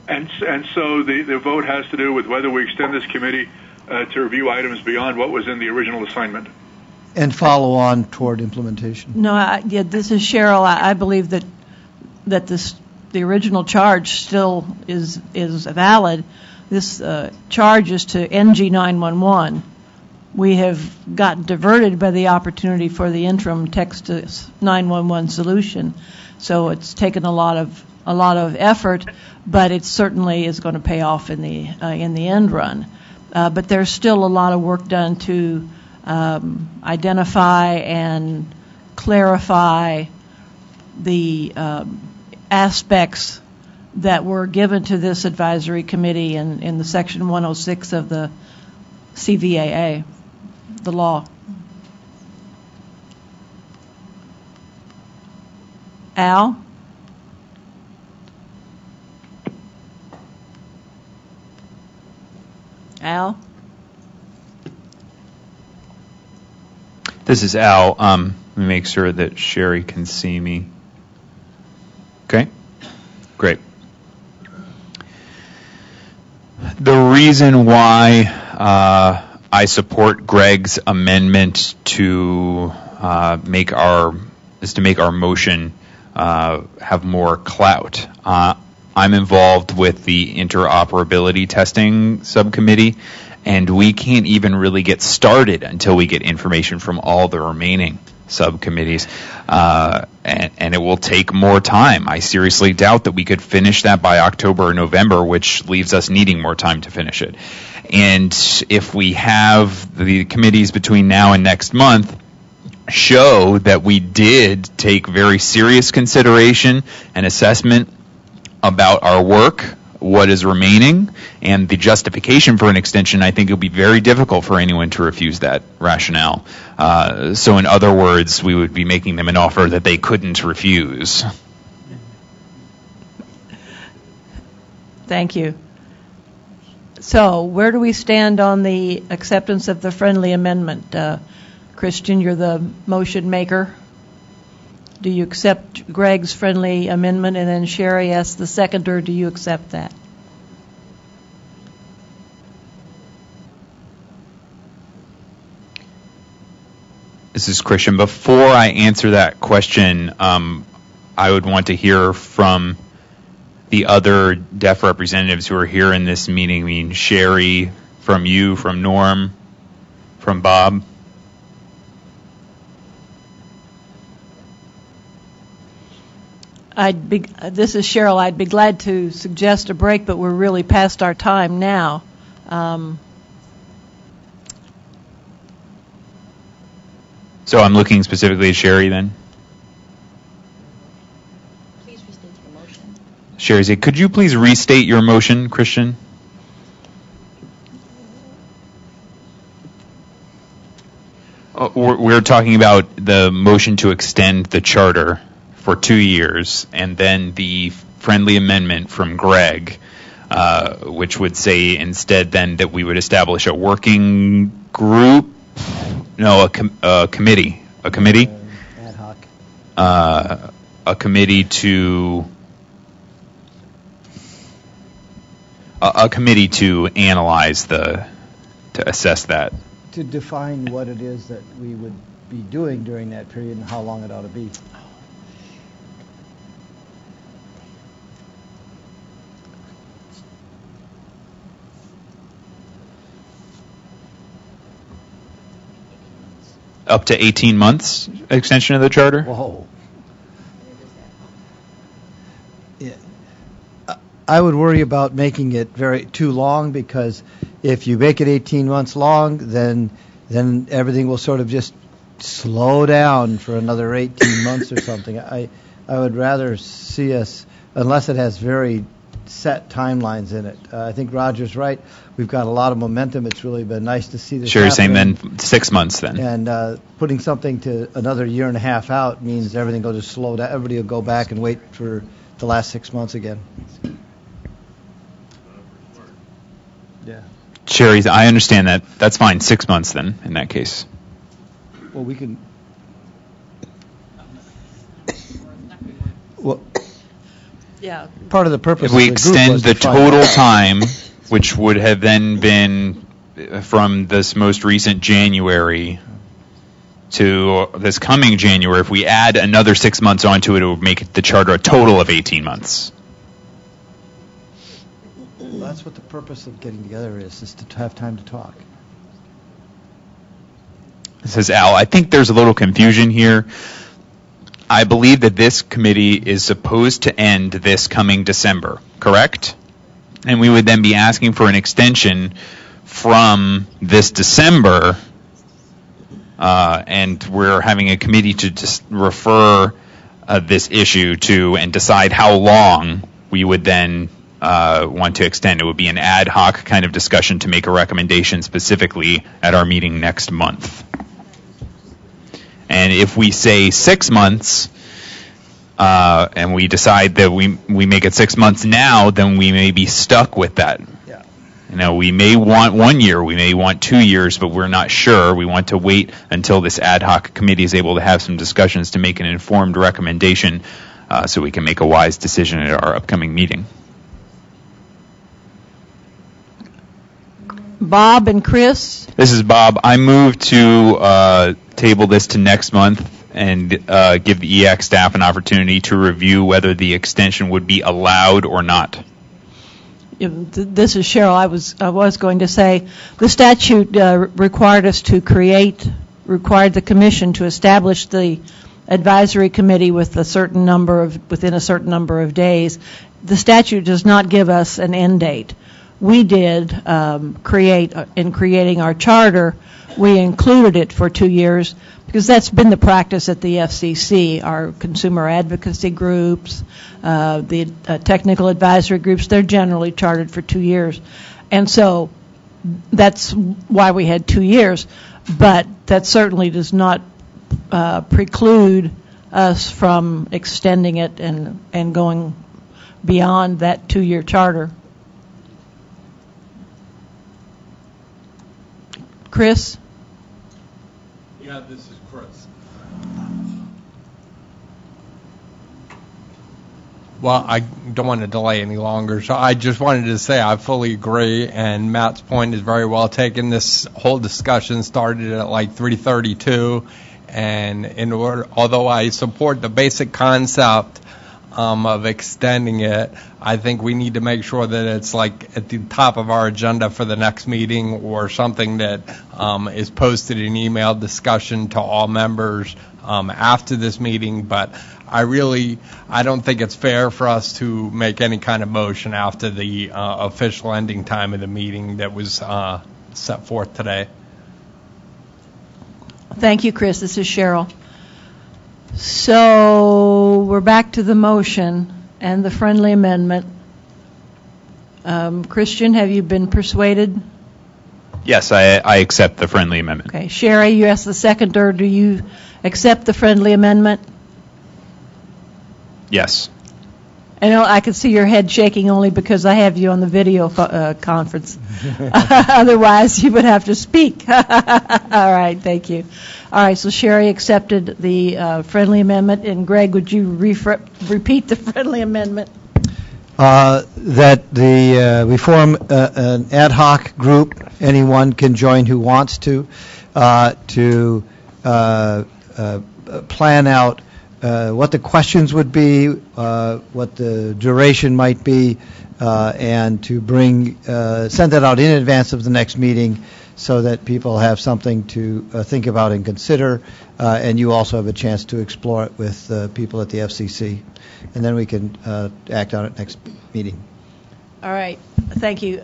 And so the vote has to do with whether we extend this committee to review items beyond what was in the original assignment. And follow on toward implementation. No, this is Cheryl. I believe that the original charge still is valid. This charge is to NG 911. We have gotten diverted by the opportunity for the interim text to 911 solution, so it's taken a lot of effort, but it certainly is going to pay off in the end run. But there's still a lot of work done to identify and clarify the aspects that were given to this advisory committee in the Section 106 of the CVAA, the law. Al? Al? This is Al. Let me make sure that Sherry can see me. Okay? Great. The reason why I support Greg's amendment to make our motion have more clout. I'm involved with the interoperability testing subcommittee, and we can't even really get started until we get information from all the remaining subcommittees, and it will take more time. I seriously doubt that we could finish that by October or November, which leaves us needing more time to finish it. And if we have the committees between now and next month show that we did take very serious consideration and assessment about our work, what is remaining, and the justification for an extension, I think it would be very difficult for anyone to refuse that rationale. So in other words, we would be making them an offer that they couldn't refuse. Thank you. So where do we stand on the acceptance of the friendly amendment? Christian, you're the motion maker. Do you accept Greg's friendly amendment? And then Sherry asks the seconder, do you accept that? This is Christian. Before I answer that question, I would want to hear from the other deaf representatives who are here in this meeting. I mean, Sherry, from you, from Norm, from Bob. This is Cheryl. I'd be glad to suggest a break, but we're really past our time now. So I'm looking specifically at Sherry then. Please restate your motion. Sherry, could you please restate your motion, Christian? We're talking about the motion to extend the charter for 2 years, and then the friendly amendment from Greg, which would say instead then that we would establish a working group, no, a committee, ad hoc, a committee to analyze to assess that. To define what it is that we would be doing during that period and how long it ought to be. Up to 18 months extension of the charter? Whoa. Yeah. I would worry about making it too long, because if you make it 18 months long, then everything will sort of just slow down for another 18 months or something. I would rather see us, unless it has very set timelines in it. I think Roger's right. We've got a lot of momentum. It's really been nice to see this Sure, you're saying happening. then 6 months then. And putting something to another year and a half out means everything will just slow down. Everybody will go back and wait for the last 6 months again. Yeah. Sherry, I understand that. That's fine. 6 months then, in that case. Well, we can. Well, yeah. Part of the purpose. If we of the group extend was the to find total out. time, which would have then been from this most recent January to this coming January, if we add another 6 months onto it, it would make the charter a total of 18 months. Well, that's what the purpose of getting together is to have time to talk. This is Al. I think there's a little confusion here. I believe that this committee is supposed to end this coming December, correct? And we would then be asking for an extension from this December, and we're having a committee to just refer this issue to and decide how long we would then want to extend. It would be an ad hoc kind of discussion to make a recommendation specifically at our meeting next month. And if we say 6 months, and we decide that we make it 6 months now, then we may be stuck with that. Yeah. You know, we may want 1 year, we may want 2 years, but we're not sure. We want to wait until this ad hoc committee is able to have some discussions to make an informed recommendation, so we can make a wise decision at our upcoming meeting. Bob and Chris? This is Bob. I move to table this to next month and give the EAC staff an opportunity to review whether the extension would be allowed or not. This is Cheryl. I was going to say the statute required the commission to establish the advisory committee within a certain number of days. The statute does not give us an end date. We did in creating our charter, we included it for 2 years because that's been the practice at the FCC. Our consumer advocacy groups, the technical advisory groups, they're generally chartered for 2 years. And so that's why we had 2 years. But that certainly does not preclude us from extending it and going beyond that 2-year charter. Chris? Yeah, this is Chris. Well, I don't want to delay any longer, so I just wanted to say I fully agree, and Matt's point is very well taken. This whole discussion started at like 3:32, and although I support the basic concept of extending it, I think we need to make sure that it's like at the top of our agenda for the next meeting, or something that is posted in email discussion to all members after this meeting. But I don't think it's fair for us to make any kind of motion after the official ending time of the meeting that was set forth today. Thank you, Chris. This is Cheryl. So we're back to the motion and the friendly amendment. Christian, have you been persuaded? Yes, I accept the friendly amendment. Okay. Sherry, you asked the seconder, do you accept the friendly amendment? Yes. I know I can see your head shaking only because I have you on the video conference. Otherwise, you would have to speak. All right, thank you. All right, so Sherry accepted the friendly amendment. And Greg, would you repeat the friendly amendment? That we form an ad hoc group. Anyone can join who wants to plan out what the questions would be, what the duration might be, and to send that out in advance of the next meeting so that people have something to think about and consider, and you also have a chance to explore it with people at the FCC. And then we can act on it next meeting. All right. Thank you.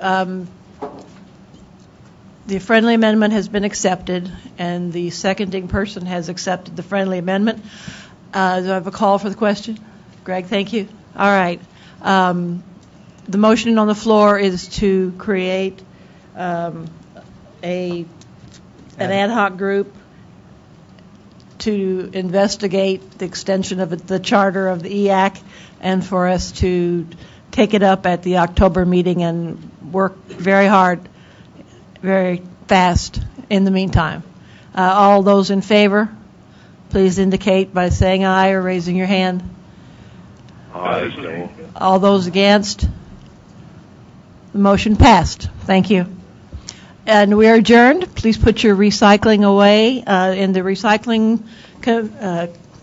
The friendly amendment has been accepted, and the seconding person has accepted the friendly amendment. Do I have a call for the question? Greg, thank you. All right. The motion on the floor is to create an ad hoc group to investigate the extension of the charter of the EAC, and for us to take it up at the October meeting and work very hard, very fast in the meantime. All those in favor, please indicate by saying aye or raising your hand. Aye. All those against? The motion passed. Thank you. And we are adjourned. Please put your recycling away in the recycling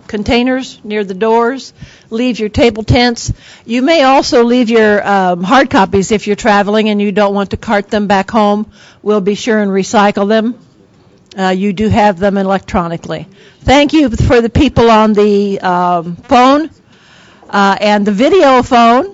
containers near the doors. Leave your table tents. You may also leave your hard copies if you're traveling and you don't want to cart them back home. We'll be sure and recycle them. You do have them electronically. Thank you for the people on the phone and the video phone.